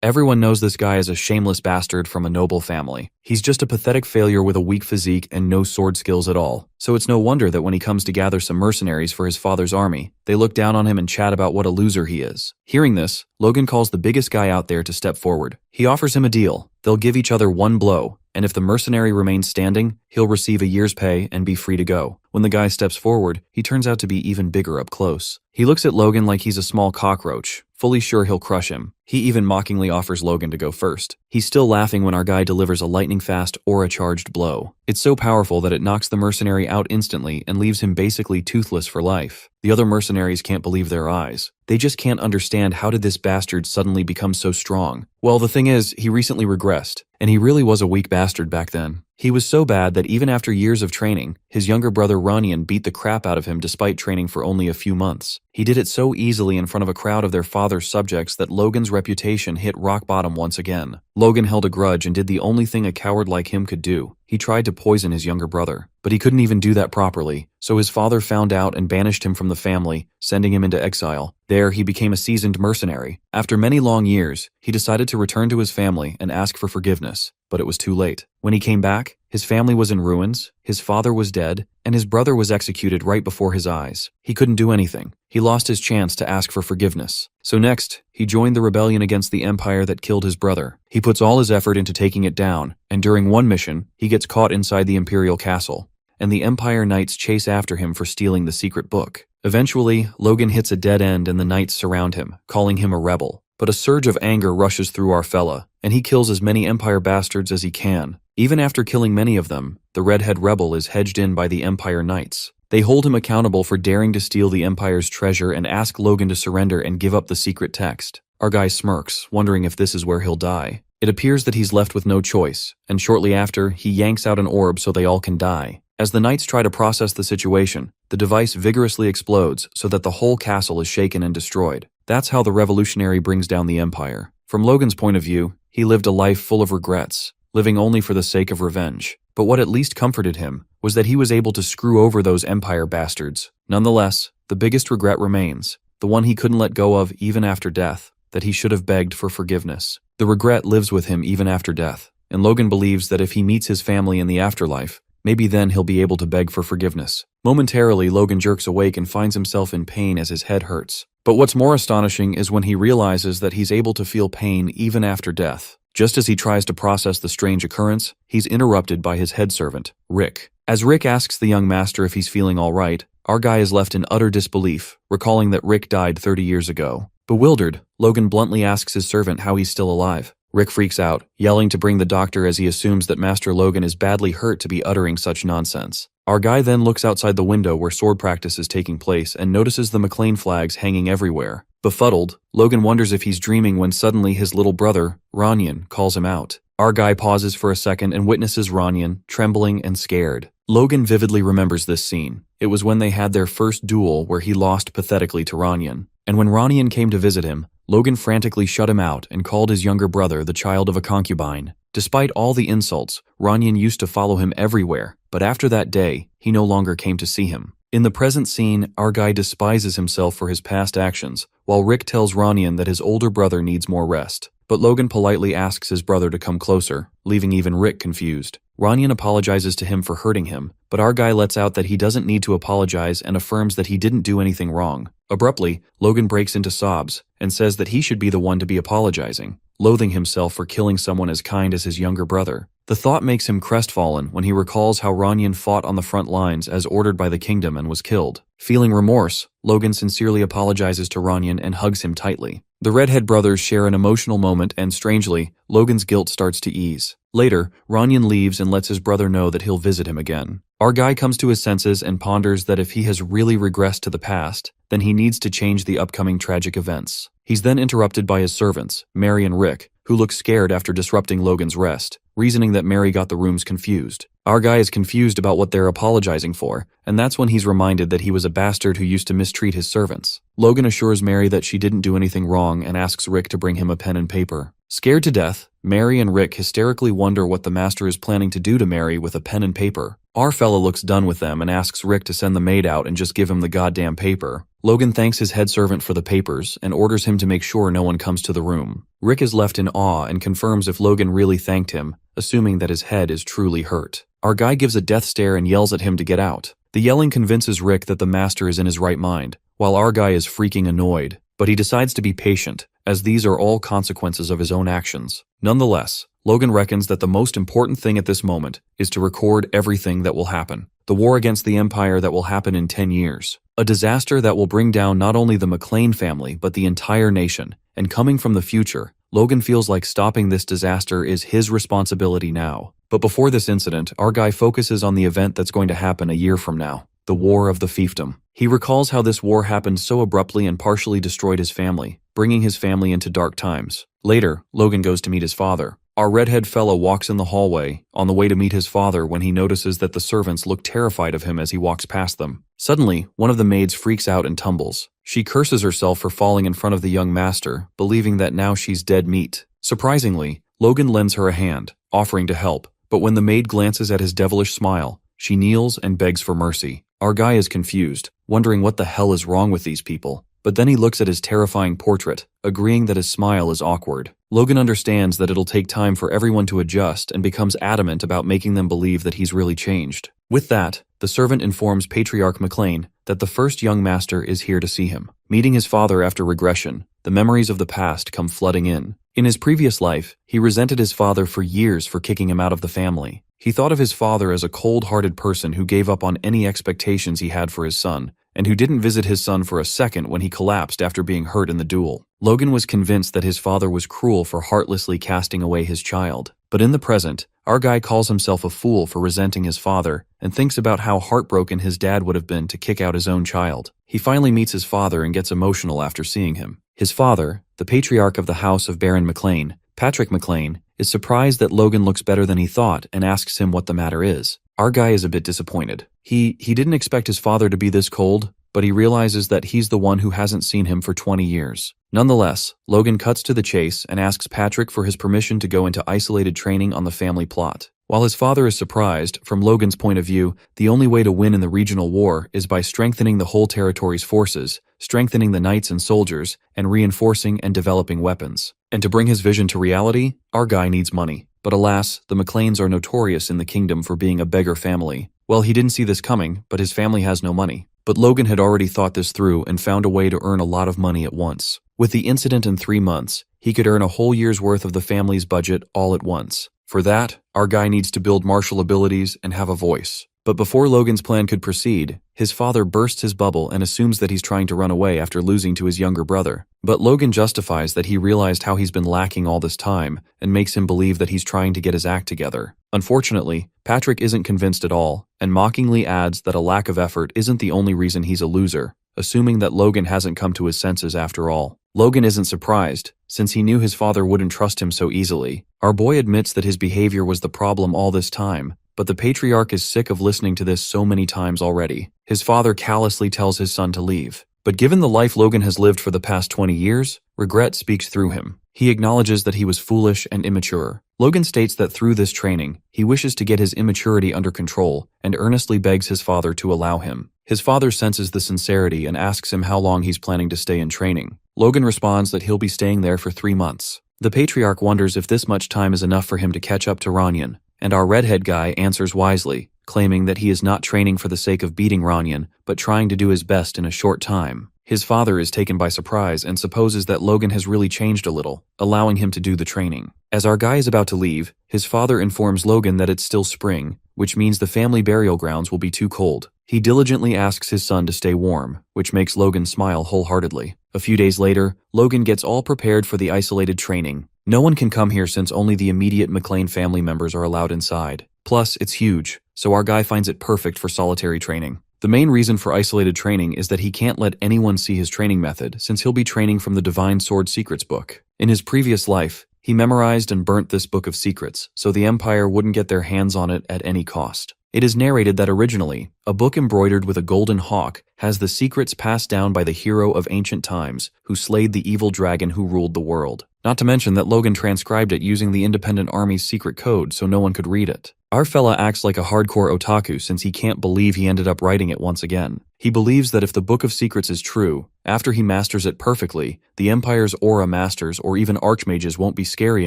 Everyone knows this guy is a shameless bastard from a noble family. He's just a pathetic failure with a weak physique and no sword skills at all. So it's no wonder that when he comes to gather some mercenaries for his father's army, they look down on him and chat about what a loser he is. Hearing this, Logan calls the biggest guy out there to step forward. He offers him a deal. They'll give each other one blow, and if the mercenary remains standing, he'll receive a year's pay and be free to go. When the guy steps forward, he turns out to be even bigger up close. He looks at Logan like he's a small cockroach, fully sure he'll crush him. He even mockingly offers Logan to go first. He's still laughing when our guy delivers a lightning-fast aura-charged blow. It's so powerful that it knocks the mercenary out instantly and leaves him basically toothless for life. The other mercenaries can't believe their eyes. They just can't understand how did this bastard suddenly become so strong. Well, the thing is, he recently regressed, and he really was a weak bastard back then. He was so bad that even after years of training, his younger brother Ranyan beat the crap out of him despite training for only a few months. He did it so easily in front of a crowd of their father's subjects that Logan's reputation hit rock bottom once again. Logan held a grudge and did the only thing a coward like him could do. He tried to poison his younger brother, but he couldn't even do that properly, so his father found out and banished him from the family, sending him into exile. There, he became a seasoned mercenary. After many long years, he decided to return to his family and ask for forgiveness, but it was too late. When he came back, his family was in ruins, his father was dead, and his brother was executed right before his eyes. He couldn't do anything. He lost his chance to ask for forgiveness. So next, he joined the rebellion against the empire that killed his brother. He puts all his effort into taking it down, and during one mission, he gets caught inside the imperial castle, and the Empire Knights chase after him for stealing the secret book. Eventually, Logan hits a dead end and the Knights surround him, calling him a rebel. But a surge of anger rushes through our fella, and he kills as many Empire bastards as he can. Even after killing many of them, the redhead rebel is hedged in by the Empire Knights. They hold him accountable for daring to steal the Empire's treasure and ask Logan to surrender and give up the secret text. Our guy smirks, wondering if this is where he'll die. It appears that he's left with no choice, and shortly after, he yanks out an orb so they all can die. As the Knights try to process the situation, the device vigorously explodes so that the whole castle is shaken and destroyed. That's how the revolutionary brings down the Empire. From Logan's point of view, he lived a life full of regrets, living only for the sake of revenge. But what at least comforted him was that he was able to screw over those Empire bastards. Nonetheless, the biggest regret remains, the one he couldn't let go of even after death, that he should have begged for forgiveness. The regret lives with him even after death, and Logan believes that if he meets his family in the afterlife, maybe then he'll be able to beg for forgiveness. Momentarily, Logan jerks awake and finds himself in pain as his head hurts. But what's more astonishing is when he realizes that he's able to feel pain even after death. Just as he tries to process the strange occurrence, he's interrupted by his head servant, Rick. As Rick asks the young master if he's feeling all right, our guy is left in utter disbelief, recalling that Rick died 30 years ago. Bewildered, Logan bluntly asks his servant how he's still alive. Rick freaks out, yelling to bring the doctor as he assumes that Master Logan is badly hurt to be uttering such nonsense. Our guy then looks outside the window where sword practice is taking place and notices the McLean flags hanging everywhere. Befuddled, Logan wonders if he's dreaming when suddenly his little brother, Ranyan, calls him out. Our guy pauses for a second and witnesses Ranyan, trembling and scared. Logan vividly remembers this scene. It was when they had their first duel where he lost pathetically to Ranyan. And when Ranyan came to visit him, Logan frantically shut him out and called his younger brother the child of a concubine. Despite all the insults, Ranyan used to follow him everywhere, but after that day, he no longer came to see him. In the present scene, our guy despises himself for his past actions, while Rick tells Ranyan that his older brother needs more rest. But Logan politely asks his brother to come closer, leaving even Rick confused. Ranyan apologizes to him for hurting him, but our guy lets out that he doesn't need to apologize and affirms that he didn't do anything wrong. Abruptly, Logan breaks into sobs and says that he should be the one to be apologizing, loathing himself for killing someone as kind as his younger brother. The thought makes him crestfallen when he recalls how Ranyan fought on the front lines as ordered by the kingdom and was killed. Feeling remorse, Logan sincerely apologizes to Ranyan and hugs him tightly. The redhead brothers share an emotional moment and, strangely, Logan's guilt starts to ease. Later, Ranyan leaves and lets his brother know that he'll visit him again. Our guy comes to his senses and ponders that if he has really regressed to the past, then he needs to change the upcoming tragic events. He's then interrupted by his servants, Mary and Rick, who look scared after disrupting Logan's rest, reasoning that Mary got the rooms confused. Our guy is confused about what they're apologizing for, and that's when he's reminded that he was a bastard who used to mistreat his servants. Logan assures Mary that she didn't do anything wrong and asks Rick to bring him a pen and paper. Scared to death, Mary and Rick hysterically wonder what the master is planning to do to Mary with a pen and paper. Our fella looks done with them and asks Rick to send the maid out and just give him the goddamn paper. Logan thanks his head servant for the papers and orders him to make sure no one comes to the room. Rick is left in awe and confirms if Logan really thanked him, assuming that his head is truly hurt. Our guy gives a death stare and yells at him to get out. The yelling convinces Rick that the master is in his right mind, while our guy is freaking annoyed. But he decides to be patient, as these are all consequences of his own actions. Nonetheless, Logan reckons that the most important thing at this moment is to record everything that will happen. The war against the Empire that will happen in 10 years. A disaster that will bring down not only the McLean family but the entire nation. And coming from the future, Logan feels like stopping this disaster is his responsibility now. But before this incident, our guy focuses on the event that's going to happen a year from now. The War of the Fiefdom. He recalls how this war happened so abruptly and partially destroyed his family, bringing his family into dark times. Later, Logan goes to meet his father. Our redhead fellow walks in the hallway, on the way to meet his father when he notices that the servants look terrified of him as he walks past them. Suddenly, one of the maids freaks out and tumbles. She curses herself for falling in front of the young master, believing that now she's dead meat. Surprisingly, Logan lends her a hand, offering to help, but when the maid glances at his devilish smile, she kneels and begs for mercy. Our guy is confused, wondering what the hell is wrong with these people. But then he looks at his terrifying portrait, agreeing that his smile is awkward. Logan understands that it'll take time for everyone to adjust and becomes adamant about making them believe that he's really changed. With that, the servant informs Patriarch McLean that the first young master is here to see him. Meeting his father after regression, the memories of the past come flooding in. In his previous life, he resented his father for years for kicking him out of the family. He thought of his father as a cold-hearted person who gave up on any expectations he had for his son, and who didn't visit his son for a second when he collapsed after being hurt in the duel. Logan was convinced that his father was cruel for heartlessly casting away his child. But in the present, our guy calls himself a fool for resenting his father and thinks about how heartbroken his dad would have been to kick out his own child. He finally meets his father and gets emotional after seeing him. His father, the patriarch of the house of Baron McLean, Patrick McLean, is surprised that Logan looks better than he thought and asks him what the matter is. Our guy is a bit disappointed. He didn't expect his father to be this cold, but he realizes that he's the one who hasn't seen him for 20 years. Nonetheless, Logan cuts to the chase and asks Patrick for his permission to go into isolated training on the family plot. While his father is surprised, from Logan's point of view, the only way to win in the regional war is by strengthening the whole territory's forces, strengthening the knights and soldiers, and reinforcing and developing weapons. And to bring his vision to reality, our guy needs money. But alas, the McLeans are notorious in the kingdom for being a beggar family. Well, he didn't see this coming, but his family has no money. But Logan had already thought this through and found a way to earn a lot of money at once. With the incident in 3 months, he could earn a whole year's worth of the family's budget all at once. For that, our guy needs to build martial abilities and have a voice. But before Logan's plan could proceed, his father bursts his bubble and assumes that he's trying to run away after losing to his younger brother. But Logan justifies that he realized how he's been lacking all this time and makes him believe that he's trying to get his act together. Unfortunately, Patrick isn't convinced at all and mockingly adds that a lack of effort isn't the only reason he's a loser, assuming that Logan hasn't come to his senses after all. Logan isn't surprised, since he knew his father wouldn't trust him so easily. Our boy admits that his behavior was the problem all this time, but the patriarch is sick of listening to this so many times already. His father callously tells his son to leave. But given the life Logan has lived for the past 20 years, regret speaks through him. He acknowledges that he was foolish and immature. Logan states that through this training, he wishes to get his immaturity under control and earnestly begs his father to allow him. His father senses the sincerity and asks him how long he's planning to stay in training. Logan responds that he'll be staying there for 3 months. The patriarch wonders if this much time is enough for him to catch up to Ranyan, and our redhead guy answers wisely, claiming that he is not training for the sake of beating Ranyan, but trying to do his best in a short time. His father is taken by surprise and supposes that Logan has really changed a little, allowing him to do the training. As our guy is about to leave, his father informs Logan that it's still spring, which means the family burial grounds will be too cold. He diligently asks his son to stay warm, which makes Logan smile wholeheartedly. A few days later, Logan gets all prepared for the isolated training. No one can come here since only the immediate McLean family members are allowed inside. Plus, it's huge, so our guy finds it perfect for solitary training. The main reason for isolated training is that he can't let anyone see his training method, since he'll be training from the Divine Sword Secrets book. In his previous life, he memorized and burnt this book of secrets, so the Empire wouldn't get their hands on it at any cost. It is narrated that originally, a book embroidered with a golden hawk has the secrets passed down by the hero of ancient times who slayed the evil dragon who ruled the world. Not to mention that Logan transcribed it using the Independent Army's secret code so no one could read it. Our fella acts like a hardcore otaku since he can't believe he ended up writing it once again. He believes that if the Book of Secrets is true, after he masters it perfectly, the Empire's aura masters or even archmages won't be scary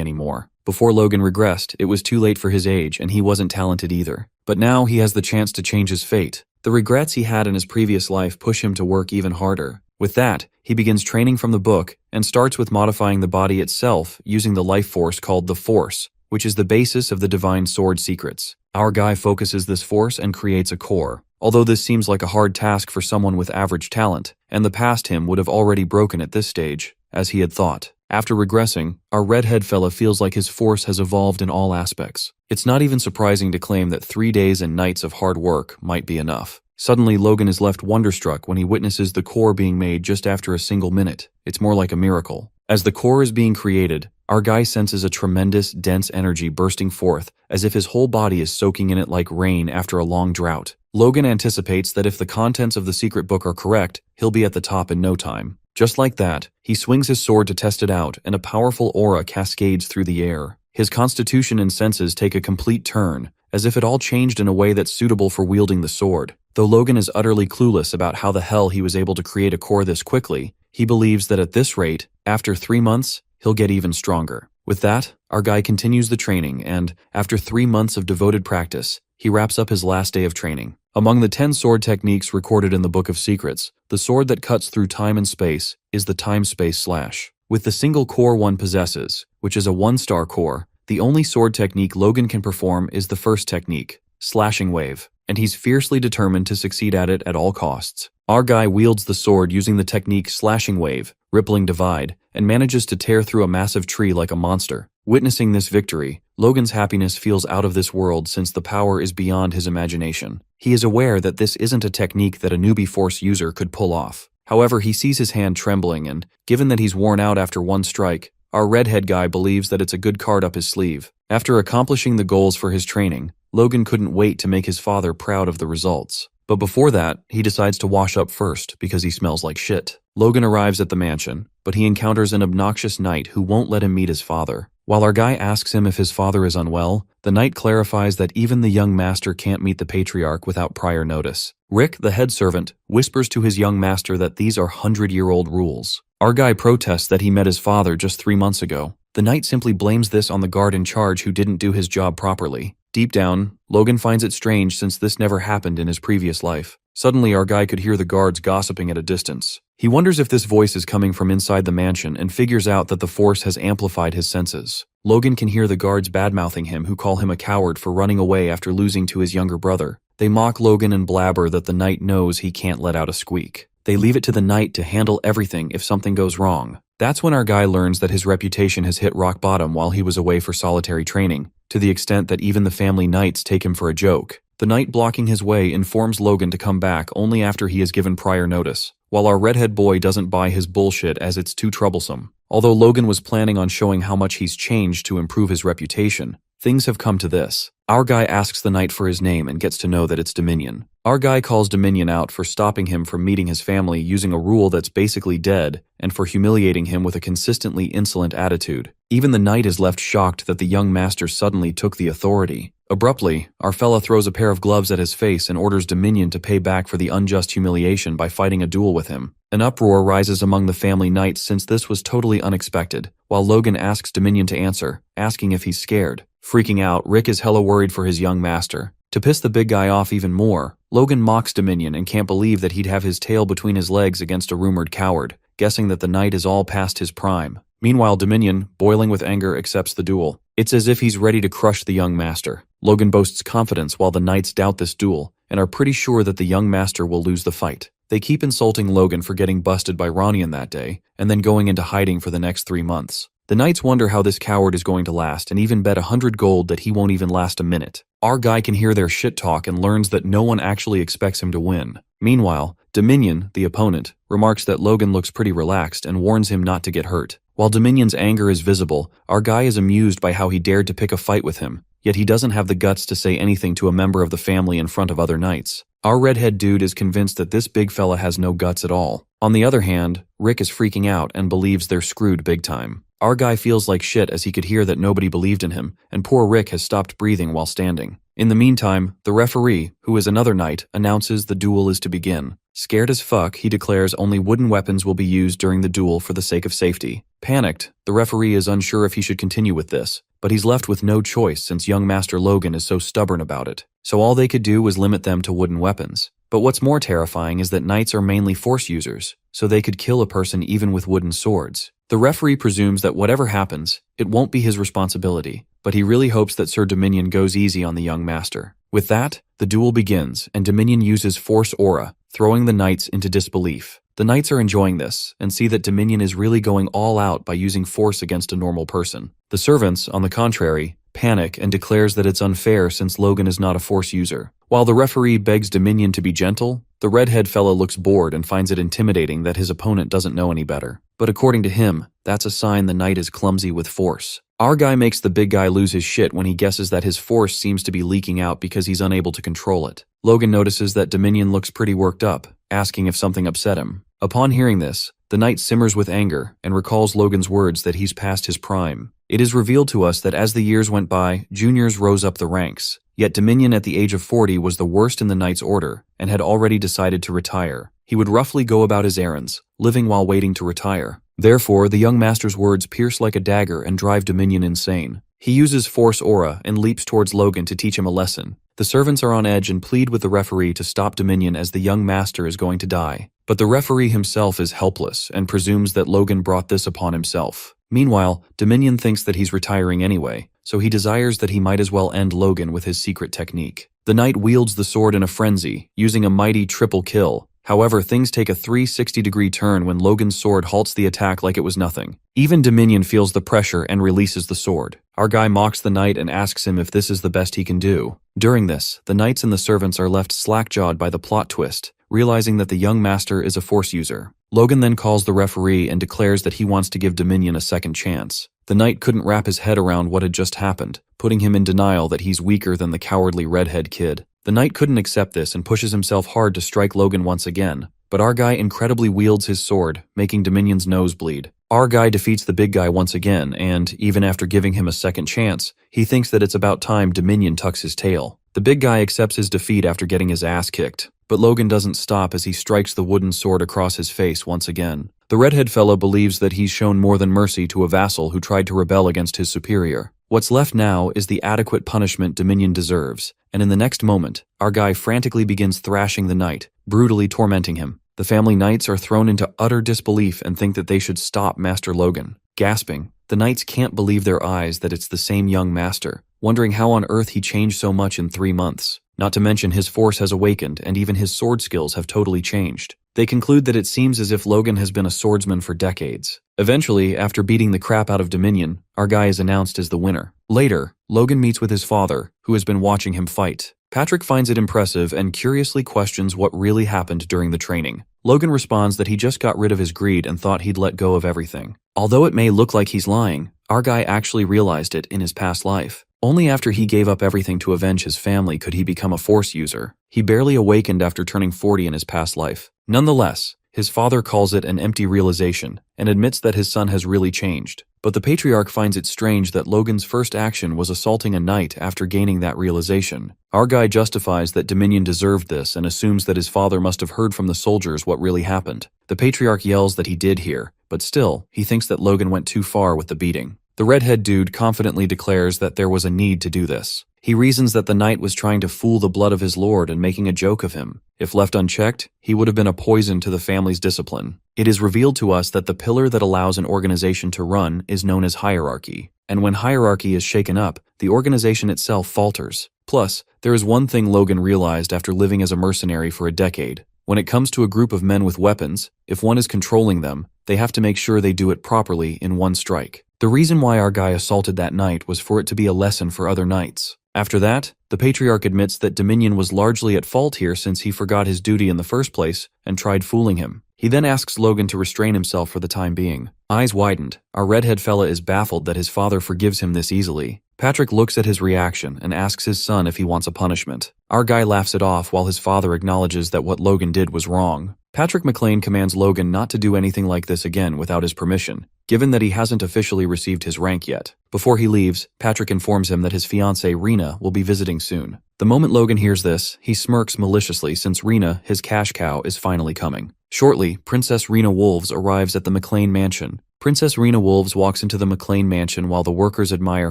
anymore. Before Logan regressed, it was too late for his age and he wasn't talented either. But now he has the chance to change his fate. The regrets he had in his previous life push him to work even harder. With that, he begins training from the book and starts with modifying the body itself using the life force called the Force, which is the basis of the Divine Sword secrets. Our guy focuses this force and creates a core. Although this seems like a hard task for someone with average talent, and the past him would have already broken at this stage, as he had thought. After regressing, our redhead fella feels like his force has evolved in all aspects. It's not even surprising to claim that 3 days and nights of hard work might be enough. Suddenly, Logan is left wonderstruck when he witnesses the core being made just after a single minute. It's more like a miracle. As the core is being created, our guy senses a tremendous, dense energy bursting forth, as if his whole body is soaking in it like rain after a long drought. Logan anticipates that if the contents of the secret book are correct, he'll be at the top in no time. Just like that, he swings his sword to test it out, and a powerful aura cascades through the air. His constitution and senses take a complete turn, as if it all changed in a way that's suitable for wielding the sword. Though Logan is utterly clueless about how the hell he was able to create a core this quickly, he believes that at this rate, after 3 months, he'll get even stronger. With that, our guy continues the training and, after 3 months of devoted practice, he wraps up his last day of training. Among the 10 sword techniques recorded in the Book of Secrets, the sword that cuts through time and space is the time-space slash. With the single core one possesses, which is a 1-star core, the only sword technique Logan can perform is the first technique, slashing wave, and he's fiercely determined to succeed at it at all costs. Our guy wields the sword using the technique slashing wave, rippling divide, and manages to tear through a massive tree like a monster. Witnessing this victory, Logan's happiness feels out of this world since the power is beyond his imagination. He is aware that this isn't a technique that a newbie Force user could pull off. However, he sees his hand trembling and, given that he's worn out after one strike, our redhead guy believes that it's a good card up his sleeve. After accomplishing the goals for his training, Logan couldn't wait to make his father proud of the results. But before that, he decides to wash up first because he smells like shit. Logan arrives at the mansion, but he encounters an obnoxious knight who won't let him meet his father. While our guy asks him if his father is unwell, the knight clarifies that even the young master can't meet the patriarch without prior notice. Rick, the head servant, whispers to his young master that these are 100-year-old rules. Our guy protests that he met his father just 3 months ago. The knight simply blames this on the guard in charge who didn't do his job properly. Deep down, Logan finds it strange since this never happened in his previous life. Suddenly, our guy could hear the guards gossiping at a distance. He wonders if this voice is coming from inside the mansion and figures out that the Force has amplified his senses. Logan can hear the guards badmouthing him who call him a coward for running away after losing to his younger brother. They mock Logan and blabber that the knight knows he can't let out a squeak. They leave it to the knight to handle everything if something goes wrong. That's when our guy learns that his reputation has hit rock bottom while he was away for solitary training, to the extent that even the family knights take him for a joke. The knight blocking his way informs Logan to come back only after he is given prior notice, while our redhead boy doesn't buy his bullshit as it's too troublesome. Although Logan was planning on showing how much he's changed to improve his reputation, things have come to this. Our guy asks the knight for his name and gets to know that it's Dominion. Our guy calls Dominion out for stopping him from meeting his family using a rule that's basically dead and for humiliating him with a consistently insolent attitude. Even the knight is left shocked that the young master suddenly took the authority. Abruptly, our fella throws a pair of gloves at his face and orders Dominion to pay back for the unjust humiliation by fighting a duel with him. An uproar rises among the family knights since this was totally unexpected, while Logan asks Dominion to answer, asking if he's scared. Freaking out, Rick is hella worried for his young master. To piss the big guy off even more, Logan mocks Dominion and can't believe that he'd have his tail between his legs against a rumored coward, guessing that the knight is all past his prime. Meanwhile, Dominion, boiling with anger, accepts the duel. It's as if he's ready to crush the young master. Logan boasts confidence while the knights doubt this duel and are pretty sure that the young master will lose the fight. They keep insulting Logan for getting busted by Ronian that day and then going into hiding for the next 3 months. The knights wonder how this coward is going to last and even bet 100 gold that he won't even last a minute. Our guy can hear their shit talk and learns that no one actually expects him to win. Meanwhile, Dominion, the opponent, remarks that Logan looks pretty relaxed and warns him not to get hurt. While Dominion's anger is visible, our guy is amused by how he dared to pick a fight with him, yet he doesn't have the guts to say anything to a member of the family in front of other knights. Our redhead dude is convinced that this big fella has no guts at all. On the other hand, Rick is freaking out and believes they're screwed big time. Our guy feels like shit as he could hear that nobody believed in him, and poor Rick has stopped breathing while standing. In the meantime, the referee, who is another knight, announces the duel is to begin. Scared as fuck, he declares only wooden weapons will be used during the duel for the sake of safety. Panicked, the referee is unsure if he should continue with this, but he's left with no choice since young Master Logan is so stubborn about it. So all they could do was limit them to wooden weapons. But what's more terrifying is that knights are mainly force users, so they could kill a person even with wooden swords. The referee presumes that whatever happens, it won't be his responsibility, but he really hopes that Sir Dominion goes easy on the young master. With that, the duel begins, and Dominion uses Force Aura, throwing the knights into disbelief. The knights are enjoying this, and see that Dominion is really going all out by using force against a normal person. The servants, on the contrary, panic and declares that it's unfair since Logan is not a force user. While the referee begs Dominion to be gentle, the redhead fella looks bored and finds it intimidating that his opponent doesn't know any better. But according to him, that's a sign the knight is clumsy with force. Our guy makes the big guy lose his shit when he guesses that his force seems to be leaking out because he's unable to control it. Logan notices that Dominion looks pretty worked up, asking if something upset him. Upon hearing this, the knight simmers with anger and recalls Logan's words that he's past his prime. It is revealed to us that as the years went by, juniors rose up the ranks. Yet Dominion at the age of 40 was the worst in the Knight's Order and had already decided to retire. He would roughly go about his errands, living while waiting to retire. Therefore, the young master's words pierce like a dagger and drive Dominion insane. He uses Force Aura and leaps towards Logan to teach him a lesson. The servants are on edge and plead with the referee to stop Dominion as the young master is going to die. But the referee himself is helpless and presumes that Logan brought this upon himself. Meanwhile, Dominion thinks that he's retiring anyway, so he desires that he might as well end Logan with his secret technique. The knight wields the sword in a frenzy, using a mighty triple kill. However, things take a 360-degree turn when Logan's sword halts the attack like it was nothing. Even Dominion feels the pressure and releases the sword. Our guy mocks the knight and asks him if this is the best he can do. During this, the knights and the servants are left slack-jawed by the plot twist, realizing that the young master is a force user. Logan then calls the referee and declares that he wants to give Dominion a second chance. The knight couldn't wrap his head around what had just happened, putting him in denial that he's weaker than the cowardly redhead kid. The knight couldn't accept this and pushes himself hard to strike Logan once again, but our guy incredibly wields his sword, making Dominion's nose bleed. Our guy defeats the big guy once again, and, even after giving him a second chance, he thinks that it's about time Dominion tucks his tail. The big guy accepts his defeat after getting his ass kicked, but Logan doesn't stop as he strikes the wooden sword across his face once again. The redhead fellow believes that he's shown more than mercy to a vassal who tried to rebel against his superior. What's left now is the adequate punishment Dominion deserves, and in the next moment, our guy frantically begins thrashing the knight, brutally tormenting him. The family knights are thrown into utter disbelief and think that they should stop Master Logan. Gasping, the knights can't believe their eyes that it's the same young master, wondering how on earth he changed so much in 3 months. Not to mention his force has awakened and even his sword skills have totally changed. They conclude that it seems as if Logan has been a swordsman for decades. Eventually, after beating the crap out of Dominion, our guy is announced as the winner. Later, Logan meets with his father, who has been watching him fight. Patrick finds it impressive and curiously questions what really happened during the training. Logan responds that he just got rid of his greed and thought he'd let go of everything. Although it may look like he's lying, our guy actually realized it in his past life. Only after he gave up everything to avenge his family could he become a force user. He barely awakened after turning 40 in his past life. Nonetheless, his father calls it an empty realization and admits that his son has really changed. But the patriarch finds it strange that Logan's first action was assaulting a knight after gaining that realization. Our guy justifies that Dominion deserved this and assumes that his father must have heard from the soldiers what really happened. The patriarch yells that he did hear, but still, he thinks that Logan went too far with the beating. The redhead dude confidently declares that there was a need to do this. He reasons that the knight was trying to fool the blood of his lord and making a joke of him. If left unchecked, he would have been a poison to the family's discipline. It is revealed to us that the pillar that allows an organization to run is known as hierarchy. And when hierarchy is shaken up, the organization itself falters. Plus, there is one thing Logan realized after living as a mercenary for a decade. When it comes to a group of men with weapons, if one is controlling them, they have to make sure they do it properly in one strike. The reason why our guy assaulted that knight was for it to be a lesson for other knights. After that, the patriarch admits that Dominion was largely at fault here since he forgot his duty in the first place and tried fooling him. He then asks Logan to restrain himself for the time being. Eyes widened, our redhead fella is baffled that his father forgives him this easily. Patrick looks at his reaction and asks his son if he wants a punishment. Our guy laughs it off while his father acknowledges that what Logan did was wrong. Patrick McLean commands Logan not to do anything like this again without his permission, given that he hasn't officially received his rank yet. Before he leaves, Patrick informs him that his fiancée Rena will be visiting soon. The moment Logan hears this, he smirks maliciously since Rena, his cash cow, is finally coming. Shortly, Princess Rena Wolves arrives at the McLean mansion. Princess Rena Wolves walks into the McLean mansion while the workers admire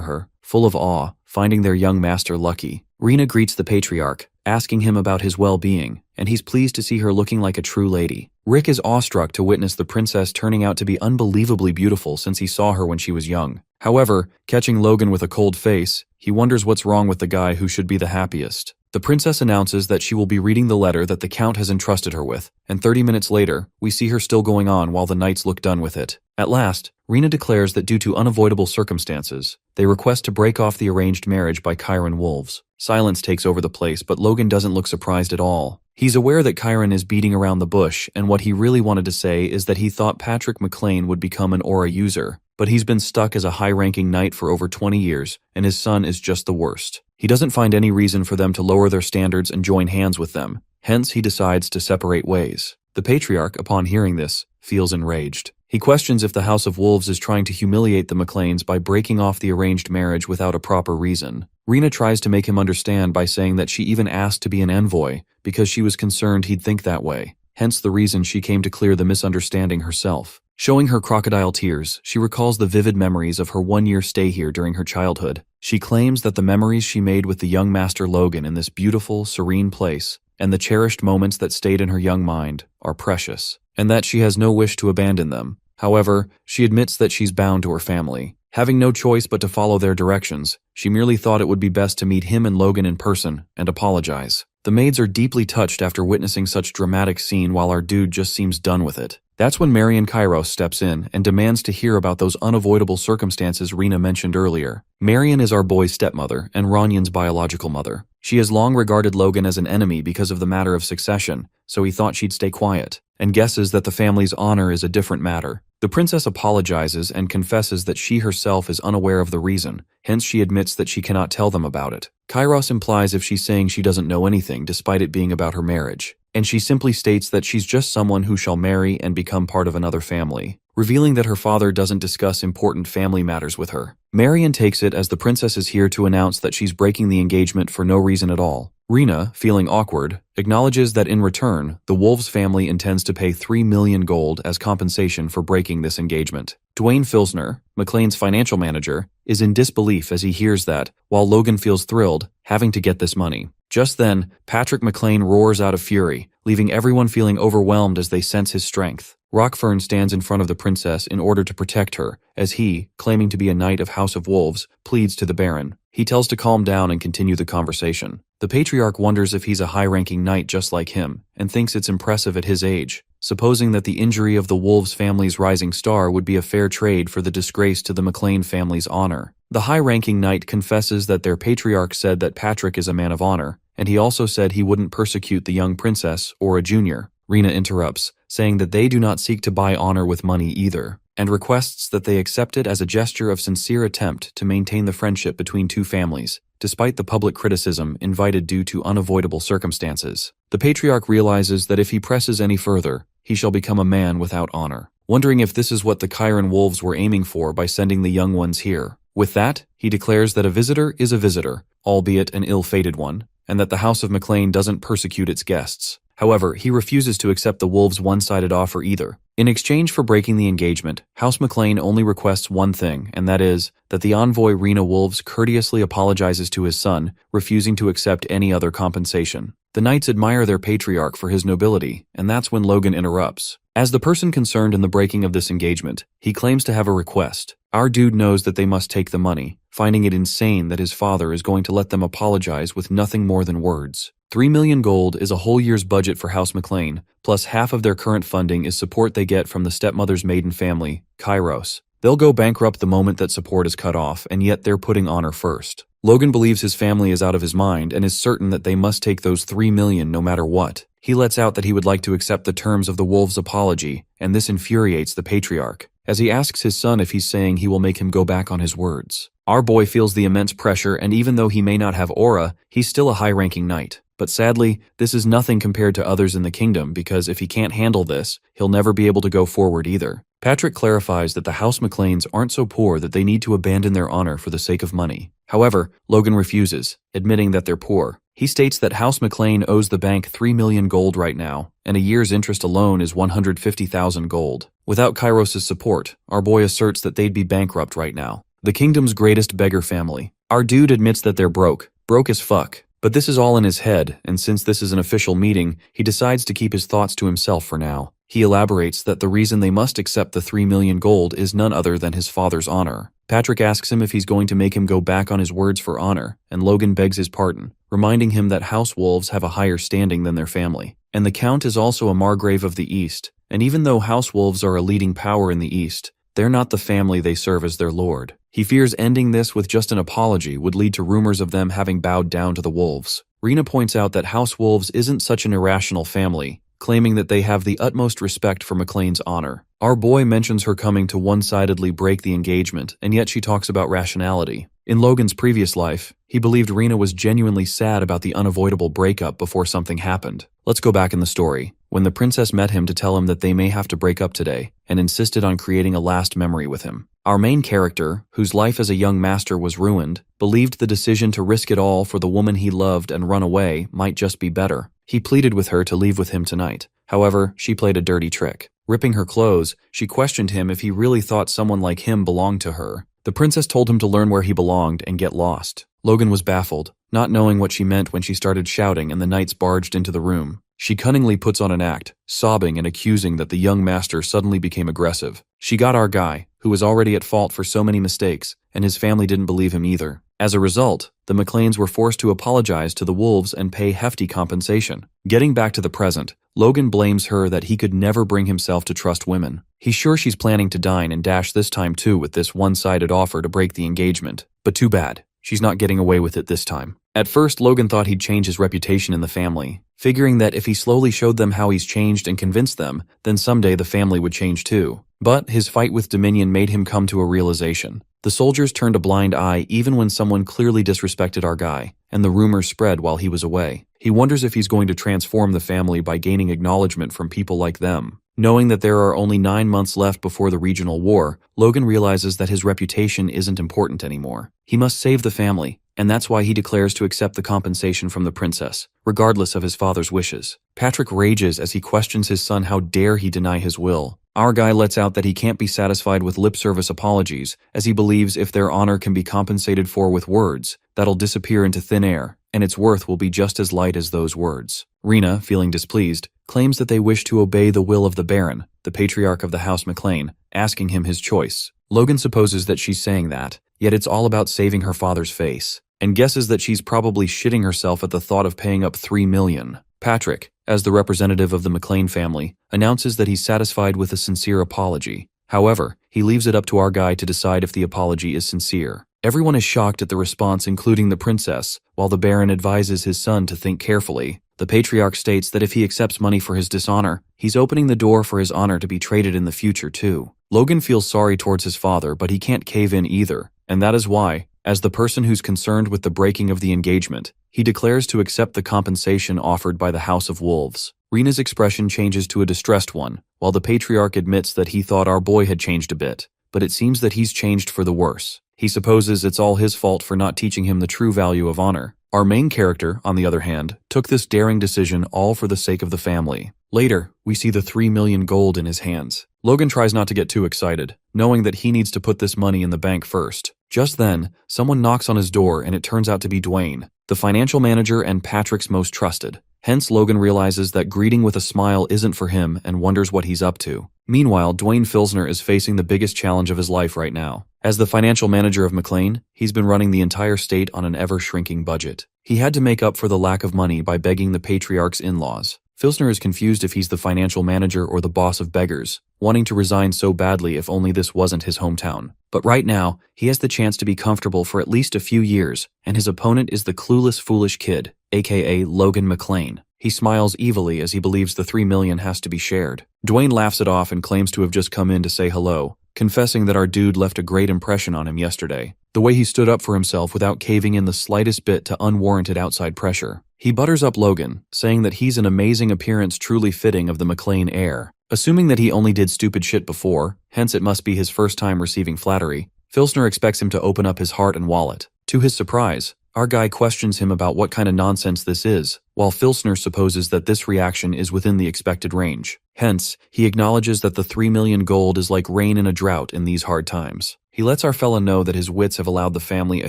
her, full of awe, finding their young master lucky. Rena greets the patriarch, asking him about his well-being, and he's pleased to see her looking like a true lady. Rick is awestruck to witness the princess turning out to be unbelievably beautiful since he saw her when she was young. However, catching Logan with a cold face, he wonders what's wrong with the guy who should be the happiest. The princess announces that she will be reading the letter that the count has entrusted her with, and 30 minutes later, we see her still going on while the knights look done with it. At last, Rena declares that due to unavoidable circumstances, they request to break off the arranged marriage by Chiron Wolves. Silence takes over the place, but Logan doesn't look surprised at all. He's aware that Chiron is beating around the bush, and what he really wanted to say is that he thought Patrick McLean would become an aura user, but he's been stuck as a high-ranking knight for over 20 years, and his son is just the worst. He doesn't find any reason for them to lower their standards and join hands with them, hence he decides to separate ways. The patriarch, upon hearing this, feels enraged. He questions if the House of Wolves is trying to humiliate the McLeans by breaking off the arranged marriage without a proper reason. Rena tries to make him understand by saying that she even asked to be an envoy because she was concerned he'd think that way, hence the reason she came to clear the misunderstanding herself. Showing her crocodile tears, she recalls the vivid memories of her one-year stay here during her childhood. She claims that the memories she made with the young Master Logan in this beautiful, serene place, and the cherished moments that stayed in her young mind, are precious, and that she has no wish to abandon them. However, she admits that she's bound to her family. Having no choice but to follow their directions, she merely thought it would be best to meet him and Logan in person and apologize. The maids are deeply touched after witnessing such dramatic scene while our dude just seems done with it. That's when Marion Kairos steps in and demands to hear about those unavoidable circumstances Rena mentioned earlier. Marion is our boy's stepmother and Ronyan's biological mother. She has long regarded Logan as an enemy because of the matter of succession, so he thought she'd stay quiet, and guesses that the family's honor is a different matter. The princess apologizes and confesses that she herself is unaware of the reason, hence she admits that she cannot tell them about it. Kairos implies if she's saying she doesn't know anything despite it being about her marriage, and she simply states that she's just someone who shall marry and become part of another family, revealing that her father doesn't discuss important family matters with her. Marion takes it as the princess is here to announce that she's breaking the engagement for no reason at all. Rena, feeling awkward, acknowledges that in return, the Wolves family intends to pay 3 million gold as compensation for breaking this engagement. Dwayne Filsner, McLean's financial manager, is in disbelief as he hears that, while Logan feels thrilled, having to get this money. Just then, Patrick McLean roars out of fury, leaving everyone feeling overwhelmed as they sense his strength. Rockfern stands in front of the princess in order to protect her, as he, claiming to be a knight of House of Wolves, pleads to the Baron. He tells to calm down and continue the conversation. The patriarch wonders if he's a high-ranking knight just like him, and thinks it's impressive at his age, supposing that the injury of the Wolves family's rising star would be a fair trade for the disgrace to the McLean family's honor. The high-ranking knight confesses that their patriarch said that Patrick is a man of honor, and he also said he wouldn't persecute the young princess or a junior. Rena interrupts, saying that they do not seek to buy honor with money either, and requests that they accept it as a gesture of sincere attempt to maintain the friendship between two families, despite the public criticism invited due to unavoidable circumstances. The patriarch realizes that if he presses any further, he shall become a man without honor, wondering if this is what the Chiron Wolves were aiming for by sending the young ones here. With that, he declares that a visitor is a visitor, albeit an ill-fated one, and that the House of McLean doesn't persecute its guests. However, he refuses to accept the Wolves' one-sided offer either. In exchange for breaking the engagement, House McLean only requests one thing, and that is that the envoy Rena Wolves courteously apologizes to his son, refusing to accept any other compensation. The knights admire their patriarch for his nobility, and that's when Logan interrupts. As the person concerned in the breaking of this engagement, he claims to have a request. Our dude knows that they must take the money, finding it insane that his father is going to let them apologize with nothing more than words. 3 million gold is a whole year's budget for House McLean, plus half of their current funding is support they get from the stepmother's maiden family, Kairos. They'll go bankrupt the moment that support is cut off, and yet they're putting honor first. Logan believes his family is out of his mind and is certain that they must take those 3 million no matter what. He lets out that he would like to accept the terms of the Wolves' apology, and this infuriates the patriarch, as he asks his son if he's saying he will make him go back on his words. Our boy feels the immense pressure, and even though he may not have aura, he's still a high-ranking knight. But sadly, this is nothing compared to others in the kingdom because if he can't handle this, he'll never be able to go forward either. Patrick clarifies that the House McLeans aren't so poor that they need to abandon their honor for the sake of money. However, Logan refuses, admitting that they're poor. He states that House McLean owes the bank 3 million gold right now, and a year's interest alone is 150,000 gold. Without Kairos' support, our boy asserts that they'd be bankrupt right now. The kingdom's greatest beggar family. Our dude admits that they're broke as fuck. But this is all in his head, and since this is an official meeting, he decides to keep his thoughts to himself for now. He elaborates that the reason they must accept the 3 million gold is none other than his father's honor. Patrick asks him if he's going to make him go back on his words for honor, and Logan begs his pardon, reminding him that House Wolves have a higher standing than their family. And the Count is also a Margrave of the East, and even though House Wolves are a leading power in the East, they're not the family they serve as their lord. He fears ending this with just an apology would lead to rumors of them having bowed down to the Wolves. Rena points out that House Wolves isn't such an irrational family, claiming that they have the utmost respect for McLean's honor. Our boy mentions her coming to one-sidedly break the engagement, and yet she talks about rationality. In Logan's previous life, he believed Rena was genuinely sad about the unavoidable breakup before something happened. Let's go back in the story, when the princess met him to tell him that they may have to break up today, and insisted on creating a last memory with him. Our main character, whose life as a young master was ruined, believed the decision to risk it all for the woman he loved and run away might just be better. He pleaded with her to leave with him tonight. However, she played a dirty trick. Ripping her clothes, she questioned him if he really thought someone like him belonged to her. The princess told him to learn where he belonged and get lost. Logan was baffled, not knowing what she meant when she started shouting and the knights barged into the room. She cunningly puts on an act, sobbing and accusing that the young master suddenly became aggressive. She got our guy, who was already at fault for so many mistakes, and his family didn't believe him either. As a result, the McLeans were forced to apologize to the Wolves and pay hefty compensation. Getting back to the present, Logan blames her that he could never bring himself to trust women. He's sure she's planning to dine and dash this time too with this one-sided offer to break the engagement. But too bad, she's not getting away with it this time. At first, Logan thought he'd change his reputation in the family, figuring that if he slowly showed them how he's changed and convinced them, then someday the family would change too. But his fight with Dominion made him come to a realization. The soldiers turned a blind eye even when someone clearly disrespected our guy, and the rumors spread while he was away. He wonders if he's going to transform the family by gaining acknowledgement from people like them. Knowing that there are only 9 months left before the regional war, Logan realizes that his reputation isn't important anymore. He must save the family, and that's why he declares to accept the compensation from the princess, regardless of his father's wishes. Patrick rages as he questions his son how dare he deny his will. Our guy lets out that he can't be satisfied with lip service apologies, as he believes if their honor can be compensated for with words, that'll disappear into thin air, and its worth will be just as light as those words. Rena, feeling displeased, claims that they wish to obey the will of the Baron, the patriarch of the House McLean, asking him his choice. Logan supposes that she's saying that, yet it's all about saving her father's face, and guesses that she's probably shitting herself at the thought of paying up 3 million. Patrick, as the representative of the McLean family, announces that he's satisfied with a sincere apology. However, he leaves it up to our guy to decide if the apology is sincere. Everyone is shocked at the response, including the princess, while the Baron advises his son to think carefully. The patriarch states that if he accepts money for his dishonor, he's opening the door for his honor to be traded in the future too. Logan feels sorry towards his father, but he can't cave in either, and that is why, as the person who's concerned with the breaking of the engagement, he declares to accept the compensation offered by the House of Wolves. Rena's expression changes to a distressed one, while the patriarch admits that he thought our boy had changed a bit, but it seems that he's changed for the worse. He supposes it's all his fault for not teaching him the true value of honor. Our main character, on the other hand, took this daring decision all for the sake of the family. Later, we see the 3 million gold in his hands. Logan tries not to get too excited, knowing that he needs to put this money in the bank first. Just then, someone knocks on his door and it turns out to be Dwayne, the financial manager and Patrick's most trusted. Hence, Logan realizes that greeting with a smile isn't for him and wonders what he's up to. Meanwhile, Dwayne Filsner is facing the biggest challenge of his life right now. As the financial manager of McLean, he's been running the entire state on an ever-shrinking budget. He had to make up for the lack of money by begging the patriarch's in-laws. Filsner is confused if he's the financial manager or the boss of beggars, wanting to resign so badly if only this wasn't his hometown. But right now, he has the chance to be comfortable for at least a few years, and his opponent is the clueless foolish kid, aka Logan McLean. He smiles evilly as he believes the 3 million has to be shared. Dwayne laughs it off and claims to have just come in to say hello, confessing that our dude left a great impression on him yesterday. The way he stood up for himself without caving in the slightest bit to unwarranted outside pressure. He butters up Logan, saying that he's an amazing appearance truly fitting of the McLean heir. Assuming that he only did stupid shit before, hence it must be his first time receiving flattery, Filsner expects him to open up his heart and wallet. To his surprise, our guy questions him about what kind of nonsense this is, while Filsner supposes that this reaction is within the expected range. Hence, he acknowledges that the 3 million gold is like rain in a drought in these hard times. He lets our fella know that his wits have allowed the family a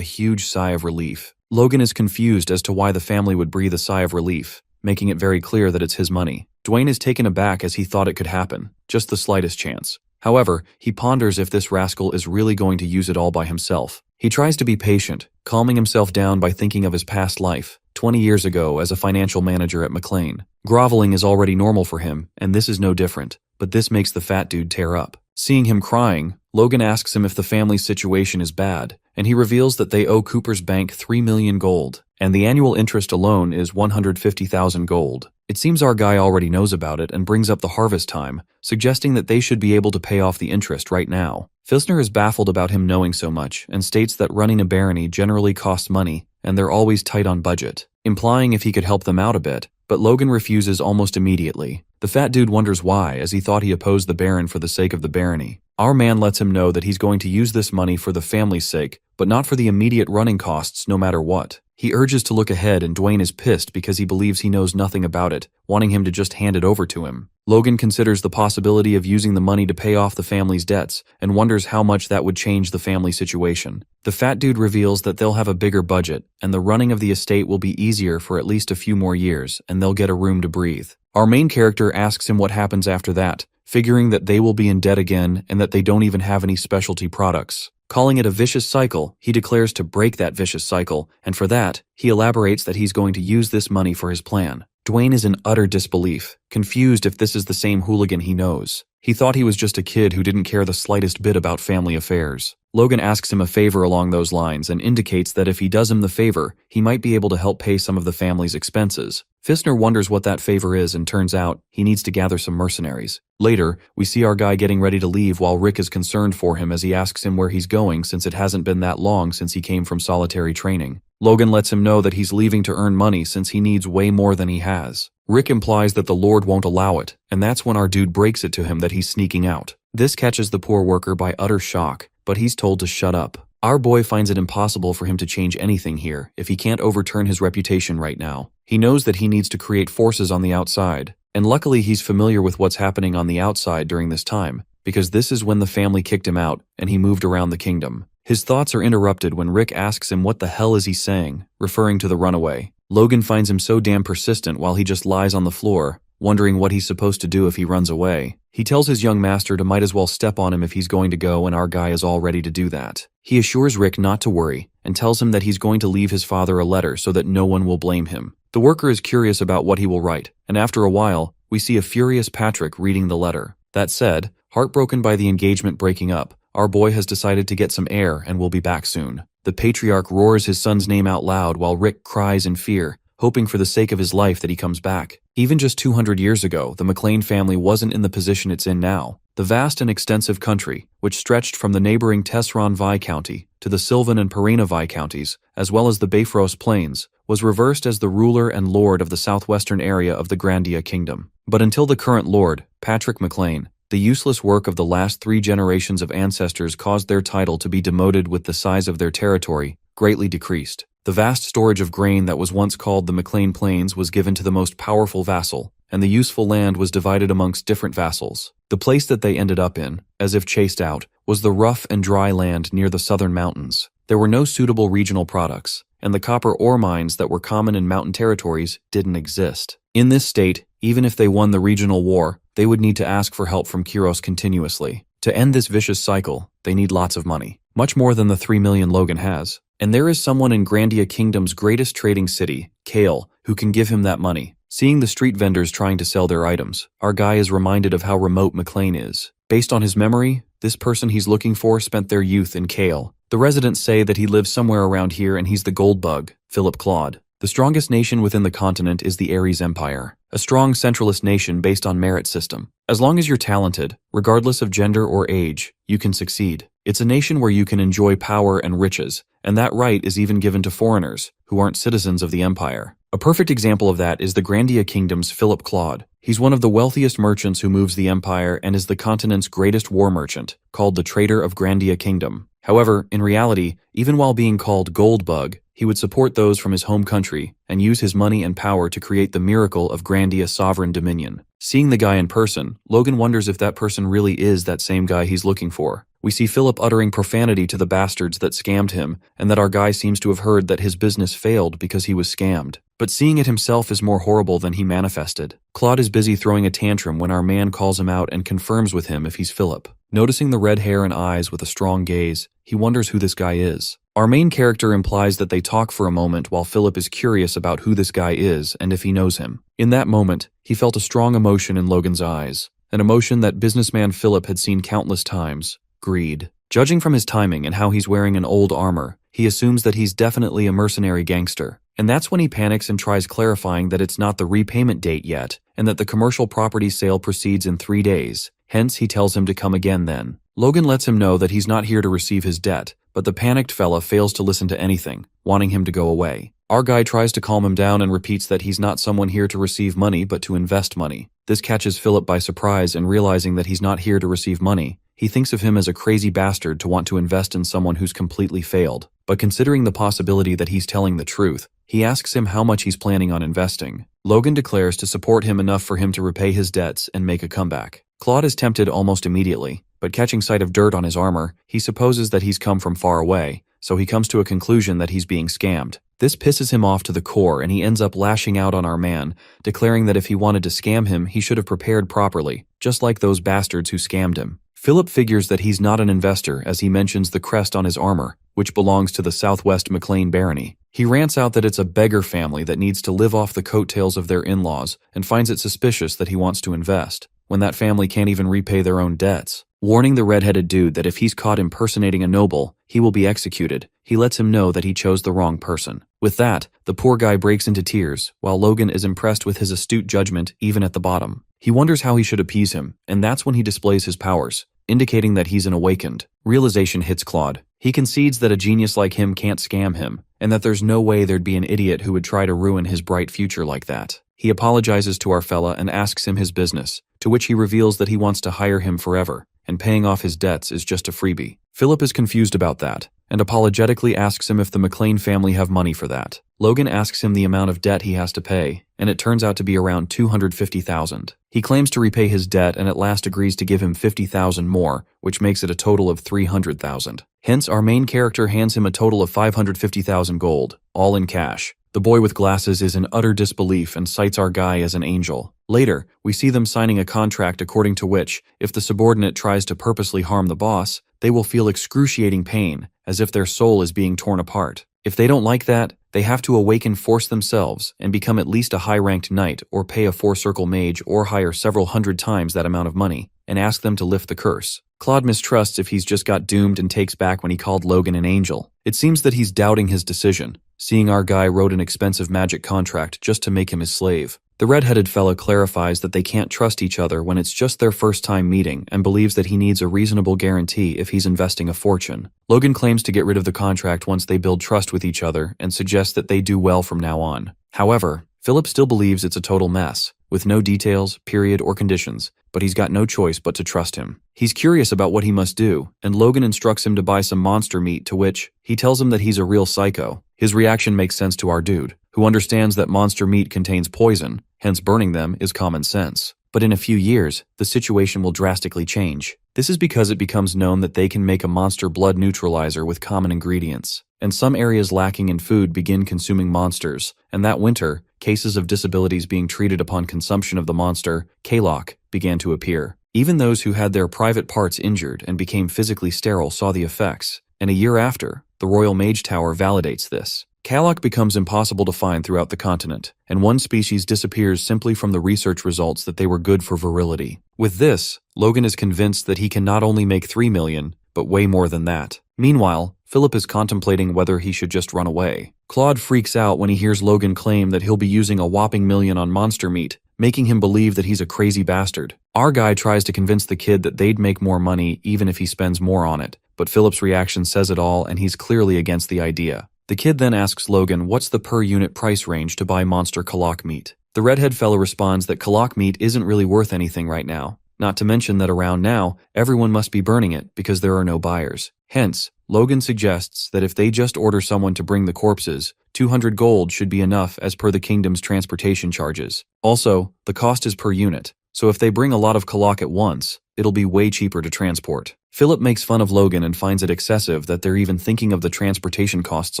huge sigh of relief. Logan is confused as to why the family would breathe a sigh of relief, making it very clear that it's his money. Dwayne is taken aback as he thought it could happen, just the slightest chance. However, he ponders if this rascal is really going to use it all by himself. He tries to be patient, calming himself down by thinking of his past life, 20 years ago as a financial manager at McLean. Groveling is already normal for him, and this is no different, but this makes the fat dude tear up. Seeing him crying, Logan asks him if the family's situation is bad, and he reveals that they owe Cooper's bank 3 million gold, and the annual interest alone is 150,000 gold. It seems our guy already knows about it and brings up the harvest time, suggesting that they should be able to pay off the interest right now. Filsner is baffled about him knowing so much and states that running a barony generally costs money and they're always tight on budget, implying if he could help them out a bit, but Logan refuses almost immediately. The fat dude wonders why, as he thought he opposed the Baron for the sake of the barony. Our man lets him know that he's going to use this money for the family's sake, but not for the immediate running costs no matter what. He urges to look ahead and Dwayne is pissed because he believes he knows nothing about it, wanting him to just hand it over to him. Logan considers the possibility of using the money to pay off the family's debts and wonders how much that would change the family situation. The fat dude reveals that they'll have a bigger budget and the running of the estate will be easier for at least a few more years and they'll get a room to breathe. Our main character asks him what happens after that, figuring that they will be in debt again and that they don't even have any specialty products. Calling it a vicious cycle, he declares to break that vicious cycle, and for that, he elaborates that he's going to use this money for his plan. Dwayne is in utter disbelief, confused if this is the same hooligan he knows. He thought he was just a kid who didn't care the slightest bit about family affairs. Logan asks him a favor along those lines and indicates that if he does him the favor, he might be able to help pay some of the family's expenses. Filsner wonders what that favor is and turns out he needs to gather some mercenaries. Later, we see our guy getting ready to leave while Rick is concerned for him as he asks him where he's going since it hasn't been that long since he came from solitary training. Logan lets him know that he's leaving to earn money since he needs way more than he has. Rick implies that the Lord won't allow it, and that's when our dude breaks it to him that he's sneaking out. This catches the poor worker by utter shock, but he's told to shut up. Our boy finds it impossible for him to change anything here if he can't overturn his reputation right now. He knows that he needs to create forces on the outside, and luckily he's familiar with what's happening on the outside during this time, because this is when the family kicked him out and he moved around the kingdom. His thoughts are interrupted when Rick asks him what the hell is he saying, referring to the runaway. Logan finds him so damn persistent while he just lies on the floor, wondering what he's supposed to do if he runs away. He tells his young master to might as well step on him if he's going to go, and our guy is all ready to do that. He assures Rick not to worry and tells him that he's going to leave his father a letter so that no one will blame him. The worker is curious about what he will write, and after a while, we see a furious Patrick reading the letter. That said, heartbroken by the engagement breaking up, our boy has decided to get some air and will be back soon. The patriarch roars his son's name out loud while Rick cries in fear, hoping for the sake of his life that he comes back. Even just 200 years ago, the McLean family wasn't in the position it's in now. The vast and extensive country, which stretched from the neighboring Tesron Viscounty to the Sylvan and Parina Viscounties, as well as the Bifrost Plains, was reversed as the ruler and lord of the southwestern area of the Grandia Kingdom. But until the current lord, Patrick McLean, the useless work of the last 3 generations of ancestors caused their title to be demoted with the size of their territory greatly decreased. The vast storage of grain that was once called the McLean Plains was given to the most powerful vassal, and the useful land was divided amongst different vassals. The place that they ended up in, as if chased out, was the rough and dry land near the southern mountains. There were no suitable regional products, and the copper ore mines that were common in mountain territories didn't exist. In this state, even if they won the regional war, they would need to ask for help from Kyros continuously. To end this vicious cycle, they need lots of money, much more than the 3 million Logan has. And there is someone in Grandia Kingdom's greatest trading city, Kale, who can give him that money. Seeing the street vendors trying to sell their items, our guy is reminded of how remote McLean is. Based on his memory, this person he's looking for spent their youth in Kale. The residents say that he lives somewhere around here and he's the gold bug, Philip Claude. The strongest nation within the continent is the Ares Empire, a strong centralist nation based on merit system. As long as you're talented, regardless of gender or age, you can succeed. It's a nation where you can enjoy power and riches, and that right is even given to foreigners who aren't citizens of the empire. A perfect example of that is the Grandia Kingdom's Philip Claude. He's one of the wealthiest merchants who moves the empire and is the continent's greatest war merchant, called the Trader of Grandia Kingdom. However, in reality, even while being called Goldbug, he would support those from his home country and use his money and power to create the miracle of Grandia sovereign dominion. Seeing the guy in person, Logan wonders if that person really is that same guy he's looking for. We see Philip uttering profanity to the bastards that scammed him, and that our guy seems to have heard that his business failed because he was scammed. But seeing it himself is more horrible than he manifested. Claude is busy throwing a tantrum when our man calls him out and confirms with him if he's Philip. Noticing the red hair and eyes with a strong gaze, he wonders who this guy is. Our main character implies that they talk for a moment while Philip is curious about who this guy is and if he knows him. In that moment, he felt a strong emotion in Logan's eyes, an emotion that businessman Philip had seen countless times: greed. Judging from his timing and how he's wearing an old armor, he assumes that he's definitely a mercenary gangster. And that's when he panics and tries clarifying that it's not the repayment date yet, and that the commercial property sale proceeds in 3 days. Hence, he tells him to come again then. Logan lets him know that he's not here to receive his debt, but the panicked fella fails to listen to anything, wanting him to go away. Our guy tries to calm him down and repeats that he's not someone here to receive money but to invest money. This catches Philip by surprise, and realizing that he's not here to receive money, he thinks of him as a crazy bastard to want to invest in someone who's completely failed. But considering the possibility that he's telling the truth, he asks him how much he's planning on investing. Logan declares to support him enough for him to repay his debts and make a comeback. Claude is tempted almost immediately, but catching sight of dirt on his armor, he supposes that he's come from far away, so he comes to a conclusion that he's being scammed. This pisses him off to the core, and he ends up lashing out on our man, declaring that if he wanted to scam him, he should have prepared properly, just like those bastards who scammed him. Philip figures that he's not an investor as he mentions the crest on his armor, which belongs to the Southwest McLean barony. He rants out that it's a beggar family that needs to live off the coattails of their in-laws, and finds it suspicious that he wants to invest, when that family can't even repay their own debts. Warning the red-headed dude that if he's caught impersonating a noble, he will be executed, he lets him know that he chose the wrong person. With that, the poor guy breaks into tears, while Logan is impressed with his astute judgment even at the bottom. He wonders how he should appease him, and that's when he displays his powers, indicating that he's an awakened. Realization hits Claude. He concedes that a genius like him can't scam him, and that there's no way there'd be an idiot who would try to ruin his bright future like that. He apologizes to our fella and asks him his business, to which he reveals that he wants to hire him forever, and paying off his debts is just a freebie. Philip is confused about that, and apologetically asks him if the McLean family have money for that. Logan asks him the amount of debt he has to pay, and it turns out to be around $250,000. He claims to repay his debt and at last agrees to give him $50,000 more, which makes it a total of $300,000. Hence, our main character hands him a total of $550,000 gold, all in cash. The boy with glasses is in utter disbelief and cites our guy as an angel. Later, we see them signing a contract according to which, if the subordinate tries to purposely harm the boss, they will feel excruciating pain, as if their soul is being torn apart. If they don't like that, they have to awaken force themselves and become at least a high-ranked knight or pay a 4-circle mage or hire several hundred times that amount of money and ask them to lift the curse. Claude mistrusts if he's just got doomed and takes back when he called Logan an angel. It seems that he's doubting his decision, seeing our guy wrote an expensive magic contract just to make him his slave. The red-headed fella clarifies that they can't trust each other when it's just their first time meeting and believes that he needs a reasonable guarantee if he's investing a fortune. Logan claims to get rid of the contract once they build trust with each other and suggests that they do well from now on. However, Philip still believes it's a total mess, with no details, period, or conditions, but he's got no choice but to trust him. He's curious about what he must do, and Logan instructs him to buy some monster meat, to which he tells him that he's a real psycho. His reaction makes sense to our dude, who understands that monster meat contains poison, hence burning them is common sense. But in a few years, the situation will drastically change. This is because it becomes known that they can make a monster blood neutralizer with common ingredients, and some areas lacking in food begin consuming monsters, and that winter, cases of disabilities being treated upon consumption of the monster, Kalok, began to appear. Even those who had their private parts injured and became physically sterile saw the effects, and a year after, the Royal Mage Tower validates this. Kalok becomes impossible to find throughout the continent, and one species disappears simply from the research results that they were good for virility. With this, Logan is convinced that he can not only make 3 million, but way more than that. Meanwhile, Philip is contemplating whether he should just run away. Claude freaks out when he hears Logan claim that he'll be using a whopping million on monster meat, making him believe that he's a crazy bastard. Our guy tries to convince the kid that they'd make more money even if he spends more on it, but Philip's reaction says it all and he's clearly against the idea. The kid then asks Logan what's the per unit price range to buy monster kalak meat. The redhead fella responds that kalak meat isn't really worth anything right now, not to mention that around now, everyone must be burning it because there are no buyers. Hence, Logan suggests that if they just order someone to bring the corpses, 200 gold should be enough as per the kingdom's transportation charges. Also, the cost is per unit, so if they bring a lot of kalak at once, it'll be way cheaper to transport. Philip makes fun of Logan and finds it excessive that they're even thinking of the transportation costs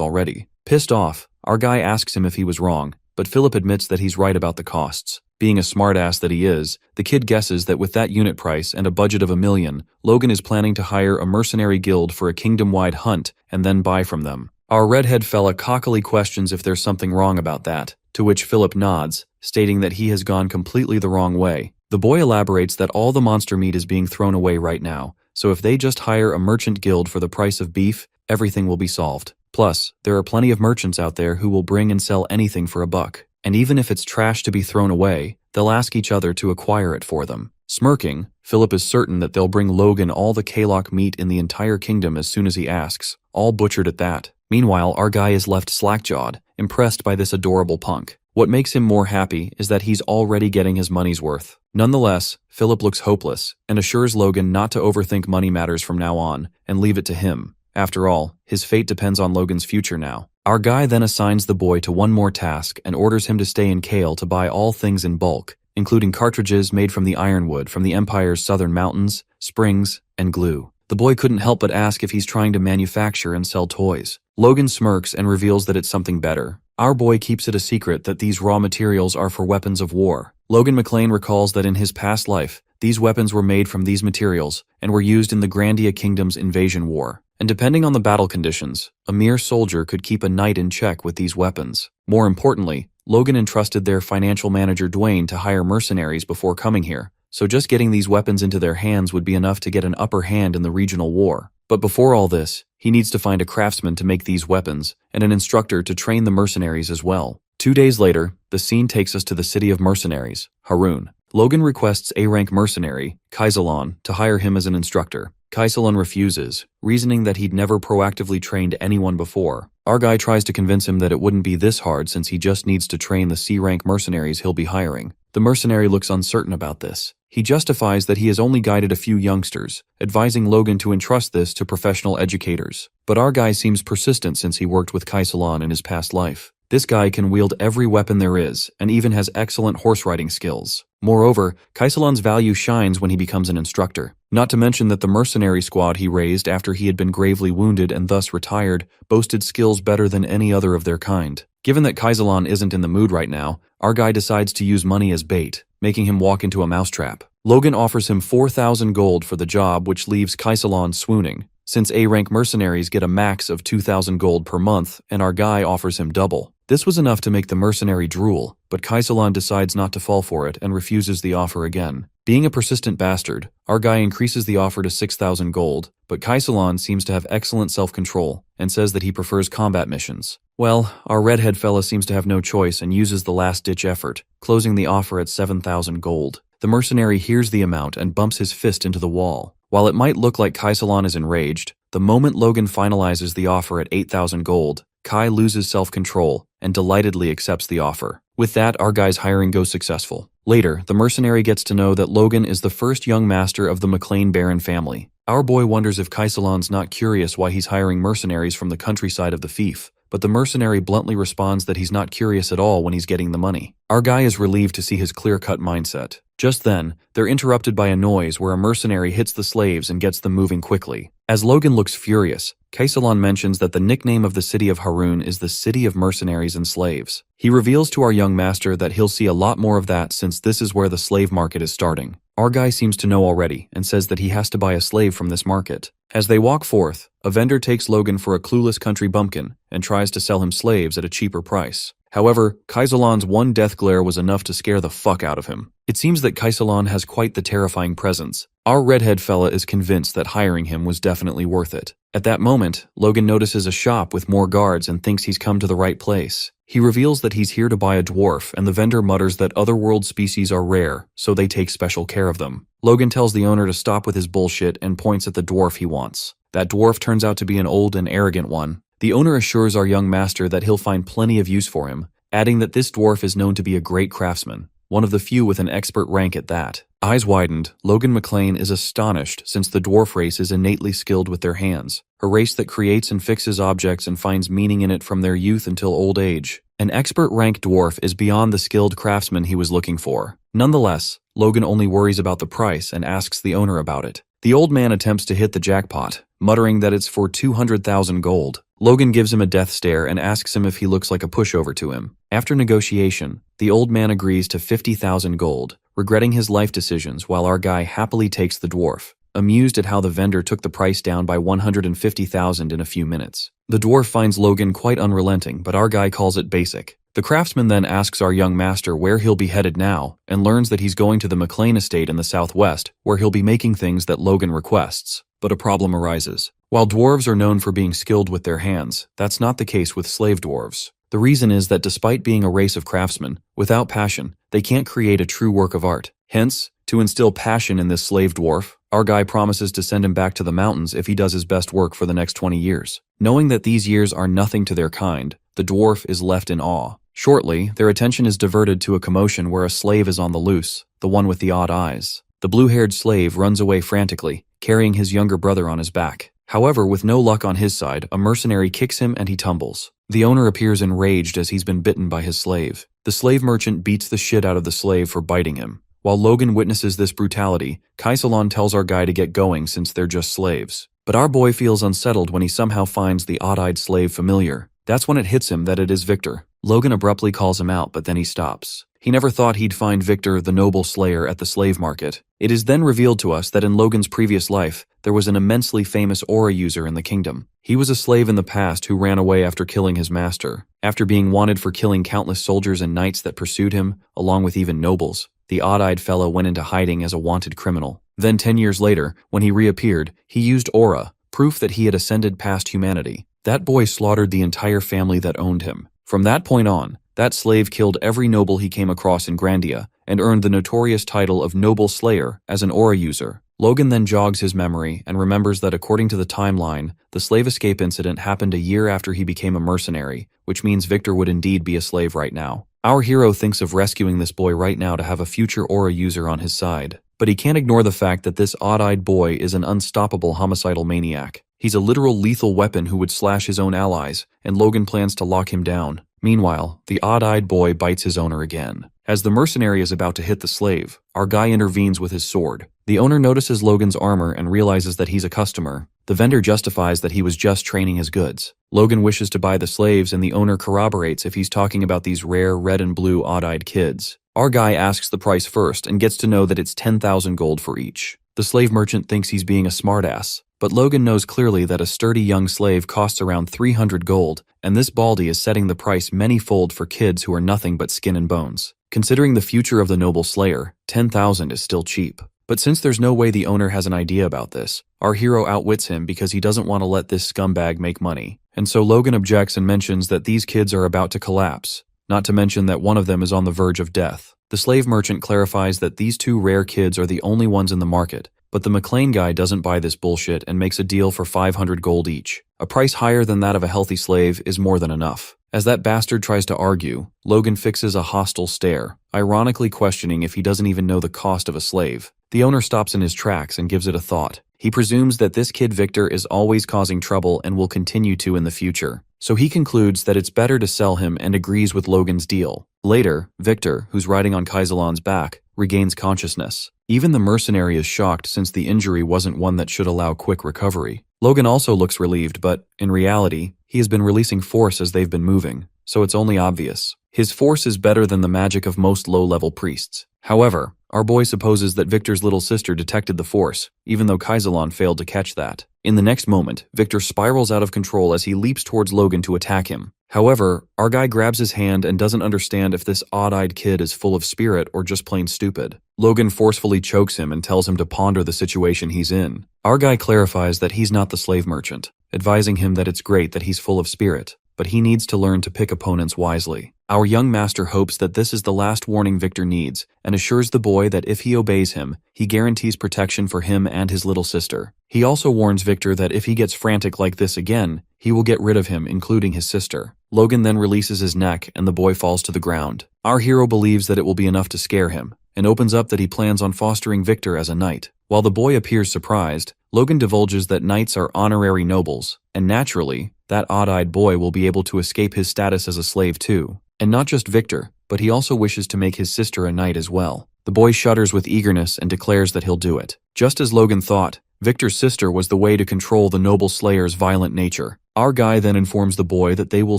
already. Pissed off, our guy asks him if he was wrong, but Philip admits that he's right about the costs. Being a smartass that he is, the kid guesses that with that unit price and a budget of $1 million, Logan is planning to hire a mercenary guild for a kingdom-wide hunt and then buy from them. Our redhead fella cockily questions if there's something wrong about that, to which Philip nods, stating that he has gone completely the wrong way. The boy elaborates that all the monster meat is being thrown away right now, so if they just hire a merchant guild for the price of beef, everything will be solved. Plus, there are plenty of merchants out there who will bring and sell anything for $1. And even if it's trash to be thrown away, they'll ask each other to acquire it for them. Smirking, Philip is certain that they'll bring Logan all the kalak meat in the entire kingdom as soon as he asks, all butchered at that. Meanwhile, our guy is left slack-jawed, impressed by this adorable punk. What makes him more happy is that he's already getting his money's worth. Nonetheless, Philip looks hopeless and assures Logan not to overthink money matters from now on and leave it to him. After all, his fate depends on Logan's future now. Our guy then assigns the boy to one more task and orders him to stay in Kale to buy all things in bulk, including cartridges made from the ironwood from the Empire's southern mountains, springs, and glue. The boy couldn't help but ask if he's trying to manufacture and sell toys. Logan smirks and reveals that it's something better. Our boy keeps it a secret that these raw materials are for weapons of war. Logan McLean recalls that in his past life, these weapons were made from these materials and were used in the Grandia Kingdom's invasion war. And depending on the battle conditions, a mere soldier could keep a knight in check with these weapons. More importantly, Logan entrusted their financial manager Dwayne to hire mercenaries before coming here, so just getting these weapons into their hands would be enough to get an upper hand in the regional war. But before all this, he needs to find a craftsman to make these weapons, and an instructor to train the mercenaries as well. 2 days later, the scene takes us to the city of mercenaries, Harun. Logan requests A-rank mercenary, Kaisalon, to hire him as an instructor. Kaisalon refuses, reasoning that he'd never proactively trained anyone before. Our guy tries to convince him that it wouldn't be this hard since he just needs to train the C-rank mercenaries he'll be hiring. The mercenary looks uncertain about this. He justifies that he has only guided a few youngsters, advising Logan to entrust this to professional educators. But our guy seems persistent since he worked with Kaisalon in his past life. This guy can wield every weapon there is, and even has excellent horse riding skills. Moreover, Kaisalon's value shines when he becomes an instructor. Not to mention that the mercenary squad he raised after he had been gravely wounded and thus retired boasted skills better than any other of their kind. Given that Kaisalon isn't in the mood right now, our guy decides to use money as bait, making him walk into a mousetrap. Logan offers him 4,000 gold for the job, which leaves Kaisalon swooning, since A-rank mercenaries get a max of 2,000 gold per month, and our guy offers him double. This was enough to make the mercenary drool, but Kaisalon decides not to fall for it and refuses the offer again. Being a persistent bastard, our guy increases the offer to 6,000 gold, but Kaisalon seems to have excellent self-control and says that he prefers combat missions. Well, our redhead fella seems to have no choice and uses the last-ditch effort, closing the offer at 7,000 gold. The mercenary hears the amount and bumps his fist into the wall. While it might look like Kaisalon is enraged, the moment Logan finalizes the offer at 8,000 gold, Kai loses self-control and delightedly accepts the offer. With that, our guy's hiring goes successful. Later, the mercenary gets to know that Logan is the first young master of the McLean Baron family. Our boy wonders if Kaisalon's not curious why he's hiring mercenaries from the countryside of the fief, but the mercenary bluntly responds that he's not curious at all when he's getting the money. Our guy is relieved to see his clear-cut mindset. Just then, they're interrupted by a noise where a mercenary hits the slaves and gets them moving quickly. As Logan looks furious, Kaisalon mentions that the nickname of the city of Harun is the City of Mercenaries and Slaves. He reveals to our young master that he'll see a lot more of that since this is where the slave market is starting. Our guy seems to know already and says that he has to buy a slave from this market. As they walk forth, a vendor takes Logan for a clueless country bumpkin and tries to sell him slaves at a cheaper price. However, Kaisalon's one death glare was enough to scare the fuck out of him. It seems that Kaisalon has quite the terrifying presence. Our redhead fella is convinced that hiring him was definitely worth it. At that moment, Logan notices a shop with more guards and thinks he's come to the right place. He reveals that he's here to buy a dwarf, and the vendor mutters that otherworld species are rare, so they take special care of them. Logan tells the owner to stop with his bullshit and points at the dwarf he wants. That dwarf turns out to be an old and arrogant one, The owner assures our young master that he'll find plenty of use for him, adding that this dwarf is known to be a great craftsman, one of the few with an expert rank at that. Eyes widened, Logan McLean is astonished since the dwarf race is innately skilled with their hands, a race that creates and fixes objects and finds meaning in it from their youth until old age. An expert rank dwarf is beyond the skilled craftsman he was looking for. Nonetheless, Logan only worries about the price and asks the owner about it. The old man attempts to hit the jackpot, muttering that it's for 200,000 gold. Logan gives him a death stare and asks him if he looks like a pushover to him. After negotiation, the old man agrees to 50,000 gold, regretting his life decisions while our guy happily takes the dwarf, amused at how the vendor took the price down by 150,000 in a few minutes. The dwarf finds Logan quite unrelenting, but our guy calls it basic. The craftsman then asks our young master where he'll be headed now, and learns that he's going to the McLean estate in the southwest, where he'll be making things that Logan requests. But a problem arises. While dwarves are known for being skilled with their hands, that's not the case with slave dwarves. The reason is that despite being a race of craftsmen, without passion, they can't create a true work of art. Hence, to instill passion in this slave dwarf, our guy promises to send him back to the mountains if he does his best work for the next 20 years. Knowing that these years are nothing to their kind, the dwarf is left in awe. Shortly, their attention is diverted to a commotion where a slave is on the loose, the one with the odd eyes. The blue-haired slave runs away frantically, carrying his younger brother on his back. However, with no luck on his side, a mercenary kicks him and he tumbles. The owner appears enraged as he's been bitten by his slave. The slave merchant beats the shit out of the slave for biting him. While Logan witnesses this brutality, Kaisalon tells our guy to get going since they're just slaves. But our boy feels unsettled when he somehow finds the odd-eyed slave familiar. That's when it hits him that it is Victor. Logan abruptly calls him out, but then he stops. He never thought he'd find Victor, the noble slayer, at the slave market. It is then revealed to us that in Logan's previous life, there was an immensely famous aura user in the kingdom. He was a slave in the past who ran away after killing his master. After being wanted for killing countless soldiers and knights that pursued him, along with even nobles, the odd-eyed fellow went into hiding as a wanted criminal. Then 10 years later, when he reappeared, he used aura, proof that he had ascended past humanity. That boy slaughtered the entire family that owned him. From that point on, that slave killed every noble he came across in Grandia and earned the notorious title of Noble Slayer as an aura user. Logan then jogs his memory and remembers that according to the timeline, the slave escape incident happened a year after he became a mercenary, which means Victor would indeed be a slave right now. Our hero thinks of rescuing this boy right now to have a future aura user on his side. But he can't ignore the fact that this odd-eyed boy is an unstoppable homicidal maniac. He's a literal lethal weapon who would slash his own allies, and Logan plans to lock him down. Meanwhile, the odd-eyed boy bites his owner again. As the mercenary is about to hit the slave, our guy intervenes with his sword. The owner notices Logan's armor and realizes that he's a customer. The vendor justifies that he was just training his goods. Logan wishes to buy the slaves and the owner corroborates if he's talking about these rare red and blue odd-eyed kids. Our guy asks the price first and gets to know that it's 10,000 gold for each. The slave merchant thinks he's being a smartass, but Logan knows clearly that a sturdy young slave costs around 300 gold, and this baldy is setting the price many-fold for kids who are nothing but skin and bones. Considering the future of the noble slayer, 10,000 is still cheap. But since there's no way the owner has an idea about this, our hero outwits him because he doesn't want to let this scumbag make money. And so Logan objects and mentions that these kids are about to collapse, not to mention that one of them is on the verge of death. The slave merchant clarifies that these two rare kids are the only ones in the market, but the McLean guy doesn't buy this bullshit and makes a deal for 500 gold each. A price higher than that of a healthy slave is more than enough. As that bastard tries to argue, Logan fixes a hostile stare, ironically questioning if he doesn't even know the cost of a slave. The owner stops in his tracks and gives it a thought. He presumes that this kid Victor is always causing trouble and will continue to in the future. So he concludes that it's better to sell him and agrees with Logan's deal. Later, Victor, who's riding on Kaisalon's back, regains consciousness. Even the mercenary is shocked since the injury wasn't one that should allow quick recovery. Logan also looks relieved, but, in reality, he has been releasing force as they've been moving, so it's only obvious. His force is better than the magic of most low-level priests. However, our boy supposes that Victor's little sister detected the force, even though Kaisalon failed to catch that. In the next moment, Victor spirals out of control as he leaps towards Logan to attack him. However, our guy grabs his hand and doesn't understand if this odd-eyed kid is full of spirit or just plain stupid. Logan forcefully chokes him and tells him to ponder the situation he's in. Our guy clarifies that he's not the slave merchant, advising him that it's great that he's full of spirit. but he needs to learn to pick opponents wisely. Our young master hopes that this is the last warning Victor needs, and assures the boy that if he obeys him, he guarantees protection for him and his little sister. He also warns Victor that if he gets frantic like this again, he will get rid of him, including his sister. Logan then releases his neck and the boy falls to the ground. Our hero believes that it will be enough to scare him, and opens up that he plans on fostering Victor as a knight. While the boy appears surprised, Logan divulges that knights are honorary nobles, and naturally, that odd-eyed boy will be able to escape his status as a slave too. And not just Victor, but he also wishes to make his sister a knight as well. The boy shudders with eagerness and declares that he'll do it. Just as Logan thought, Victor's sister was the way to control the noble slayer's violent nature. Our guy then informs the boy that they will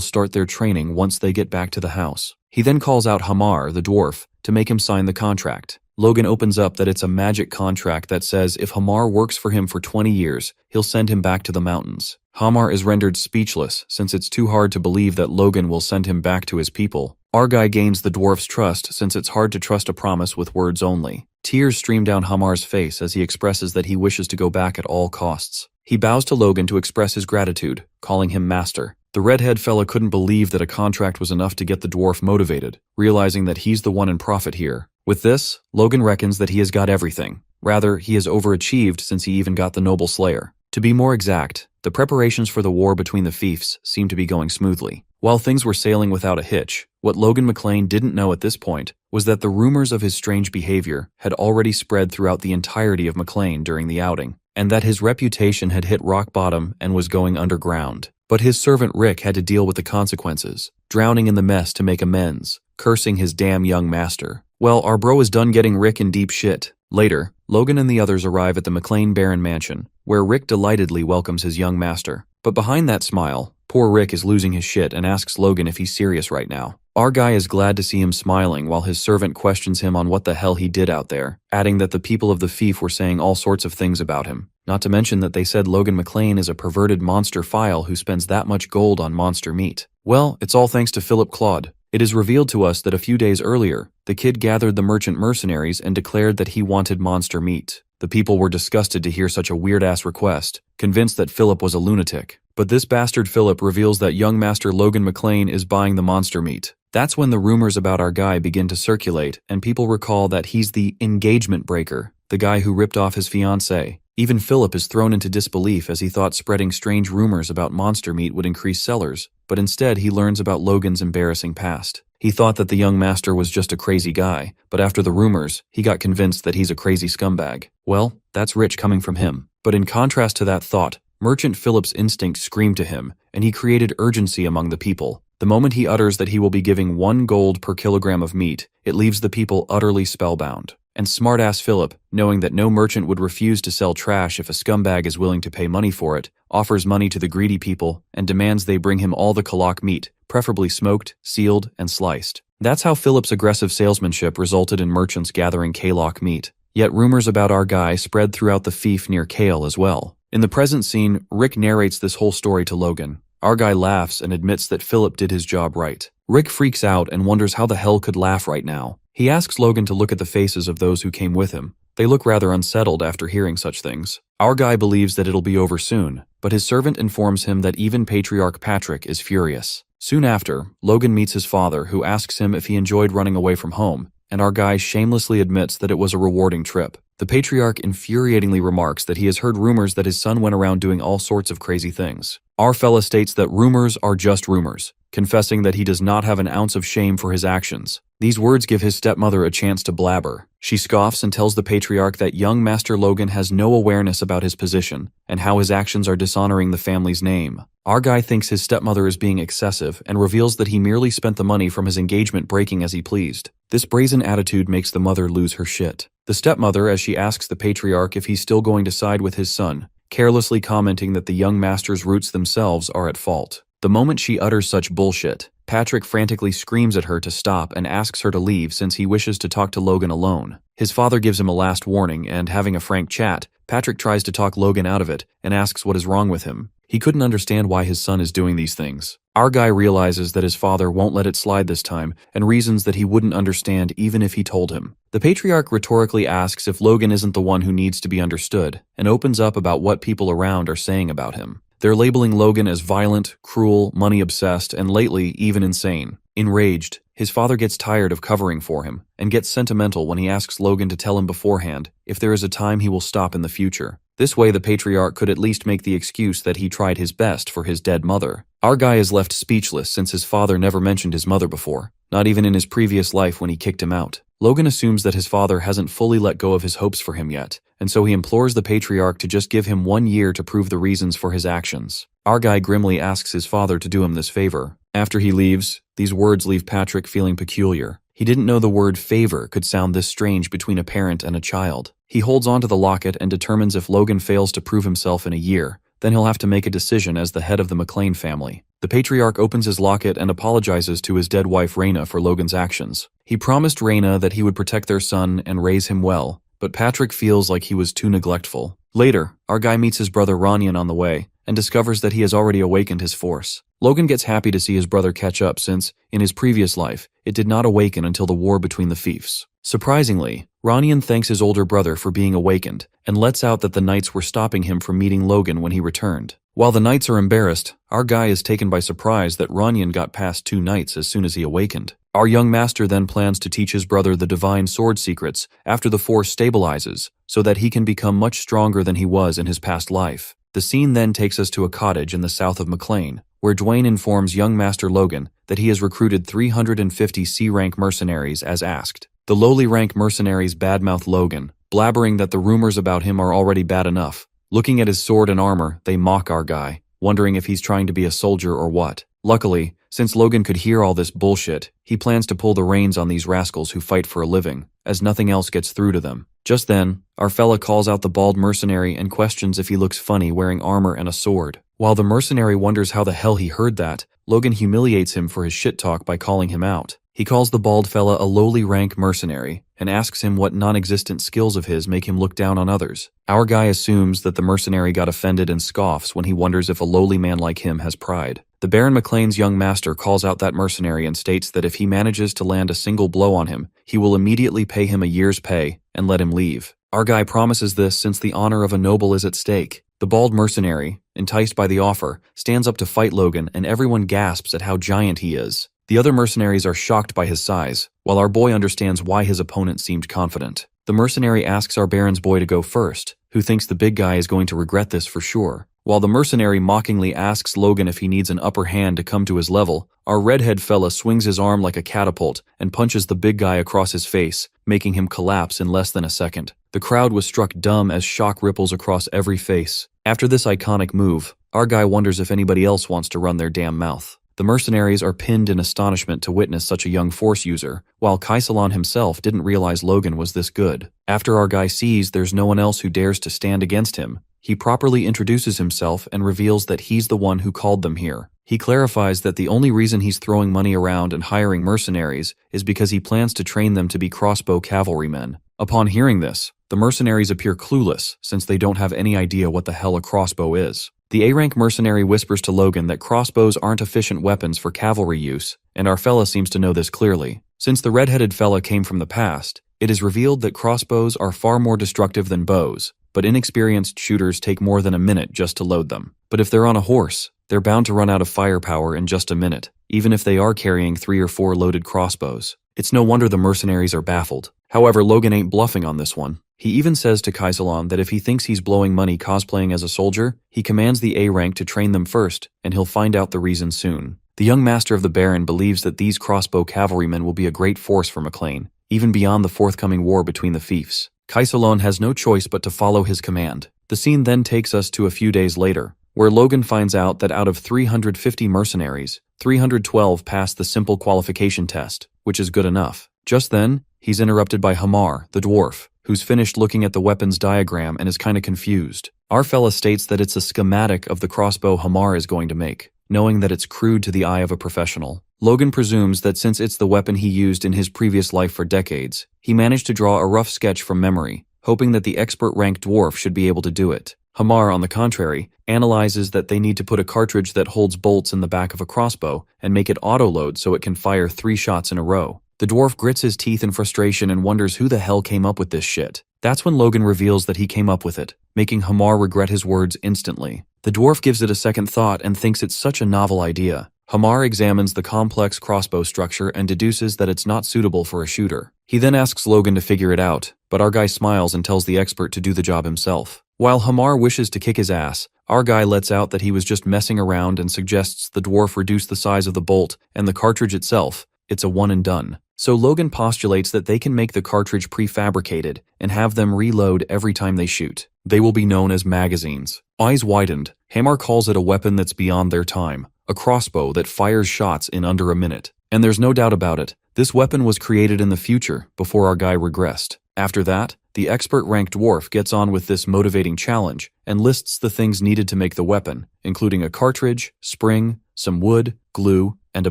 start their training once they get back to the house. He then calls out Hamar, the dwarf, to make him sign the contract. Logan opens up that it's a magic contract that says if Hamar works for him for 20 years, he'll send him back to the mountains. Hamar is rendered speechless since it's too hard to believe that Logan will send him back to his people. Our guy gains the dwarf's trust since it's hard to trust a promise with words only. Tears stream down Hamar's face as he expresses that he wishes to go back at all costs. He bows to Logan to express his gratitude, calling him master. The redhead fella couldn't believe that a contract was enough to get the dwarf motivated, realizing that he's the one in profit here. With this, Logan reckons that he has got everything. Rather, he has overachieved since he even got the noble slayer. To be more exact, the preparations for the war between the fiefs seem to be going smoothly. While things were sailing without a hitch, what Logan McLean didn't know at this point was that the rumors of his strange behavior had already spread throughout the entirety of McLean during the outing, and that his reputation had hit rock bottom and was going underground. But his servant Rick had to deal with the consequences, drowning in the mess to make amends, cursing his damn young master. Well, our bro is done getting Rick in deep shit. Later, Logan and the others arrive at the McLean Baron mansion, where Rick delightedly welcomes his young master. But behind that smile, poor Rick is losing his shit and asks Logan if he's serious right now. Our guy is glad to see him smiling while his servant questions him on what the hell he did out there, adding that the people of the fief were saying all sorts of things about him. Not to mention that they said Logan McLean is a perverted monster file who spends that much gold on monster meat. Well, it's all thanks to Philip Claude. It is revealed to us that a few days earlier, the kid gathered the merchant mercenaries and declared that he wanted monster meat. The people were disgusted to hear such a weird-ass request, convinced that Philip was a lunatic. But this bastard Philip reveals that young master Logan McLean is buying the monster meat. That's when the rumors about our guy begin to circulate, and people recall that he's the engagement breaker, the guy who ripped off his fiancée. Even Philip is thrown into disbelief as he thought spreading strange rumors about monster meat would increase sellers, but instead he learns about Logan's embarrassing past. He thought that the young master was just a crazy guy, but after the rumors, he got convinced that he's a crazy scumbag. Well, that's rich coming from him. But in contrast to that thought, Merchant Philip's instinct screamed to him, and he created urgency among the people. The moment he utters that he will be giving 1 gold per kilogram of meat, it leaves the people utterly spellbound. And smart-ass Philip, knowing that no merchant would refuse to sell trash if a scumbag is willing to pay money for it, offers money to the greedy people and demands they bring him all the kalak meat, preferably smoked, sealed, and sliced. That's how Philip's aggressive salesmanship resulted in merchants gathering kalak meat. Yet rumors about our guy spread throughout the fief near Kale as well. In the present scene, Rick narrates this whole story to Logan. Our guy laughs and admits that Philip did his job right. Rick freaks out and wonders how the hell could laugh right now. He asks Logan to look at the faces of those who came with him. They look rather unsettled after hearing such things. Our guy believes that it'll be over soon, but his servant informs him that even Patriarch Patrick is furious. Soon after, Logan meets his father, who asks him if he enjoyed running away from home, and our guy shamelessly admits that it was a rewarding trip. The Patriarch infuriatingly remarks that he has heard rumors that his son went around doing all sorts of crazy things. Our fella states that rumors are just rumors, confessing that he does not have an ounce of shame for his actions. These words give his stepmother a chance to blabber. She scoffs and tells the Patriarch that young Master Logan has no awareness about his position and how his actions are dishonoring the family's name. Our guy thinks his stepmother is being excessive and reveals that he merely spent the money from his engagement breaking as he pleased. This brazen attitude makes the mother lose her shit. The stepmother, as she asks the Patriarch if he's still going to side with his son, carelessly commenting that the young master's roots themselves are at fault. The moment she utters such bullshit, Patrick frantically screams at her to stop and asks her to leave since he wishes to talk to Logan alone. His father gives him a last warning, and having a frank chat, Patrick tries to talk Logan out of it and asks what is wrong with him. He couldn't understand why his son is doing these things. Our guy realizes that his father won't let it slide this time and reasons that he wouldn't understand even if he told him. The Patriarch rhetorically asks if Logan isn't the one who needs to be understood and opens up about what people around are saying about him. They're labeling Logan as violent, cruel, money-obsessed, and lately, even insane. Enraged, his father gets tired of covering for him and gets sentimental when he asks Logan to tell him beforehand if there is a time he will stop in the future. This way, the patriarch could at least make the excuse that he tried his best for his dead mother. Our guy is left speechless since his father never mentioned his mother before, not even in his previous life when he kicked him out. Logan assumes that his father hasn't fully let go of his hopes for him yet, and so he implores the patriarch to just give him 1 year to prove the reasons for his actions. Our guy grimly asks his father to do him this favor. After he leaves, these words leave Patrick feeling peculiar. He didn't know the word favor could sound this strange between a parent and a child. He holds onto the locket and determines if Logan fails to prove himself in a year, then he'll have to make a decision as the head of the McLean family. The patriarch opens his locket and apologizes to his dead wife Raina for Logan's actions. He promised Raina that he would protect their son and raise him well, but Patrick feels like he was too neglectful. Later, our guy meets his brother Ranyan on the way and discovers that he has already awakened his force. Logan gets happy to see his brother catch up since, in his previous life, it did not awaken until the war between the fiefs. Surprisingly, Ranyan thanks his older brother for being awakened and lets out that the knights were stopping him from meeting Logan when he returned. While the knights are embarrassed, our guy is taken by surprise that Ranyan got past 2 knights as soon as he awakened. Our young master then plans to teach his brother the divine sword secrets after the force stabilizes, so that he can become much stronger than he was in his past life. The scene then takes us to a cottage in the south of McLean, where Dwayne informs young Master Logan that he has recruited 350 C-rank mercenaries as asked. The lowly rank mercenaries badmouth Logan, blabbering that the rumors about him are already bad enough. Looking at his sword and armor, they mock our guy, wondering if he's trying to be a soldier or what. Luckily, since Logan could hear all this bullshit, he plans to pull the reins on these rascals who fight for a living, as nothing else gets through to them. Just then, our fella calls out the bald mercenary and questions if he looks funny wearing armor and a sword. While the mercenary wonders how the hell he heard that, Logan humiliates him for his shit talk by calling him out. He calls the bald fella a lowly rank mercenary and asks him what non-existent skills of his make him look down on others. Our guy assumes that the mercenary got offended and scoffs when he wonders if a lowly man like him has pride. The Baron McLean's young master calls out that mercenary and states that if he manages to land a single blow on him, he will immediately pay him a year's pay and let him leave. Our guy promises this since the honor of a noble is at stake. The bald mercenary, enticed by the offer, stands up to fight Logan and everyone gasps at how giant he is. The other mercenaries are shocked by his size, while our boy understands why his opponent seemed confident. The mercenary asks our Baron's boy to go first, who thinks the big guy is going to regret this for sure. While the mercenary mockingly asks Logan if he needs an upper hand to come to his level, our redhead fella swings his arm like a catapult and punches the big guy across his face, making him collapse in less than a second. The crowd was struck dumb as shock ripples across every face. After this iconic move, our guy wonders if anybody else wants to run their damn mouth. The mercenaries are pinned in astonishment to witness such a young force user, while Kaisalon himself didn't realize Logan was this good. After our guy sees there's no one else who dares to stand against him, he properly introduces himself and reveals that he's the one who called them here. He clarifies that the only reason he's throwing money around and hiring mercenaries is because he plans to train them to be crossbow cavalrymen. Upon hearing this, the mercenaries appear clueless since they don't have any idea what the hell a crossbow is. The A-rank mercenary whispers to Logan that crossbows aren't efficient weapons for cavalry use, and our fella seems to know this clearly. Since the red-headed fella came from the past, it is revealed that crossbows are far more destructive than bows, but inexperienced shooters take more than a minute just to load them. But if they're on a horse, they're bound to run out of firepower in just a minute, even if they are carrying 3 or 4 loaded crossbows. It's no wonder the mercenaries are baffled. However, Logan ain't bluffing on this one. He even says to Kaisalon that if he thinks he's blowing money cosplaying as a soldier, he commands the A-rank to train them first, and he'll find out the reason soon. The young master of the Baron believes that these crossbow cavalrymen will be a great force for McLean, even beyond the forthcoming war between the fiefs. Kaisalon has no choice but to follow his command. The scene then takes us to a few days later, where Logan finds out that out of 350 mercenaries, 312 passed the simple qualification test, which is good enough. Just then, he's interrupted by Hamar, the dwarf, who's finished looking at the weapons diagram and is kinda confused. Our fella states that it's a schematic of the crossbow Hamar is going to make, knowing that it's crude to the eye of a professional. Logan presumes that since it's the weapon he used in his previous life for decades, he managed to draw a rough sketch from memory, hoping that the expert-ranked dwarf should be able to do it. Hamar, on the contrary, analyzes that they need to put a cartridge that holds bolts in the back of a crossbow and make it auto-load so it can fire 3 shots in a row. The dwarf grits his teeth in frustration and wonders who the hell came up with this shit. That's when Logan reveals that he came up with it, making Hamar regret his words instantly. The dwarf gives it a second thought and thinks it's such a novel idea. Hamar examines the complex crossbow structure and deduces that it's not suitable for a shooter. He then asks Logan to figure it out, but our guy smiles and tells the expert to do the job himself. While Hamar wishes to kick his ass, our guy lets out that he was just messing around and suggests the dwarf reduce the size of the bolt and the cartridge itself. It's a one and done. So Logan postulates that they can make the cartridge prefabricated and have them reload every time they shoot. They will be known as magazines. Eyes widened, Hamar calls it a weapon that's beyond their time, a crossbow that fires shots in under a minute. And there's no doubt about it, this weapon was created in the future before our guy regressed. After that, the expert-rank dwarf gets on with this motivating challenge and lists the things needed to make the weapon, including a cartridge, spring, some wood, glue, and a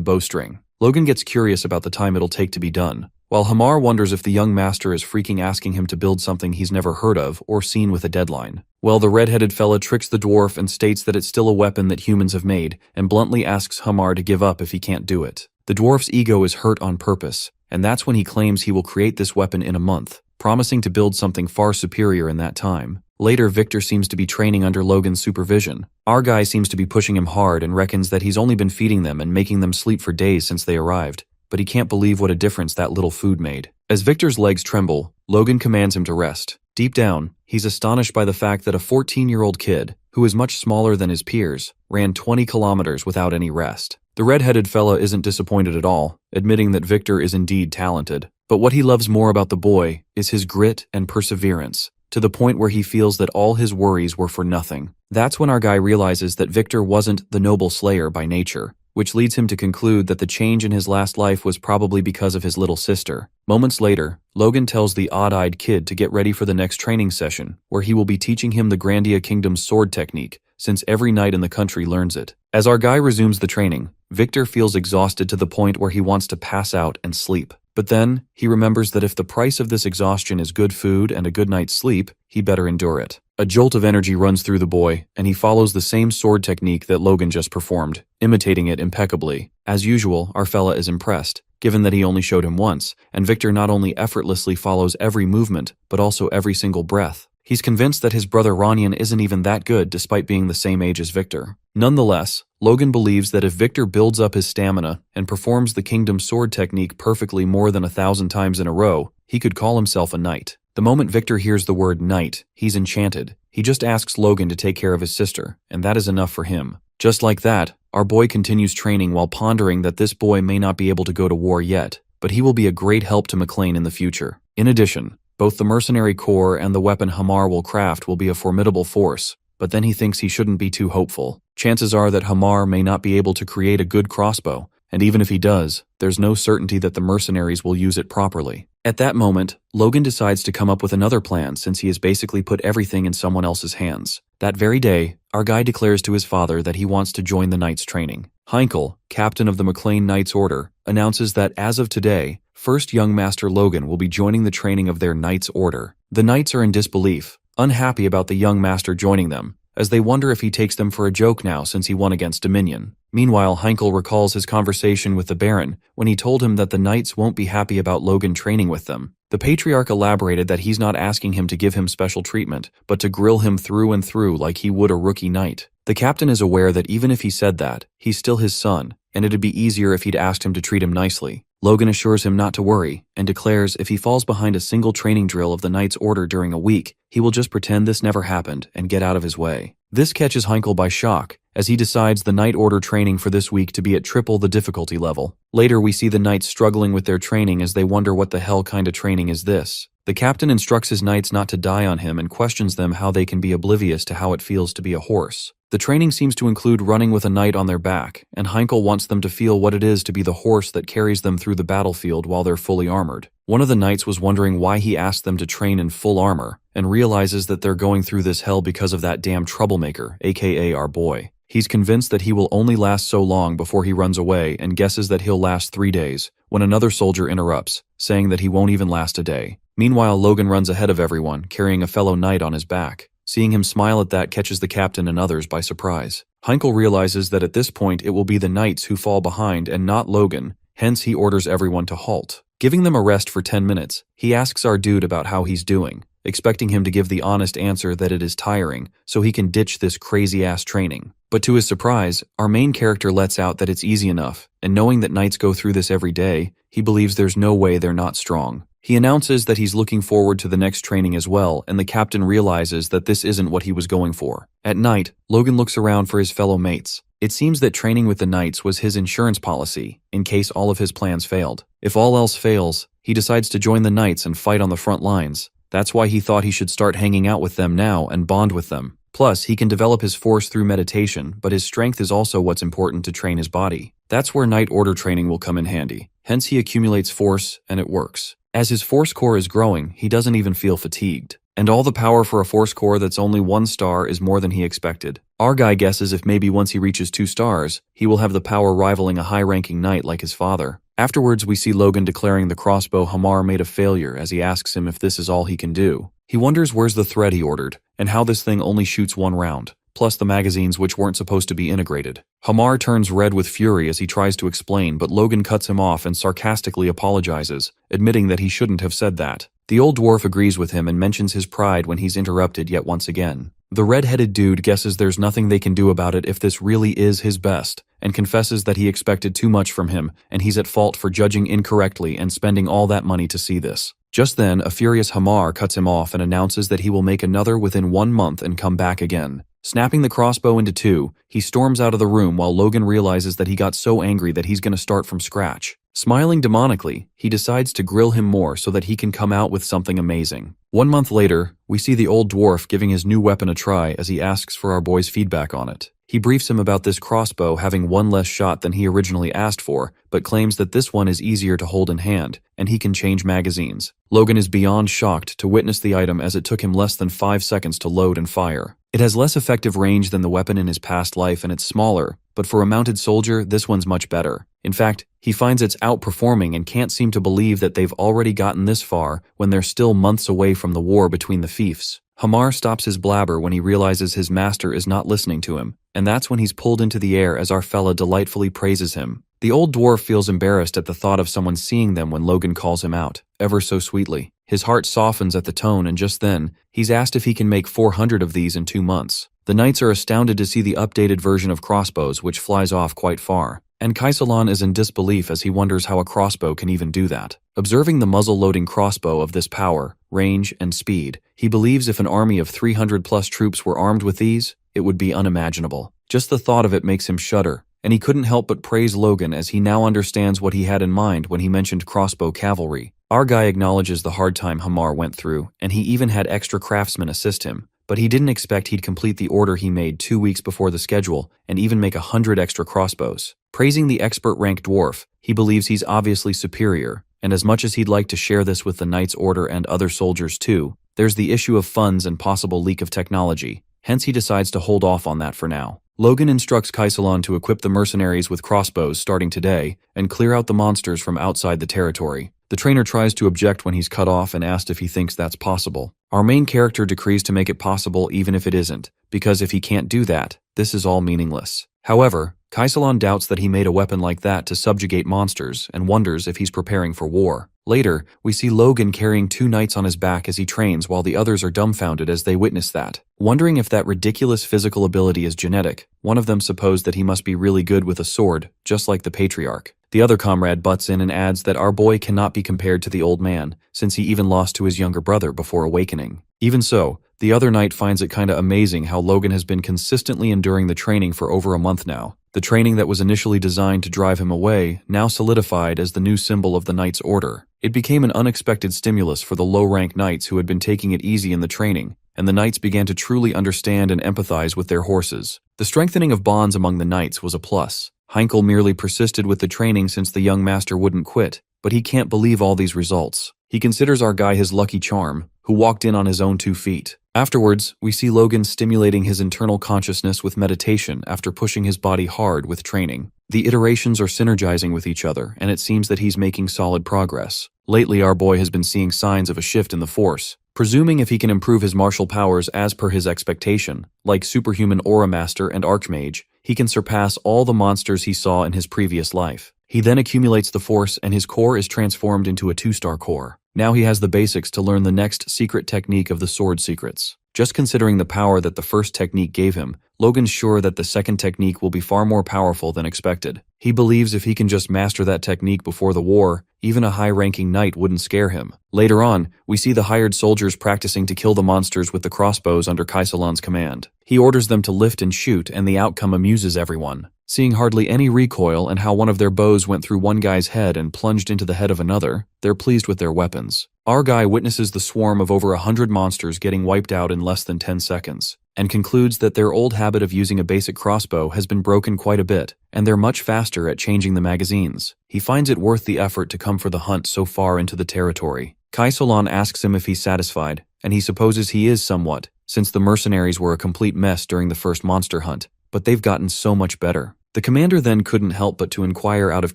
bowstring. Logan gets curious about the time it'll take to be done, while Hamar wonders if the young master is freaking asking him to build something he's never heard of or seen with a deadline. Well, the red-headed fella tricks the dwarf and states that it's still a weapon that humans have made, and bluntly asks Hamar to give up if he can't do it. The dwarf's ego is hurt on purpose, and that's when he claims he will create this weapon in a month, promising to build something far superior in that time. Later, Victor seems to be training under Logan's supervision. Our guy seems to be pushing him hard and reckons that he's only been feeding them and making them sleep for days since they arrived, but he can't believe what a difference that little food made. As Victor's legs tremble, Logan commands him to rest. Deep down, he's astonished by the fact that a 14-year-old kid, who is much smaller than his peers, ran 20 kilometers without any rest. The red-headed fella isn't disappointed at all, admitting that Victor is indeed talented. But what he loves more about the boy is his grit and perseverance, to the point where he feels that all his worries were for nothing. That's when our guy realizes that Victor wasn't the noble slayer by nature, which leads him to conclude that the change in his last life was probably because of his little sister. Moments later, Logan tells the odd-eyed kid to get ready for the next training session, where he will be teaching him the Grandia Kingdom's sword technique, since every knight in the country learns it. As our guy resumes the training, Victor feels exhausted to the point where he wants to pass out and sleep. But then, he remembers that if the price of this exhaustion is good food and a good night's sleep, he better endure it. A jolt of energy runs through the boy, and he follows the same sword technique that Logan just performed, imitating it impeccably. As usual, our fella is impressed, given that he only showed him once, and Victor not only effortlessly follows every movement, but also every single breath. He's convinced that his brother Ronyan isn't even that good despite being the same age as Victor. Nonetheless, Logan believes that if Victor builds up his stamina and performs the kingdom's sword technique perfectly more than 1,000 times in a row, he could call himself a knight. The moment Victor hears the word knight, he's enchanted. He just asks Logan to take care of his sister, and that is enough for him. Just like that, our boy continues training while pondering that this boy may not be able to go to war yet, but he will be a great help to McLean in the future. In addition, both the mercenary corps and the weapon Hamar will craft will be a formidable force, but then he thinks he shouldn't be too hopeful. Chances are that Hamar may not be able to create a good crossbow, and even if he does, there's no certainty that the mercenaries will use it properly. At that moment, Logan decides to come up with another plan since he has basically put everything in someone else's hands. That very day, our guy declares to his father that he wants to join the Knights training. Heinkel, captain of the McLean Knights Order, announces that as of today, first young Master Logan will be joining the training of their Knights Order. The Knights are in disbelief, unhappy about the young master joining them, as they wonder if he takes them for a joke now since he won against Dominion. Meanwhile, Heinkel recalls his conversation with the Baron when he told him that the Knights won't be happy about Logan training with them. The Patriarch elaborated that he's not asking him to give him special treatment, but to grill him through and through like he would a rookie knight. The captain is aware that even if he said that, he's still his son, and it'd be easier if he'd asked him to treat him nicely. Logan assures him not to worry, and declares if he falls behind a single training drill of the Knights Order during a week, he will just pretend this never happened and get out of his way. This catches Heinkel by shock, as he decides the Knight Order training for this week to be at triple the difficulty level. Later, we see the Knights struggling with their training as they wonder what the hell kind of training is this. The captain instructs his knights not to die on him and questions them how they can be oblivious to how it feels to be a horse. The training seems to include running with a knight on their back, and Heinkel wants them to feel what it is to be the horse that carries them through the battlefield while they're fully armored. One of the knights was wondering why he asked them to train in full armor, and realizes that they're going through this hell because of that damn troublemaker, aka our boy. He's convinced that he will only last so long before he runs away and guesses that he'll last 3 days, when another soldier interrupts, saying that he won't even last a day. Meanwhile, Logan runs ahead of everyone, carrying a fellow knight on his back. Seeing him smile at that catches the captain and others by surprise. Heinkel realizes that at this point it will be the knights who fall behind and not Logan, hence he orders everyone to halt. Giving them a rest for 10 minutes, he asks our dude about how he's doing, expecting him to give the honest answer that it is tiring, so he can ditch this crazy-ass training. But to his surprise, our main character lets out that it's easy enough, and knowing that knights go through this every day, he believes there's no way they're not strong. He announces that he's looking forward to the next training as well, and the captain realizes that this isn't what he was going for. At night, Logan looks around for his fellow mates. It seems that training with the knights was his insurance policy, in case all of his plans failed. If all else fails, he decides to join the knights and fight on the front lines. That's why he thought he should start hanging out with them now and bond with them. Plus, he can develop his force through meditation, but his strength is also what's important to train his body. That's where Knight Order training will come in handy. Hence he accumulates force, and it works. As his force core is growing, he doesn't even feel fatigued. And all the power for a force core that's only 1 star is more than he expected. Our guy guesses if maybe once he reaches 2 stars, he will have the power rivaling a high-ranking knight like his father. Afterwards, we see Logan declaring the crossbow Hamar made a failure as he asks him if this is all he can do. He wonders where's the thread he ordered, and how this thing only shoots 1 round, plus the magazines which weren't supposed to be integrated. Hamar turns red with fury as he tries to explain, but Logan cuts him off and sarcastically apologizes, admitting that he shouldn't have said that. The old dwarf agrees with him and mentions his pride when he's interrupted yet once again. The red-headed dude guesses there's nothing they can do about it if this really is his best, and confesses that he expected too much from him and he's at fault for judging incorrectly and spending all that money to see this. Just then, a furious Hamar cuts him off and announces that he will make another within 1 month and come back again. Snapping the crossbow into 2, he storms out of the room while Logan realizes that he got so angry that he's going to start from scratch. Smiling demonically, he decides to grill him more so that he can come out with something amazing. 1 month later, we see the old dwarf giving his new weapon a try as he asks for our boy's feedback on it. He briefs him about this crossbow having 1 less shot than he originally asked for, but claims that this one is easier to hold in hand, and he can change magazines. Logan is beyond shocked to witness the item as it took him less than 5 seconds to load and fire. It has less effective range than the weapon in his past life and it's smaller, but for a mounted soldier, this one's much better. In fact, he finds it's outperforming and can't seem to believe that they've already gotten this far when they're still months away from the war between the fiefs. Hamar stops his blabber when he realizes his master is not listening to him, and that's when he's pulled into the air as our fella delightfully praises him. The old dwarf feels embarrassed at the thought of someone seeing them when Logan calls him out, ever so sweetly. His heart softens at the tone, and just then, he's asked if he can make 400 of these in 2 months. The knights are astounded to see the updated version of crossbows, which flies off quite far. And Kaisalan is in disbelief as he wonders how a crossbow can even do that. Observing the muzzle-loading crossbow of this power, range, and speed, he believes if an army of 300-plus troops were armed with these, it would be unimaginable. Just the thought of it makes him shudder, and he couldn't help but praise Logan as he now understands what he had in mind when he mentioned crossbow cavalry. Our guy acknowledges the hard time Hamar went through, and he even had extra craftsmen assist him. But he didn't expect he'd complete the order he made 2 weeks before the schedule and even make 100 extra crossbows. Praising the expert-ranked dwarf, he believes he's obviously superior, and as much as he'd like to share this with the Knight's Order and other soldiers too, there's the issue of funds and possible leak of technology, hence he decides to hold off on that for now. Logan instructs Kaisalan to equip the mercenaries with crossbows starting today and clear out the monsters from outside the territory. The trainer tries to object when he's cut off and asked if he thinks that's possible. Our main character decrees to make it possible even if it isn't, because if he can't do that, this is all meaningless. However, Kaisalan doubts that he made a weapon like that to subjugate monsters and wonders if he's preparing for war. Later, we see Logan carrying 2 knights on his back as he trains while the others are dumbfounded as they witness that. Wondering if that ridiculous physical ability is genetic, one of them supposed that he must be really good with a sword, just like the patriarch. The other comrade butts in and adds that our boy cannot be compared to the old man, since he even lost to his younger brother before awakening. Even so, the other knight finds it kinda amazing how Logan has been consistently enduring the training for over a month now. The training that was initially designed to drive him away, now solidified as the new symbol of the Knight's Order. It became an unexpected stimulus for the low-rank knights who had been taking it easy in the training, and the knights began to truly understand and empathize with their horses. The strengthening of bonds among the knights was a plus. Heinkel merely persisted with the training since the young master wouldn't quit, but he can't believe all these results. He considers our guy his lucky charm, who walked in on his own 2 feet. Afterwards, we see Logan stimulating his internal consciousness with meditation after pushing his body hard with training. The iterations are synergizing with each other, and it seems that he's making solid progress. Lately, our boy has been seeing signs of a shift in the Force. Presuming if he can improve his martial powers as per his expectation, like Superhuman Aura Master and Archmage, he can surpass all the monsters he saw in his previous life. He then accumulates the force and his core is transformed into a 2-star core. Now he has the basics to learn the next secret technique of the sword secrets. Just considering the power that the first technique gave him, Logan's sure that the second technique will be far more powerful than expected. He believes if he can just master that technique before the war, even a high-ranking knight wouldn't scare him. Later on, we see the hired soldiers practicing to kill the monsters with the crossbows under Kaisalan's command. He orders them to lift and shoot, and the outcome amuses everyone. Seeing hardly any recoil and how one of their bows went through one guy's head and plunged into the head of another, they're pleased with their weapons. Our guy witnesses the swarm of over 100 monsters getting wiped out in less than 10 seconds, and concludes that their old habit of using a basic crossbow has been broken quite a bit, and they're much faster at changing the magazines. He finds it worth the effort to come for the hunt so far into the territory. Kaisalan asks him if he's satisfied, and he supposes he is somewhat, since the mercenaries were a complete mess during the first monster hunt, but they've gotten so much better. The commander then couldn't help but to inquire out of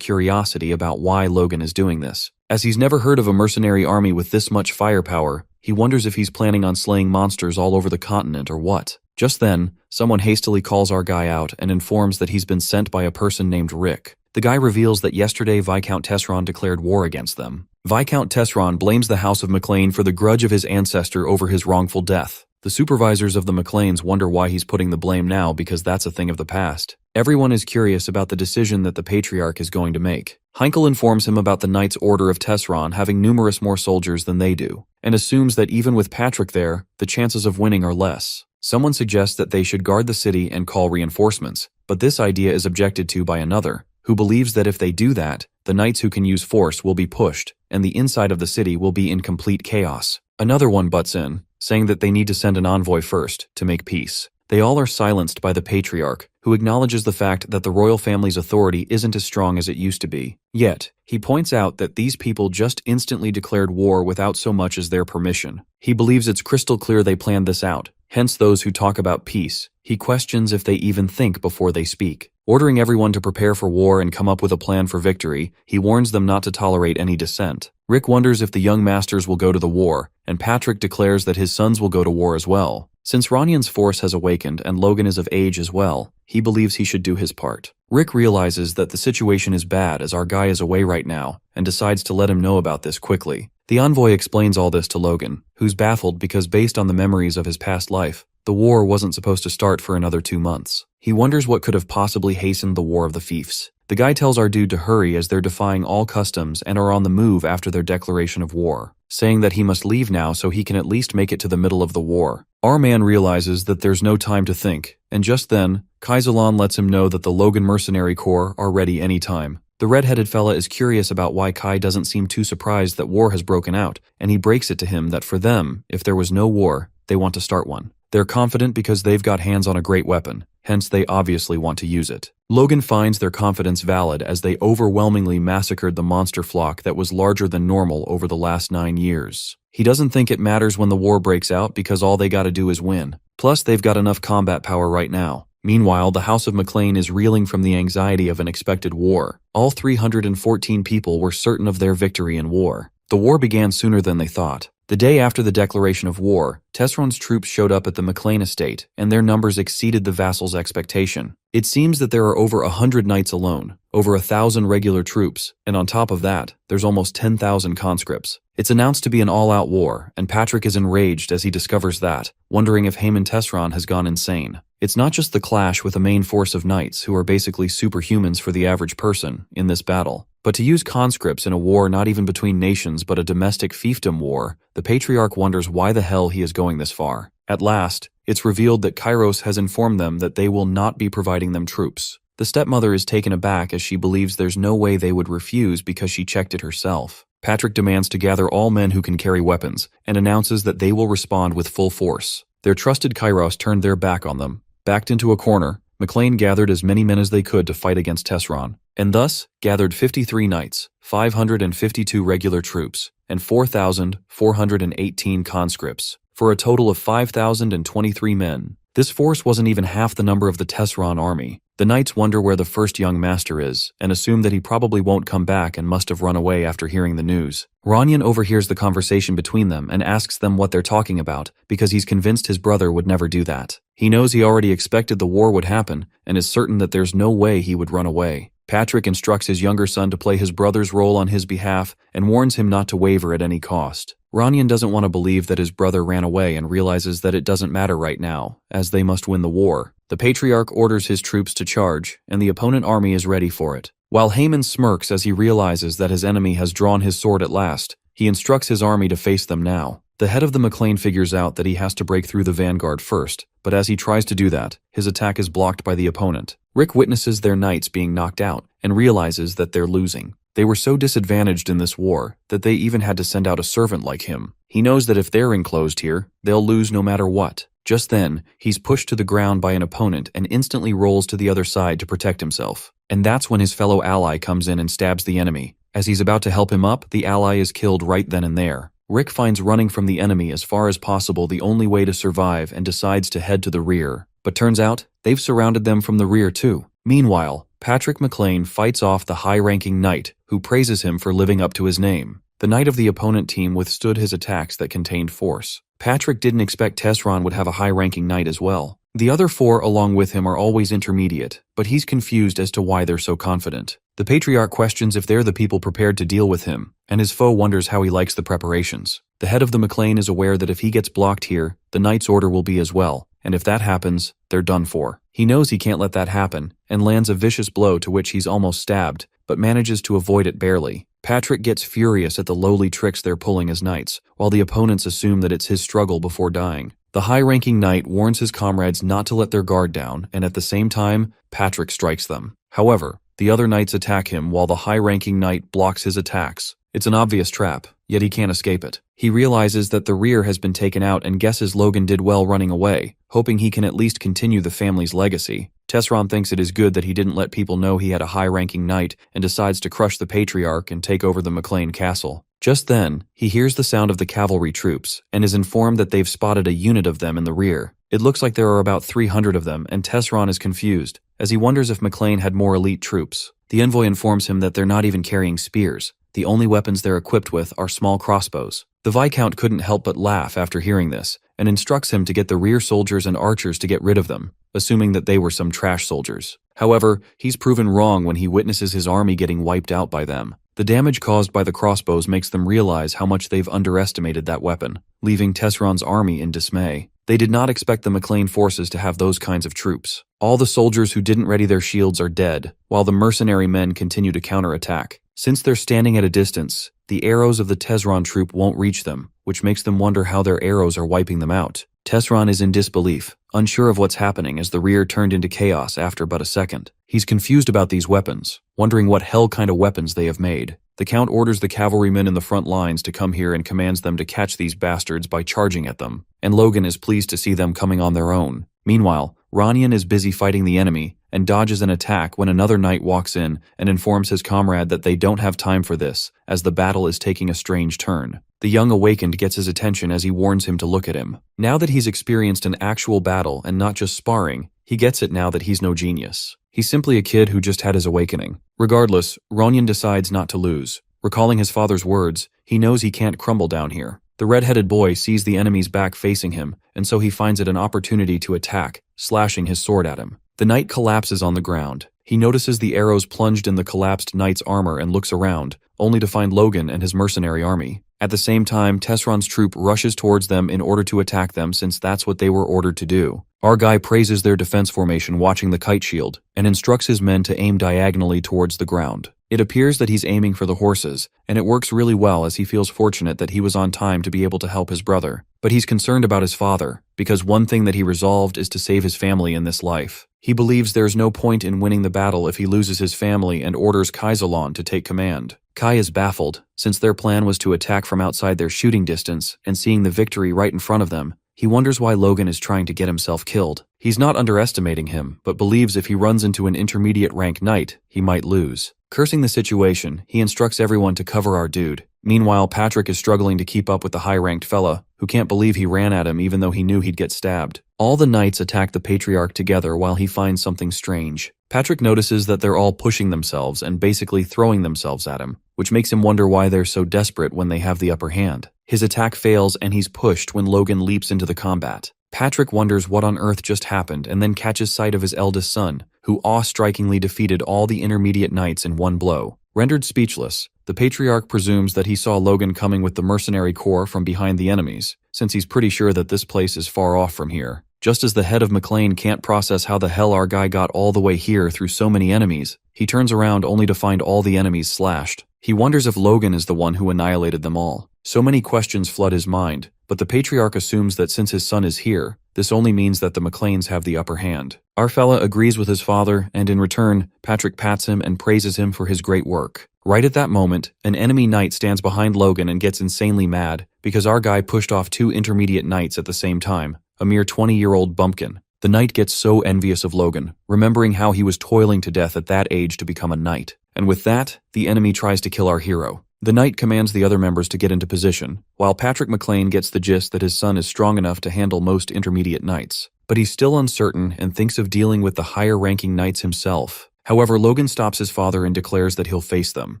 curiosity about why Logan is doing this. As he's never heard of a mercenary army with this much firepower, he wonders if he's planning on slaying monsters all over the continent or what. Just then, someone hastily calls our guy out and informs that he's been sent by a person named Rick. The guy reveals that yesterday Viscount Tesron declared war against them. Viscount Tesron blames the House of McLean for the grudge of his ancestor over his wrongful death. The supervisors of the McLeans wonder why he's putting the blame now because that's a thing of the past. Everyone is curious about the decision that the Patriarch is going to make. Heinkel informs him about the Knights' Order of Tesron having numerous more soldiers than they do, and assumes that even with Patrick there, the chances of winning are less. Someone suggests that they should guard the city and call reinforcements, but this idea is objected to by another, who believes that if they do that, the knights who can use force will be pushed, and the inside of the city will be in complete chaos. Another one butts in, saying that they need to send an envoy first, to make peace. They all are silenced by the Patriarch, who acknowledges the fact that the royal family's authority isn't as strong as it used to be. Yet, he points out that these people just instantly declared war without so much as their permission. He believes it's crystal clear they planned this out, hence those who talk about peace. He questions if they even think before they speak. Ordering everyone to prepare for war and come up with a plan for victory, he warns them not to tolerate any dissent. Rick wonders if the young masters will go to the war, and Patrick declares that his sons will go to war as well. Since Ranyan's force has awakened and Logan is of age as well, he believes he should do his part. Rick realizes that the situation is bad as our guy is away right now, and decides to let him know about this quickly. The envoy explains all this to Logan, who's baffled because based on the memories of his past life, the war wasn't supposed to start for another 2 months. He wonders what could have possibly hastened the War of the Fiefs. The guy tells our dude to hurry as they're defying all customs and are on the move after their declaration of war, saying that he must leave now so he can at least make it to the middle of the war. Our man realizes that there's no time to think, and just then, Kaisalan lets him know that the Logan Mercenary Corps are ready anytime. The red-headed fella is curious about why Kai doesn't seem too surprised that war has broken out, and he breaks it to him that for them, if there was no war, they want to start one. They're confident because they've got hands on a great weapon, hence they obviously want to use it. Logan finds their confidence valid as they overwhelmingly massacred the monster flock that was larger than normal over the last 9 years. He doesn't think it matters when the war breaks out because all they gotta do is win. Plus, they've got enough combat power right now. Meanwhile, the House of McLean is reeling from the anxiety of an expected war. All 314 people were certain of their victory in war. The war began sooner than they thought. The day after the declaration of war, Tesron's troops showed up at the McLean estate, and their numbers exceeded the vassals' expectation. It seems that there are over 100 knights alone, over 1,000 regular troops, and on top of that, there's almost 10,000 conscripts. It's announced to be an all-out war, and Patrick is enraged as he discovers that, wondering if Haemon Tesron has gone insane. It's not just the clash with a main force of knights who are basically superhumans for the average person in this battle, but to use conscripts in a war not even between nations but a domestic fiefdom war, the Patriarch wonders why the hell he is going this far. At last, it's revealed that Kairos has informed them that they will not be providing them troops. The stepmother is taken aback as she believes there's no way they would refuse because she checked it herself. Patrick demands to gather all men who can carry weapons and announces that they will respond with full force. Their trusted Kairos turned their back on them. Backed into a corner, McLean gathered as many men as they could to fight against Tesron, and thus gathered 53 knights, 552 regular troops, and 4,418 conscripts, for a total of 5,023 men. This force wasn't even half the number of the Tesron army. The knights wonder where the first young master is, and assume that he probably won't come back and must have run away after hearing the news. Ranyan overhears the conversation between them and asks them what they're talking about, because he's convinced his brother would never do that. He knows he already expected the war would happen, and is certain that there's no way he would run away. Patrick instructs his younger son to play his brother's role on his behalf and warns him not to waver at any cost. Ranyan doesn't want to believe that his brother ran away and realizes that it doesn't matter right now, as they must win the war. The Patriarch orders his troops to charge, and the opponent army is ready for it. While Haman smirks as he realizes that his enemy has drawn his sword at last, he instructs his army to face them now. The head of the McLean figures out that he has to break through the vanguard first, but as he tries to do that, his attack is blocked by the opponent. Rick witnesses their knights being knocked out and realizes that they're losing. They were so disadvantaged in this war that they even had to send out a servant like him. He knows that if they're enclosed here, they'll lose no matter what. Just then, he's pushed to the ground by an opponent and instantly rolls to the other side to protect himself. And that's when his fellow ally comes in and stabs the enemy. As he's about to help him up, the ally is killed right then and there. Rick finds running from the enemy as far as possible the only way to survive and decides to head to the rear. But turns out, they've surrounded them from the rear too. Meanwhile, Patrick McLean fights off the high-ranking knight, who praises him for living up to his name. The knight of the opponent team withstood his attacks that contained force. Patrick didn't expect Tesron would have a high-ranking knight as well. The other four along with him are always intermediate, but he's confused as to why they're so confident. The Patriarch questions if they're the people prepared to deal with him, and his foe wonders how he likes the preparations. The head of the McLean is aware that if he gets blocked here, the knight's order will be as well, and if that happens, they're done for. He knows he can't let that happen, and lands a vicious blow to which he's almost stabbed, but manages to avoid it barely. Patrick gets furious at the lowly tricks they're pulling as knights, while the opponents assume that it's his struggle before dying. The high-ranking knight warns his comrades not to let their guard down, and at the same time, Patrick strikes them. However, the other knights attack him while the high-ranking knight blocks his attacks. It's an obvious trap, yet he can't escape it. He realizes that the rear has been taken out and guesses Logan did well running away, hoping he can at least continue the family's legacy. Tesron thinks it is good that he didn't let people know he had a high-ranking knight and decides to crush the Patriarch and take over the McLean castle. Just then, he hears the sound of the cavalry troops and is informed that they've spotted a unit of them in the rear. It looks like there are about 300 of them, and Tesron is confused, as he wonders if McLean had more elite troops. The envoy informs him that they're not even carrying spears. The only weapons they're equipped with are small crossbows. The Viscount couldn't help but laugh after hearing this, and instructs him to get the rear soldiers and archers to get rid of them, assuming that they were some trash soldiers. However, he's proven wrong when he witnesses his army getting wiped out by them. The damage caused by the crossbows makes them realize how much they've underestimated that weapon, leaving Tesron's army in dismay. They did not expect the McLean forces to have those kinds of troops. All the soldiers who didn't ready their shields are dead, while the mercenary men continue to counterattack. Since they're standing at a distance, the arrows of the Tesron troop won't reach them, which makes them wonder how their arrows are wiping them out. Tesron is in disbelief, unsure of what's happening as the rear turned into chaos after but a second. He's confused about these weapons, wondering what hell kind of weapons they have made. The Count orders the cavalrymen in the front lines to come here and commands them to catch these bastards by charging at them, and Logan is pleased to see them coming on their own. Meanwhile, Ranyan is busy fighting the enemy and dodges an attack when another knight walks in and informs his comrade that they don't have time for this, as the battle is taking a strange turn. The young awakened gets his attention as he warns him to look at him. Now that he's experienced an actual battle and not just sparring, he gets it now that he's no genius. He's simply a kid who just had his awakening. Regardless, Ranyan decides not to lose. Recalling his father's words, he knows he can't crumble down here. The red-headed boy sees the enemy's back facing him, and so he finds it an opportunity to attack, slashing his sword at him. The knight collapses on the ground. He notices the arrows plunged in the collapsed knight's armor and looks around, only to find Logan and his mercenary army. At the same time, Tesron's troop rushes towards them in order to attack them since that's what they were ordered to do. Our guy praises their defense formation watching the kite shield, and instructs his men to aim diagonally towards the ground. It appears that he's aiming for the horses, and it works really well as he feels fortunate that he was on time to be able to help his brother. But he's concerned about his father, because one thing that he resolved is to save his family in this life. He believes there's no point in winning the battle if he loses his family and orders Kaisalon to take command. Kai is baffled, since their plan was to attack from outside their shooting distance, and seeing the victory right in front of them, he wonders why Logan is trying to get himself killed. He's not underestimating him, but believes if he runs into an intermediate rank knight, he might lose. Cursing the situation, he instructs everyone to cover our dude. Meanwhile, Patrick is struggling to keep up with the high-ranked fella, who can't believe he ran at him even though he knew he'd get stabbed. All the knights attack the Patriarch together while he finds something strange. Patrick notices that they're all pushing themselves and basically throwing themselves at him, which makes him wonder why they're so desperate when they have the upper hand. His attack fails and he's pushed when Logan leaps into the combat. Patrick wonders what on earth just happened and then catches sight of his eldest son, who awe-strikingly defeated all the intermediate knights in one blow. Rendered speechless, the Patriarch presumes that he saw Logan coming with the mercenary corps from behind the enemies, since he's pretty sure that this place is far off from here. Just as the head of McLean can't process how the hell our guy got all the way here through so many enemies, he turns around only to find all the enemies slashed. He wonders if Logan is the one who annihilated them all. So many questions flood his mind, but the Patriarch assumes that since his son is here, this only means that the McLeans have the upper hand. Our fella agrees with his father, and in return, Patrick pats him and praises him for his great work. Right at that moment, an enemy knight stands behind Logan and gets insanely mad, because our guy pushed off 2 intermediate knights at the same time, a mere 20-year-old bumpkin. The knight gets so envious of Logan, remembering how he was toiling to death at that age to become a knight. And with that, the enemy tries to kill our hero. The knight commands the other members to get into position, while Patrick McLean gets the gist that his son is strong enough to handle most intermediate knights. But he's still uncertain and thinks of dealing with the higher-ranking knights himself. However, Logan stops his father and declares that he'll face them.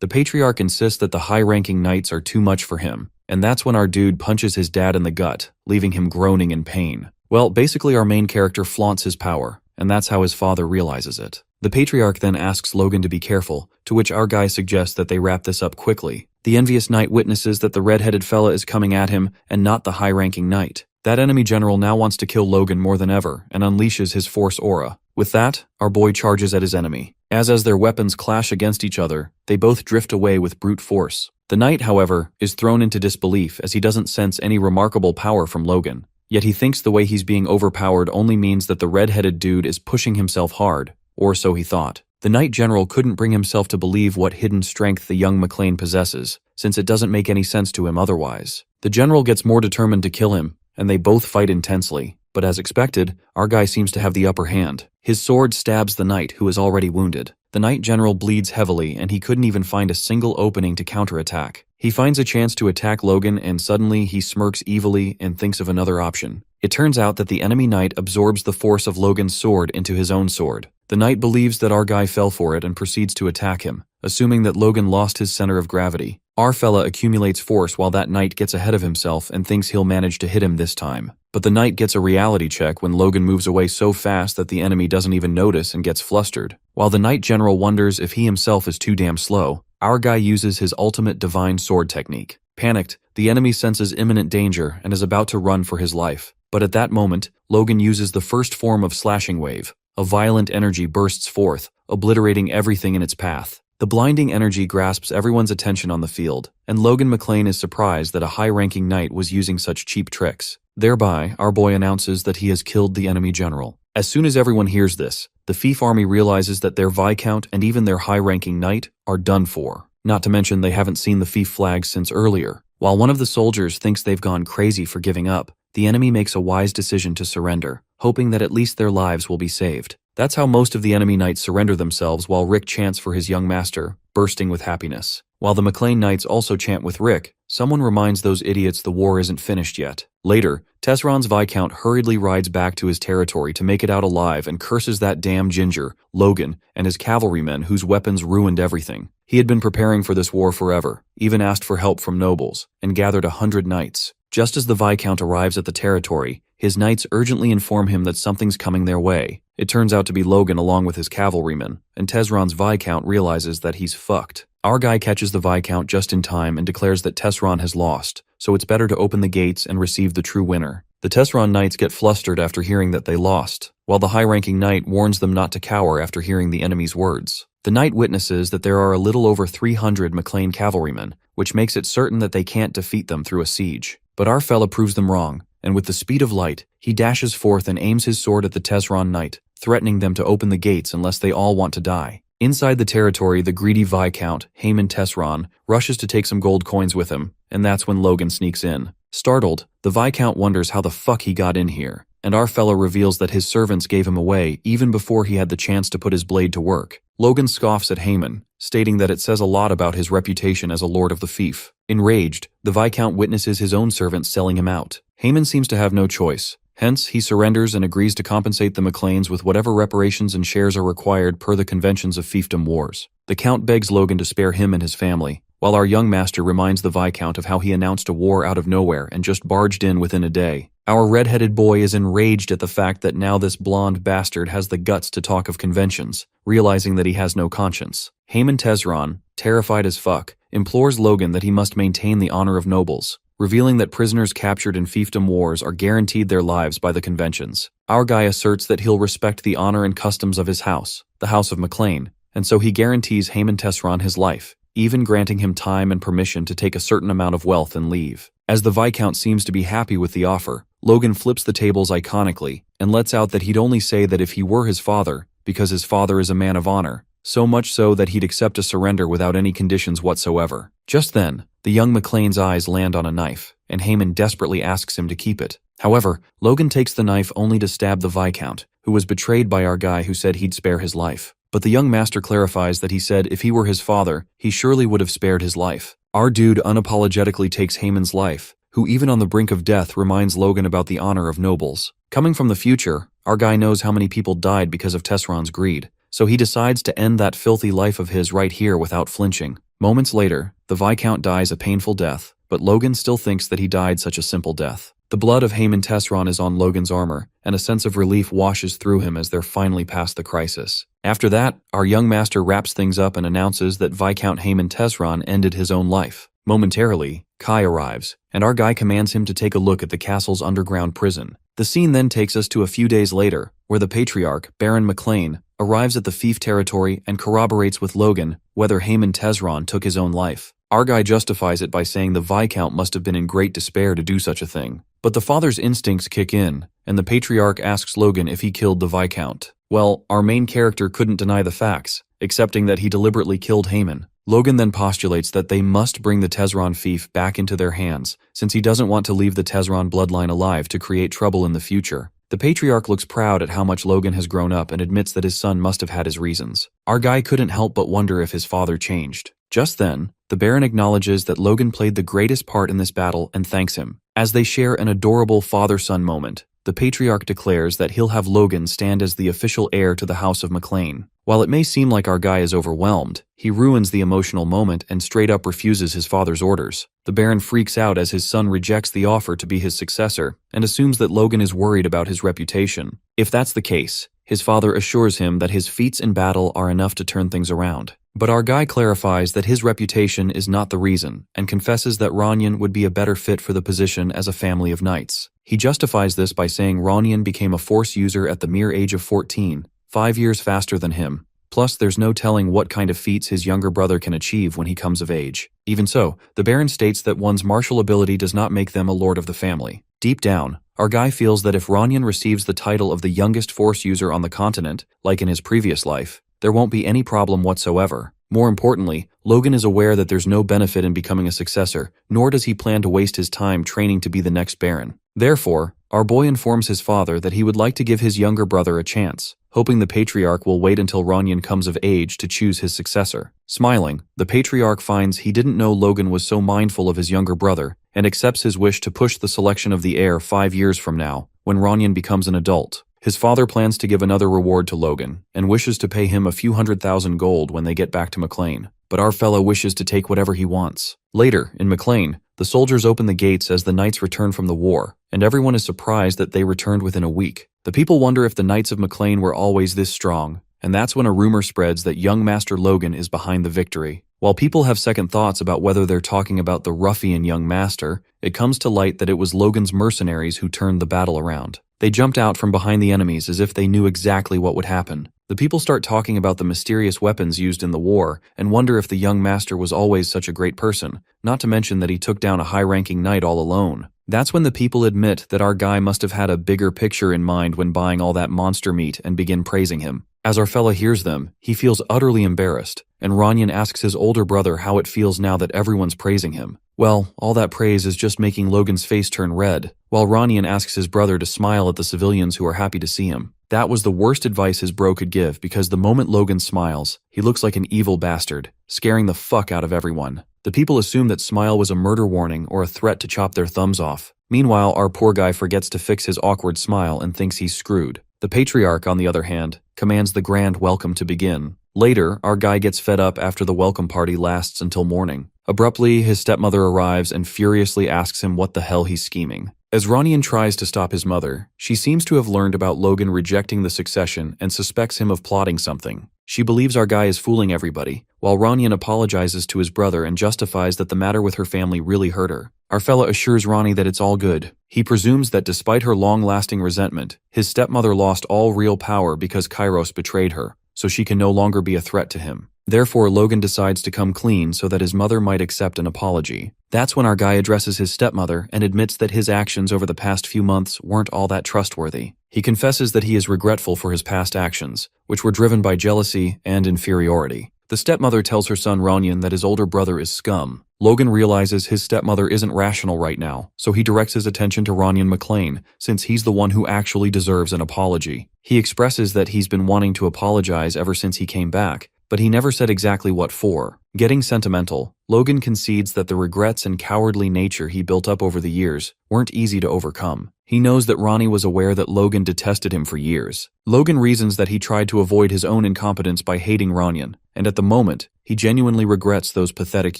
The Patriarch insists that the high-ranking knights are too much for him, and that's when our dude punches his dad in the gut, leaving him groaning in pain. Well, basically our main character flaunts his power, and that's how his father realizes it. The Patriarch then asks Logan to be careful, to which our guy suggests that they wrap this up quickly. The envious knight witnesses that the red-headed fella is coming at him, and not the high-ranking knight. That enemy general now wants to kill Logan more than ever, and unleashes his force aura. With that, our boy charges at his enemy. As their weapons clash against each other, they both drift away with brute force. The knight, however, is thrown into disbelief as he doesn't sense any remarkable power from Logan. Yet he thinks the way he's being overpowered only means that the red-headed dude is pushing himself hard, or so he thought. The Knight General couldn't bring himself to believe what hidden strength the young McLean possesses, since it doesn't make any sense to him otherwise. The General gets more determined to kill him, and they both fight intensely. But as expected, our guy seems to have the upper hand. His sword stabs the knight, who is already wounded. The Knight General bleeds heavily, and he couldn't even find a single opening to counterattack. He finds a chance to attack Logan, and suddenly he smirks evilly and thinks of another option. It turns out that the enemy knight absorbs the force of Logan's sword into his own sword. The knight believes that our guy fell for it and proceeds to attack him, assuming that Logan lost his center of gravity. Our fella accumulates force while that knight gets ahead of himself and thinks he'll manage to hit him this time. But the knight gets a reality check when Logan moves away so fast that the enemy doesn't even notice and gets flustered. While the Knight General wonders if he himself is too damn slow, our guy uses his ultimate divine sword technique. Panicked, the enemy senses imminent danger and is about to run for his life. But at that moment, Logan uses the first form of slashing wave. A violent energy bursts forth, obliterating everything in its path. The blinding energy grasps everyone's attention on the field, and Logan McLean is surprised that a high-ranking knight was using such cheap tricks. Thereby, our boy announces that he has killed the enemy general. As soon as everyone hears this, the Fief army realizes that their Viscount and even their high-ranking knight are done for. Not to mention they haven't seen the Fief flag since earlier. While one of the soldiers thinks they've gone crazy for giving up, the enemy makes a wise decision to surrender, hoping that at least their lives will be saved. That's how most of the enemy knights surrender themselves while Rick chants for his young master, bursting with happiness. While the McLean knights also chant with Rick, someone reminds those idiots the war isn't finished yet. Later, Tesseron's Viscount hurriedly rides back to his territory to make it out alive and curses that damn ginger, Logan, and his cavalrymen whose weapons ruined everything. He had been preparing for this war forever, even asked for help from nobles, and gathered 100 knights. Just as the Viscount arrives at the territory, his knights urgently inform him that something's coming their way. It turns out to be Logan along with his cavalrymen, and Tesseron's Viscount realizes that he's fucked. Our guy catches the Viscount just in time and declares that Tesseron has lost, so it's better to open the gates and receive the true winner. The Tesseron knights get flustered after hearing that they lost, while the high-ranking knight warns them not to cower after hearing the enemy's words. The knight witnesses that there are a little over 300 McLean cavalrymen, which makes it certain that they can't defeat them through a siege. But our fella proves them wrong, and with the speed of light, he dashes forth and aims his sword at the Tesseron knight, threatening them to open the gates unless they all want to die. Inside the territory, the greedy Viscount, Haemon Tesseron, rushes to take some gold coins with him, and that's when Logan sneaks in. Startled, the Viscount wonders how the fuck he got in here, and our fella reveals that his servants gave him away even before he had the chance to put his blade to work. Logan scoffs at Haemon, stating that it says a lot about his reputation as a lord of the fief. Enraged, the Viscount witnesses his own servants selling him out. Haemon seems to have no choice. Hence, he surrenders and agrees to compensate the McLeans with whatever reparations and shares are required per the conventions of fiefdom wars. The Count begs Logan to spare him and his family, while our young master reminds the Viscount of how he announced a war out of nowhere and just barged in within a day. Our red-headed boy is enraged at the fact that now this blonde bastard has the guts to talk of conventions, realizing that he has no conscience. Haemon Tesron, terrified as fuck, implores Logan that he must maintain the honor of nobles, revealing that prisoners captured in fiefdom wars are guaranteed their lives by the conventions. Our guy asserts that he'll respect the honor and customs of his house, the House of McLean, and so he guarantees Haemon Tesron his life, even granting him time and permission to take a certain amount of wealth and leave. As the Viscount seems to be happy with the offer, Logan flips the tables iconically and lets out that he'd only say that if he were his father, because his father is a man of honor, so much so that he'd accept a surrender without any conditions whatsoever. Just then, the young McLean's eyes land on a knife, and Haemon desperately asks him to keep it. However, Logan takes the knife only to stab the Viscount, who was betrayed by our guy who said he'd spare his life. But the young master clarifies that he said if he were his father, he surely would have spared his life. Our dude unapologetically takes Haemon's life, who even on the brink of death reminds Logan about the honor of nobles. Coming from the future, our guy knows how many people died because of Tesron's greed, so he decides to end that filthy life of his right here without flinching. Moments later, the Viscount dies a painful death, but Logan still thinks that he died such a simple death. The blood of Haemon Tesron is on Logan's armor, and a sense of relief washes through him as they're finally past the crisis. After that, our young master wraps things up and announces that Viscount Haemon Tesron ended his own life. Momentarily, Kai arrives, and our guy commands him to take a look at the castle's underground prison. The scene then takes us to a few days later, where the Patriarch, Baron McLean, arrives at the fief territory and corroborates with Logan whether Haemon Tesron took his own life. Our guy justifies it by saying the Viscount must have been in great despair to do such a thing. But the father's instincts kick in, and the Patriarch asks Logan if he killed the Viscount. Well, our main character couldn't deny the facts, accepting that he deliberately killed Haemon. Logan then postulates that they must bring the Tesron fief back into their hands, since he doesn't want to leave the Tesron bloodline alive to create trouble in the future. The Patriarch looks proud at how much Logan has grown up and admits that his son must have had his reasons. Our guy couldn't help but wonder if his father changed. Just then, the Baron acknowledges that Logan played the greatest part in this battle and thanks him. As they share an adorable father-son moment, the Patriarch declares that he'll have Logan stand as the official heir to the House of McLean. While it may seem like our guy is overwhelmed, he ruins the emotional moment and straight up refuses his father's orders. The Baron freaks out as his son rejects the offer to be his successor and assumes that Logan is worried about his reputation. If that's the case, his father assures him that his feats in battle are enough to turn things around. But our guy clarifies that his reputation is not the reason and confesses that Ronyan would be a better fit for the position as a family of knights. He justifies this by saying Ronyan became a force user at the mere age of 14, 5 years faster than him. Plus, there's no telling what kind of feats his younger brother can achieve when he comes of age. Even so, the Baron states that one's martial ability does not make them a lord of the family. Deep down, our guy feels that if Ronyan receives the title of the youngest force user on the continent, like in his previous life, there won't be any problem whatsoever. More importantly, Logan is aware that there's no benefit in becoming a successor, nor does he plan to waste his time training to be the next Baron. Therefore, our boy informs his father that he would like to give his younger brother a chance, hoping the Patriarch will wait until Ronyan comes of age to choose his successor. Smiling, the Patriarch finds he didn't know Logan was so mindful of his younger brother and accepts his wish to push the selection of the heir 5 years from now, when Ronyan becomes an adult. His father plans to give another reward to Logan and wishes to pay him a few 100,000 gold when they get back to McLean, but our fellow wishes to take whatever he wants. Later, in McLean, the soldiers open the gates as the knights return from the war, and everyone is surprised that they returned within a week. The people wonder if the knights of McLean were always this strong, and that's when a rumor spreads that young Master Logan is behind the victory. While people have second thoughts about whether they're talking about the ruffian young master, it comes to light that it was Logan's mercenaries who turned the battle around. They jumped out from behind the enemies as if they knew exactly what would happen. The people start talking about the mysterious weapons used in the war and wonder if the young master was always such a great person, not to mention that he took down a high-ranking knight all alone. That's when the people admit that our guy must have had a bigger picture in mind when buying all that monster meat and begin praising him. As our fella hears them, he feels utterly embarrassed, and Ronyan asks his older brother how it feels now that everyone's praising him. Well, all that praise is just making Logan's face turn red, while Ronyan asks his brother to smile at the civilians who are happy to see him. That was the worst advice his bro could give, because the moment Logan smiles, he looks like an evil bastard, scaring the fuck out of everyone. The people assume that smile was a murder warning or a threat to chop their thumbs off. Meanwhile, our poor guy forgets to fix his awkward smile and thinks he's screwed. The Patriarch, on the other hand, commands the grand welcome to begin. Later, our guy gets fed up after the welcome party lasts until morning. Abruptly, his stepmother arrives and furiously asks him what the hell he's scheming. As Ronian tries to stop his mother, she seems to have learned about Logan rejecting the succession and suspects him of plotting something. She believes our guy is fooling everybody, while Ronian apologizes to his brother and justifies that the matter with her family really hurt her. Our fella assures Ronnie that it's all good. He presumes that despite her long-lasting resentment, his stepmother lost all real power because Kairos betrayed her, so she can no longer be a threat to him. Therefore, Logan decides to come clean so that his mother might accept an apology. That's when our guy addresses his stepmother and admits that his actions over the past few months weren't all that trustworthy. He confesses that he is regretful for his past actions, which were driven by jealousy and inferiority. The stepmother tells her son Ronian that his older brother is scum. Logan realizes his stepmother isn't rational right now, so he directs his attention to Ronian McClane, since he's the one who actually deserves an apology. He expresses that he's been wanting to apologize ever since he came back, but he never said exactly what for. Getting sentimental, Logan concedes that the regrets and cowardly nature he built up over the years weren't easy to overcome. He knows that Ronnie was aware that Logan detested him for years. Logan reasons that he tried to avoid his own incompetence by hating Ronian, and at the moment, he genuinely regrets those pathetic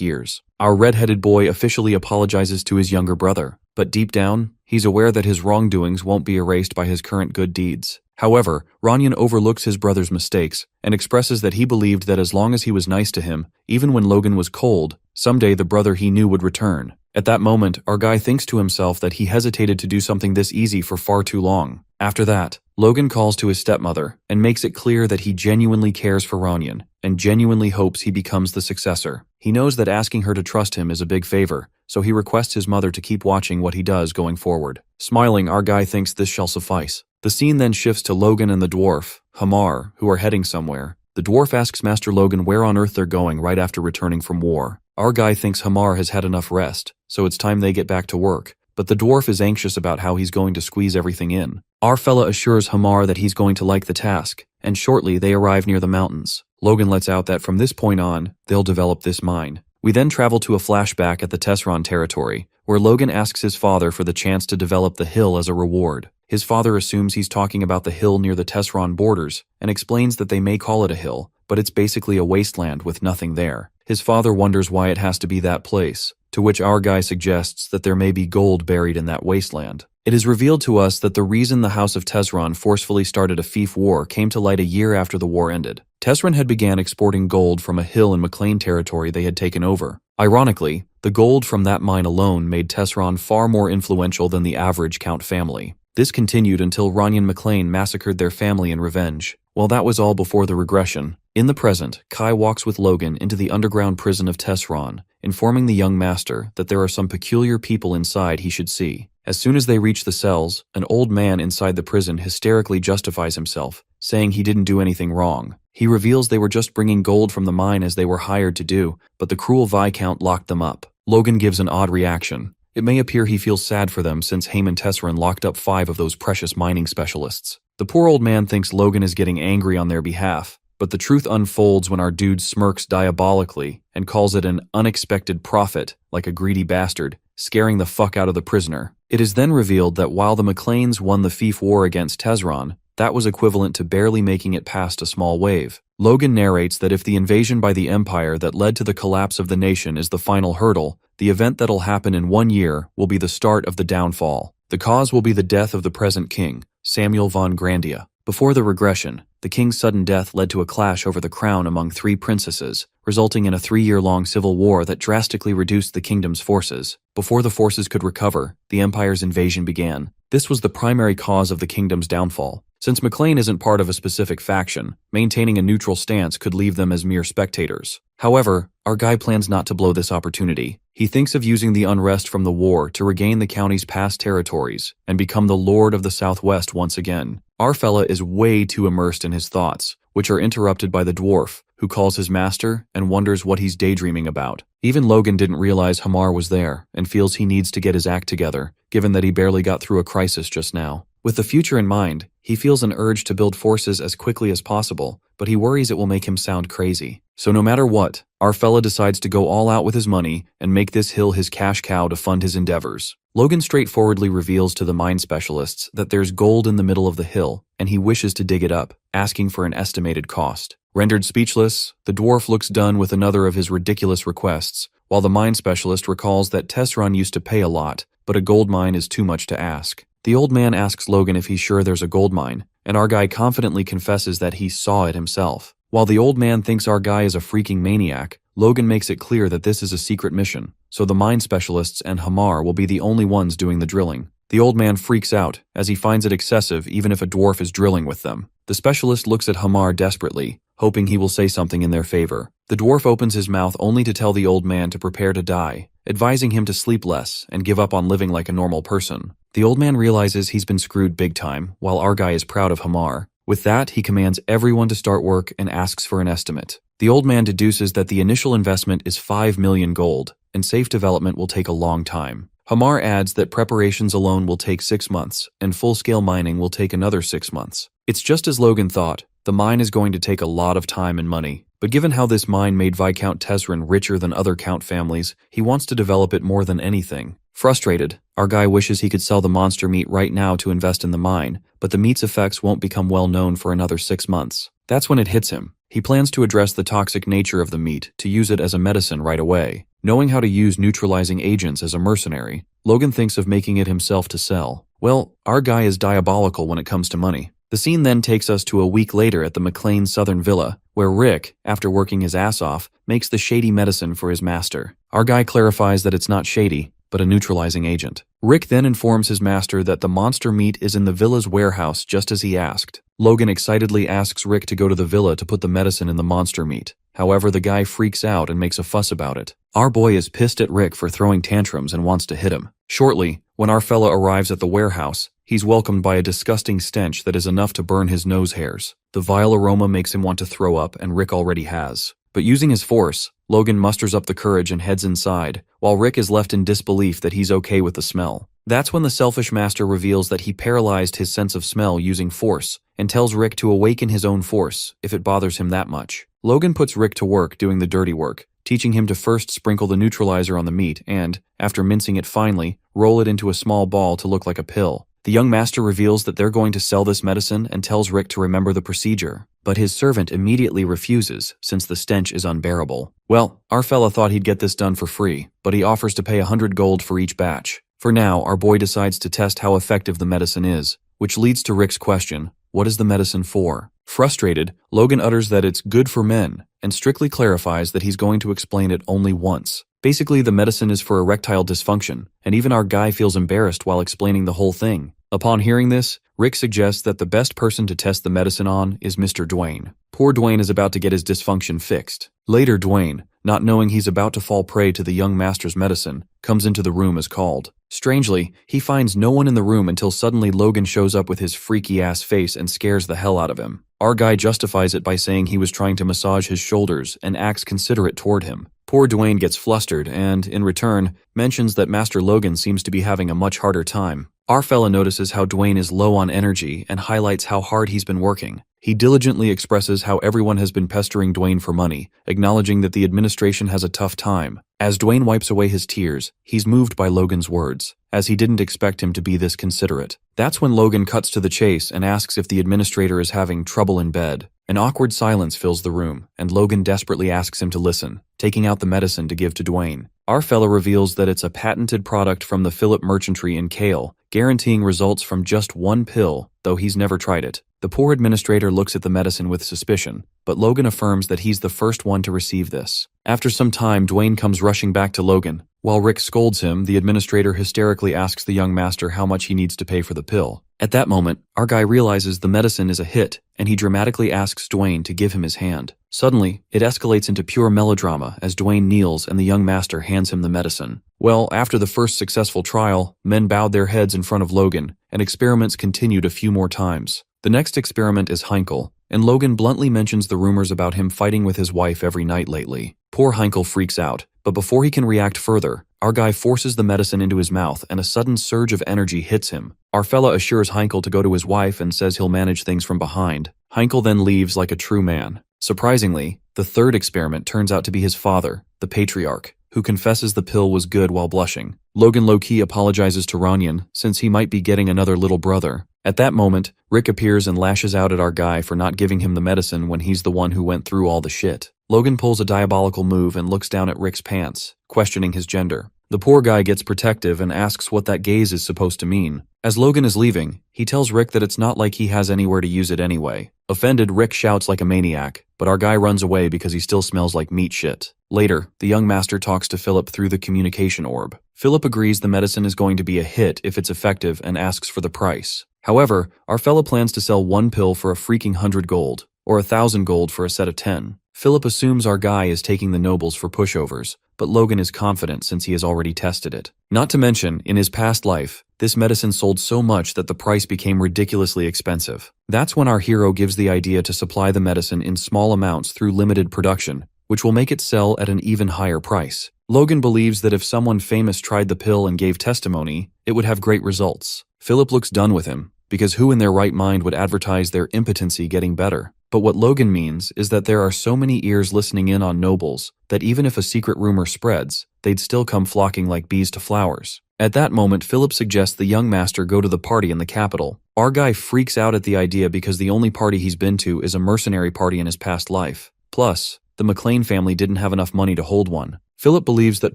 years. Our red-headed boy officially apologizes to his younger brother, but deep down, he's aware that his wrongdoings won't be erased by his current good deeds. However, Ronian overlooks his brother's mistakes and expresses that he believed that as long as he was nice to him, even when Logan was cold, someday the brother he knew would return. At that moment, our guy thinks to himself that he hesitated to do something this easy for far too long. After that, Logan calls to his stepmother and makes it clear that he genuinely cares for Ronian and genuinely hopes he becomes the successor. He knows that asking her to trust him is a big favor, so he requests his mother to keep watching what he does going forward. Smiling, our guy thinks this shall suffice. The scene then shifts to Logan and the dwarf, Hamar, who are heading somewhere. The dwarf asks Master Logan where on earth they're going right after returning from war. Our guy thinks Hamar has had enough rest, so it's time they get back to work, but the dwarf is anxious about how he's going to squeeze everything in. Our fella assures Hamar that he's going to like the task, and shortly they arrive near the mountains. Logan lets out that from this point on, they'll develop this mine. We then travel to a flashback at the Tesron territory, where Logan asks his father for the chance to develop the hill as a reward. His father assumes he's talking about the hill near the Tesron borders, and explains that they may call it a hill, but it's basically a wasteland with nothing there. His father wonders why it has to be that place, to which our guy suggests that there may be gold buried in that wasteland. It is revealed to us that the reason the House of Tesron forcefully started a fief war came to light a year after the war ended. Tesron had began exporting gold from a hill in McClane territory they had taken over. Ironically, the gold from that mine alone made Tesron far more influential than the average Count family. This continued until Ronian McClane massacred their family in revenge. Well, that was all before the regression. In the present, Kai walks with Logan into the underground prison of Tesron, informing the young master that there are some peculiar people inside he should see. As soon as they reach the cells, an old man inside the prison hysterically justifies himself, saying he didn't do anything wrong. He reveals they were just bringing gold from the mine as they were hired to do, but the cruel Viscount locked them up. Logan gives an odd reaction. It may appear he feels sad for them since Haman Tesserin locked up 5 of those precious mining specialists. The poor old man thinks Logan is getting angry on their behalf, but the truth unfolds when our dude smirks diabolically and calls it an unexpected profit, like a greedy bastard, scaring the fuck out of the prisoner. It is then revealed that while the McClanes won the fief war against Tesron, that was equivalent to barely making it past a small wave. Logan narrates that if the invasion by the Empire that led to the collapse of the nation is the final hurdle, the event that'll happen in 1 year will be the start of the downfall. The cause will be the death of the present king, Samuel von Grandia. Before the regression, the king's sudden death led to a clash over the crown among 3 princesses, resulting in a 3-year-long civil war that drastically reduced the kingdom's forces. Before the forces could recover, the empire's invasion began. This was the primary cause of the kingdom's downfall. Since McClane isn't part of a specific faction, maintaining a neutral stance could leave them as mere spectators. However, our guy plans not to blow this opportunity. He thinks of using the unrest from the war to regain the county's past territories and become the Lord of the Southwest once again. Our fella is way too immersed in his thoughts, which are interrupted by the dwarf, who calls his master and wonders what he's daydreaming about. Even Logan didn't realize Hamar was there and feels he needs to get his act together, given that he barely got through a crisis just now. With the future in mind, he feels an urge to build forces as quickly as possible, but he worries it will make him sound crazy. So no matter what, our fella decides to go all out with his money and make this hill his cash cow to fund his endeavors. Logan straightforwardly reveals to the mine specialists that there's gold in the middle of the hill, and he wishes to dig it up, asking for an estimated cost. Rendered speechless, the dwarf looks done with another of his ridiculous requests, while the mine specialist recalls that Tesron used to pay a lot, but a gold mine is too much to ask. The old man asks Logan if he's sure there's a gold mine, and our guy confidently confesses that he saw it himself. While the old man thinks our guy is a freaking maniac, Logan makes it clear that this is a secret mission, so the mine specialists and Hamar will be the only ones doing the drilling. The old man freaks out, as he finds it excessive even if a dwarf is drilling with them. The specialist looks at Hamar desperately, hoping he will say something in their favor. The dwarf opens his mouth only to tell the old man to prepare to die, advising him to sleep less and give up on living like a normal person. The old man realizes he's been screwed big time, while our guy is proud of Hamar. With that, he commands everyone to start work and asks for an estimate. The old man deduces that the initial investment is 5 million gold, and safe development will take a long time. Hamar adds that preparations alone will take 6 months, and full-scale mining will take another 6 months. It's just as Logan thought. The mine is going to take a lot of time and money, but given how this mine made Viscount Tesrin richer than other Count families, he wants to develop it more than anything. Frustrated, our guy wishes he could sell the monster meat right now to invest in the mine, but the meat's effects won't become well known for another 6 months. That's when it hits him. He plans to address the toxic nature of the meat to use it as a medicine right away. Knowing how to use neutralizing agents as a mercenary, Logan thinks of making it himself to sell. Well, our guy is diabolical when it comes to money. The scene then takes us to a week later at the McLean Southern Villa, where Rick, after working his ass off, makes the shady medicine for his master. Our guy clarifies that it's not shady, but a neutralizing agent. Rick then informs his master that the monster meat is in the villa's warehouse just as he asked. Logan excitedly asks Rick to go to the villa to put the medicine in the monster meat. However, the guy freaks out and makes a fuss about it. Our boy is pissed at Rick for throwing tantrums and wants to hit him. Shortly, when our fella arrives at the warehouse, he's welcomed by a disgusting stench that is enough to burn his nose hairs. The vile aroma makes him want to throw up, and Rick already has. But using his force, Logan musters up the courage and heads inside, while Rick is left in disbelief that he's okay with the smell. That's when the selfish master reveals that he paralyzed his sense of smell using force, and tells Rick to awaken his own force, if it bothers him that much. Logan puts Rick to work doing the dirty work, teaching him to first sprinkle the neutralizer on the meat and, after mincing it finely, roll it into a small ball to look like a pill. The young master reveals that they're going to sell this medicine and tells Rick to remember the procedure. But his servant immediately refuses, since the stench is unbearable. Well, our fella thought he'd get this done for free, but he offers to pay 100 gold for each batch. For now, our boy decides to test how effective the medicine is, which leads to Rick's question, what is the medicine for? Frustrated, Logan utters that it's good for men, and strictly clarifies that he's going to explain it only once. Basically, the medicine is for erectile dysfunction, and even our guy feels embarrassed while explaining the whole thing. Upon hearing this, Rick suggests that the best person to test the medicine on is Mr. Dwayne. Poor Dwayne is about to get his dysfunction fixed. Later, Dwayne, not knowing he's about to fall prey to the young master's medicine, comes into the room as called. Strangely, he finds no one in the room until suddenly Logan shows up with his freaky-ass face and scares the hell out of him. Our guy justifies it by saying he was trying to massage his shoulders and acts considerate toward him. Poor Dwayne gets flustered and, in return, mentions that Master Logan seems to be having a much harder time. Our fella notices how Dwayne is low on energy and highlights how hard he's been working. He diligently expresses how everyone has been pestering Dwayne for money, acknowledging that the administration has a tough time. As Dwayne wipes away his tears, he's moved by Logan's words, as he didn't expect him to be this considerate. That's when Logan cuts to the chase and asks if the administrator is having trouble in bed. An awkward silence fills the room, and Logan desperately asks him to listen, taking out the medicine to give to Dwayne. Our fella reveals that it's a patented product from the Phillip Merchantry in Kale, guaranteeing results from just one pill, though he's never tried it. The poor administrator looks at the medicine with suspicion, but Logan affirms that he's the first one to receive this. After some time, Dwayne comes rushing back to Logan. While Rick scolds him, the administrator hysterically asks the young master how much he needs to pay for the pill. At that moment, our guy realizes the medicine is a hit, and he dramatically asks Dwayne to give him his hand. Suddenly, it escalates into pure melodrama as Dwayne kneels and the young master hands him the medicine. Well, after the first successful trial, men bowed their heads in front of Logan, and experiments continued a few more times. The next experiment is Heinkel, and Logan bluntly mentions the rumors about him fighting with his wife every night lately. Poor Heinkel freaks out, but before he can react further, our guy forces the medicine into his mouth and a sudden surge of energy hits him. Our fella assures Heinkel to go to his wife and says he'll manage things from behind. Heinkel then leaves like a true man. Surprisingly, the third experiment turns out to be his father, the patriarch, who confesses the pill was good while blushing. Logan low-key apologizes to Ranyan, since he might be getting another little brother. At that moment, Rick appears and lashes out at our guy for not giving him the medicine when he's the one who went through all the shit. Logan pulls a diabolical move and looks down at Rick's pants, questioning his gender. The poor guy gets protective and asks what that gaze is supposed to mean. As Logan is leaving, he tells Rick that it's not like he has anywhere to use it anyway. Offended, Rick shouts like a maniac, but our guy runs away because he still smells like meat shit. Later, the young master talks to Philip through the communication orb. Philip agrees the medicine is going to be a hit if it's effective and asks for the price. However, our fella plans to sell one pill for a freaking 100 gold, or 1,000 gold for a set of 10. Philip assumes our guy is taking the nobles for pushovers, but Logan is confident since he has already tested it. Not to mention, in his past life, this medicine sold so much that the price became ridiculously expensive. That's when our hero gives the idea to supply the medicine in small amounts through limited production, which will make it sell at an even higher price. Logan believes that if someone famous tried the pill and gave testimony, it would have great results. Philip looks done with him, because who in their right mind would advertise their impotency getting better? But what Logan means is that there are so many ears listening in on nobles that even if a secret rumor spreads, they'd still come flocking like bees to flowers. At that moment, Philip suggests the young master go to the party in the capital. Our guy freaks out at the idea because the only party he's been to is a mercenary party in his past life. Plus, the McLean family didn't have enough money to hold one. Philip believes that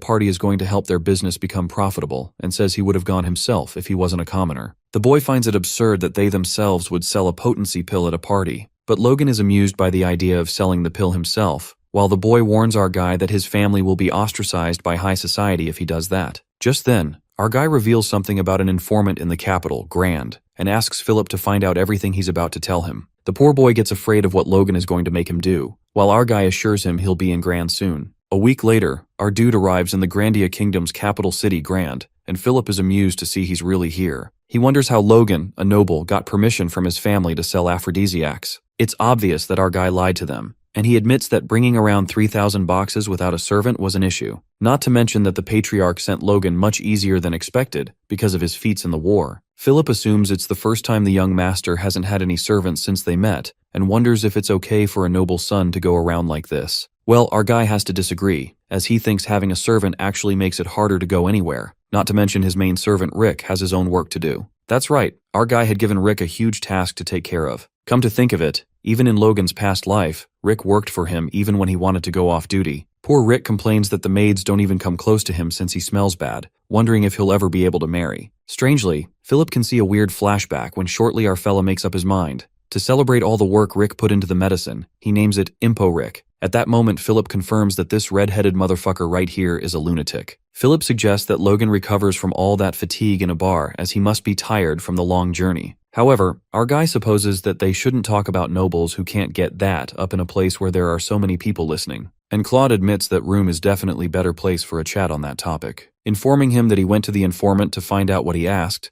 party is going to help their business become profitable and says he would have gone himself if he wasn't a commoner. The boy finds it absurd that they themselves would sell a potency pill at a party, but Logan is amused by the idea of selling the pill himself, while the boy warns our guy that his family will be ostracized by high society if he does that. Just then, our guy reveals something about an informant in the capital, Grand, and asks Philip to find out everything he's about to tell him. The poor boy gets afraid of what Logan is going to make him do, while our guy assures him he'll be in Grand soon. A week later, our dude arrives in the Grandia Kingdom's capital city, Grand, and Philip is amused to see he's really here. He wonders how Logan, a noble, got permission from his family to sell aphrodisiacs. It's obvious that our guy lied to them, and he admits that bringing around 3,000 boxes without a servant was an issue. Not to mention that the patriarch sent Logan much easier than expected because of his feats in the war. Philip assumes it's the first time the young master hasn't had any servants since they met, and wonders if it's okay for a noble son to go around like this. Well, our guy has to disagree, as he thinks having a servant actually makes it harder to go anywhere. Not to mention his main servant Rick has his own work to do. That's right, our guy had given Rick a huge task to take care of. Come to think of it, even in Logan's past life, Rick worked for him even when he wanted to go off duty. Poor Rick complains that the maids don't even come close to him since he smells bad, wondering if he'll ever be able to marry. Strangely, Philip can see a weird flashback when shortly our fella makes up his mind. To celebrate all the work Rick put into the medicine, he names it Impo Rick. At that moment, Philip confirms that this red-headed motherfucker right here is a lunatic. Philip suggests that Logan recovers from all that fatigue in a bar as he must be tired from the long journey. However, our guy supposes that they shouldn't talk about nobles who can't get that up in a place where there are so many people listening. And Claude admits that room is definitely better place for a chat on that topic. Informing him that he went to the informant to find out what he asks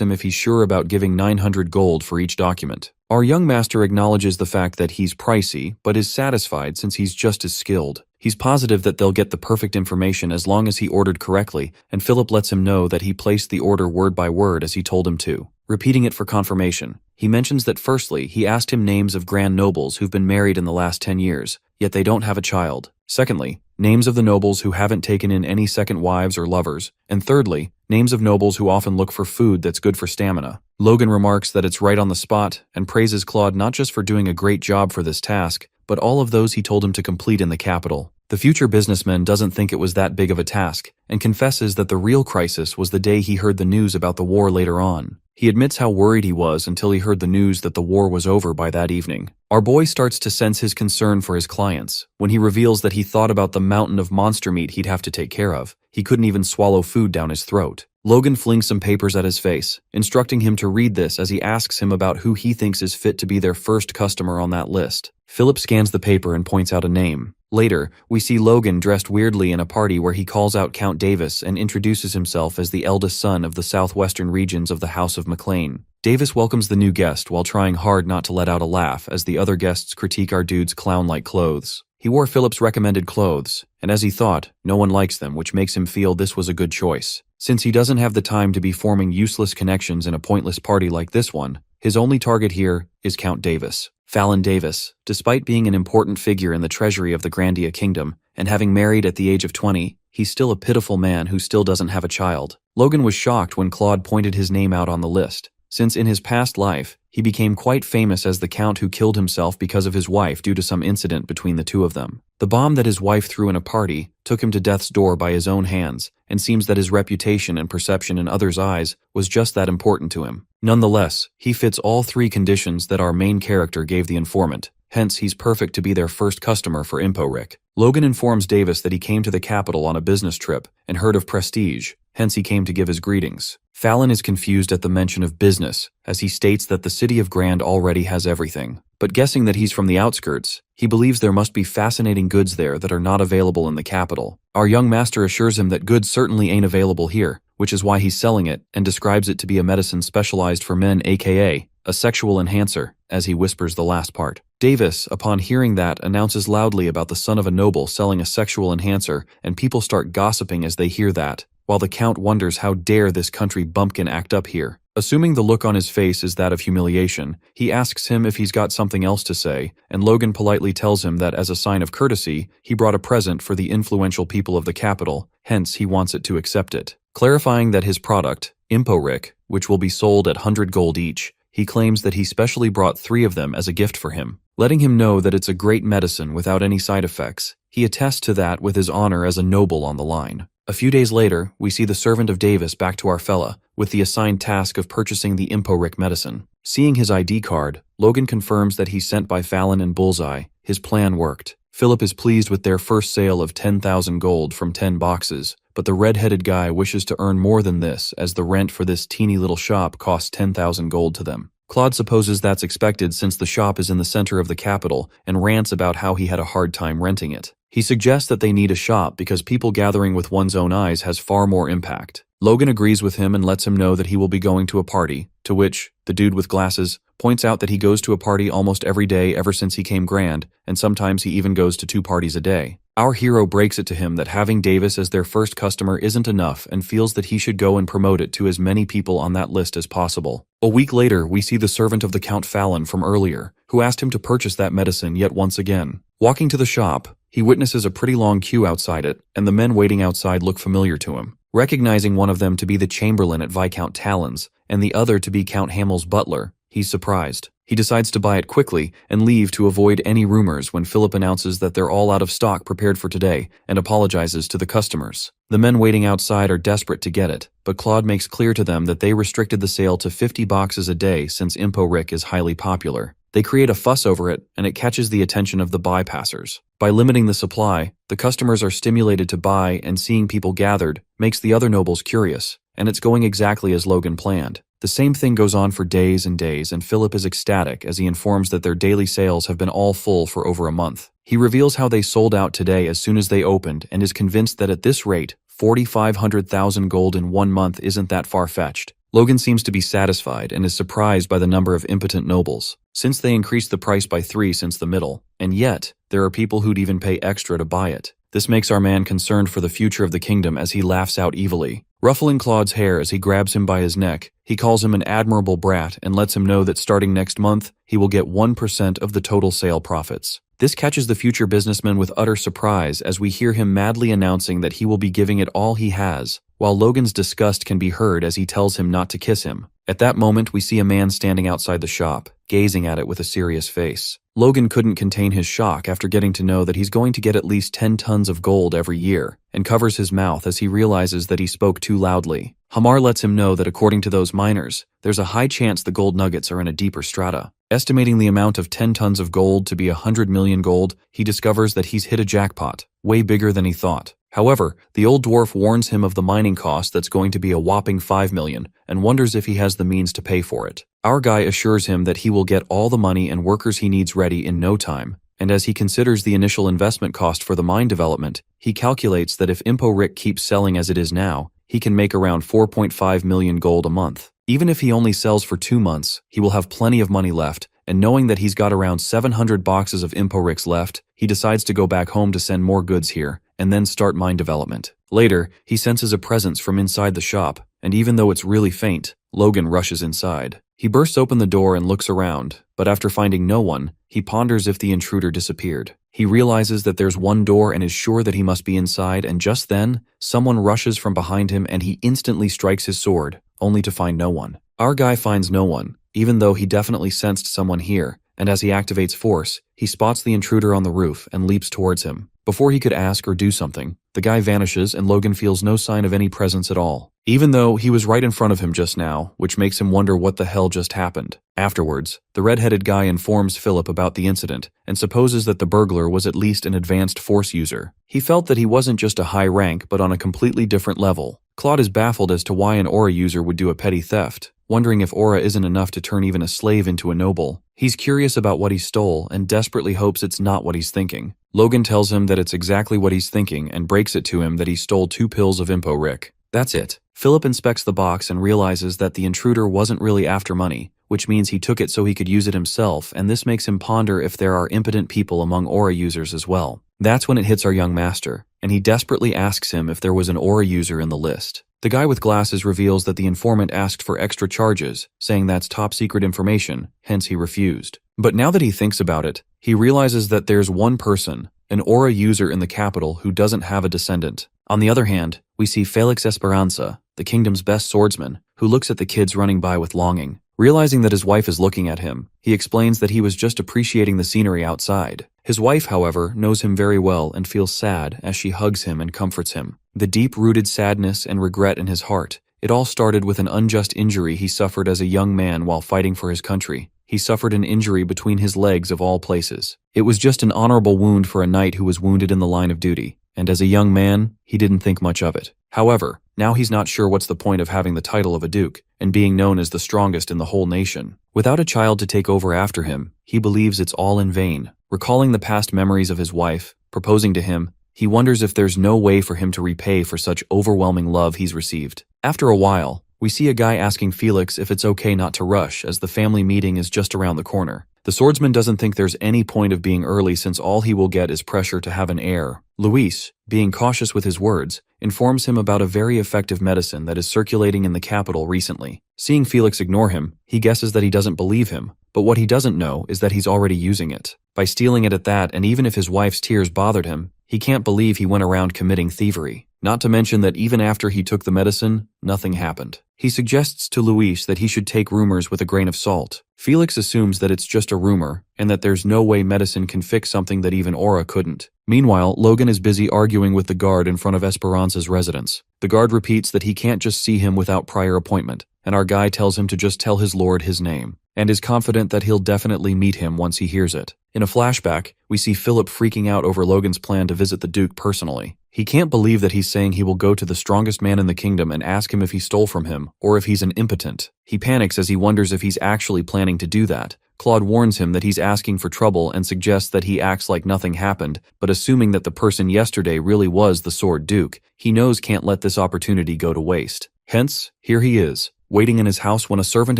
him if he's sure about giving 900 gold for each document. Our young master acknowledges the fact that he's pricey, but is satisfied since he's just as skilled. He's positive that they'll get the perfect information as long as he ordered correctly, and Philip lets him know that he placed the order word by word as he told him to. Repeating it for confirmation, he mentions that firstly, he asked him names of grand nobles who've been married in the last 10 years, yet they don't have a child. Secondly, names of the nobles who haven't taken in any second wives or lovers. And thirdly, names of nobles who often look for food that's good for stamina. Logan remarks that it's right on the spot and praises Claude not just for doing a great job for this task, but all of those he told him to complete in the capital. The future businessman doesn't think it was that big of a task and confesses that the real crisis was the day he heard the news about the war later on. He admits how worried he was until he heard the news that the war was over by that evening. Our boy starts to sense his concern for his clients when he reveals that he thought about the mountain of monster meat he'd have to take care of. He couldn't even swallow food down his throat. Logan flings some papers at his face, instructing him to read this as he asks him about who he thinks is fit to be their first customer on that list. Philip scans the paper and points out a name. Later, we see Logan dressed weirdly in a party where he calls out Count Davis and introduces himself as the eldest son of the southwestern regions of the House of McLean. Davis welcomes the new guest while trying hard not to let out a laugh as the other guests critique our dude's clown-like clothes. He wore Philip's recommended clothes, and as he thought, no one likes them, which makes him feel this was a good choice. Since he doesn't have the time to be forming useless connections in a pointless party like this one, his only target here is Count Davis. Fallon Davis, despite being an important figure in the treasury of the Grandia Kingdom and having married at the age of 20, he's still a pitiful man who still doesn't have a child. Logan was shocked when Claude pointed his name out on the list, since in his past life, he became quite famous as the count who killed himself because of his wife due to some incident between the two of them. The bomb that his wife threw in a party took him to death's door by his own hands, and seems that his reputation and perception in others' eyes was just that important to him. Nonetheless, he fits all three conditions that our main character gave the informant. Hence, he's perfect to be their first customer for InfoRick. Logan informs Davis that he came to the capital on a business trip and heard of Prestige, hence he came to give his greetings. Fallon is confused at the mention of business, as he states that the city of Grand already has everything. But guessing that he's from the outskirts, he believes there must be fascinating goods there that are not available in the capital. Our young master assures him that goods certainly ain't available here, which is why he's selling it, and describes it to be a medicine specialized for men, aka a sexual enhancer, as he whispers the last part. Davis, upon hearing that, announces loudly about the son of a noble selling a sexual enhancer, and people start gossiping as they hear that, while the Count wonders how dare this country bumpkin act up here. Assuming the look on his face is that of humiliation, he asks him if he's got something else to say, and Logan politely tells him that as a sign of courtesy, he brought a present for the influential people of the capital, hence he wants it to accept it. Clarifying that his product, InfoRick, which will be sold at 100 gold each, he claims that he specially brought 3 of them as a gift for him, letting him know that it's a great medicine without any side effects. He attests to that with his honor as a noble on the line. A few days later, we see the servant of Davis back to our fella, with the assigned task of purchasing the InfoRick medicine. Seeing his ID card, Logan confirms that he's sent by Fallon and Bullseye. His plan worked. Philip is pleased with their first sale of 10,000 gold from 10 boxes, but the red-headed guy wishes to earn more than this, as the rent for this teeny little shop costs 10,000 gold to them. Claude supposes that's expected since the shop is in the center of the capital and rants about how he had a hard time renting it. He suggests that they need a shop because people gathering with one's own eyes has far more impact. Logan agrees with him and lets him know that he will be going to a party, to which the dude with glasses points out that he goes to a party almost every day ever since he came Grand, and sometimes he even goes to 2 parties a day. Our hero breaks it to him that having Davis as their first customer isn't enough and feels that he should go and promote it to as many people on that list as possible. A week later, we see the servant of the Count Fallon from earlier, who asked him to purchase that medicine yet once again. Walking to the shop, he witnesses a pretty long queue outside it, and the men waiting outside look familiar to him. Recognizing one of them to be the Chamberlain at Viscount Talon's, and the other to be Count Hamel's butler, he's surprised. He decides to buy it quickly and leave to avoid any rumors when Philip announces that they're all out of stock prepared for today and apologizes to the customers. The men waiting outside are desperate to get it, but Claude makes clear to them that they restricted the sale to 50 boxes a day since InfoRick is highly popular. They create a fuss over it, and it catches the attention of the bypassers. By limiting the supply, the customers are stimulated to buy, and seeing people gathered makes the other nobles curious, and it's going exactly as Logan planned. The same thing goes on for days and days, and Philip is ecstatic as he informs that their daily sales have been all full for over a month. He reveals how they sold out today as soon as they opened and is convinced that at this rate, 4,500,000 gold in 1 month isn't that far-fetched. Logan seems to be satisfied and is surprised by the number of impotent nobles, since they increased the price by 3 since the middle, and yet, there are people who'd even pay extra to buy it. This makes our man concerned for the future of the kingdom as he laughs out evilly. Ruffling Claude's hair as he grabs him by his neck, he calls him an admirable brat and lets him know that starting next month, he will get 1% of the total sale profits. This catches the future businessman with utter surprise as we hear him madly announcing that he will be giving it all he has, while Logan's disgust can be heard as he tells him not to kiss him. At that moment, we see a man standing outside the shop, gazing at it with a serious face. Logan couldn't contain his shock after getting to know that he's going to get at least 10 tons of gold every year, and covers his mouth as he realizes that he spoke too loudly. Hamar lets him know that according to those miners, there's a high chance the gold nuggets are in a deeper strata. Estimating the amount of 10 tons of gold to be 100 million gold, he discovers that he's hit a jackpot, way bigger than he thought. However, the old dwarf warns him of the mining cost that's going to be a whopping 5 million, and wonders if he has the means to pay for it. Our guy assures him that he will get all the money and workers he needs ready in no time, and as he considers the initial investment cost for the mine development, he calculates that if InfoRick keeps selling as it is now, he can make around 4.5 million gold a month. Even if he only sells for 2 months, he will have plenty of money left, and knowing that he's got around 700 boxes of InfoRicks left, he decides to go back home to send more goods here, and then start mine development. Later, he senses a presence from inside the shop, and even though it's really faint, Logan rushes inside. He bursts open the door and looks around, but after finding no one, he ponders if the intruder disappeared. He realizes that there's one door and is sure that he must be inside, and just then, someone rushes from behind him and he instantly strikes his sword, only to find no one. Our guy finds no one, even though he definitely sensed someone here, and as he activates force, he spots the intruder on the roof and leaps towards him. Before he could ask or do something, the guy vanishes and Logan feels no sign of any presence at all, even though he was right in front of him just now, which makes him wonder what the hell just happened. Afterwards, the red-headed guy informs Philip about the incident and supposes that the burglar was at least an advanced force user. He felt that he wasn't just a high rank but on a completely different level. Claude is baffled as to why an aura user would do a petty theft, wondering if aura isn't enough to turn even a slave into a noble. He's curious about what he stole and desperately hopes it's not what he's thinking. Logan tells him that it's exactly what he's thinking and breaks it to him that he stole 2 pills of Impo Rick. That's it. Philip inspects the box and realizes that the intruder wasn't really after money, which means he took it so he could use it himself, and this makes him ponder if there are impotent people among aura users as well. That's when it hits our young master, and he desperately asks him if there was an aura user in the list. The guy with glasses reveals that the informant asked for extra charges, saying that's top secret information, hence he refused. But now that he thinks about it, he realizes that there's one person, an aura user in the capital who doesn't have a descendant. On the other hand, we see Felix Esperanza, the kingdom's best swordsman, who looks at the kids running by with longing. Realizing that his wife is looking at him, he explains that he was just appreciating the scenery outside. His wife, however, knows him very well and feels sad as she hugs him and comforts him. The deep-rooted sadness and regret in his heart, it all started with an unjust injury he suffered as a young man while fighting for his country. He suffered an injury between his legs of all places. It was just an honorable wound for a knight who was wounded in the line of duty, and as a young man, he didn't think much of it. However, now he's not sure what's the point of having the title of a duke and being known as the strongest in the whole nation. Without a child to take over after him, he believes it's all in vain. Recalling the past memories of his wife, proposing to him, he wonders if there's no way for him to repay for such overwhelming love he's received. After a while, we see a guy asking Felix if it's okay not to rush as the family meeting is just around the corner. The swordsman doesn't think there's any point of being early since all he will get is pressure to have an heir. Luis, being cautious with his words, informs him about a very effective medicine that is circulating in the capital recently. Seeing Felix ignore him, he guesses that he doesn't believe him, but what he doesn't know is that he's already using it. By stealing it at that, and even if his wife's tears bothered him, he can't believe he went around committing thievery. Not to mention that even after he took the medicine, nothing happened. He suggests to Luis that he should take rumors with a grain of salt. Felix assumes that it's just a rumor, and that there's no way medicine can fix something that even aura couldn't. Meanwhile, Logan is busy arguing with the guard in front of Esperanza's residence. The guard repeats that he can't just see him without prior appointment, and our guy tells him to just tell his lord his name, and is confident that he'll definitely meet him once he hears it. In a flashback, we see Philip freaking out over Logan's plan to visit the Duke personally. He can't believe that he's saying he will go to the strongest man in the kingdom and ask him if he stole from him, or if he's an impotent. He panics as he wonders if he's actually planning to do that. Claude warns him that he's asking for trouble and suggests that he acts like nothing happened, but assuming that the person yesterday really was the Sword Duke, he knows can't let this opportunity go to waste. Hence, here he is, waiting in his house when a servant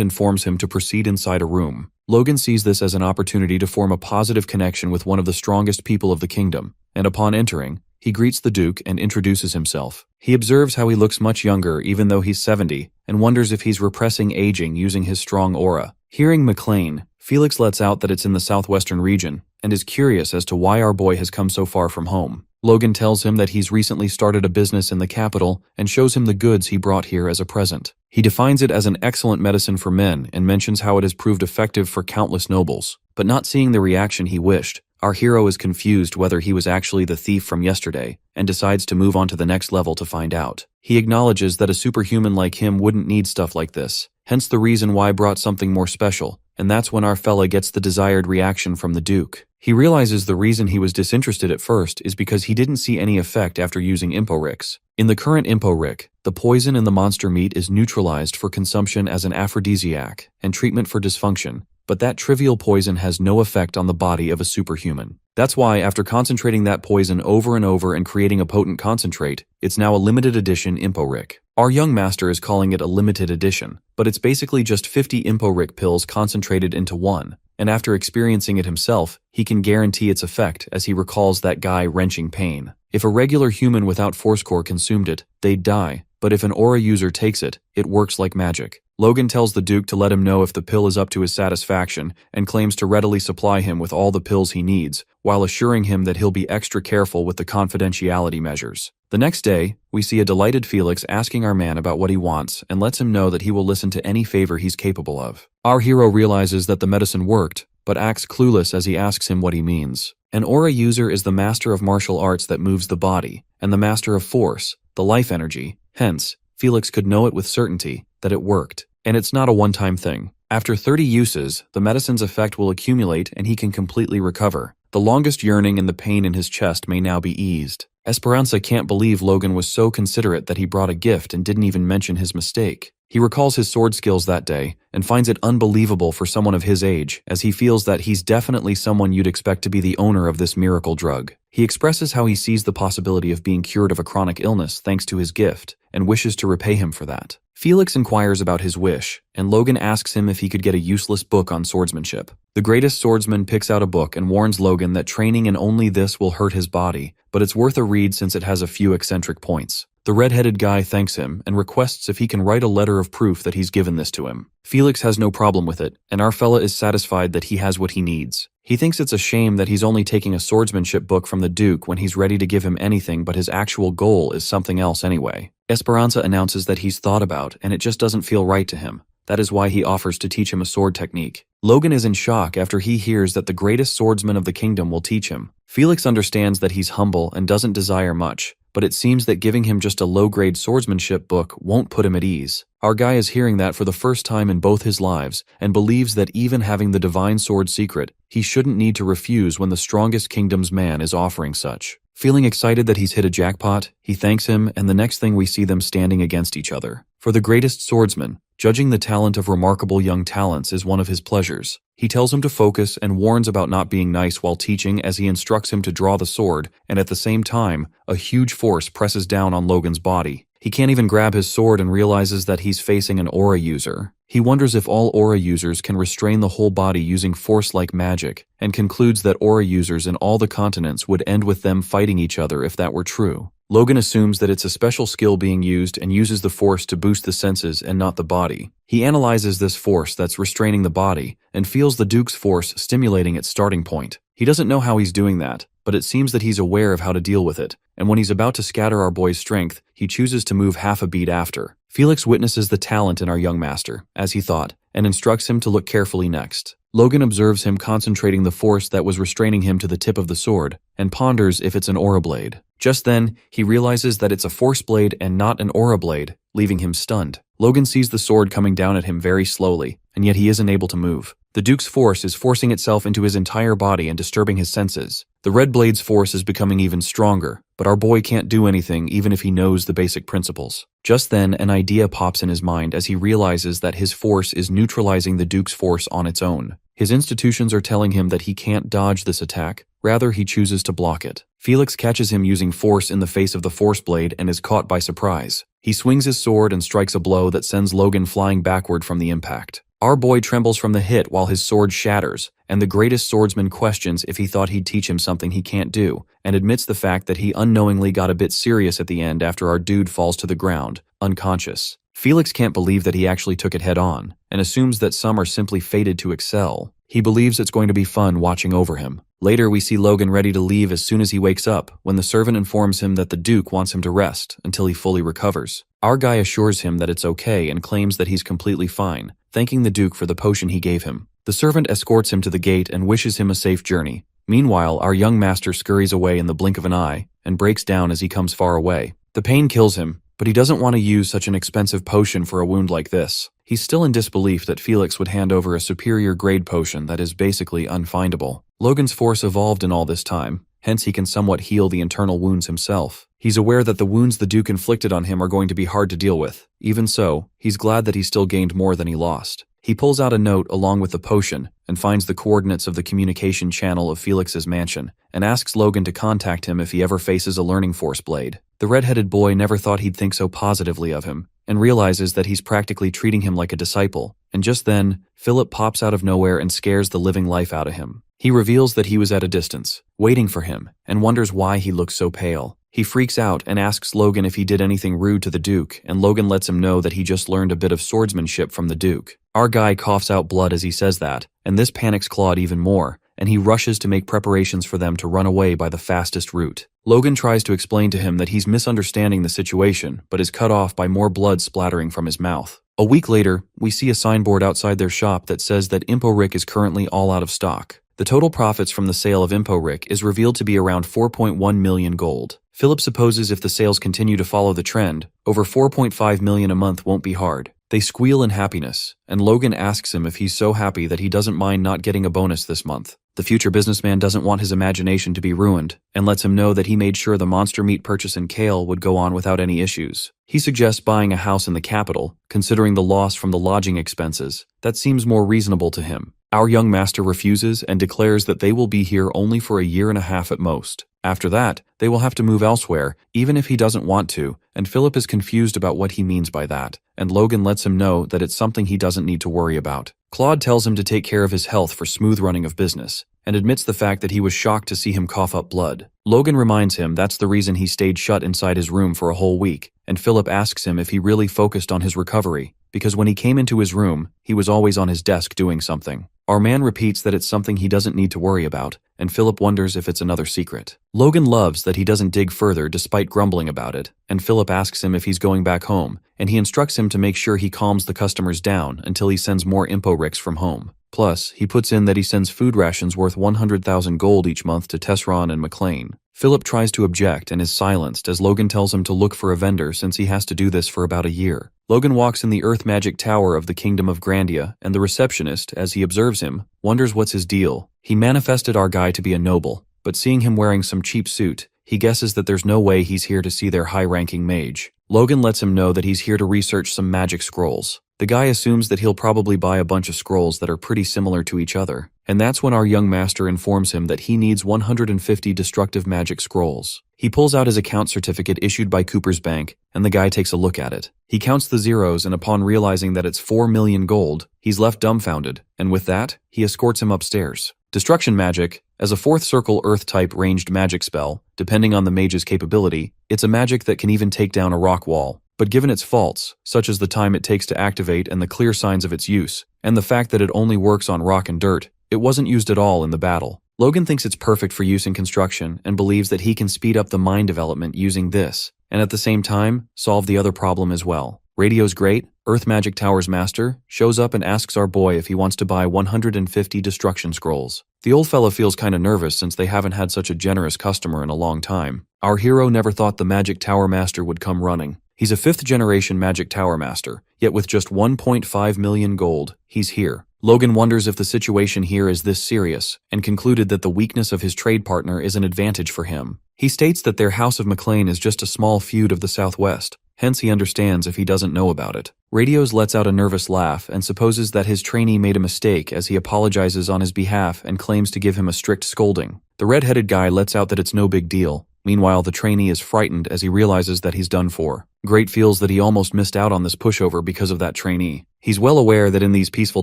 informs him to proceed inside a room. Logan sees this as an opportunity to form a positive connection with one of the strongest people of the kingdom, and upon entering, he greets the Duke and introduces himself. He observes how he looks much younger even though he's 70, and wonders if he's repressing aging using his strong aura. Hearing McLean, Felix lets out that it's in the southwestern region, and is curious as to why our boy has come so far from home. Logan tells him that he's recently started a business in the capital and shows him the goods he brought here as a present. He defines it as an excellent medicine for men and mentions how it has proved effective for countless nobles. But not seeing the reaction he wished, our hero is confused whether he was actually the thief from yesterday and decides to move on to the next level to find out. He acknowledges that a superhuman like him wouldn't need stuff like this, hence the reason why brought something more special, and that's when our fella gets the desired reaction from the Duke. He realizes the reason he was disinterested at first is because he didn't see any effect after using Imporix. In the current Imporix, the poison in the monster meat is neutralized for consumption as an aphrodisiac and treatment for dysfunction, but that trivial poison has no effect on the body of a superhuman. That's why, after concentrating that poison over and over and creating a potent concentrate, it's now a limited edition Imporix. Our young master is calling it a limited edition, but it's basically just 50 Imporix pills concentrated into one, and after experiencing it himself, he can guarantee its effect as he recalls that guy wrenching pain. If a regular human without force core consumed it, they'd die, but if an aura user takes it, it works like magic. Logan tells the Duke to let him know if the pill is up to his satisfaction and claims to readily supply him with all the pills he needs, while assuring him that he'll be extra careful with the confidentiality measures. The next day, we see a delighted Felix asking our man about what he wants and lets him know that he will listen to any favor he's capable of. Our hero realizes that the medicine worked, but acts clueless as he asks him what he means. An aura user is the master of martial arts that moves the body, and the master of force, the life energy. Hence, Felix could know it with certainty that it worked. And it's not a one-time thing. After 30 uses, the medicine's effect will accumulate and he can completely recover. The longest yearning and the pain in his chest may now be eased. Esperanza can't believe Logan was so considerate that he brought a gift and didn't even mention his mistake. He recalls his sword skills that day and finds it unbelievable for someone of his age, as he feels that he's definitely someone you'd expect to be the owner of this miracle drug. He expresses how he sees the possibility of being cured of a chronic illness thanks to his gift, and wishes to repay him for that. Felix inquires about his wish, and Logan asks him if he could get a useless book on swordsmanship. The greatest swordsman picks out a book and warns Logan that training in only this will hurt his body, but it's worth a read since it has a few eccentric points. The red-headed guy thanks him and requests if he can write a letter of proof that he's given this to him. Felix has no problem with it, and our fella is satisfied that he has what he needs. He thinks it's a shame that he's only taking a swordsmanship book from the Duke when he's ready to give him anything, but his actual goal is something else anyway. Esperanza announces that he's thought about, and it just doesn't feel right to him. That is why he offers to teach him a sword technique. Logan is in shock after he hears that the greatest swordsman of the kingdom will teach him. Felix understands that he's humble and doesn't desire much, but it seems that giving him just a low-grade swordsmanship book won't put him at ease. Our guy is hearing that for the first time in both his lives and believes that even having the divine sword secret, he shouldn't need to refuse when the strongest kingdom's man is offering such. Feeling excited that he's hit a jackpot, he thanks him, and the next thing we see them standing against each other. For the greatest swordsman, judging the talent of remarkable young talents is one of his pleasures. He tells him to focus and warns about not being nice while teaching as he instructs him to draw the sword, and at the same time, a huge force presses down on Logan's body. He can't even grab his sword and realizes that he's facing an aura user. He wonders if all aura users can restrain the whole body using force like magic, and concludes that aura users in all the continents would end with them fighting each other if that were true. Logan assumes that it's a special skill being used and uses the force to boost the senses and not the body. He analyzes this force that's restraining the body and feels the Duke's force stimulating its starting point. He doesn't know how he's doing that, but it seems that he's aware of how to deal with it, and when he's about to scatter our boy's strength, he chooses to move half a beat after. Felix witnesses the talent in our young master, as he thought, and instructs him to look carefully next. Logan observes him concentrating the force that was restraining him to the tip of the sword, and ponders if it's an aura blade. Just then, he realizes that it's a force blade and not an aura blade, leaving him stunned. Logan sees the sword coming down at him very slowly, and yet he isn't able to move. The Duke's force is forcing itself into his entire body and disturbing his senses. The red blade's force is becoming even stronger, but our boy can't do anything even if he knows the basic principles. Just then, an idea pops in his mind as he realizes that his force is neutralizing the Duke's force on its own. His institutions are telling him that he can't dodge this attack, rather he chooses to block it. Felix catches him using force in the face of the force blade and is caught by surprise. He swings his sword and strikes a blow that sends Logan flying backward from the impact. Our boy trembles from the hit while his sword shatters, and the greatest swordsman questions if he thought he'd teach him something he can't do, and admits the fact that he unknowingly got a bit serious at the end after our dude falls to the ground, unconscious. Felix can't believe that he actually took it head on, and assumes that some are simply fated to excel. He believes it's going to be fun watching over him. Later, we see Logan ready to leave as soon as he wakes up, when the servant informs him that the Duke wants him to rest until he fully recovers. Our guy assures him that it's okay and claims that he's completely fine, thanking the Duke for the potion he gave him. The servant escorts him to the gate and wishes him a safe journey. Meanwhile, our young master scurries away in the blink of an eye and breaks down as he comes far away. The pain kills him, but he doesn't want to use such an expensive potion for a wound like this. He's still in disbelief that Felix would hand over a superior grade potion that is basically unfindable. Logan's force evolved in all this time, hence he can somewhat heal the internal wounds himself. He's aware that the wounds the Duke inflicted on him are going to be hard to deal with. Even so, he's glad that he still gained more than he lost. He pulls out a note along with the potion and finds the coordinates of the communication channel of Felix's mansion and asks Logan to contact him if he ever faces a learning force blade. The red-headed boy never thought he'd think so positively of him and realizes that he's practically treating him like a disciple. And just then, Philip pops out of nowhere and scares the living life out of him. He reveals that he was at a distance, waiting for him, and wonders why he looks so pale. He freaks out and asks Logan if he did anything rude to the Duke, and Logan lets him know that he just learned a bit of swordsmanship from the Duke. Our guy coughs out blood as he says that, and this panics Claude even more, and he rushes to make preparations for them to run away by the fastest route. Logan tries to explain to him that he's misunderstanding the situation, but is cut off by more blood splattering from his mouth. A week later, we see a signboard outside their shop that says that ImpoRick is currently all out of stock. The total profits from the sale of ImpoRick is revealed to be around 4.1 million gold. Philip supposes if the sales continue to follow the trend, over 4.5 million a month won't be hard. They squeal in happiness, and Logan asks him if he's so happy that he doesn't mind not getting a bonus this month. The future businessman doesn't want his imagination to be ruined, and lets him know that he made sure the monster meat purchase in Kale would go on without any issues. He suggests buying a house in the capital, considering the loss from the lodging expenses. That seems more reasonable to him. Our young master refuses and declares that they will be here only for a year and a half at most. After that, they will have to move elsewhere, even if he doesn't want to, and Philip is confused about what he means by that, and Logan lets him know that it's something he doesn't need to worry about. Claude tells him to take care of his health for smooth running of business, and admits the fact that he was shocked to see him cough up blood. Logan reminds him that's the reason he stayed shut inside his room for a whole week, and Philip asks him if he really focused on his recovery, because when he came into his room, he was always on his desk doing something. Our man repeats that it's something he doesn't need to worry about, and Philip wonders if it's another secret. Logan loves that he doesn't dig further despite grumbling about it, and Philip asks him if he's going back home, and he instructs him to make sure he calms the customers down until he sends more ImpoRicks from home. Plus, he puts in that he sends food rations worth 100,000 gold each month to Tesron and McLean. Philip tries to object and is silenced as Logan tells him to look for a vendor since he has to do this for about a year. Logan walks in the Earth Magic Tower of the Kingdom of Grandia, and the receptionist, as he observes him, wonders what's his deal. He manifested our guy to be a noble, but seeing him wearing some cheap suit, he guesses that there's no way he's here to see their high-ranking mage. Logan lets him know that he's here to research some magic scrolls. The guy assumes that he'll probably buy a bunch of scrolls that are pretty similar to each other, and that's when our young master informs him that he needs 150 destructive magic scrolls. He pulls out his account certificate issued by Cooper's Bank, and the guy takes a look at it. He counts the zeros, and upon realizing that it's 4 million gold, he's left dumbfounded, and with that, he escorts him upstairs. Destruction magic, as a 4th circle earth-type ranged magic spell, depending on the mage's capability, it's a magic that can even take down a rock wall. But given its faults, such as the time it takes to activate and the clear signs of its use, and the fact that it only works on rock and dirt, it wasn't used at all in the battle. Logan thinks it's perfect for use in construction and believes that he can speed up the mine development using this, and at the same time, solve the other problem as well. Radio's great, Earth Magic Tower's master, shows up and asks our boy if he wants to buy 150 destruction scrolls. The old fella feels kinda nervous since they haven't had such a generous customer in a long time. Our hero never thought the Magic Tower master would come running. He's a 5th-generation Magic Tower master, yet with just 1.5 million gold, he's here. Logan wonders if the situation here is this serious, and concluded that the weakness of his trade partner is an advantage for him. He states that their House of McLean is just a small feud of the Southwest, hence he understands if he doesn't know about it. Radios lets out a nervous laugh and supposes that his trainee made a mistake as he apologizes on his behalf and claims to give him a strict scolding. The red-headed guy lets out that it's no big deal. Meanwhile, the trainee is frightened as he realizes that he's done for. Great feels that he almost missed out on this pushover because of that trainee. He's well aware that in these peaceful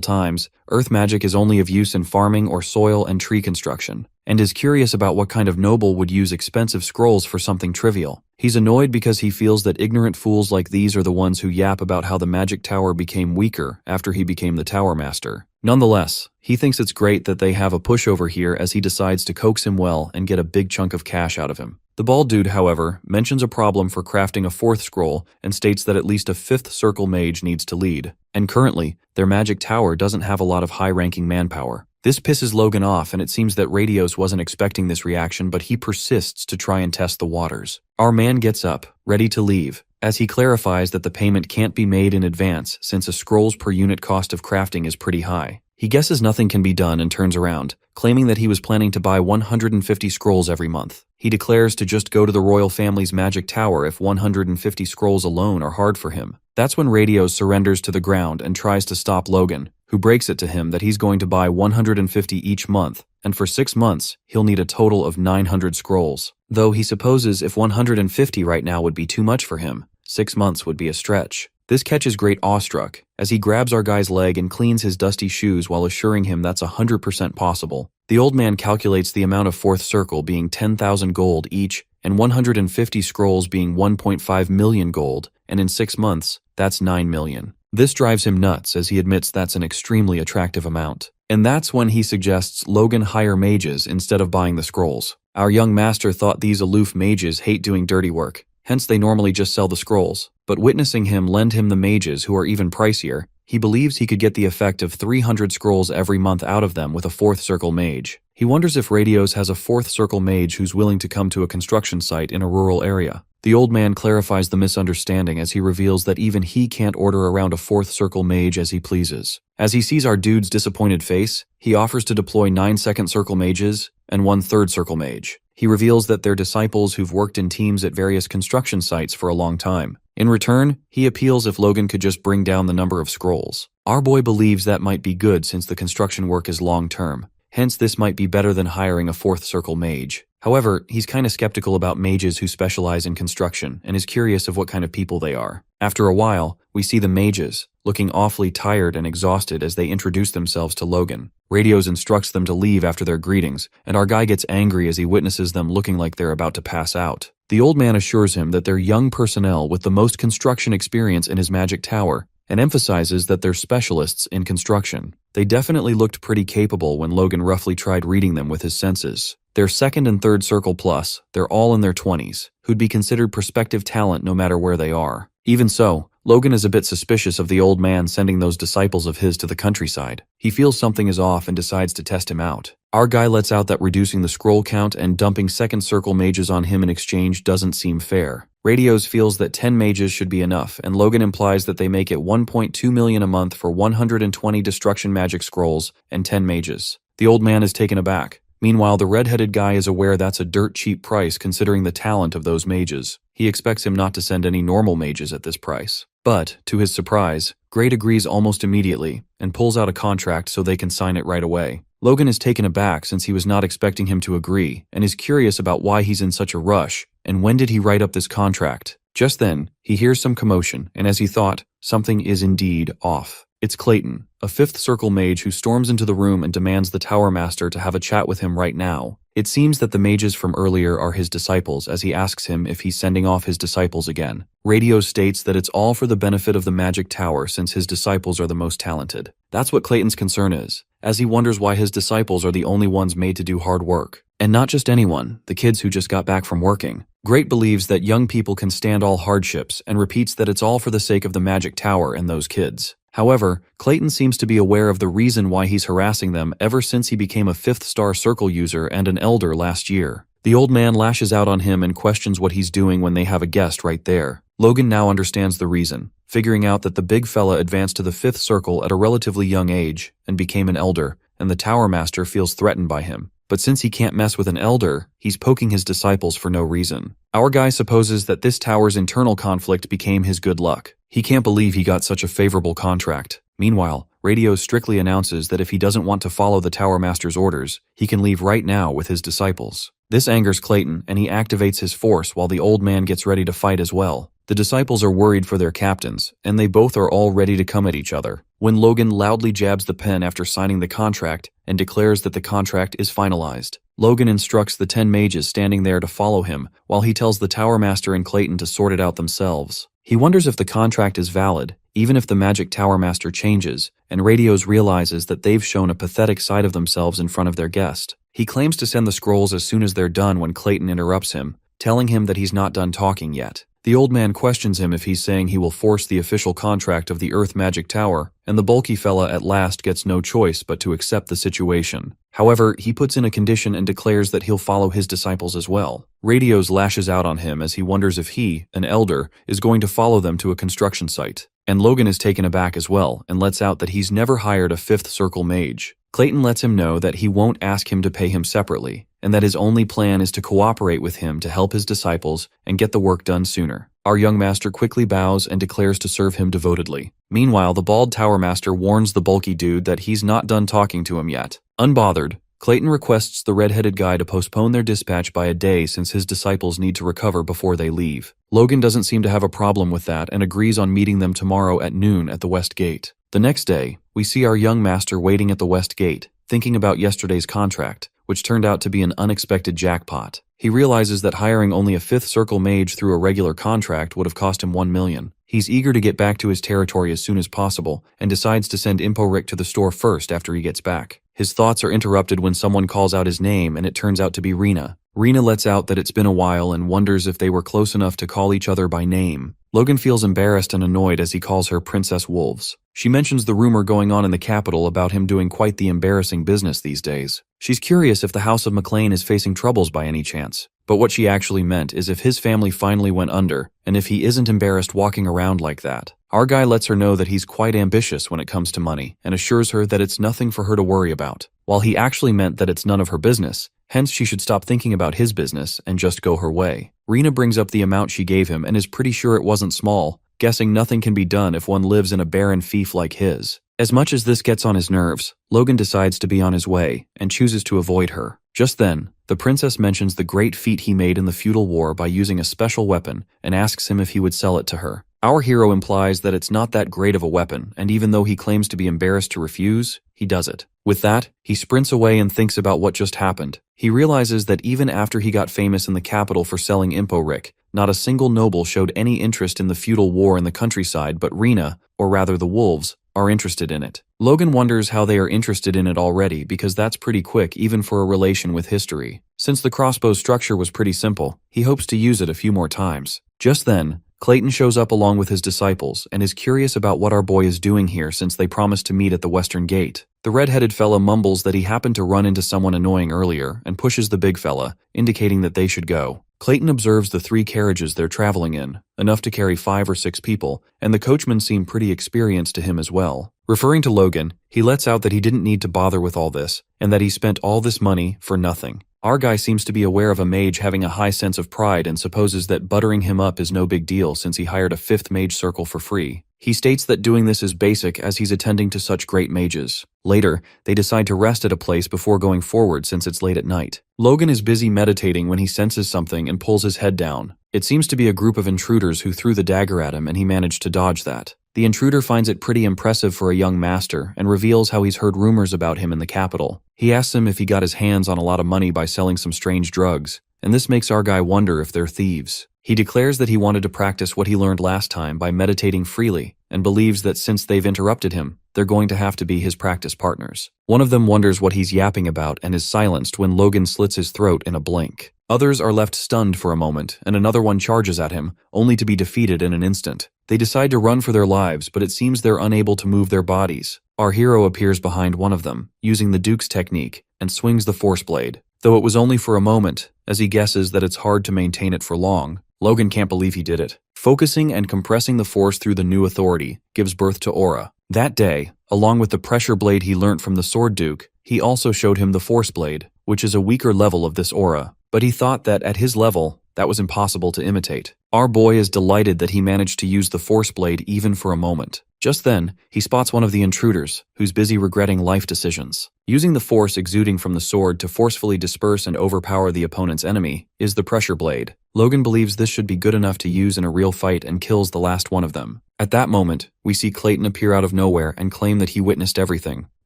times, earth magic is only of use in farming or soil and tree construction, and is curious about what kind of noble would use expensive scrolls for something trivial. He's annoyed because he feels that ignorant fools like these are the ones who yap about how the magic tower became weaker after he became the tower master. Nonetheless, he thinks it's great that they have a pushover here as he decides to coax him well and get a big chunk of cash out of him. The bald dude, however, mentions a problem for crafting a 4th scroll and states that at least a 5th circle mage needs to lead. And currently, their magic tower doesn't have a lot of high-ranking manpower. This pisses Logan off, and it seems that Radios wasn't expecting this reaction, but he persists to try and test the waters. Our man gets up, ready to leave, as he clarifies that the payment can't be made in advance since a scroll's per unit cost of crafting is pretty high. He guesses nothing can be done and turns around, claiming that he was planning to buy 150 scrolls every month. He declares to just go to the royal family's magic tower if 150 scrolls alone are hard for him. That's when Radios surrenders to the ground and tries to stop Logan, who breaks it to him that he's going to buy 150 each month, and for 6 months, he'll need a total of 900 scrolls. Though he supposes if 150 right now would be too much for him, 6 months would be a stretch. This catches Great awestruck, as he grabs our guy's leg and cleans his dusty shoes while assuring him that's 100% possible. The old man calculates the amount of 4th circle being 10,000 gold each and 150 scrolls being 1.5 million gold, and in 6 months, that's 9 million. This drives him nuts as he admits that's an extremely attractive amount. And that's when he suggests Logan hire mages instead of buying the scrolls. Our young master thought these aloof mages hate doing dirty work, hence they normally just sell the scrolls. But witnessing him lend him the mages who are even pricier, he believes he could get the effect of 300 scrolls every month out of them with a 4th circle mage. He wonders if Radios has a 4th circle mage who's willing to come to a construction site in a rural area. The old man clarifies the misunderstanding as he reveals that even he can't order around a 4th circle mage as he pleases. As he sees our dude's disappointed face, he offers to deploy 9 2nd circle mages and 1 3rd circle mage. He reveals that they're disciples who've worked in teams at various construction sites for a long time. In return, he appeals if Logan could just bring down the number of scrolls. Our boy believes that might be good since the construction work is long-term. Hence, this might be better than hiring a 4th circle mage. However, he's kinda skeptical about mages who specialize in construction and is curious of what kind of people they are. After a while, we see the mages, looking awfully tired and exhausted as they introduce themselves to Logan. Radios instructs them to leave after their greetings, and our guy gets angry as he witnesses them looking like they're about to pass out. The old man assures him that they're young personnel with the most construction experience in his magic tower, and emphasizes that they're specialists in construction. They definitely looked pretty capable when Logan roughly tried reading them with his senses. They're 2nd and 3rd circle plus, they're all in their 20s, who'd be considered prospective talent no matter where they are. Even so, Logan is a bit suspicious of the old man sending those disciples of his to the countryside. He feels something is off and decides to test him out. Our guy lets out that reducing the scroll count and dumping 2nd circle mages on him in exchange doesn't seem fair. Radios feels that 10 mages should be enough, and Logan implies that they make it 1.2 million a month for 120 destruction magic scrolls and 10 mages. The old man is taken aback. Meanwhile, the red-headed guy is aware that's a dirt cheap price considering the talent of those mages. He expects him not to send any normal mages at this price. But, to his surprise, Great agrees almost immediately and pulls out a contract so they can sign it right away. Logan is taken aback since he was not expecting him to agree and is curious about why he's in such a rush and when did he write up this contract. Just then, he hears some commotion and as he thought, something is indeed off. It's Clayton, a 5th circle mage who storms into the room and demands the Tower Master to have a chat with him right now. It seems that the mages from earlier are his disciples as he asks him if he's sending off his disciples again. Radio states that it's all for the benefit of the magic tower since his disciples are the most talented. That's what Clayton's concern is, as he wonders why his disciples are the only ones made to do hard work. And not just anyone, the kids who just got back from working. Great believes that young people can stand all hardships and repeats that it's all for the sake of the magic tower and those kids. However, Clayton seems to be aware of the reason why he's harassing them ever since he became a 5th star circle user and an elder last year. The old man lashes out on him and questions what he's doing when they have a guest right there. Logan now understands the reason, figuring out that the big fella advanced to the 5th circle at a relatively young age and became an elder, and the Tower Master feels threatened by him. But since he can't mess with an elder, he's poking his disciples for no reason. Our guy supposes that this tower's internal conflict became his good luck. He can't believe he got such a favorable contract. Meanwhile, Radio strictly announces that if he doesn't want to follow the Tower Master's orders, he can leave right now with his disciples. This angers Clayton, and he activates his force while the old man gets ready to fight as well. The disciples are worried for their captains, and they both are all ready to come at each other, when Logan loudly jabs the pen after signing the contract and declares that the contract is finalized. Logan instructs the 10 mages standing there to follow him, while he tells the Tower Master and Clayton to sort it out themselves. He wonders if the contract is valid, even if the Magic Tower Master changes, and Radios realizes that they've shown a pathetic side of themselves in front of their guest. He claims to send the scrolls as soon as they're done when Clayton interrupts him, telling him that he's not done talking yet. The old man questions him if he's saying he will force the official contract of the Earth Magic Tower, and the bulky fella at last gets no choice but to accept the situation. However, he puts in a condition and declares that he'll follow his disciples as well. Radios lashes out on him as he wonders if he, an elder, is going to follow them to a construction site. And Logan is taken aback as well and lets out that he's never hired a 5th circle mage. Clayton lets him know that he won't ask him to pay him separately, and that his only plan is to cooperate with him to help his disciples and get the work done sooner. Our young master quickly bows and declares to serve him devotedly. Meanwhile, the bald Tower Master warns the bulky dude that he's not done talking to him yet. Unbothered, Clayton requests the red-headed guy to postpone their dispatch by a day since his disciples need to recover before they leave. Logan doesn't seem to have a problem with that and agrees on meeting them tomorrow at noon at the West Gate. The next day, we see our young master waiting at the West Gate, thinking about yesterday's contract, which turned out to be an unexpected jackpot. He realizes that hiring only a 5th Circle mage through a regular contract would have cost him 1 million. He's eager to get back to his territory as soon as possible, and decides to send Impo Rick to the store first after he gets back. His thoughts are interrupted when someone calls out his name, and it turns out to be Rena. Rena lets out that it's been a while and wonders if they were close enough to call each other by name. Logan feels embarrassed and annoyed as he calls her Princess Wolves. She mentions the rumor going on in the capital about him doing quite the embarrassing business these days. She's curious if the House of McLean is facing troubles by any chance. But what she actually meant is if his family finally went under, and if he isn't embarrassed walking around like that. Our guy lets her know that he's quite ambitious when it comes to money, and assures her that it's nothing for her to worry about, while he actually meant that it's none of her business, hence she should stop thinking about his business and just go her way. Rena brings up the amount she gave him and is pretty sure it wasn't small, guessing nothing can be done if one lives in a barren fief like his. As much as this gets on his nerves, Logan decides to be on his way and chooses to avoid her. Just then, the princess mentions the great feat he made in the feudal war by using a special weapon and asks him if he would sell it to her. Our hero implies that it's not that great of a weapon, and even though he claims to be embarrassed to refuse, he does it. With that, he sprints away and thinks about what just happened. He realizes that even after he got famous in the capital for selling Impo Rick, not a single noble showed any interest in the feudal war in the countryside, but Rena, or rather the wolves, are interested in it. Logan wonders how they are interested in it already because that's pretty quick even for a relation with history. Since the crossbow structure was pretty simple, he hopes to use it a few more times. Just then, Clayton shows up along with his disciples and is curious about what our boy is doing here since they promised to meet at the western gate. The red-headed fella mumbles that he happened to run into someone annoying earlier and pushes the big fella, indicating that they should go. Clayton observes the 3 carriages they're traveling in, enough to carry 5 or 6 people, and the coachmen seem pretty experienced to him as well. Referring to Logan, he lets out that he didn't need to bother with all this, and that he spent all this money for nothing. Our guy seems to be aware of a mage having a high sense of pride and supposes that buttering him up is no big deal since he hired a 5th mage circle for free. He states that doing this is basic as he's attending to such great mages. Later, they decide to rest at a place before going forward since it's late at night. Logan is busy meditating when he senses something and pulls his head down. It seems to be a group of intruders who threw the dagger at him and he managed to dodge that. The intruder finds it pretty impressive for a young master and reveals how he's heard rumors about him in the capital. He asks him if he got his hands on a lot of money by selling some strange drugs, and this makes our guy wonder if they're thieves. He declares that he wanted to practice what he learned last time by meditating freely, and believes that since they've interrupted him, they're going to have to be his practice partners. One of them wonders what he's yapping about and is silenced when Logan slits his throat in a blink. Others are left stunned for a moment, and another one charges at him, only to be defeated in an instant. They decide to run for their lives, but it seems they're unable to move their bodies. Our hero appears behind one of them, using the Duke's technique, and swings the Force Blade. Though it was only for a moment, as he guesses that it's hard to maintain it for long, Logan can't believe he did it. Focusing and compressing the Force through the new authority gives birth to Aura. That day, along with the pressure blade he learnt from the Sword Duke, he also showed him the Force Blade, which is a weaker level of this aura, but he thought that at his level, that was impossible to imitate. Our boy is delighted that he managed to use the Force Blade even for a moment. Just then, he spots one of the intruders, who's busy regretting life decisions. Using the force exuding from the sword to forcefully disperse and overpower the opponent's enemy is the pressure blade. Logan believes this should be good enough to use in a real fight and kills the last one of them. At that moment, we see Clayton appear out of nowhere and claim that he witnessed everything.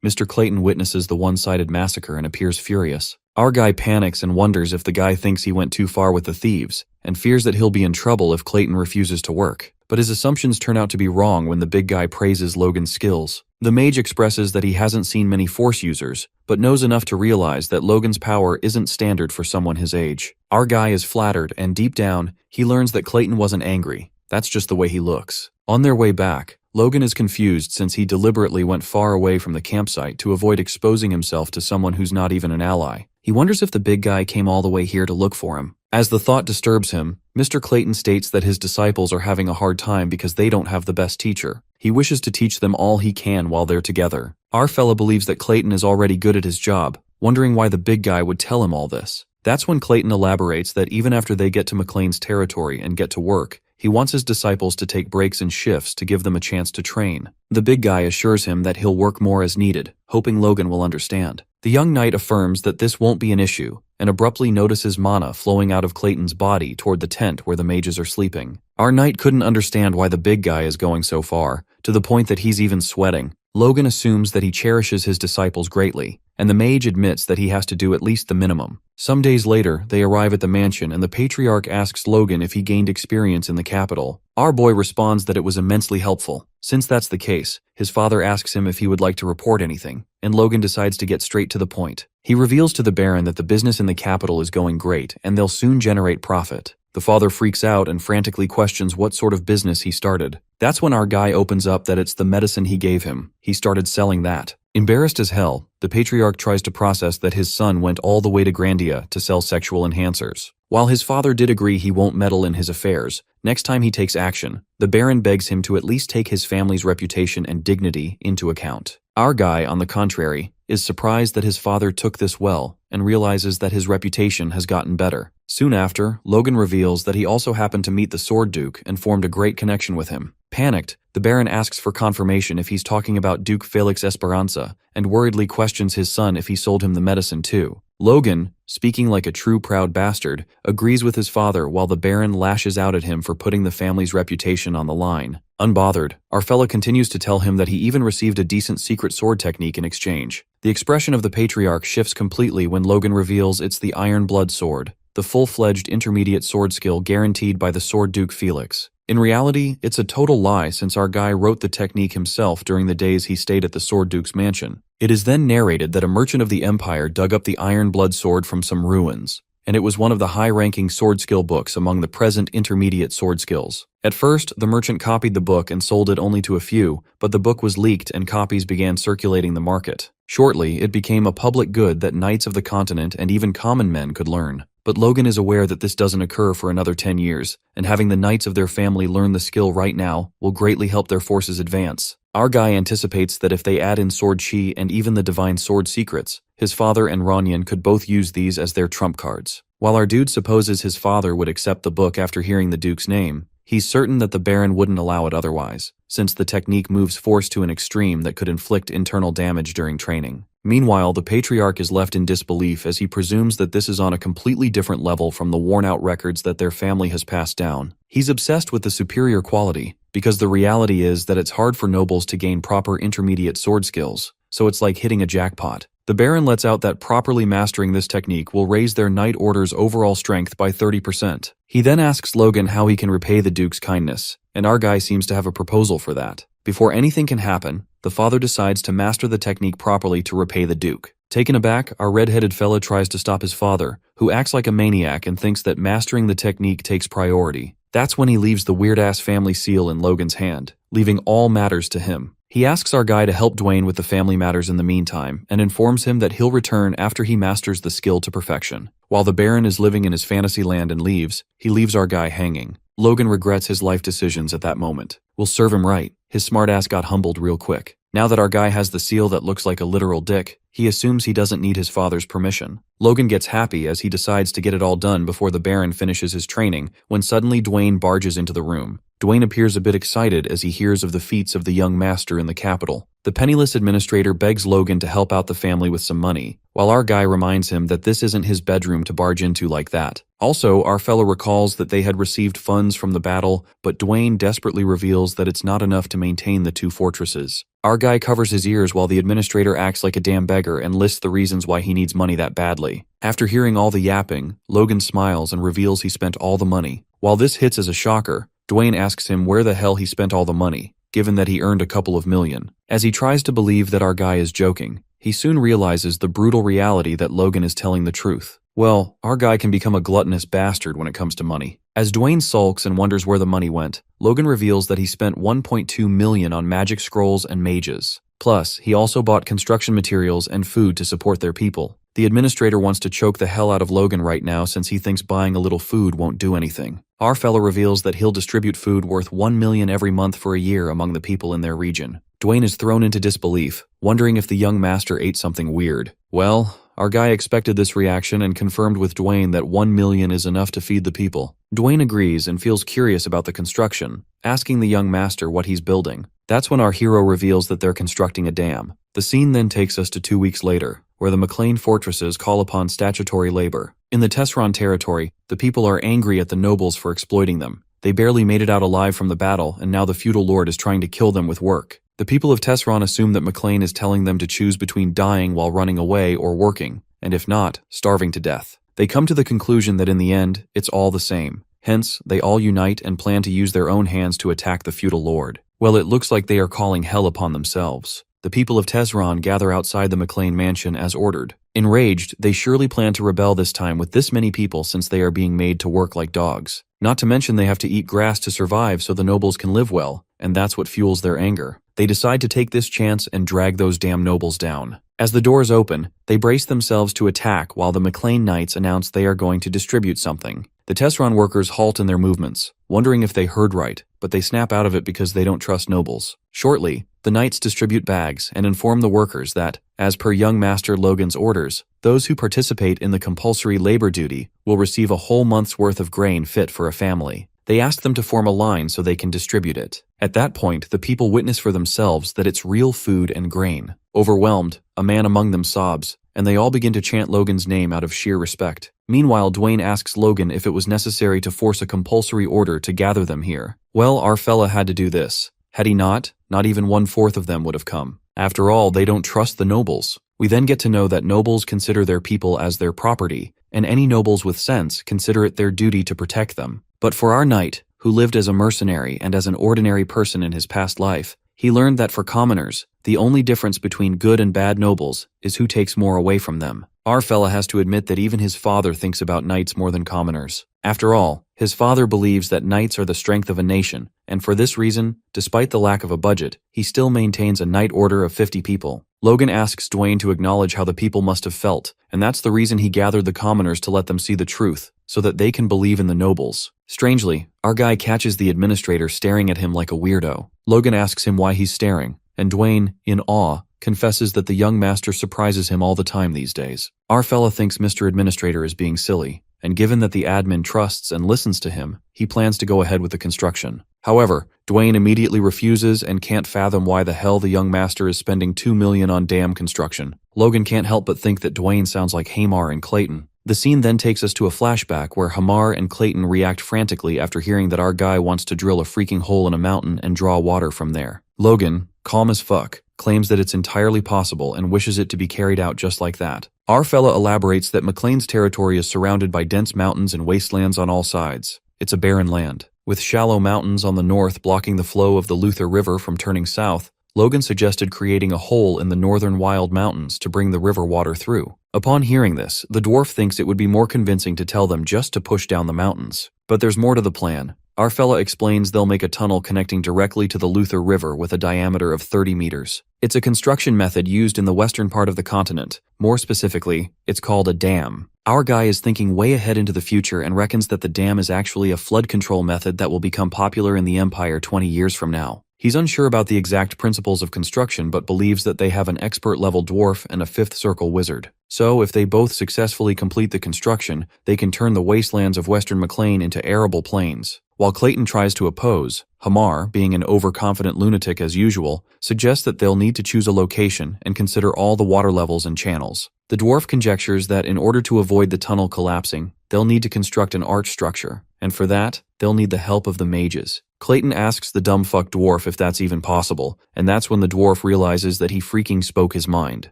Mr. Clayton witnesses the one-sided massacre and appears furious. Our guy panics and wonders if the guy thinks he went too far with the thieves, and fears that he'll be in trouble if Clayton refuses to work. But his assumptions turn out to be wrong when the big guy praises Logan's skills. The mage expresses that he hasn't seen many force users, but knows enough to realize that Logan's power isn't standard for someone his age. Our guy is flattered, and deep down, he learns that Clayton wasn't angry. That's just the way he looks. On their way back, Logan is confused since he deliberately went far away from the campsite to avoid exposing himself to someone who's not even an ally. He wonders if the big guy came all the way here to look for him. As the thought disturbs him, Mr. Clayton states that his disciples are having a hard time because they don't have the best teacher. He wishes to teach them all he can while they're together. Our fella believes that Clayton is already good at his job, wondering why the big guy would tell him all this. That's when Clayton elaborates that even after they get to McLean's territory and get to work, he wants his disciples to take breaks in shifts to give them a chance to train. The big guy assures him that he'll work more as needed, hoping Logan will understand. The young knight affirms that this won't be an issue, and abruptly notices mana flowing out of Clayton's body toward the tent where the mages are sleeping. Our knight couldn't understand why the big guy is going so far, to the point that he's even sweating. Logan assumes that he cherishes his disciples greatly, and the mage admits that he has to do at least the minimum. Some days later, they arrive at the mansion and the patriarch asks Logan if he gained experience in the capital. Our boy responds that it was immensely helpful. Since that's the case, his father asks him if he would like to report anything, and Logan decides to get straight to the point. He reveals to the Baron that the business in the capital is going great and they'll soon generate profit. The father freaks out and frantically questions what sort of business he started. That's when our guy opens up that it's the medicine he gave him. He started selling that. Embarrassed as hell, the patriarch tries to process that his son went all the way to Grandia to sell sexual enhancers. While his father did agree he won't meddle in his affairs, next time he takes action, the Baron begs him to at least take his family's reputation and dignity into account. Our guy, on the contrary, is surprised that his father took this well and realizes that his reputation has gotten better. Soon after, Logan reveals that he also happened to meet the Sword Duke and formed a great connection with him. Panicked, the Baron asks for confirmation if he's talking about Duke Felix Esperanza and worriedly questions his son if he sold him the medicine too. Logan, speaking like a true proud bastard, agrees with his father while the Baron lashes out at him for putting the family's reputation on the line. Unbothered, our fella continues to tell him that he even received a decent secret sword technique in exchange. The expression of the patriarch shifts completely when Logan reveals it's the Iron Blood Sword, the full-fledged intermediate sword skill guaranteed by the Sword Duke Felix. In reality, it's a total lie since our guy wrote the technique himself during the days he stayed at the Sword Duke's mansion. It is then narrated that a merchant of the Empire dug up the Iron Blood Sword from some ruins, and it was one of the high-ranking sword skill books among the present intermediate sword skills. At first, the merchant copied the book and sold it only to a few, but the book was leaked and copies began circulating the market. Shortly, it became a public good that knights of the continent and even common men could learn. But Logan is aware that this doesn't occur for another 10 years, and having the knights of their family learn the skill right now will greatly help their forces advance. Our guy anticipates that if they add in Sword Chi and even the Divine Sword secrets, his father and Ranyan could both use these as their trump cards. While our dude supposes his father would accept the book after hearing the Duke's name, he's certain that the Baron wouldn't allow it otherwise, since the technique moves force to an extreme that could inflict internal damage during training. Meanwhile, the patriarch is left in disbelief as he presumes that this is on a completely different level from the worn-out records that their family has passed down. He's obsessed with the superior quality, because the reality is that it's hard for nobles to gain proper intermediate sword skills, so it's like hitting a jackpot. The Baron lets out that properly mastering this technique will raise their knight order's overall strength by 30%. He then asks Logan how he can repay the Duke's kindness, and our guy seems to have a proposal for that. Before anything can happen, the father decides to master the technique properly to repay the Duke. Taken aback, our red-headed fella tries to stop his father, who acts like a maniac and thinks that mastering the technique takes priority. That's when he leaves the weird-ass family seal in Logan's hand, leaving all matters to him. He asks our guy to help Dwayne with the family matters in the meantime, and informs him that he'll return after he masters the skill to perfection. While the Baron is living in his fantasy land and leaves, he leaves our guy hanging. Logan regrets his life decisions at that moment. We'll serve him right. His smartass got humbled real quick. Now that our guy has the seal that looks like a literal dick, he assumes he doesn't need his father's permission. Logan gets happy as he decides to get it all done before the Baron finishes his training, when suddenly Dwayne barges into the room. Dwayne appears a bit excited as he hears of the feats of the young master in the capital. The penniless administrator begs Logan to help out the family with some money, while our guy reminds him that this isn't his bedroom to barge into like that. Also, our fellow recalls that they had received funds from the battle, but Dwayne desperately reveals that it's not enough to maintain the two fortresses. Our guy covers his ears while the administrator acts like a damn beggar and lists the reasons why he needs money that badly. After hearing all the yapping, Logan smiles and reveals he spent all the money. While this hits as a shocker, Dwayne asks him where the hell he spent all the money, given that he earned a couple of million. As he tries to believe that our guy is joking, he soon realizes the brutal reality that Logan is telling the truth. Well, our guy can become a gluttonous bastard when it comes to money. As Dwayne sulks and wonders where the money went, Logan reveals that he spent 1.2 million on magic scrolls and mages. Plus, he also bought construction materials and food to support their people. The administrator wants to choke the hell out of Logan right now since he thinks buying a little food won't do anything. Our fella reveals that he'll distribute food worth 1 million every month for a year among the people in their region. Dwayne is thrown into disbelief, wondering if the young master ate something weird. Well, our guy expected this reaction and confirmed with Dwayne that 1 million is enough to feed the people. Dwayne agrees and feels curious about the construction, asking the young master what he's building. That's when our hero reveals that they're constructing a dam. The scene then takes us to 2 weeks later, where the McLean fortresses call upon statutory labor. In the Tesseron territory, the people are angry at the nobles for exploiting them. They barely made it out alive from the battle, and now the feudal lord is trying to kill them with work. The people of Tesseron assume that McLean is telling them to choose between dying while running away or working, and if not, starving to death. They come to the conclusion that in the end, it's all the same. Hence, they all unite and plan to use their own hands to attack the feudal lord. Well, it looks like they are calling hell upon themselves. The people of Tesseron gather outside the McLean mansion as ordered. Enraged, they surely plan to rebel this time with this many people since they are being made to work like dogs. Not to mention they have to eat grass to survive so the nobles can live well, and that's what fuels their anger. They decide to take this chance and drag those damn nobles down. As the doors open, they brace themselves to attack while the McLean knights announce they are going to distribute something. The Tesseron workers halt in their movements, wondering if they heard right, but they snap out of it because they don't trust nobles. Shortly, the knights distribute bags and inform the workers that, as per young Master Logan's orders, those who participate in the compulsory labor duty will receive a whole month's worth of grain fit for a family. They ask them to form a line so they can distribute it. At that point, the people witness for themselves that it's real food and grain. Overwhelmed, a man among them sobs, and they all begin to chant Logan's name out of sheer respect. Meanwhile, Dwayne asks Logan if it was necessary to force a compulsory order to gather them here. Well, our fella had to do this. Had he not even 1/4 of them would have come. After all, they don't trust the nobles. We then get to know that nobles consider their people as their property, and any nobles with sense consider it their duty to protect them. But for our knight, who lived as a mercenary and as an ordinary person in his past life, he learned that for commoners, the only difference between good and bad nobles is who takes more away from them. Our fella has to admit that even his father thinks about knights more than commoners. After all, his father believes that knights are the strength of a nation, and for this reason, despite the lack of a budget, he still maintains a knight order of 50 people. Logan asks Dwayne to acknowledge how the people must have felt, and that's the reason he gathered the commoners to let them see the truth, so that they can believe in the nobles. Strangely, our guy catches the administrator staring at him like a weirdo. Logan asks him why he's staring, and Dwayne, in awe, confesses that the young master surprises him all the time these days. Our fella thinks Mr. Administrator is being silly, and given that the admin trusts and listens to him, he plans to go ahead with the construction. However, Dwayne immediately refuses and can't fathom why the hell the young master is spending $2 million on dam construction. Logan can't help but think that Dwayne sounds like Hamar and Clayton. The scene then takes us to a flashback where Hamar and Clayton react frantically after hearing that our guy wants to drill a freaking hole in a mountain and draw water from there. Logan, calm as fuck, claims that it's entirely possible and wishes it to be carried out just like that. Our fella elaborates that McLean's territory is surrounded by dense mountains and wastelands on all sides. It's a barren land. With shallow mountains on the north blocking the flow of the Luther River from turning south, Logan suggested creating a hole in the northern wild mountains to bring the river water through. Upon hearing this, the dwarf thinks it would be more convincing to tell them just to push down the mountains. But there's more to the plan. Our fella explains they'll make a tunnel connecting directly to the Luther River with a diameter of 30 meters. It's a construction method used in the western part of the continent. More specifically, it's called a dam. Our guy is thinking way ahead into the future and reckons that the dam is actually a flood control method that will become popular in the Empire 20 years from now. He's unsure about the exact principles of construction but believes that they have an expert-level dwarf and a fifth circle wizard. So, if they both successfully complete the construction, they can turn the wastelands of Western McLean into arable plains. While Clayton tries to oppose, Hamar, being an overconfident lunatic as usual, suggests that they'll need to choose a location and consider all the water levels and channels. The dwarf conjectures that in order to avoid the tunnel collapsing, they'll need to construct an arch structure, and for that, they'll need the help of the mages. Clayton asks the dumbfuck dwarf if that's even possible, and that's when the dwarf realizes that he freaking spoke his mind.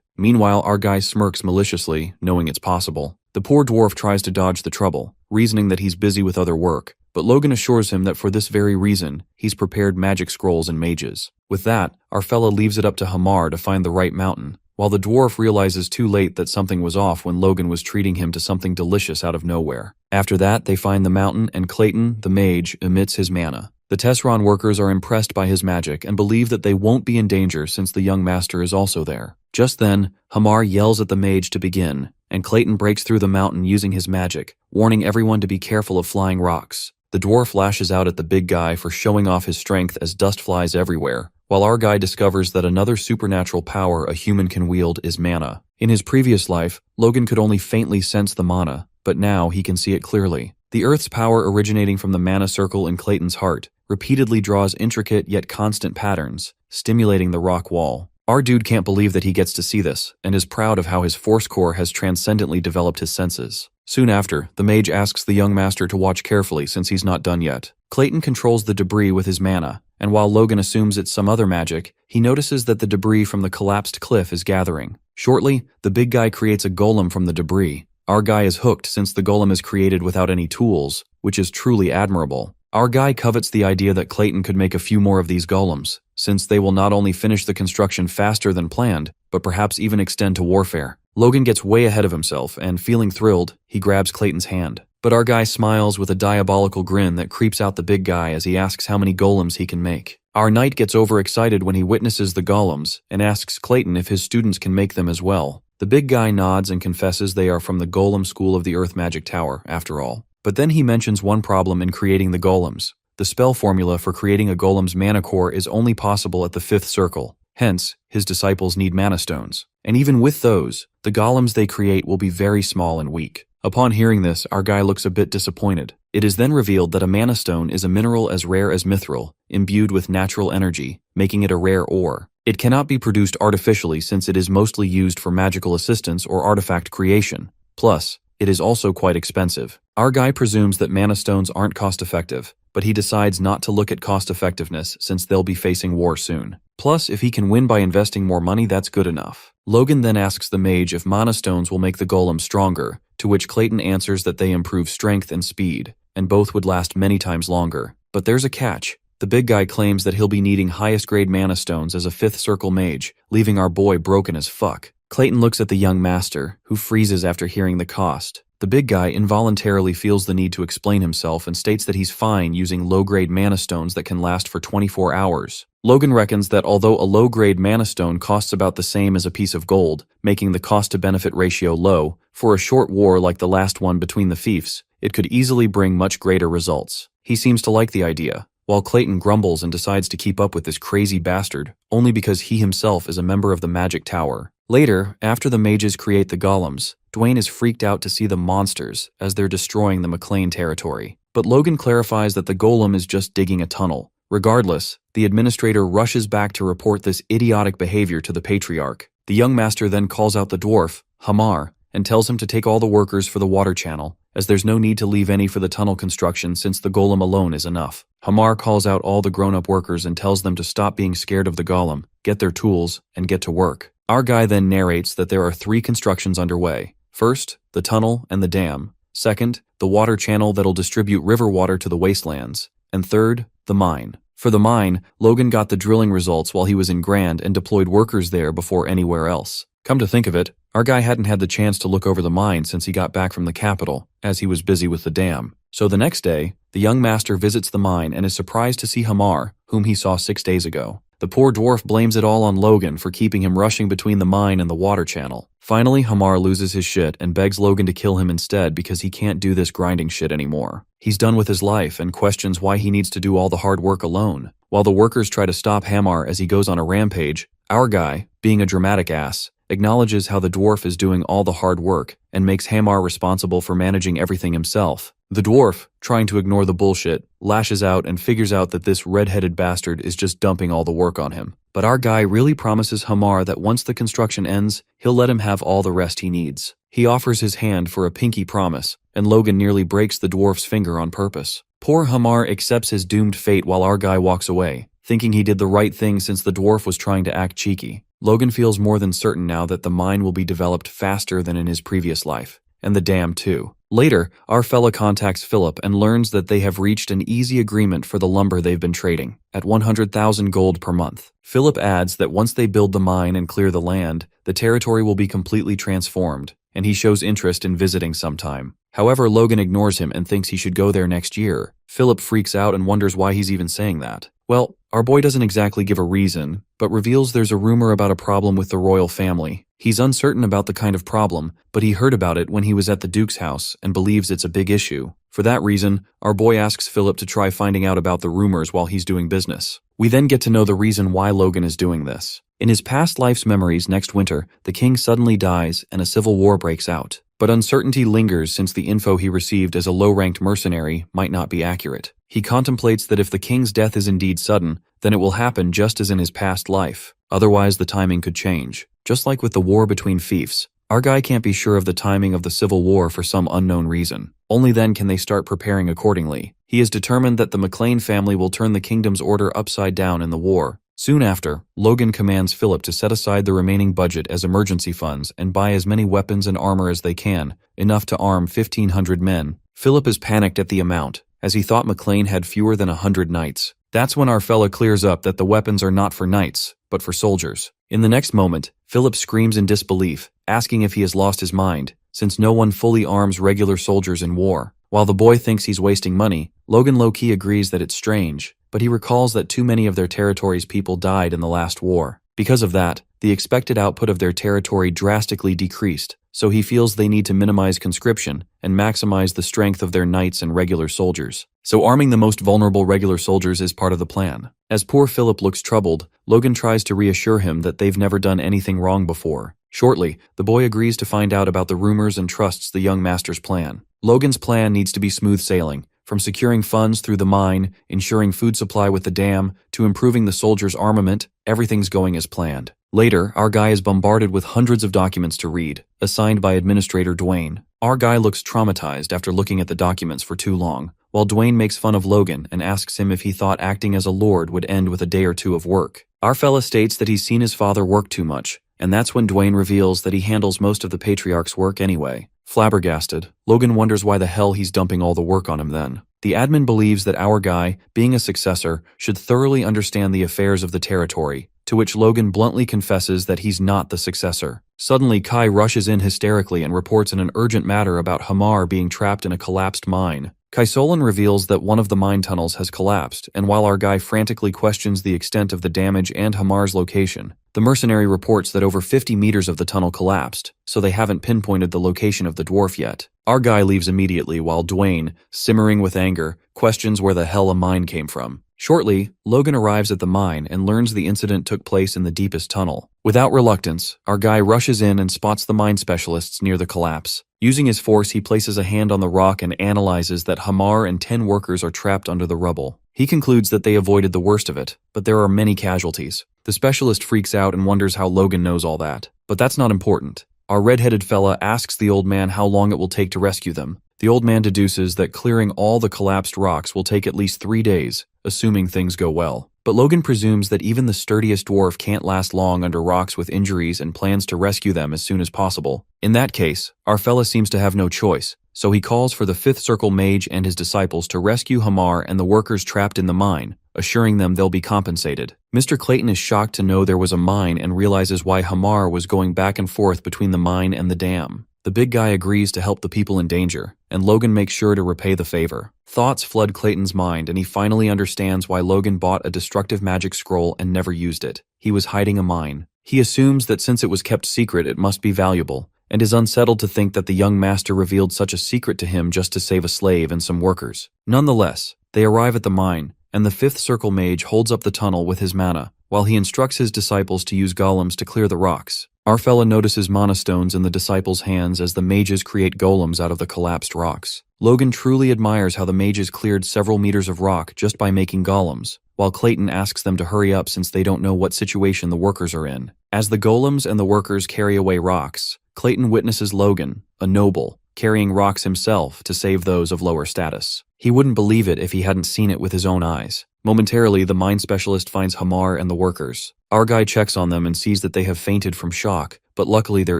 Meanwhile, our guy smirks maliciously, knowing it's possible. The poor dwarf tries to dodge the trouble, reasoning that he's busy with other work, but Logan assures him that for this very reason, he's prepared magic scrolls and mages. With that, our fella leaves it up to Hamar to find the right mountain, while the dwarf realizes too late that something was off when Logan was treating him to something delicious out of nowhere. After that, they find the mountain and Clayton, the mage, emits his mana. The Tesseron workers are impressed by his magic and believe that they won't be in danger since the young master is also there. Just then, Hamar yells at the mage to begin, and Clayton breaks through the mountain using his magic, warning everyone to be careful of flying rocks. The dwarf lashes out at the big guy for showing off his strength as dust flies everywhere, while our guy discovers that another supernatural power a human can wield is mana. In his previous life, Logan could only faintly sense the mana, but now he can see it clearly. The Earth's power originating from the mana circle in Clayton's heart repeatedly draws intricate yet constant patterns, stimulating the rock wall. Our dude can't believe that he gets to see this, and is proud of how his force core has transcendently developed his senses. Soon after, the mage asks the young master to watch carefully since he's not done yet. Clayton controls the debris with his mana, and while Logan assumes it's some other magic, he notices that the debris from the collapsed cliff is gathering. Shortly, the big guy creates a golem from the debris. Our guy is hooked since the golem is created without any tools, which is truly admirable. Our guy covets the idea that Clayton could make a few more of these golems, since they will not only finish the construction faster than planned, but perhaps even extend to warfare. Logan gets way ahead of himself, and feeling thrilled, he grabs Clayton's hand. But our guy smiles with a diabolical grin that creeps out the big guy as he asks how many golems he can make. Our knight gets overexcited when he witnesses the golems, and asks Clayton if his students can make them as well. The big guy nods and confesses they are from the Golem School of the Earth Magic Tower, after all. But then he mentions one problem in creating the golems. The spell formula for creating a golem's mana core is only possible at the 5th circle. Hence, his disciples need mana stones. And even with those, the golems they create will be very small and weak. Upon hearing this, our guy looks a bit disappointed. It is then revealed that a mana stone is a mineral as rare as mithril, imbued with natural energy, making it a rare ore. It cannot be produced artificially since it is mostly used for magical assistance or artifact creation. Plus, it is also quite expensive. Our guy presumes that mana stones aren't cost-effective, but he decides not to look at cost-effectiveness since they'll be facing war soon. Plus, if he can win by investing more money, that's good enough. Logan then asks the mage if mana stones will make the golem stronger, to which Clayton answers that they improve strength and speed, and both would last many times longer. But there's a catch. The big guy claims that he'll be needing highest grade mana stones as a 5th circle mage, leaving our boy broken as fuck. Clayton looks at the young master, who freezes after hearing the cost. The big guy involuntarily feels the need to explain himself and states that he's fine using low-grade mana stones that can last for 24 hours. Logan reckons that although a low-grade mana stone costs about the same as a piece of gold, making the cost-to-benefit ratio low, for a short war like the last one between the fiefs, it could easily bring much greater results. He seems to like the idea, while Clayton grumbles and decides to keep up with this crazy bastard, only because he himself is a member of the Magic Tower. Later, after the mages create the golems, Dwayne is freaked out to see the monsters as they're destroying the McLean territory. But Logan clarifies that the golem is just digging a tunnel. Regardless, the administrator rushes back to report this idiotic behavior to the patriarch. The young master then calls out the dwarf, Hamar, and tells him to take all the workers for the water channel, as there's no need to leave any for the tunnel construction since the golem alone is enough. Hamar calls out all the grown-up workers and tells them to stop being scared of the golem, get their tools, and get to work. Our guy then narrates that there are 3 constructions underway. First, the tunnel and the dam. Second, the water channel that'll distribute river water to the wastelands. And third, the mine. For the mine, Logan got the drilling results while he was in Grand and deployed workers there before anywhere else. Come to think of it, our guy hadn't had the chance to look over the mine since he got back from the capital, as he was busy with the dam. So the next day, the young master visits the mine and is surprised to see Hamar, whom he saw 6 days ago. The poor dwarf blames it all on Logan for keeping him rushing between the mine and the water channel. Finally, Hamar loses his shit and begs Logan to kill him instead because he can't do this grinding shit anymore. He's done with his life and questions why he needs to do all the hard work alone. While the workers try to stop Hamar as he goes on a rampage, our guy, being a dramatic ass, acknowledges how the dwarf is doing all the hard work and makes Hamar responsible for managing everything himself. The dwarf, trying to ignore the bullshit, lashes out and figures out that this red-headed bastard is just dumping all the work on him. But our guy really promises Hamar that once the construction ends, he'll let him have all the rest he needs. He offers his hand for a pinky promise, and Logan nearly breaks the dwarf's finger on purpose. Poor Hamar accepts his doomed fate while our guy walks away, thinking he did the right thing since the dwarf was trying to act cheeky. Logan feels more than certain now that the mine will be developed faster than in his previous life, and the dam too. Later, our fella contacts Philip and learns that they have reached an easy agreement for the lumber they've been trading, at 100,000 gold per month. Philip adds that once they build the mine and clear the land, the territory will be completely transformed, and he shows interest in visiting sometime. However, Logan ignores him and thinks he should go there next year. Philip freaks out and wonders why he's even saying that. Well, our boy doesn't exactly give a reason, but reveals there's a rumor about a problem with the royal family. He's uncertain about the kind of problem, but he heard about it when he was at the Duke's house and believes it's a big issue. For that reason, our boy asks Philip to try finding out about the rumors while he's doing business. We then get to know the reason why Logan is doing this. In his past life's memories next winter, the king suddenly dies and a civil war breaks out. But uncertainty lingers since the info he received as a low-ranked mercenary might not be accurate. He contemplates that if the king's death is indeed sudden, then it will happen just as in his past life. Otherwise, the timing could change. Just like with the war between fiefs, our guy can't be sure of the timing of the civil war for some unknown reason. Only then can they start preparing accordingly. He is determined that the McLean family will turn the kingdom's order upside down in the war. Soon after, Logan commands Philip to set aside the remaining budget as emergency funds and buy as many weapons and armor as they can, enough to arm 1,500 men. Philip is panicked at the amount, as he thought McLean had fewer than 100 knights. That's when our fella clears up that the weapons are not for knights, but for soldiers. In the next moment, Philip screams in disbelief, asking if he has lost his mind, since no one fully arms regular soldiers in war. While the boy thinks he's wasting money, Logan low-key agrees that it's strange, but he recalls that too many of their territory's people died in the last war. Because of that, the expected output of their territory drastically decreased, so he feels they need to minimize conscription and maximize the strength of their knights and regular soldiers. So arming the most vulnerable regular soldiers is part of the plan. As poor Philip looks troubled, Logan tries to reassure him that they've never done anything wrong before. Shortly, the boy agrees to find out about the rumors and trusts the young master's plan. Logan's plan needs to be smooth sailing, from securing funds through the mine, ensuring food supply with the dam, to improving the soldiers' armament. Everything's going as planned. Later, our guy is bombarded with hundreds of documents to read, assigned by Administrator Dwayne. Our guy looks traumatized after looking at the documents for too long, while Dwayne makes fun of Logan and asks him if he thought acting as a lord would end with a day or two of work. Our fella states that he's seen his father work too much, and that's when Dwayne reveals that he handles most of the patriarch's work anyway. Flabbergasted, Logan wonders why the hell he's dumping all the work on him then. The admin believes that our guy, being a successor, should thoroughly understand the affairs of the territory, to which Logan bluntly confesses that he's not the successor. Suddenly, Kai rushes in hysterically and reports an urgent matter about Hamar being trapped in a collapsed mine. Kaisolan reveals that one of the mine tunnels has collapsed, and while our guy frantically questions the extent of the damage and Hamar's location, the mercenary reports that over 50 meters of the tunnel collapsed, so they haven't pinpointed the location of the dwarf yet. Our guy leaves immediately while Dwayne, simmering with anger, questions where the hell a mine came from. Shortly, Logan arrives at the mine and learns the incident took place in the deepest tunnel. Without reluctance, our guy rushes in and spots the mine specialists near the collapse. Using his force, he places a hand on the rock and analyzes that Hamar and 10 workers are trapped under the rubble. He concludes that they avoided the worst of it, but there are many casualties. The specialist freaks out and wonders how Logan knows all that. But that's not important. Our red-headed fella asks the old man how long it will take to rescue them. The old man deduces that clearing all the collapsed rocks will take at least 3 days, assuming things go well. But Logan presumes that even the sturdiest dwarf can't last long under rocks with injuries and plans to rescue them as soon as possible. In that case, our fella seems to have no choice, so he calls for the Fifth Circle mage and his disciples to rescue Hamar and the workers trapped in the mine, assuring them they'll be compensated. Mr. Clayton is shocked to know there was a mine and realizes why Hamar was going back and forth between the mine and the dam. The big guy agrees to help the people in danger, and Logan makes sure to repay the favor. Thoughts flood Clayton's mind, and he finally understands why Logan bought a destructive magic scroll and never used it. He was hiding a mine. He assumes that since it was kept secret, it must be valuable, and is unsettled to think that the young master revealed such a secret to him just to save a slave and some workers. Nonetheless, they arrive at the mine, and the Fifth Circle mage holds up the tunnel with his mana, while he instructs his disciples to use golems to clear the rocks. Our fella notices mana stones in the disciples' hands as the mages create golems out of the collapsed rocks. Logan truly admires how the mages cleared several meters of rock just by making golems, while Clayton asks them to hurry up since they don't know what situation the workers are in. As the golems and the workers carry away rocks, Clayton witnesses Logan, a noble, carrying rocks himself to save those of lower status. He wouldn't believe it if he hadn't seen it with his own eyes. Momentarily, the mine specialist finds Hamar and the workers. Our guy checks on them and sees that they have fainted from shock, but luckily their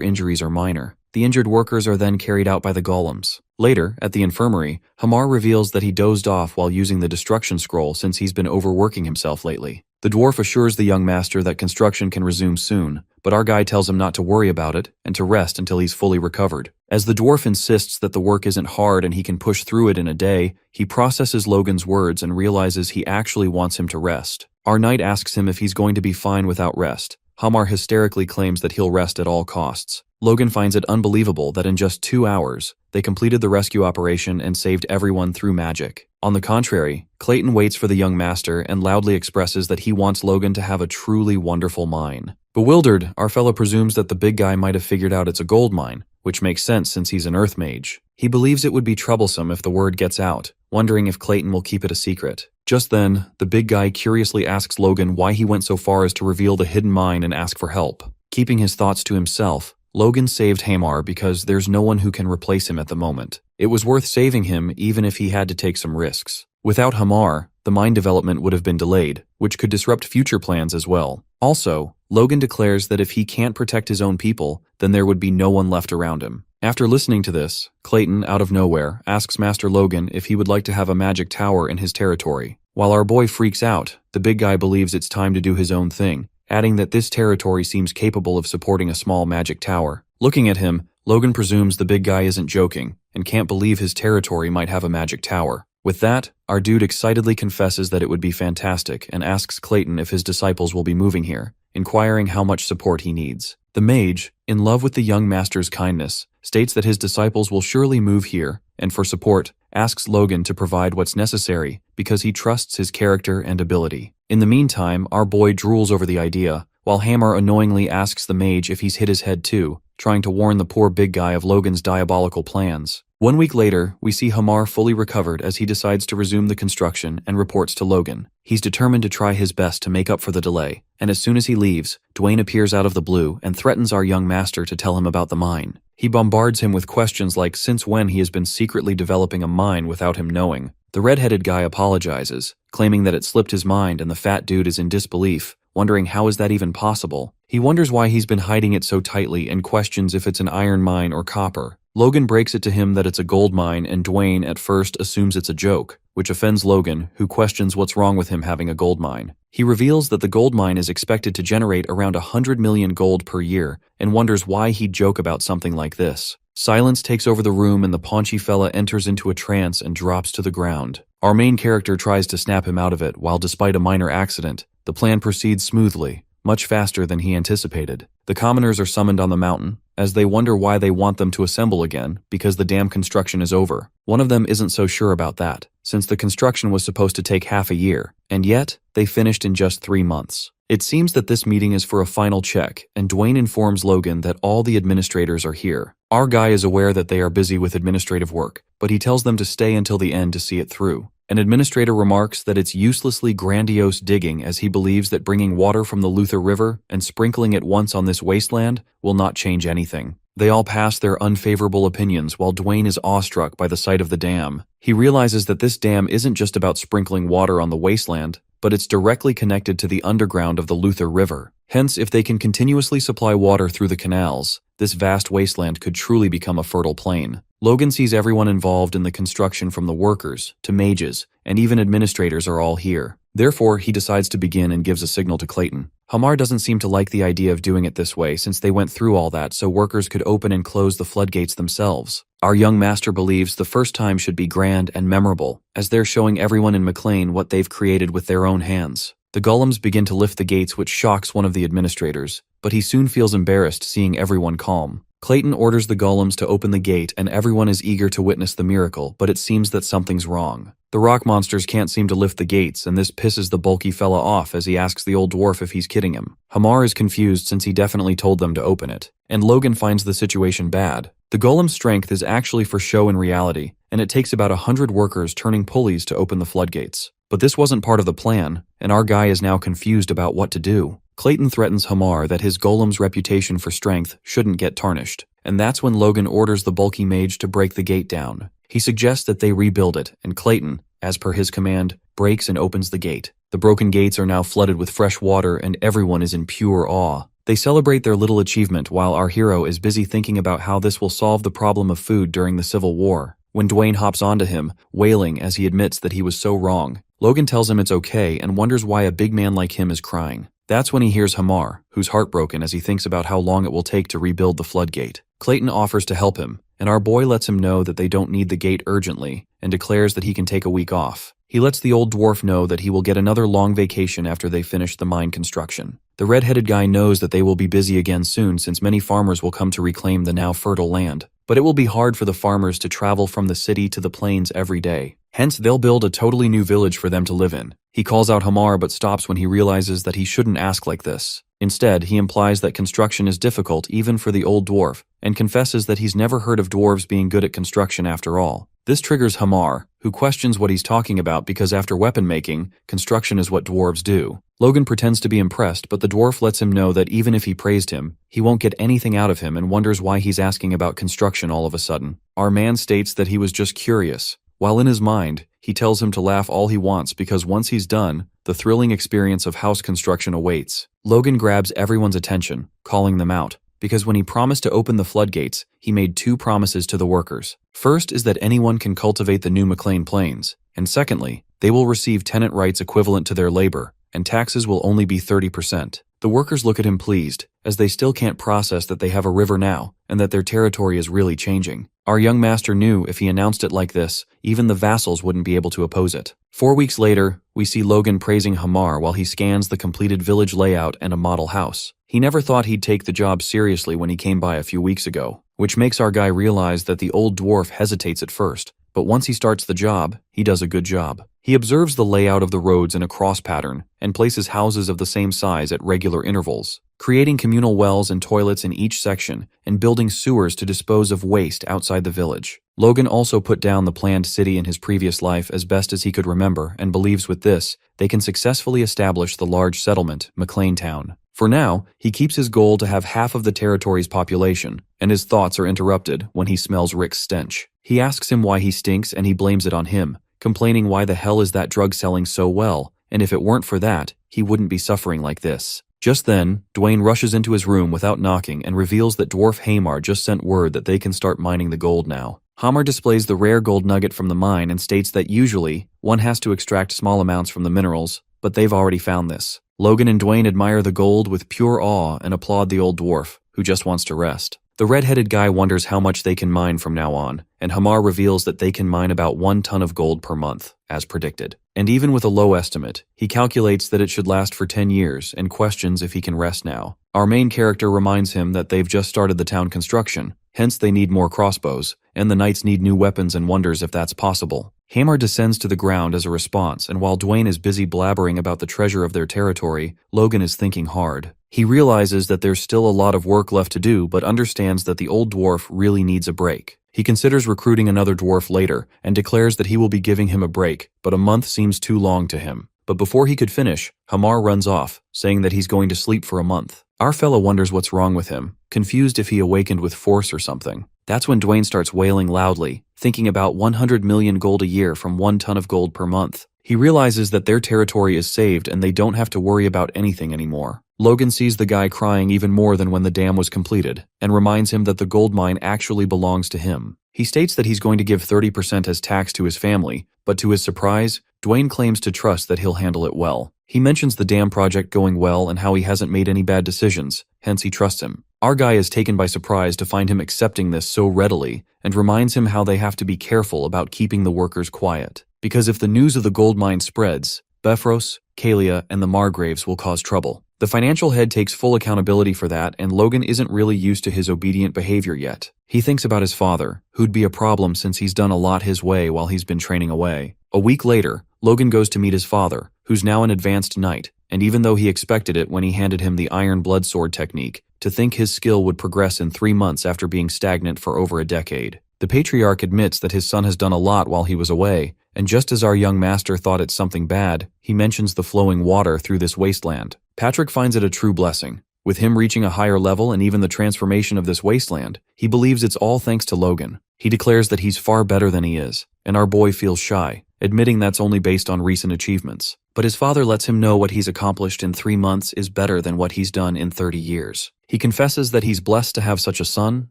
injuries are minor. The injured workers are then carried out by the golems. Later, at the infirmary, Hamar reveals that he dozed off while using the destruction scroll since he's been overworking himself lately. The dwarf assures the young master that construction can resume soon, but our guy tells him not to worry about it and to rest until he's fully recovered. As the dwarf insists that the work isn't hard and he can push through it in a day, he processes Logan's words and realizes he actually wants him to rest. Our knight asks him if he's going to be fine without rest. Hamar hysterically claims that he'll rest at all costs. Logan finds it unbelievable that in just 2 hours, they completed the rescue operation and saved everyone through magic. On the contrary, Clayton waits for the young master and loudly expresses that he wants Logan to have a truly wonderful mine. Bewildered, our fellow presumes that the big guy might have figured out it's a gold mine, which makes sense since he's an earth mage. He believes it would be troublesome if the word gets out, wondering if Clayton will keep it a secret. Just then, the big guy curiously asks Logan why he went so far as to reveal the hidden mine and ask for help. Keeping his thoughts to himself, Logan saved Hamar because there's no one who can replace him at the moment. It was worth saving him even if he had to take some risks. Without Hamar, the mine development would have been delayed, which could disrupt future plans as well. Also, Logan declares that if he can't protect his own people, then there would be no one left around him. After listening to this, Clayton, out of nowhere, asks Master Logan if he would like to have a magic tower in his territory. While our boy freaks out, the big guy believes it's time to do his own thing, adding that this territory seems capable of supporting a small magic tower. Looking at him, Logan presumes the big guy isn't joking, and can't believe his territory might have a magic tower. With that, our dude excitedly confesses that it would be fantastic and asks Clayton if his disciples will be moving here, inquiring how much support he needs. The mage, in love with the young master's kindness, states that his disciples will surely move here, and for support, asks Logan to provide what's necessary because he trusts his character and ability. In the meantime, our boy drools over the idea, while Hammer annoyingly asks the mage if he's hit his head too, trying to warn the poor big guy of Logan's diabolical plans. 1 week later, we see Hamar fully recovered as he decides to resume the construction and reports to Logan. He's determined to try his best to make up for the delay, and as soon as he leaves, Dwayne appears out of the blue and threatens our young master to tell him about the mine. He bombards him with questions like since when he has been secretly developing a mine without him knowing. The red-headed guy apologizes, claiming that it slipped his mind and the fat dude is in disbelief, wondering how is that even possible. He wonders why he's been hiding it so tightly and questions if it's an iron mine or copper. Logan breaks it to him that it's a gold mine and Dwayne at first assumes it's a joke, which offends Logan, who questions what's wrong with him having a gold mine. He reveals that the gold mine is expected to generate around 100 million gold per year and wonders why he'd joke about something like this. Silence takes over the room and the paunchy fella enters into a trance and drops to the ground. Our main character tries to snap him out of it while despite a minor accident, the plan proceeds smoothly, much faster than he anticipated. The commoners are summoned on the mountain, as they wonder why they want them to assemble again, because the dam construction is over. One of them isn't so sure about that, since the construction was supposed to take half a year, and yet, they finished in just 3 months. It seems that this meeting is for a final check, and Dwayne informs Logan that all the administrators are here. Our guy is aware that they are busy with administrative work, but he tells them to stay until the end to see it through. An administrator remarks that it's uselessly grandiose digging as he believes that bringing water from the Luther River and sprinkling it once on this wasteland will not change anything. They all pass their unfavorable opinions while Dwayne is awestruck by the sight of the dam. He realizes that this dam isn't just about sprinkling water on the wasteland, but it's directly connected to the underground of the Luther River. Hence, if they can continuously supply water through the canals, this vast wasteland could truly become a fertile plain. Logan sees everyone involved in the construction from the workers to mages, and even administrators are all here. Therefore, he decides to begin and gives a signal to Clayton. Hamar doesn't seem to like the idea of doing it this way since they went through all that so workers could open and close the floodgates themselves. Our young master believes the first time should be grand and memorable, as they're showing everyone in McLean what they've created with their own hands. The golems begin to lift the gates, which shocks one of the administrators, but he soon feels embarrassed seeing everyone calm. Clayton orders the golems to open the gate and everyone is eager to witness the miracle, but it seems that something's wrong. The rock monsters can't seem to lift the gates and this pisses the bulky fella off as he asks the old dwarf if he's kidding him. Hamar is confused since he definitely told them to open it, and Logan finds the situation bad. The golem's strength is actually for show in reality, and it takes about 100 workers turning pulleys to open the floodgates. But this wasn't part of the plan, and our guy is now confused about what to do. Clayton threatens Hamar that his golem's reputation for strength shouldn't get tarnished, and that's when Logan orders the bulky mage to break the gate down. He suggests that they rebuild it, and Clayton, as per his command, breaks and opens the gate. The broken gates are now flooded with fresh water and everyone is in pure awe. They celebrate their little achievement while our hero is busy thinking about how this will solve the problem of food during the Civil War. When Dwayne hops onto him, wailing as he admits that he was so wrong, Logan tells him it's okay and wonders why a big man like him is crying. That's when he hears Hamar, who's heartbroken as he thinks about how long it will take to rebuild the floodgate. Clayton offers to help him, and our boy lets him know that they don't need the gate urgently and declares that he can take a week off. He lets the old dwarf know that he will get another long vacation after they finish the mine construction. The red-headed guy knows that they will be busy again soon since many farmers will come to reclaim the now fertile land. But it will be hard for the farmers to travel from the city to the plains every day. Hence, they'll build a totally new village for them to live in. He calls out Hamar but stops when he realizes that he shouldn't ask like this. Instead, he implies that construction is difficult even for the old dwarf, and confesses that he's never heard of dwarves being good at construction after all. This triggers Hamar, who questions what he's talking about because after weapon making, construction is what dwarves do. Logan pretends to be impressed, but the dwarf lets him know that even if he praised him, he won't get anything out of him and wonders why he's asking about construction all of a sudden. Our man states that he was just curious, while in his mind, he tells him to laugh all he wants because once he's done, the thrilling experience of house construction awaits. Logan grabs everyone's attention, calling them out, because when he promised to open the floodgates, he made 2 promises to the workers. First is that anyone can cultivate the new McLean Plains, and secondly, they will receive tenant rights equivalent to their labor, and taxes will only be 30%. The workers look at him pleased, as they still can't process that they have a river now, and that their territory is really changing. Our young master knew if he announced it like this, even the vassals wouldn't be able to oppose it. 4 weeks later, we see Logan praising Hamar while he scans the completed village layout and a model house. He never thought he'd take the job seriously when he came by a few weeks ago, which makes our guy realize that the old dwarf hesitates at first, but once he starts the job, he does a good job. He observes the layout of the roads in a cross pattern and places houses of the same size at regular intervals, creating communal wells and toilets in each section and building sewers to dispose of waste outside the village. Logan also put down the planned city in his previous life as best as he could remember and believes with this, they can successfully establish the large settlement, McLean Town. For now, he keeps his goal to have half of the territory's population, and his thoughts are interrupted when he smells Rick's stench. He asks him why he stinks and he blames it on him, complaining why the hell is that drug selling so well, and if it weren't for that, he wouldn't be suffering like this. Just then, Dwayne rushes into his room without knocking and reveals that Dwarf Hamar just sent word that they can start mining the gold now. Hamar displays the rare gold nugget from the mine and states that usually, one has to extract small amounts from the minerals, but they've already found this. Logan and Dwayne admire the gold with pure awe and applaud the old dwarf, who just wants to rest. The red-headed guy wonders how much they can mine from now on, and Hamar reveals that they can mine about 1 ton of gold per month, as predicted. And even with a low estimate, he calculates that it should last for 10 years and questions if he can rest now. Our main character reminds him that they've just started the town construction, hence they need more crossbows, and the knights need new weapons and wonders if that's possible. Hamar descends to the ground as a response, and while Dwayne is busy blabbering about the treasure of their territory, Logan is thinking hard. He realizes that there's still a lot of work left to do, but understands that the old dwarf really needs a break. He considers recruiting another dwarf later, and declares that he will be giving him a break, but a month seems too long to him. But before he could finish, Hamar runs off, saying that he's going to sleep for a month. Our fella wonders what's wrong with him, confused if he awakened with force or something. That's when Dwayne starts wailing loudly, thinking about 100 million gold a year from 1 ton of gold per month. He realizes that their territory is saved and they don't have to worry about anything anymore. Logan sees the guy crying even more than when the dam was completed, and reminds him that the gold mine actually belongs to him. He states that he's going to give 30% as tax to his family, but to his surprise, Dwayne claims to trust that he'll handle it well. He mentions the dam project going well and how he hasn't made any bad decisions, hence he trusts him. Our guy is taken by surprise to find him accepting this so readily, and reminds him how they have to be careful about keeping the workers quiet. Because if the news of the gold mine spreads, Befros, Kalia, and the Margraves will cause trouble. The financial head takes full accountability for that, and Logan isn't really used to his obedient behavior yet. He thinks about his father, who'd be a problem since he's done a lot his way while he's been training away. A week later, Logan goes to meet his father, who's now an advanced knight, and even though he expected it when he handed him the iron blood sword technique, to think his skill would progress in 3 months after being stagnant for over a decade. The patriarch admits that his son has done a lot while he was away, and just as our young master thought it's something bad, he mentions the flowing water through this wasteland. Patrick finds it a true blessing. With him reaching a higher level and even the transformation of this wasteland, he believes it's all thanks to Logan. He declares that he's far better than he is, and our boy feels shy, admitting that's only based on recent achievements. But his father lets him know what he's accomplished in 3 months is better than what he's done in 30 years. He confesses that he's blessed to have such a son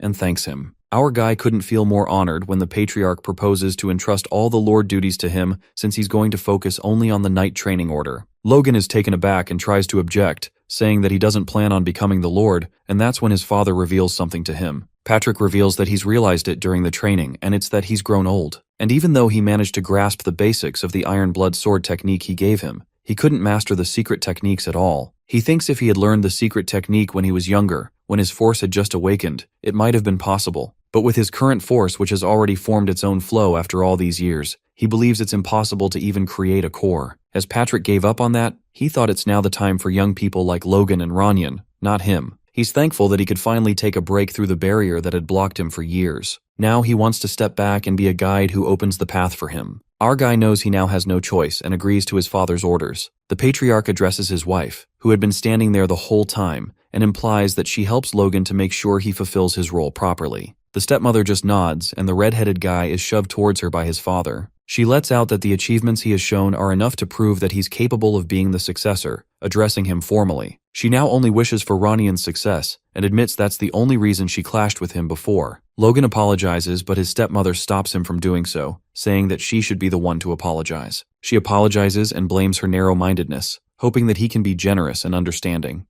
and thanks him. Our guy couldn't feel more honored when the patriarch proposes to entrust all the lord duties to him since he's going to focus only on the knight training order. Logan is taken aback and tries to object, saying that he doesn't plan on becoming the lord, and that's when his father reveals something to him. Patrick reveals that he's realized it during the training, and it's that he's grown old. And even though he managed to grasp the basics of the iron blood sword technique he gave him, he couldn't master the secret techniques at all. He thinks if he had learned the secret technique when he was younger, when his force had just awakened, it might have been possible. But with his current force, which has already formed its own flow after all these years, he believes it's impossible to even create a core. As Patrick gave up on that, he thought it's now the time for young people like Logan and Ranyan, not him. He He's thankful that he could finally take a break through the barrier that had blocked him for years. Now he wants to step back and be a guide who opens the path for him. Our guy knows he now has no choice and agrees to his father's orders. The patriarch addresses his wife, who had been standing there the whole time, and implies that she helps Logan to make sure he fulfills his role properly. The stepmother just nods, and the red-headed guy is shoved towards her by his father. She lets out that the achievements he has shown are enough to prove that he's capable of being the successor, addressing him formally. She now only wishes for Ronian's success, and admits that's the only reason she clashed with him before. Logan apologizes, but his stepmother stops him from doing so, saying that she should be the one to apologize. She apologizes and blames her narrow-mindedness, hoping that he can be generous and understanding.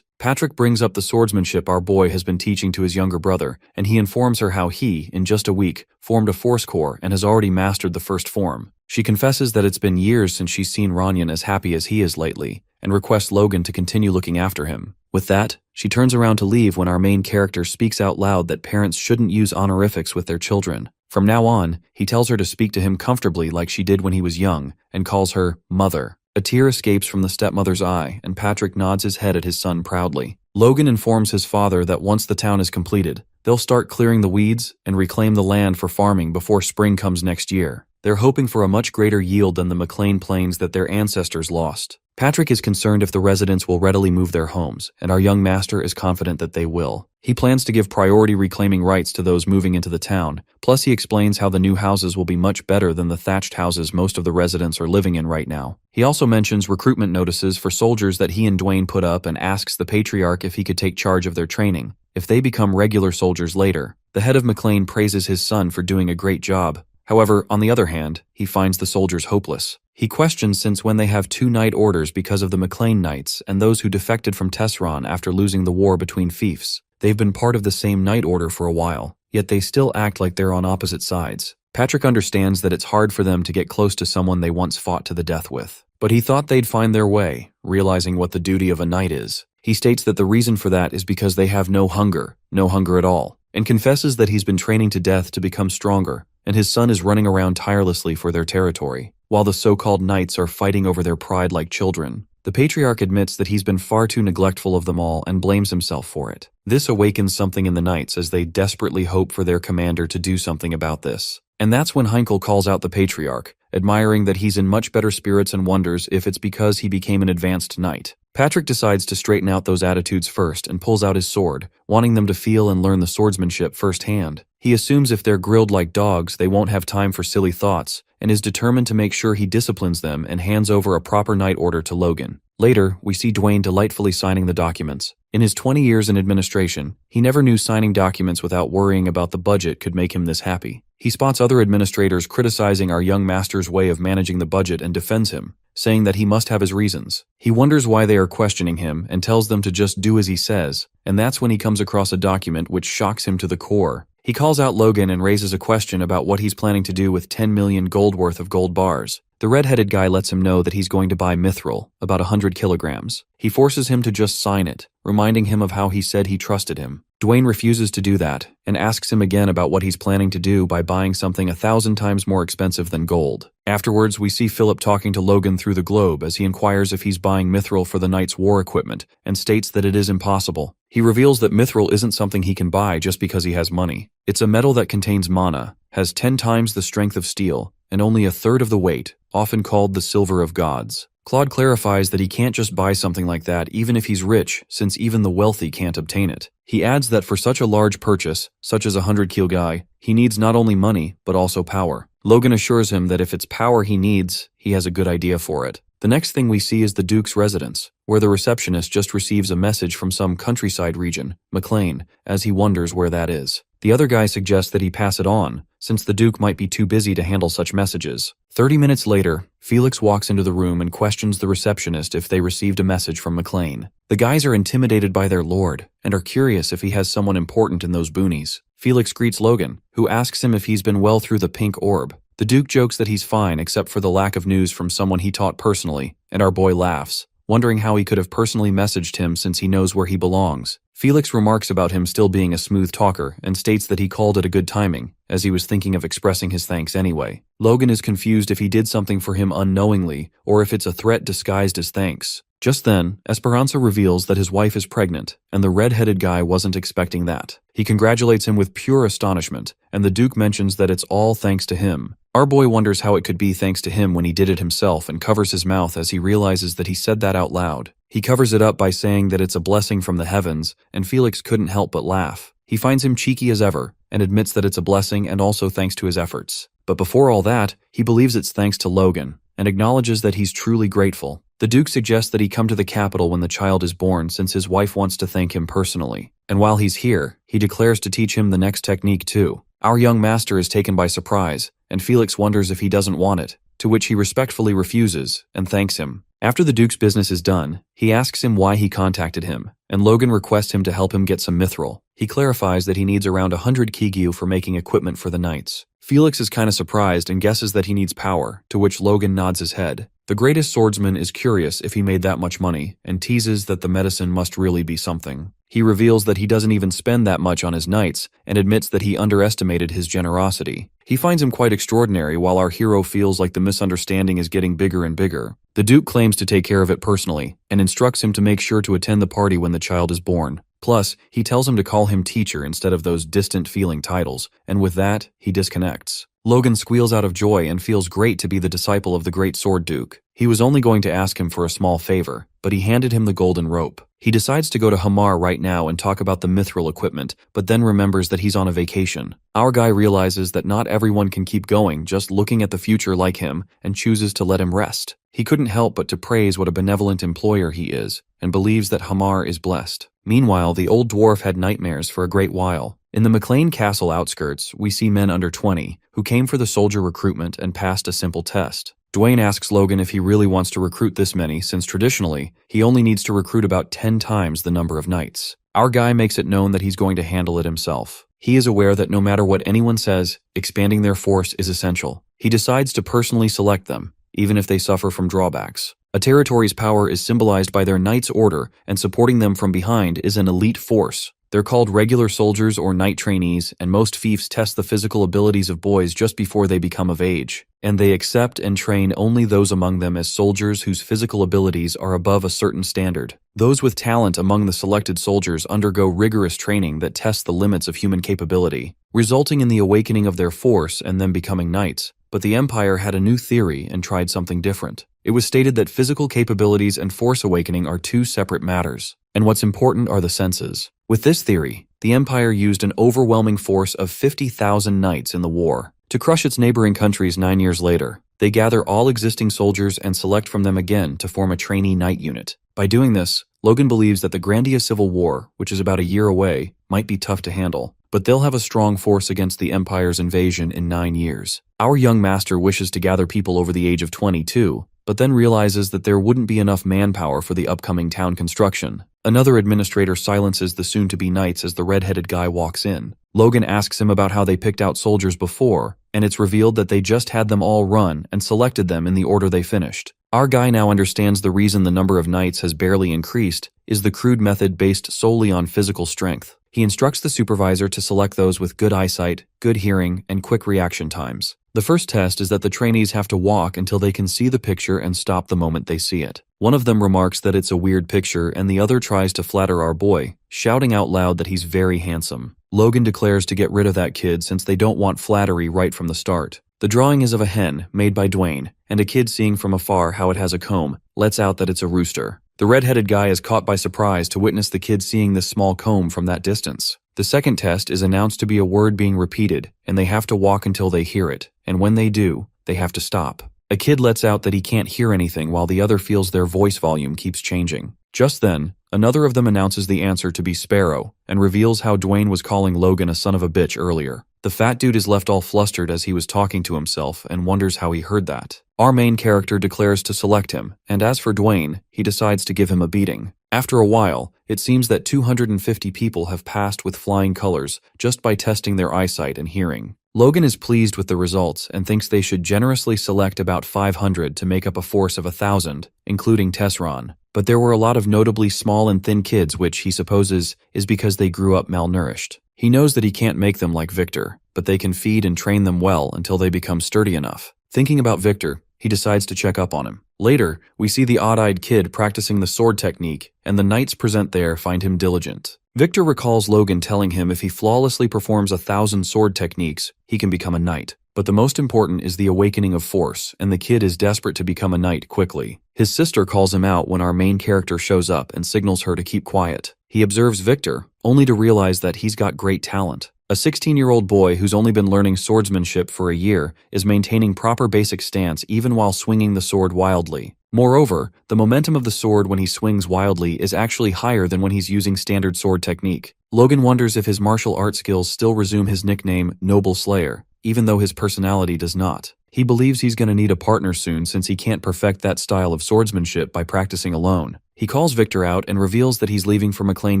Patrick brings up the swordsmanship our boy has been teaching to his younger brother, and he informs her how he, in just a week, formed a force corps and has already mastered the first form. She confesses that it's been years since she's seen Ronian as happy as he is lately, and requests Logan to continue looking after him. With that, she turns around to leave when our main character speaks out loud that parents shouldn't use honorifics with their children. From now on, he tells her to speak to him comfortably like she did when he was young, and calls her mother. A tear escapes from the stepmother's eye, and Patrick nods his head at his son proudly. Logan informs his father that once the town is completed, they'll start clearing the weeds and reclaim the land for farming before spring comes next year. They're hoping for a much greater yield than the McLean Plains that their ancestors lost. Patrick is concerned if the residents will readily move their homes, and our young master is confident that they will. He plans to give priority reclaiming rights to those moving into the town, plus he explains how the new houses will be much better than the thatched houses most of the residents are living in right now. He also mentions recruitment notices for soldiers that he and Dwayne put up and asks the patriarch if he could take charge of their training. If they become regular soldiers later, the head of McLean praises his son for doing a great job. However, on the other hand, he finds the soldiers hopeless. He questions since when they have 2 knight orders because of the McLean Knights and those who defected from Tesseron after losing the war between fiefs. They've been part of the same knight order for a while, yet they still act like they're on opposite sides. Patrick understands that it's hard for them to get close to someone they once fought to the death with. But he thought they'd find their way, realizing what the duty of a knight is. He states that the reason for that is because they have no hunger at all, and confesses that he's been training to death to become stronger, and his son is running around tirelessly for their territory, while the so-called knights are fighting over their pride like children. The patriarch admits that he's been far too neglectful of them all and blames himself for it. This awakens something in the knights as they desperately hope for their commander to do something about this. And that's when Heinkel calls out the patriarch, admiring that he's in much better spirits and wonders if it's because he became an advanced knight. Patrick decides to straighten out those attitudes first and pulls out his sword, wanting them to feel and learn the swordsmanship firsthand. He assumes if they're grilled like dogs, they won't have time for silly thoughts, and is determined to make sure he disciplines them and hands over a proper knight order to Logan. Later, we see Dwayne delightfully signing the documents. In his 20 years in administration, he never knew signing documents without worrying about the budget could make him this happy. He spots other administrators criticizing our young master's way of managing the budget and defends him, saying that he must have his reasons. He wonders why they are questioning him and tells them to just do as he says, and that's when he comes across a document which shocks him to the core. He calls out Logan and raises a question about what he's planning to do with 10 million gold worth of gold bars. The red-headed guy lets him know that he's going to buy mithril, about 100 kilograms. He forces him to just sign it, reminding him of how he said he trusted him. Dwayne refuses to do that, and asks him again about what he's planning to do by buying something 1,000 times more expensive than gold. Afterwards, we see Philip talking to Logan through the globe as he inquires if he's buying mithril for the knight's war equipment, and states that it is impossible. He reveals that mithril isn't something he can buy just because he has money. It's a metal that contains mana, has 10 times the strength of steel, and only a third of the weight, often called the silver of gods. Claude clarifies that he can't just buy something like that even if he's rich, since even the wealthy can't obtain it. He adds that for such a large purchase, such as 100 kilgai, he needs not only money, but also power. Logan assures him that if it's power he needs, he has a good idea for it. The next thing we see is the Duke's residence, where the receptionist just receives a message from some countryside region, McLean, as he wonders where that is. The other guy suggests that he pass it on, since the Duke might be too busy to handle such messages. 30 minutes later, Felix walks into the room and questions the receptionist if they received a message from McLean. The guys are intimidated by their lord, and are curious if he has someone important in those boonies. Felix greets Logan, who asks him if he's been well through the pink orb. The Duke jokes that he's fine except for the lack of news from someone he taught personally, and our boy laughs, wondering how he could have personally messaged him since he knows where he belongs. Felix remarks about him still being a smooth talker and states that he called it a good timing, as he was thinking of expressing his thanks anyway. Logan is confused if he did something for him unknowingly or if it's a threat disguised as thanks. Just then, Esperanza reveals that his wife is pregnant, and the red-headed guy wasn't expecting that. He congratulates him with pure astonishment, and the Duke mentions that it's all thanks to him. Our boy wonders how it could be thanks to him when he did it himself and covers his mouth as he realizes that he said that out loud. He covers it up by saying that it's a blessing from the heavens, and Felix couldn't help but laugh. He finds him cheeky as ever, and admits that it's a blessing and also thanks to his efforts. But before all that, he believes it's thanks to Logan, and acknowledges that he's truly grateful. The Duke suggests that he come to the capital when the child is born since his wife wants to thank him personally. And while he's here, he declares to teach him the next technique too. Our young master is taken by surprise, and Felix wonders if he doesn't want it, to which he respectfully refuses and thanks him. After the Duke's business is done, he asks him why he contacted him, and Logan requests him to help him get some mithril. He clarifies that he needs around 100 kigyu for making equipment for the knights. Felix is kinda surprised and guesses that he needs power, to which Logan nods his head. The greatest swordsman is curious if he made that much money, and teases that the medicine must really be something. He reveals that he doesn't even spend that much on his knights, and admits that he underestimated his generosity. He finds him quite extraordinary while our hero feels like the misunderstanding is getting bigger and bigger. The Duke claims to take care of it personally, and instructs him to make sure to attend the party when the child is born. Plus, he tells him to call him teacher instead of those distant-feeling titles, and with that, he disconnects. Logan squeals out of joy and feels great to be the disciple of the great sword duke. He was only going to ask him for a small favor, but he handed him the golden rope. He decides to go to Hamar right now and talk about the mithril equipment, but then remembers that he's on a vacation. Our guy realizes that not everyone can keep going just looking at the future like him and chooses to let him rest. He couldn't help but to praise what a benevolent employer he is, and believes that Hamar is blessed. Meanwhile, the old dwarf had nightmares for a great while. In the McLean Castle outskirts, we see men under 20 who came for the soldier recruitment and passed a simple test. Dwayne asks Logan if he really wants to recruit this many since traditionally, he only needs to recruit about 10 times the number of knights. Our guy makes it known that he's going to handle it himself. He is aware that no matter what anyone says, expanding their force is essential. He decides to personally select them, even if they suffer from drawbacks. A territory's power is symbolized by their knight's order, and supporting them from behind is an elite force. They're called regular soldiers or knight trainees, and most fiefs test the physical abilities of boys just before they become of age. And they accept and train only those among them as soldiers whose physical abilities are above a certain standard. Those with talent among the selected soldiers undergo rigorous training that tests the limits of human capability, resulting in the awakening of their force and them becoming knights. But the Empire had a new theory and tried something different. It was stated that physical capabilities and force awakening are two separate matters, and what's important are the senses. With this theory, the Empire used an overwhelming force of 50,000 knights in the war to crush its neighboring countries 9 years later. They gather all existing soldiers and select from them again to form a trainee knight unit. By doing this, Logan believes that the Grandia Civil War, which is about a year away, might be tough to handle, but they'll have a strong force against the Empire's invasion in 9 years. Our young master wishes to gather people over the age of 22, but then realizes that there wouldn't be enough manpower for the upcoming town construction. Another administrator silences the soon-to-be knights as the red-headed guy walks in. Logan asks him about how they picked out soldiers before, and it's revealed that they just had them all run and selected them in the order they finished. Our guy now understands the reason the number of knights has barely increased is the crude method based solely on physical strength. He instructs the supervisor to select those with good eyesight, good hearing, and quick reaction times. The first test is that the trainees have to walk until they can see the picture and stop the moment they see it. One of them remarks that it's a weird picture and the other tries to flatter our boy, shouting out loud that he's very handsome. Logan declares to get rid of that kid since they don't want flattery right from the start. The drawing is of a hen, made by Dwayne, and a kid seeing from afar how it has a comb, lets out that it's a rooster. The red-headed guy is caught by surprise to witness the kid seeing this small comb from that distance. The second test is announced to be a word being repeated, and they have to walk until they hear it, and when they do, they have to stop. A kid lets out that he can't hear anything while the other feels their voice volume keeps changing. Just then, another of them announces the answer to be Sparrow, and reveals how Dwayne was calling Logan a son of a bitch earlier. The fat dude is left all flustered as he was talking to himself and wonders how he heard that. Our main character declares to select him, and as for Dwayne, he decides to give him a beating. After a while, it seems that 250 people have passed with flying colors just by testing their eyesight and hearing. Logan is pleased with the results and thinks they should generously select about 500 to make up a force of 1,000, including Tesron. But there were a lot of notably small and thin kids, which he supposes is because they grew up malnourished. He knows that he can't make them like Victor, but they can feed and train them well until they become sturdy enough. Thinking about Victor, he decides to check up on him. Later, we see the odd-eyed kid practicing the sword technique, and the knights present there find him diligent. Victor recalls Logan telling him if he flawlessly performs 1,000 sword techniques, he can become a knight. But the most important is the awakening of force, and the kid is desperate to become a knight quickly. His sister calls him out when our main character shows up and signals her to keep quiet. He observes Victor, only to realize that he's got great talent. A 16-year-old boy who's only been learning swordsmanship for a year is maintaining proper basic stance even while swinging the sword wildly. Moreover, the momentum of the sword when he swings wildly is actually higher than when he's using standard sword technique. Logan wonders if his martial arts skills still resume his nickname, Noble Slayer, even though his personality does not. He believes he's going to need a partner soon since he can't perfect that style of swordsmanship by practicing alone. He calls Victor out and reveals that he's leaving for McLean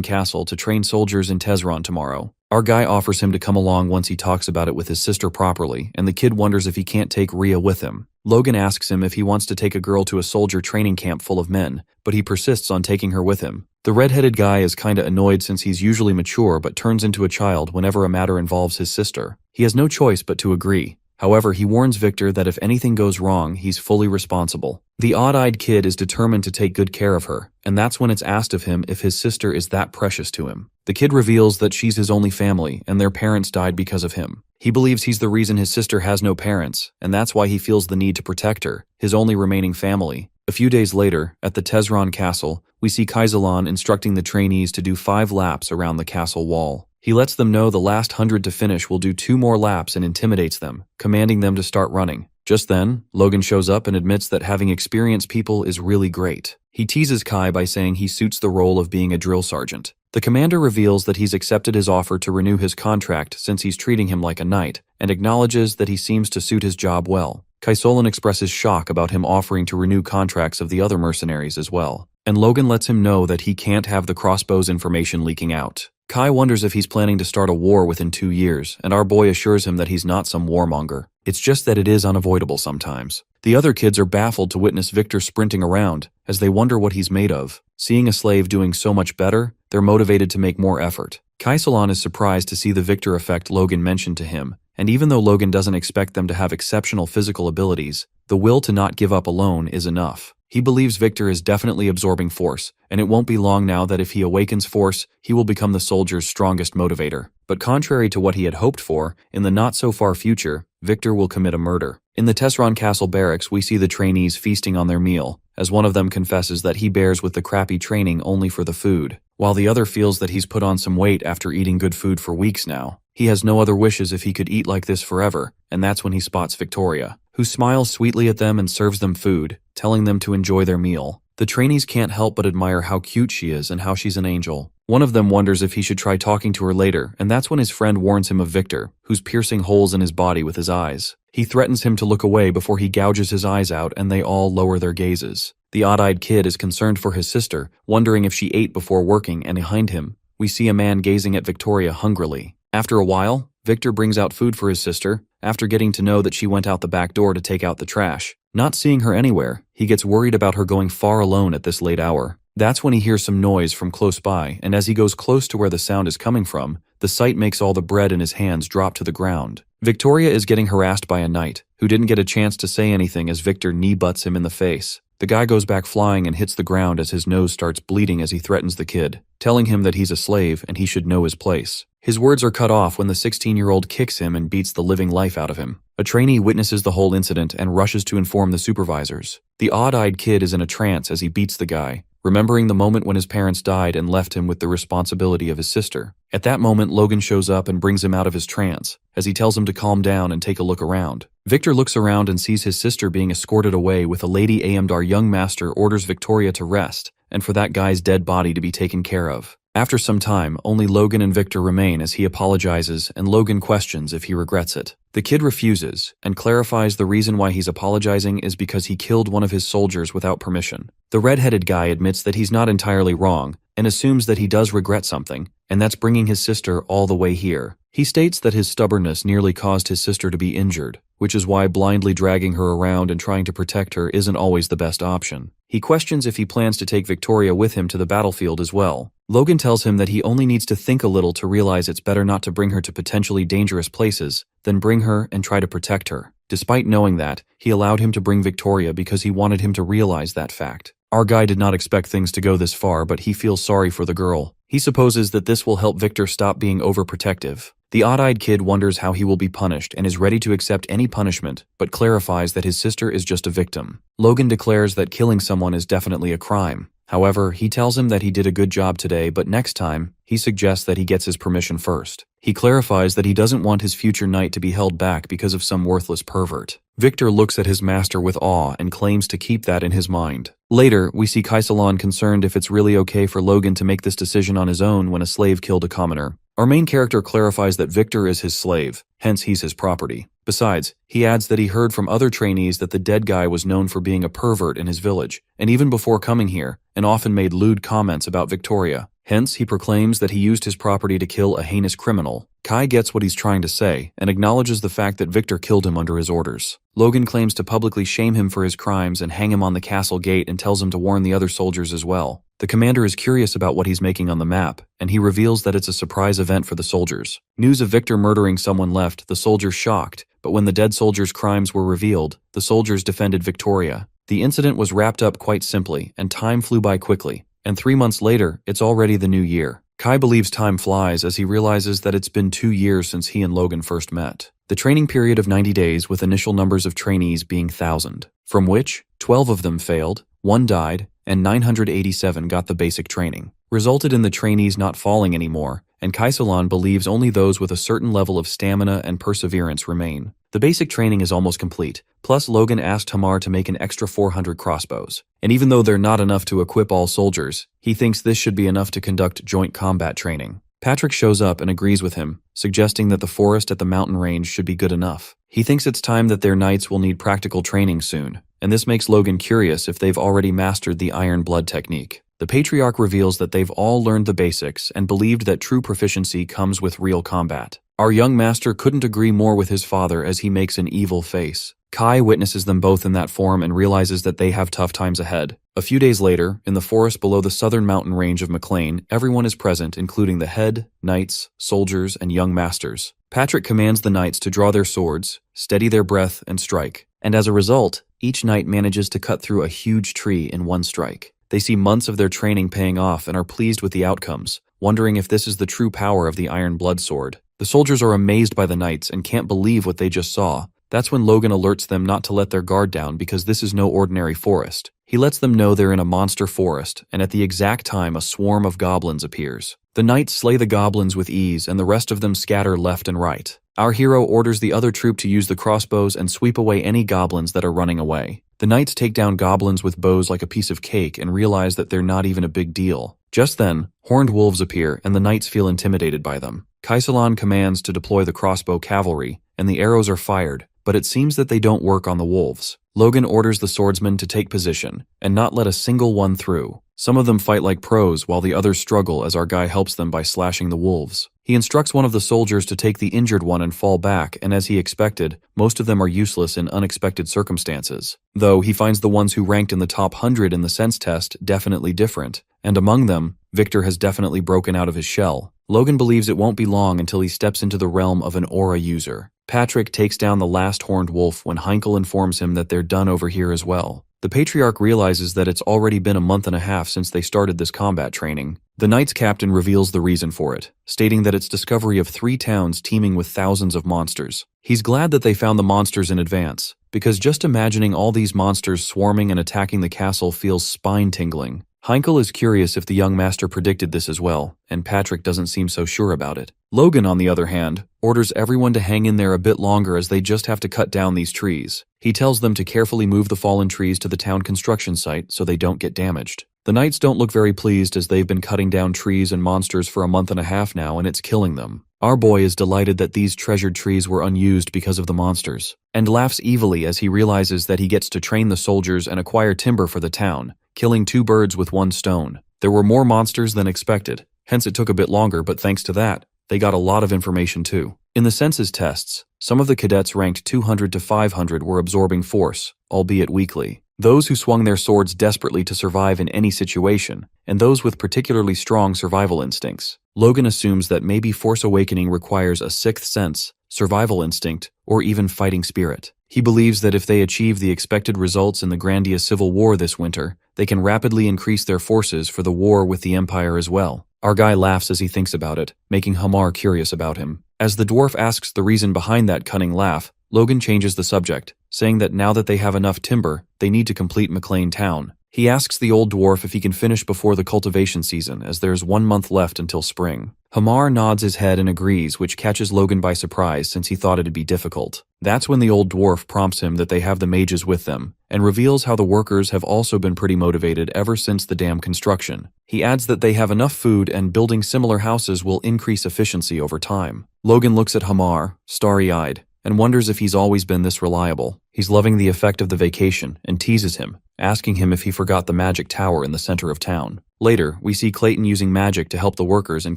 Castle to train soldiers in Tesron tomorrow. Our guy offers him to come along once he talks about it with his sister properly, and the kid wonders if he can't take Rhea with him. Logan asks him if he wants to take a girl to a soldier training camp full of men, but he persists on taking her with him. The red-headed guy is kinda annoyed since he's usually mature but turns into a child whenever a matter involves his sister. He has no choice but to agree. However, he warns Victor that if anything goes wrong, he's fully responsible. The odd-eyed kid is determined to take good care of her, and that's when it's asked of him if his sister is that precious to him. The kid reveals that she's his only family, and their parents died because of him. He believes he's the reason his sister has no parents, and that's why he feels the need to protect her, his only remaining family. A few days later, at the Tesron Castle, we see Kaizalan instructing the trainees to do 5 laps around the castle wall. He lets them know the last 100 to finish will do 2 more laps and intimidates them, commanding them to start running. Just then, Logan shows up and admits that having experienced people is really great. He teases Kai by saying he suits the role of being a drill sergeant. The commander reveals that he's accepted his offer to renew his contract since he's treating him like a knight, and acknowledges that he seems to suit his job well. Kaisolan expresses shock about him offering to renew contracts of the other mercenaries as well, and Logan lets him know that he can't have the crossbows information leaking out. Kai wonders if he's planning to start a war within 2 years, and our boy assures him that he's not some warmonger. It's just that it is unavoidable sometimes. The other kids are baffled to witness Victor sprinting around, as they wonder what he's made of. Seeing a slave doing so much better, they're motivated to make more effort. Kaisalan is surprised to see the Victor effect Logan mentioned to him, and even though Logan doesn't expect them to have exceptional physical abilities, the will to not give up alone is enough. He believes Victor is definitely absorbing force, and it won't be long now that if he awakens force, he will become the soldier's strongest motivator. But contrary to what he had hoped for, in the not-so-far future, Victor will commit a murder. In the Tesron Castle barracks, we see the trainees feasting on their meal, as one of them confesses that he bears with the crappy training only for the food, while the other feels that he's put on some weight after eating good food for weeks now. He has no other wishes if he could eat like this forever, and that's when he spots Victoria, who smiles sweetly at them and serves them food, telling them to enjoy their meal. The trainees can't help but admire how cute she is and how she's an angel. One of them wonders if he should try talking to her later, and that's when his friend warns him of Victor, who's piercing holes in his body with his eyes. He threatens him to look away before he gouges his eyes out, and they all lower their gazes. The odd-eyed kid is concerned for his sister, wondering if she ate before working, and behind him, we see a man gazing at Victoria hungrily. After a while, Victor brings out food for his sister, after getting to know that she went out the back door to take out the trash. Not seeing her anywhere, he gets worried about her going far alone at this late hour. That's when he hears some noise from close by, and as he goes close to where the sound is coming from, the sight makes all the bread in his hands drop to the ground. Victoria is getting harassed by a knight, who didn't get a chance to say anything as Victor knee-butts him in the face. The guy goes back flying and hits the ground as his nose starts bleeding as he threatens the kid, telling him that he's a slave and he should know his place. His words are cut off when the 16-year-old kicks him and beats the living life out of him. A trainee witnesses the whole incident and rushes to inform the supervisors. The odd-eyed kid is in a trance as he beats the guy, remembering the moment when his parents died and left him with the responsibility of his sister. At that moment, Logan shows up and brings him out of his trance, as he tells him to calm down and take a look around. Victor looks around and sees his sister being escorted away with a lady aimed. Our young master orders Victoria to rest, and for that guy's dead body to be taken care of. After some time, only Logan and Victor remain as he apologizes and Logan questions if he regrets it. The kid refuses and clarifies the reason why he's apologizing is because he killed one of his soldiers without permission. The red-headed guy admits that he's not entirely wrong and assumes that he does regret something, and that's bringing his sister all the way here. He states that his stubbornness nearly caused his sister to be injured, which is why blindly dragging her around and trying to protect her isn't always the best option. He questions if he plans to take Victoria with him to the battlefield as well. Logan tells him that he only needs to think a little to realize it's better not to bring her to potentially dangerous places than bring her and try to protect her. Despite knowing that, he allowed him to bring Victoria because he wanted him to realize that fact. Our guy did not expect things to go this far, but he feels sorry for the girl. He supposes that this will help Victor stop being overprotective. The odd-eyed kid wonders how he will be punished and is ready to accept any punishment, but clarifies that his sister is just a victim. Logan declares that killing someone is definitely a crime. However, he tells him that he did a good job today, but next time, he suggests that he gets his permission first. He clarifies that he doesn't want his future knight to be held back because of some worthless pervert. Victor looks at his master with awe and claims to keep that in his mind. Later, we see Kaisalan concerned if it's really okay for Logan to make this decision on his own when a slave killed a commoner. Our main character clarifies that Victor is his slave, hence he's his property. Besides, he adds that he heard from other trainees that the dead guy was known for being a pervert in his village, and even before coming here, and often made lewd comments about Victoria. Hence, he proclaims that he used his property to kill a heinous criminal. Kai gets what he's trying to say, and acknowledges the fact that Victor killed him under his orders. Logan claims to publicly shame him for his crimes and hang him on the castle gate and tells him to warn the other soldiers as well. The commander is curious about what he's making on the map, and he reveals that it's a surprise event for the soldiers. News of Victor murdering someone left the soldiers shocked, but when the dead soldiers' crimes were revealed, the soldiers defended Victoria. The incident was wrapped up quite simply, and time flew by quickly. And 3 months later, it's already the new year. Kai believes time flies as he realizes that it's been 2 years since he and Logan first met. The training period of 90 days with initial numbers of trainees being 1,000, from which 12 of them failed, 1 died, and 987 got the basic training, resulted in the trainees not falling anymore, and Kaisalan believes only those with a certain level of stamina and perseverance remain. The basic training is almost complete, plus Logan asked Hamar to make an extra 400 crossbows. And even though they're not enough to equip all soldiers, he thinks this should be enough to conduct joint combat training. Patrick shows up and agrees with him, suggesting that the forest at the mountain range should be good enough. He thinks it's time that their knights will need practical training soon, and this makes Logan curious if they've already mastered the Iron Blood technique. The Patriarch reveals that they've all learned the basics and believed that true proficiency comes with real combat. Our young master couldn't agree more with his father as he makes an evil face. Kai witnesses them both in that form and realizes that they have tough times ahead. A few days later, in the forest below the southern mountain range of McLean, everyone is present, including the head, knights, soldiers, and young masters. Patrick commands the knights to draw their swords, steady their breath, and strike. And as a result, each knight manages to cut through a huge tree in one strike. They see months of their training paying off and are pleased with the outcomes, wondering if this is the true power of the Iron Blood sword. The soldiers are amazed by the knights and can't believe what they just saw. That's when Logan alerts them not to let their guard down because this is no ordinary forest. He lets them know they're in a monster forest, and at the exact time a swarm of goblins appears. The knights slay the goblins with ease, and the rest of them scatter left and right. Our hero orders the other troop to use the crossbows and sweep away any goblins that are running away. The knights take down goblins with bows like a piece of cake and realize that they're not even a big deal. Just then, horned wolves appear and the knights feel intimidated by them. Kaisalan commands to deploy the crossbow cavalry, and the arrows are fired, but it seems that they don't work on the wolves. Logan orders the swordsmen to take position and not let a single one through. Some of them fight like pros while the others struggle as our guy helps them by slashing the wolves. He instructs one of the soldiers to take the injured one and fall back, and as he expected, most of them are useless in unexpected circumstances. Though he finds the ones who ranked in the top 100 in the sense test definitely different, and among them, Victor has definitely broken out of his shell. Logan believes it won't be long until he steps into the realm of an aura user. Patrick takes down the last horned wolf when Heinkel informs him that they're done over here as well. The Patriarch realizes that it's already been a month and a half since they started this combat training. The Knights captain reveals the reason for it, stating that it's discovery of 3 towns teeming with thousands of monsters. He's glad that they found the monsters in advance, because just imagining all these monsters swarming and attacking the castle feels spine-tingling. Heinkel is curious if the young master predicted this as well, and Patrick doesn't seem so sure about it. Logan, on the other hand, orders everyone to hang in there a bit longer as they just have to cut down these trees. He tells them to carefully move the fallen trees to the town construction site so they don't get damaged. The knights don't look very pleased as they've been cutting down trees and monsters for a month and a half now and it's killing them. Our boy is delighted that these treasured trees were unused because of the monsters, and laughs evilly as he realizes that he gets to train the soldiers and acquire timber for the town, killing 2 birds with 1 stone. There were more monsters than expected, hence it took a bit longer, but thanks to that, they got a lot of information too. In the census tests, some of the cadets ranked 200 to 500 were absorbing force, albeit weakly. Those who swung their swords desperately to survive in any situation, and those with particularly strong survival instincts. Logan assumes that maybe Force Awakening requires a 6th sense, survival instinct, or even fighting spirit. He believes that if they achieve the expected results in the Grandia Civil War this winter, they can rapidly increase their forces for the war with the Empire as well. Our guy laughs as he thinks about it, making Hamar curious about him. As the dwarf asks the reason behind that cunning laugh, Logan changes the subject, saying that now that they have enough timber, they need to complete McLean Town. He asks the old dwarf if he can finish before the cultivation season, as there's 1 month left until spring. Hamar nods his head and agrees, which catches Logan by surprise since he thought it'd be difficult. That's when the old dwarf prompts him that they have the mages with them, and reveals how the workers have also been pretty motivated ever since the dam construction. He adds that they have enough food and building similar houses will increase efficiency over time. Logan looks at Hamar, starry-eyed, and wonders if he's always been this reliable. He's loving the effect of the vacation and teases him, asking him if he forgot the magic tower in the center of town. Later, we see Clayton using magic to help the workers and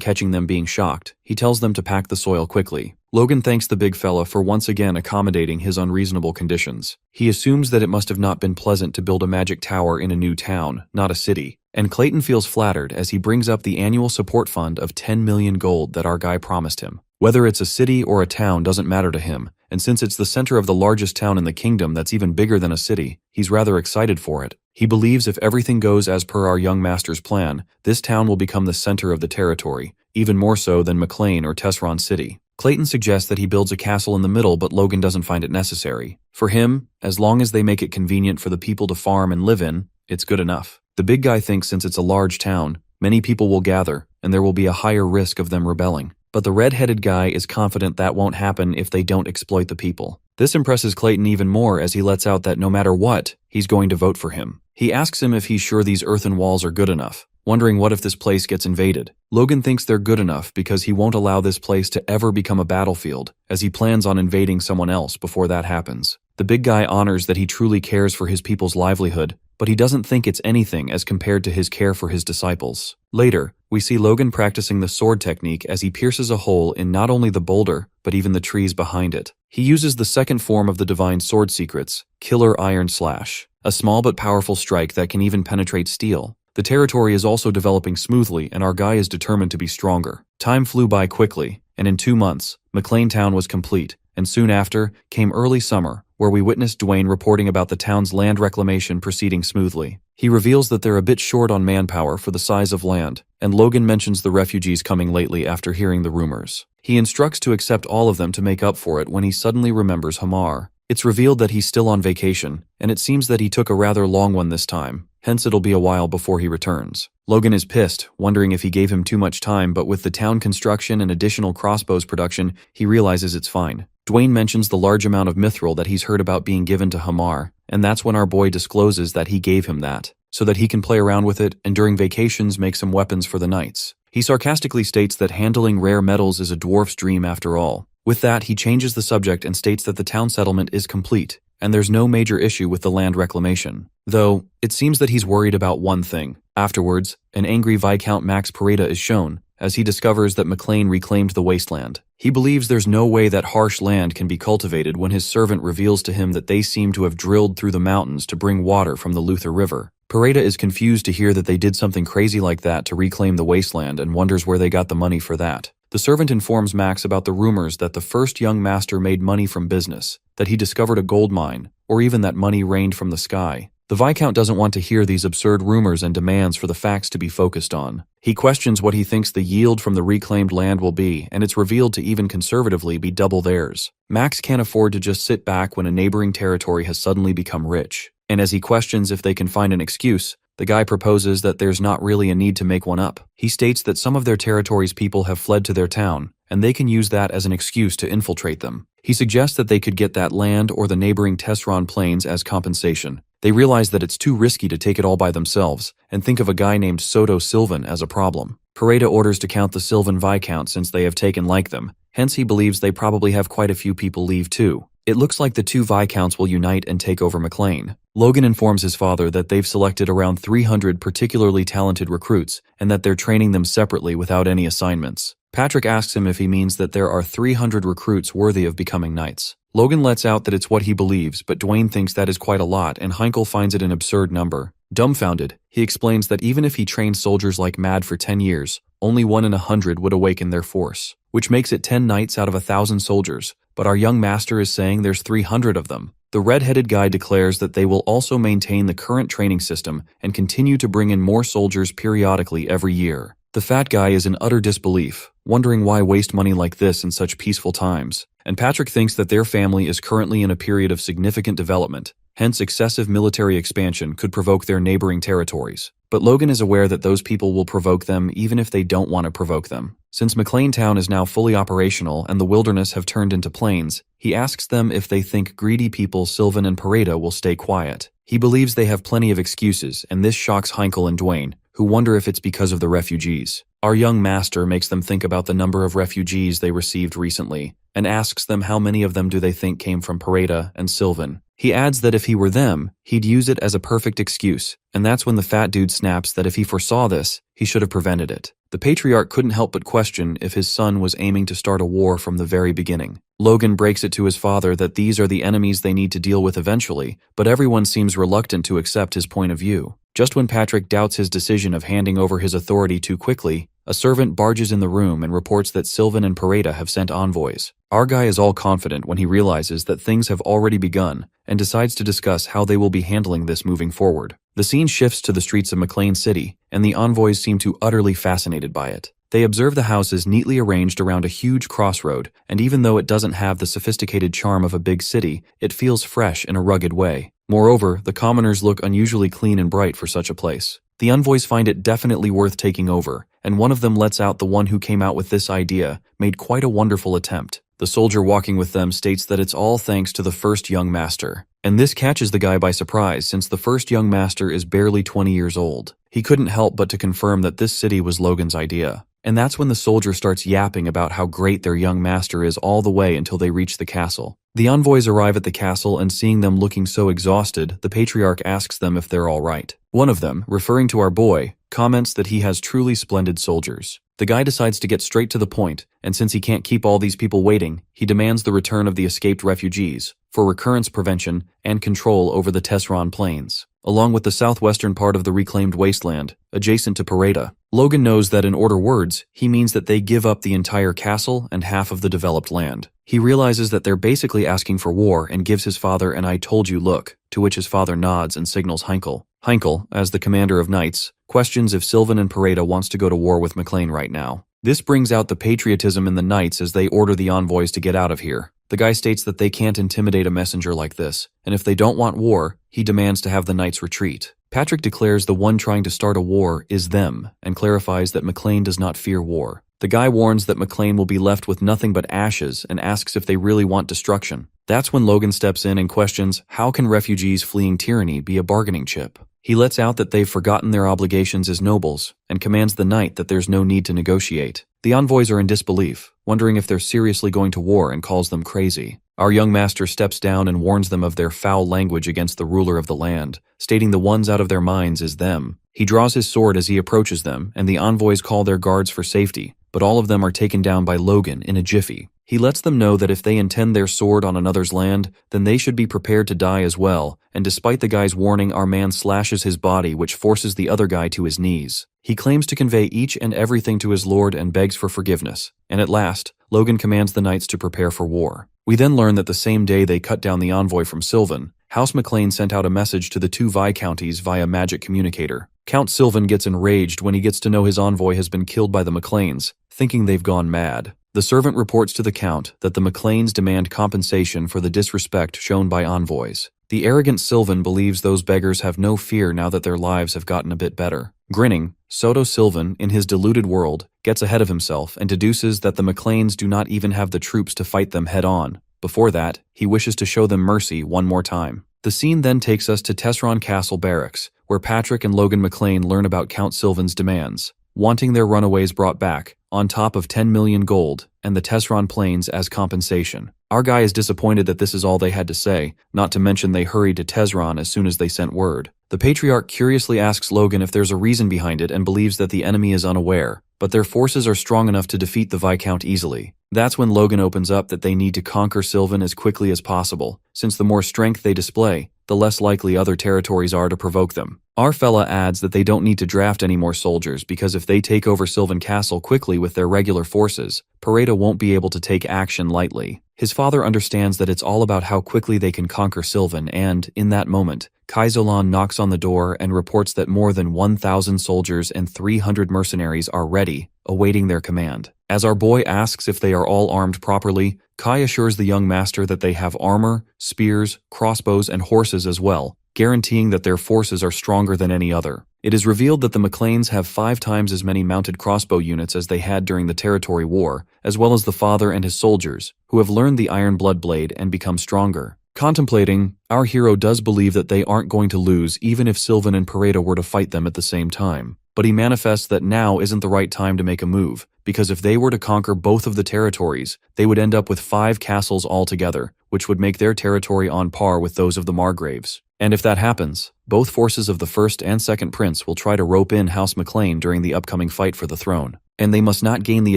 catching them being shocked. He tells them to pack the soil quickly. Logan thanks the big fella for once again accommodating his unreasonable conditions. He assumes that it must have not been pleasant to build a magic tower in a new town, not a city. And Clayton feels flattered as he brings up the annual support fund of 10 million gold that our guy promised him. Whether it's a city or a town doesn't matter to him, and since it's the center of the largest town in the kingdom that's even bigger than a city, he's rather excited for it. He believes if everything goes as per our young master's plan, this town will become the center of the territory, even more so than McLean or Tesron City. Clayton suggests that he builds a castle in the middle, but Logan doesn't find it necessary. For him, as long as they make it convenient for the people to farm and live in, it's good enough. The big guy thinks since it's a large town, many people will gather, and there will be a higher risk of them rebelling. But the red-headed guy is confident that won't happen if they don't exploit the people. This impresses Clayton even more as he lets out that no matter what, he's going to vote for him. He asks him if he's sure these earthen walls are good enough, wondering what if this place gets invaded. Logan thinks they're good enough because he won't allow this place to ever become a battlefield, as he plans on invading someone else before that happens. The big guy honors that he truly cares for his people's livelihood, but he doesn't think it's anything as compared to his care for his disciples. Later, we see Logan practicing the sword technique as he pierces a hole in not only the boulder, but even the trees behind it. He uses the second form of the divine sword secrets, Killer Iron Slash, a small but powerful strike that can even penetrate steel. The territory is also developing smoothly, and our guy is determined to be stronger. Time flew by quickly, and in 2 months, McLean Town was complete, and soon after came early summer, where we witnessed Dwayne reporting about the town's land reclamation proceeding smoothly. He reveals that they're a bit short on manpower for the size of land, and Logan mentions the refugees coming lately after hearing the rumors. He instructs to accept all of them to make up for it when he suddenly remembers Hamar. It's revealed that he's still on vacation, and it seems that he took a rather long one this time, hence it'll be a while before he returns. Logan is pissed, wondering if he gave him too much time, but with the town construction and additional crossbows production, he realizes it's fine. Dwayne mentions the large amount of mithril that he's heard about being given to Hamar, and that's when our boy discloses that he gave him that, so that he can play around with it and during vacations make some weapons for the knights. He sarcastically states that handling rare metals is a dwarf's dream after all. With that, he changes the subject and states that the town settlement is complete, and there's no major issue with the land reclamation. Though, it seems that he's worried about one thing. Afterwards, an angry Viscount Max Pareda is shown, as he discovers that McLean reclaimed the wasteland. He believes there's no way that harsh land can be cultivated when his servant reveals to him that they seem to have drilled through the mountains to bring water from the Luther River. Pareda is confused to hear that they did something crazy like that to reclaim the wasteland and wonders where they got the money for that. The servant informs Max about the rumors that the first young master made money from business, that he discovered a gold mine, or even that money rained from the sky. The Viscount doesn't want to hear these absurd rumors and demands for the facts to be focused on. He questions what he thinks the yield from the reclaimed land will be, and it's revealed to even conservatively be double theirs. Max can't afford to just sit back when a neighboring territory has suddenly become rich. And as he questions if they can find an excuse, the guy proposes that there's not really a need to make one up. He states that some of their territory's people have fled to their town, and they can use that as an excuse to infiltrate them. He suggests that they could get that land or the neighboring Tesron plains as compensation, They realize that it's too risky to take it all by themselves, and think of a guy named Soto Sylvan as a problem. Pareda orders to count the Sylvan Viscount since they have taken like them, hence he believes they probably have quite a few people leave too. It looks like the two Viscounts will unite and take over McLean. Logan informs his father that they've selected around 300 particularly talented recruits, and that they're training them separately without any assignments. Patrick asks him if he means that there are 300 recruits worthy of becoming knights. Logan lets out that it's what he believes, but Dwayne thinks that is quite a lot and Heinkel finds it an absurd number. Dumbfounded, he explains that even if he trained soldiers like mad for 10 years, only 1 in 100 would awaken their force, which makes it 10 knights out of 1,000 soldiers, but our young master is saying there's 300 of them. The red-headed guy declares that they will also maintain the current training system and continue to bring in more soldiers periodically every year. The fat guy is in utter disbelief, wondering why waste money like this in such peaceful times, and Patrick thinks that their family is currently in a period of significant development, hence excessive military expansion could provoke their neighboring territories. But Logan is aware that those people will provoke them even if they don't want to provoke them. Since McLean Town is now fully operational and the wilderness have turned into plains, he asks them if they think greedy people Sylvan and Pareda will stay quiet. He believes they have plenty of excuses, and this shocks Heinkel and Dwayne, who wonder if it's because of the refugees. Our young master makes them think about the number of refugees they received recently, and asks them how many of them do they think came from Pareda and Sylvan. He adds that if he were them, he'd use it as a perfect excuse, and that's when the fat dude snaps that if he foresaw this, he should have prevented it. The patriarch couldn't help but question if his son was aiming to start a war from the very beginning. Logan breaks it to his father that these are the enemies they need to deal with eventually, but everyone seems reluctant to accept his point of view. Just when Patrick doubts his decision of handing over his authority too quickly, a servant barges in the room and reports that Sylvan and Pareda have sent envoys. Our guy is all confident when he realizes that things have already begun and decides to discuss how they will be handling this moving forward. The scene shifts to the streets of McLean City, and the envoys seem to utterly fascinated by it. They observe the houses neatly arranged around a huge crossroad, and even though it doesn't have the sophisticated charm of a big city, it feels fresh in a rugged way. Moreover, the commoners look unusually clean and bright for such a place. The envoys find it definitely worth taking over, and one of them lets out the one who came out with this idea made quite a wonderful attempt. The soldier walking with them states that it's all thanks to the first young master. And this catches the guy by surprise since the first young master is barely 20 years old. He couldn't help but to confirm that this city was Logan's idea. And that's when the soldier starts yapping about how great their young master is all the way until they reach the castle. The envoys arrive at the castle, and seeing them looking so exhausted, the patriarch asks them if they're all right. One of them, referring to our boy, comments that he has truly splendid soldiers. The guy decides to get straight to the point, and since he can't keep all these people waiting, he demands the return of the escaped refugees for recurrence prevention and control over the Tesron Plains, along with the southwestern part of the reclaimed wasteland, adjacent to Pareda. Logan knows that in order words, he means that they give up the entire castle and half of the developed land. He realizes that they're basically asking for war and gives his father an "I told you" look, to which his father nods and signals Heinkel. Heinkel, as the commander of knights, questions if Sylvan and Pareda wants to go to war with McLean right now. This brings out the patriotism in the knights as they order the envoys to get out of here. The guy states that they can't intimidate a messenger like this, and if they don't want war, he demands to have the knights retreat. Patrick declares the one trying to start a war is them, and clarifies that McLean does not fear war. The guy warns that McLean will be left with nothing but ashes and asks if they really want destruction. That's when Logan steps in and questions, how can refugees fleeing tyranny be a bargaining chip? He lets out that they've forgotten their obligations as nobles, and commands the knight that there's no need to negotiate. The envoys are in disbelief, wondering if they're seriously going to war, and calls them crazy. Our young master steps down and warns them of their foul language against the ruler of the land, stating the ones out of their minds is them. He draws his sword as he approaches them, and the envoys call their guards for safety, but all of them are taken down by Logan in a jiffy. He lets them know that if they intend their sword on another's land, then they should be prepared to die as well, and despite the guy's warning, our man slashes his body, which forces the other guy to his knees. He claims to convey each and everything to his lord and begs for forgiveness, and at last, Logan commands the knights to prepare for war. We then learn that the same day they cut down the envoy from Sylvan, House McLean sent out a message to the two Viscounties via magic communicator. Count Sylvan gets enraged when he gets to know his envoy has been killed by the McLeans, thinking they've gone mad. The servant reports to the Count that the McLeans demand compensation for the disrespect shown by envoys. The arrogant Sylvan believes those beggars have no fear now that their lives have gotten a bit better. Grinning, Soto Sylvan, in his deluded world, gets ahead of himself and deduces that the McLeans do not even have the troops to fight them head-on. Before that, he wishes to show them mercy one more time. The scene then takes us to Tesseron Castle Barracks, where Patrick and Logan McLean learn about Count Sylvan's demands, wanting their runaways brought back, on top of 10 million gold, and the Tesseron planes as compensation. Our guy is disappointed that this is all they had to say, not to mention they hurried to Tesseron as soon as they sent word. The Patriarch curiously asks Logan if there's a reason behind it and believes that the enemy is unaware, but their forces are strong enough to defeat the Viscount easily. That's when Logan opens up that they need to conquer Sylvan as quickly as possible, since the more strength they display, the less likely other territories are to provoke them. Our fella adds that they don't need to draft any more soldiers because if they take over Sylvan Castle quickly with their regular forces, Pareda won't be able to take action lightly. His father understands that it's all about how quickly they can conquer Sylvan and, in that moment, Kaizolan knocks on the door and reports that more than 1,000 soldiers and 300 mercenaries are ready, awaiting their command. As our boy asks if they are all armed properly, Kai assures the young master that they have armor, spears, crossbows, and horses as well, guaranteeing that their forces are stronger than any other. It is revealed that the McLeans have 5 times as many mounted crossbow units as they had during the Territory War, as well as the father and his soldiers, who have learned the Iron Blood Blade and become stronger. Contemplating, our hero does believe that they aren't going to lose even if Sylvan and Pareda were to fight them at the same time. But he manifests that now isn't the right time to make a move, because if they were to conquer both of the territories, they would end up with 5 castles altogether, which would make their territory on par with those of the Margraves. And if that happens, both forces of the first and second prince will try to rope in House McLean during the upcoming fight for the throne. And they must not gain the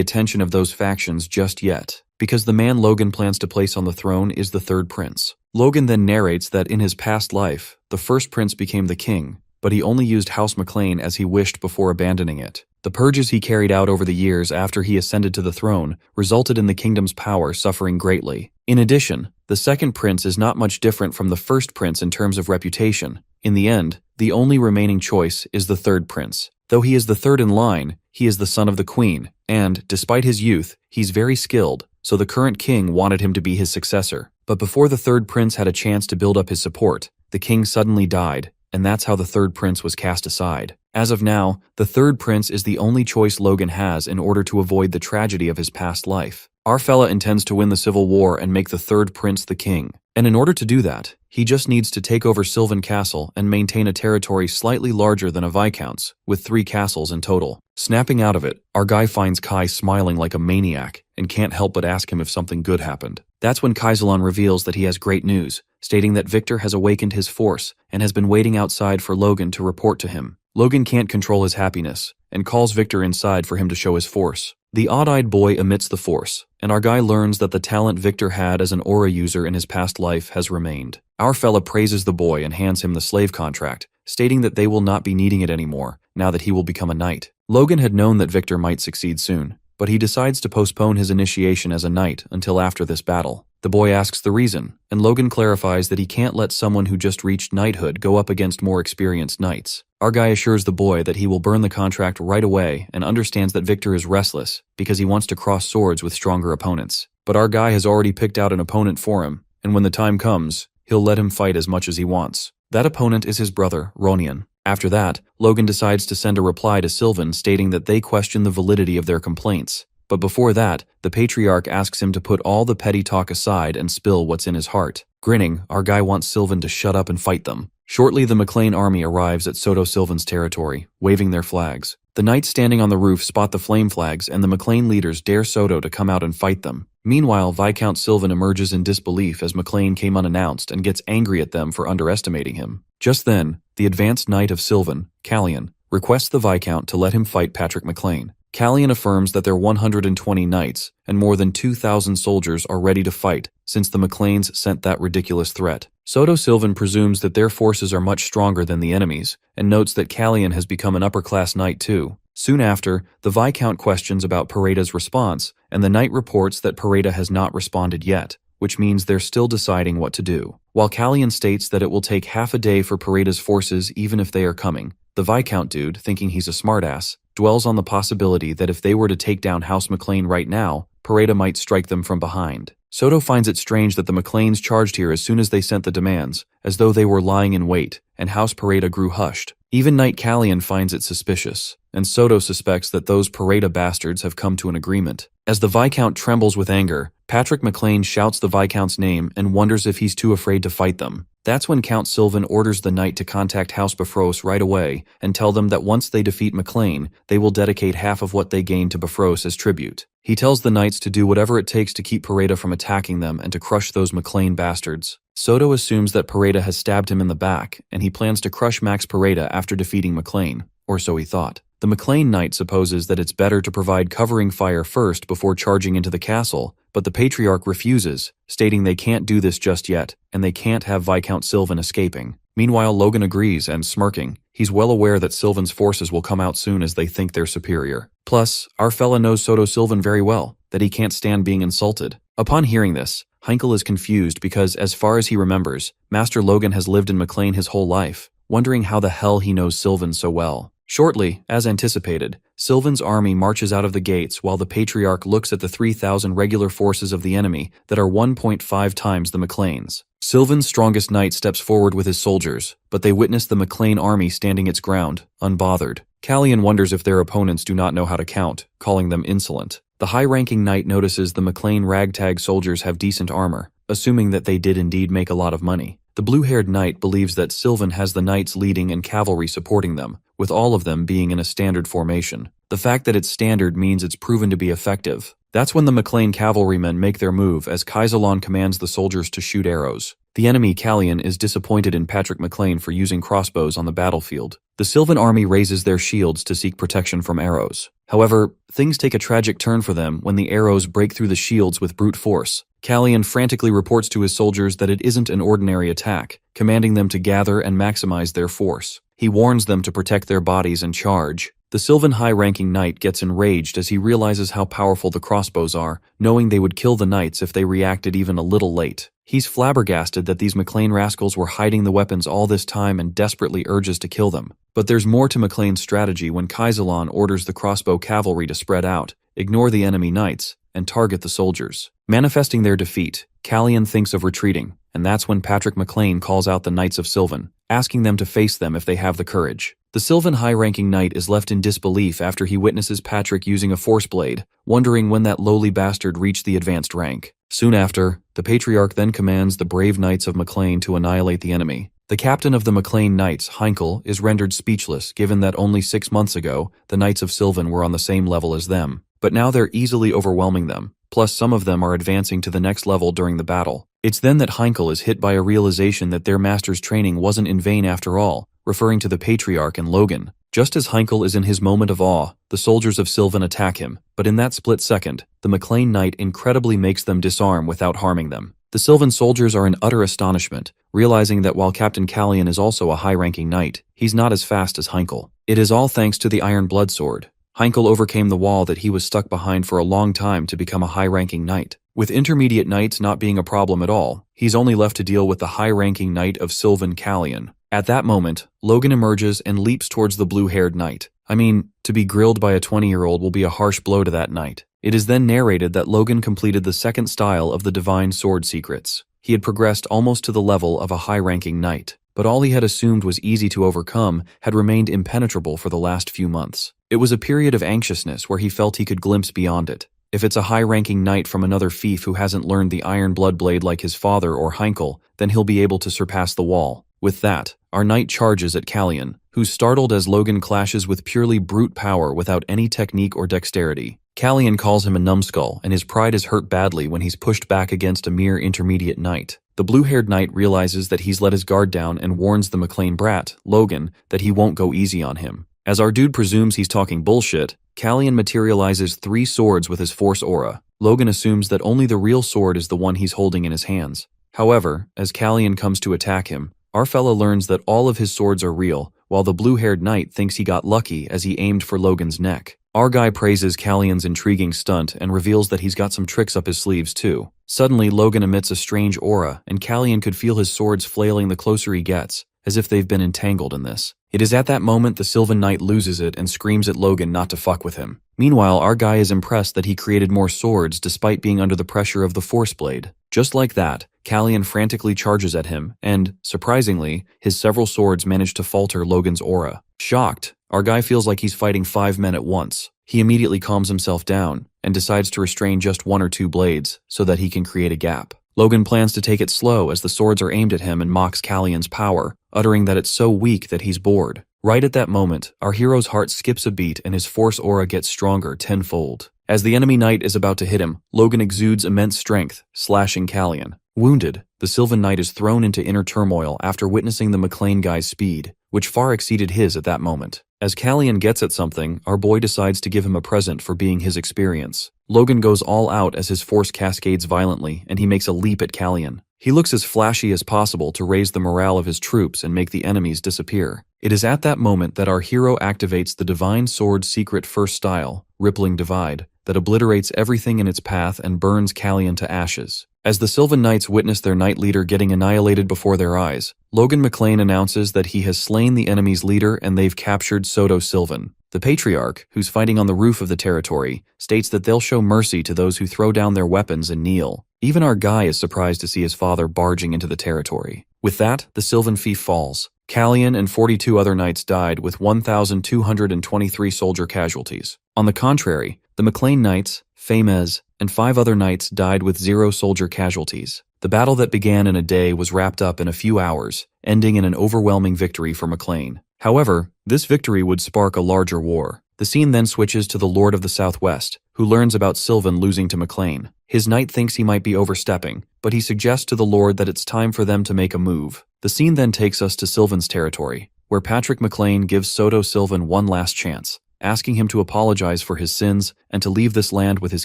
attention of those factions just yet, because the man Logan plans to place on the throne is the third prince. Logan then narrates that in his past life, the first prince became the king, but he only used House McLean as he wished before abandoning it. The purges he carried out over the years after he ascended to the throne resulted in the kingdom's power suffering greatly. In addition, the second prince is not much different from the first prince in terms of reputation. In the end, the only remaining choice is the third prince. Though he is the third in line, he is the son of the queen, and, despite his youth, he's very skilled, so the current king wanted him to be his successor. But before the third prince had a chance to build up his support, the king suddenly died, and that's how the third prince was cast aside. As of now, the third prince is the only choice Logan has in order to avoid the tragedy of his past life. Our fella intends to win the civil war and make the third prince the king. And in order to do that, he just needs to take over Sylvan Castle and maintain a territory slightly larger than a Viscount's, with 3 castles in total. Snapping out of it, our guy finds Kai smiling like a maniac and can't help but ask him if something good happened. That's when Kaizolan reveals that he has great news, stating that Victor has awakened his force and has been waiting outside for Logan to report to him. Logan can't control his happiness and calls Victor inside for him to show his force. The odd-eyed boy emits the force, and our guy learns that the talent Victor had as an aura user in his past life has remained. Our fella praises the boy and hands him the slave contract, stating that they will not be needing it anymore, now that he will become a knight. Logan had known that Victor might succeed soon, but he decides to postpone his initiation as a knight until after this battle. The boy asks the reason, and Logan clarifies that he can't let someone who just reached knighthood go up against more experienced knights. Our guy assures the boy that he will burn the contract right away and understands that Victor is restless because he wants to cross swords with stronger opponents. But our guy has already picked out an opponent for him, and when the time comes, he'll let him fight as much as he wants. That opponent is his brother, Ronian. After that, Logan decides to send a reply to Sylvan stating that they question the validity of their complaints. But before that, the Patriarch asks him to put all the petty talk aside and spill what's in his heart. Grinning, our guy wants Sylvan to shut up and fight them. Shortly, the McLean army arrives at Soto Sylvan's territory, waving their flags. The knights standing on the roof spot the flame flags, and the McLean leaders dare Soto to come out and fight them. Meanwhile, Viscount Sylvan emerges in disbelief as McLean came unannounced and gets angry at them for underestimating him. Just then, the advanced knight of Sylvan, Callian, requests the Viscount to let him fight Patrick McLean. Callian affirms that their 120 knights and more than 2,000 soldiers are ready to fight since the McLeans sent that ridiculous threat. Soto Sylvan presumes that their forces are much stronger than the enemy's and notes that Callian has become an upper-class knight too. Soon after, the Viscount questions about Pareda's response, and the knight reports that Pareda has not responded yet, which means they're still deciding what to do. While Callian states that it will take half a day for Pareda's forces even if they are coming, the Viscount dude, thinking he's a smartass, dwells on the possibility that if they were to take down House McLean right now, Pareda might strike them from behind. Soto finds it strange that the McLeans charged here as soon as they sent the demands, as though they were lying in wait, and House Pareda grew hushed. Even Knight Callian finds it suspicious, and Soto suspects that those Pareda bastards have come to an agreement. As the Viscount trembles with anger, Patrick McLean shouts the Viscount's name and wonders if he's too afraid to fight them. That's when Count Sylvan orders the knight to contact House Bifrost right away and tell them that once they defeat McLean, they will dedicate half of what they gain to Bifrost as tribute. He tells the knights to do whatever it takes to keep Pareda from attacking them and to crush those McLean bastards. Soto assumes that Pareda has stabbed him in the back, and he plans to crush Max Pareda after defeating McLean, or so he thought. The McLean knight supposes that it's better to provide covering fire first before charging into the castle, but the Patriarch refuses, stating they can't do this just yet, and they can't have Viscount Sylvan escaping. Meanwhile, Logan agrees and, smirking, he's well aware that Sylvan's forces will come out soon as they think they're superior. Plus, our fella knows Soto Sylvan very well, that he can't stand being insulted. Upon hearing this, Heinkel is confused because, as far as he remembers, Master Logan has lived in McLean his whole life, wondering how the hell he knows Sylvan so well. Shortly, as anticipated, Sylvan's army marches out of the gates while the Patriarch looks at the 3,000 regular forces of the enemy that are 1.5 times the McLean's. Sylvan's strongest knight steps forward with his soldiers, but they witness the McLean army standing its ground, unbothered. Callian wonders if their opponents do not know how to count, calling them insolent. The high-ranking knight notices the McLean ragtag soldiers have decent armor, assuming that they did indeed make a lot of money. The blue-haired knight believes that Sylvan has the knights leading and cavalry supporting them, with all of them being in a standard formation. The fact that it's standard means it's proven to be effective. That's when the McLean cavalrymen make their move as Kaisalon commands the soldiers to shoot arrows. The enemy, Callian, is disappointed in Patrick McLean for using crossbows on the battlefield. The Sylvan army raises their shields to seek protection from arrows. However, things take a tragic turn for them when the arrows break through the shields with brute force. Callian frantically reports to his soldiers that it isn't an ordinary attack, commanding them to gather and maximize their force. He warns them to protect their bodies and charge. The Sylvan high-ranking knight gets enraged as he realizes how powerful the crossbows are, knowing they would kill the knights if they reacted even a little late. He's flabbergasted that these McLean rascals were hiding the weapons all this time and desperately urges to kill them. But there's more to McLean's strategy when Kaisalon orders the crossbow cavalry to spread out, ignore the enemy knights, and target the soldiers. Manifesting their defeat, Callian thinks of retreating, and that's when Patrick McLean calls out the Knights of Sylvan, asking them to face them if they have the courage. The Sylvan high-ranking knight is left in disbelief after he witnesses Patrick using a force blade, wondering when that lowly bastard reached the advanced rank. Soon after, the Patriarch then commands the brave Knights of McLean to annihilate the enemy. The captain of the McLean Knights, Heinkel, is rendered speechless given that only 6 months ago, the Knights of Sylvan were on the same level as them. But now they're easily overwhelming them, plus some of them are advancing to the next level during the battle. It's then that Heinkel is hit by a realization that their master's training wasn't in vain after all, referring to the Patriarch and Logan. Just as Heinkel is in his moment of awe, the soldiers of Sylvan attack him, but in that split second, the McLean Knight incredibly makes them disarm without harming them. The Sylvan soldiers are in utter astonishment, realizing that while Captain Callian is also a high-ranking knight, he's not as fast as Heinkel. It is all thanks to the Iron Blood Sword. Heinkel overcame the wall that he was stuck behind for a long time to become a high-ranking knight. With intermediate knights not being a problem at all, he's only left to deal with the high-ranking knight of Sylvan, Callian. At that moment, Logan emerges and leaps towards the blue-haired knight. I mean, to be grilled by a 20-year-old will be a harsh blow to that knight. It is then narrated that Logan completed the second style of the Divine Sword Secrets. He had progressed almost to the level of a high-ranking knight, but all he had assumed was easy to overcome had remained impenetrable for the last few months. It was a period of anxiousness where he felt he could glimpse beyond it. If it's a high-ranking knight from another fief who hasn't learned the Iron Blood Blade like his father or Heinkel, then he'll be able to surpass the wall. With that, our knight charges at Callian, who's startled as Logan clashes with purely brute power without any technique or dexterity. Callian calls him a numbskull, and his pride is hurt badly when he's pushed back against a mere intermediate knight. The blue-haired knight realizes that he's let his guard down and warns the McLean brat, Logan, that he won't go easy on him. As our dude presumes he's talking bullshit, Callian materializes 3 swords with his force aura. Logan assumes that only the real sword is the one he's holding in his hands. However, as Callian comes to attack him, our fella learns that all of his swords are real, while the blue-haired knight thinks he got lucky as he aimed for Logan's neck. Our guy praises Callian's intriguing stunt and reveals that he's got some tricks up his sleeves too. Suddenly, Logan emits a strange aura, and Callian could feel his swords flailing the closer he gets, as if they've been entangled in this. It is at that moment the Sylvan Knight loses it and screams at Logan not to fuck with him. Meanwhile, our guy is impressed that he created more swords despite being under the pressure of the Force Blade. Just like that, Callian frantically charges at him, and, surprisingly, his several swords manage to falter Logan's aura. Shocked, our guy feels like he's fighting 5 men at once. He immediately calms himself down, and decides to restrain just 1 or 2 blades, so that he can create a gap. Logan plans to take it slow as the swords are aimed at him and mocks Callion's power, uttering that it's so weak that he's bored. Right at that moment, our hero's heart skips a beat and his force aura gets stronger tenfold. As the enemy knight is about to hit him, Logan exudes immense strength, slashing Callion. Wounded, the Sylvan Knight is thrown into inner turmoil after witnessing the McLean guy's speed, which far exceeded his at that moment. As Callion gets at something, our boy decides to give him a present for being his experience. Logan goes all out as his force cascades violently and he makes a leap at Callion. He looks as flashy as possible to raise the morale of his troops and make the enemies disappear. It is at that moment that our hero activates the Divine Sword's secret first style, Rippling Divide, that obliterates everything in its path and burns Callion to ashes. As the Sylvan Knights witness their knight leader getting annihilated before their eyes, Logan McLean announces that he has slain the enemy's leader and they've captured Soto Sylvan. The Patriarch, who's fighting on the roof of the territory, states that they'll show mercy to those who throw down their weapons and kneel. Even our guy is surprised to see his father barging into the territory. With that, the Sylvan fief falls. Callion and 42 other knights died with 1,223 soldier casualties. On the contrary, the McLean Knights, Famez, and 5 other knights died with 0 soldier casualties. The battle that began in a day was wrapped up in a few hours, ending in an overwhelming victory for McLean. However, this victory would spark a larger war. The scene then switches to the Lord of the Southwest, who learns about Sylvan losing to McLean. His knight thinks he might be overstepping, but he suggests to the Lord that it's time for them to make a move. The scene then takes us to Sylvan's territory, where Patrick McLean gives Soto Sylvan one last chance, asking him to apologize for his sins and to leave this land with his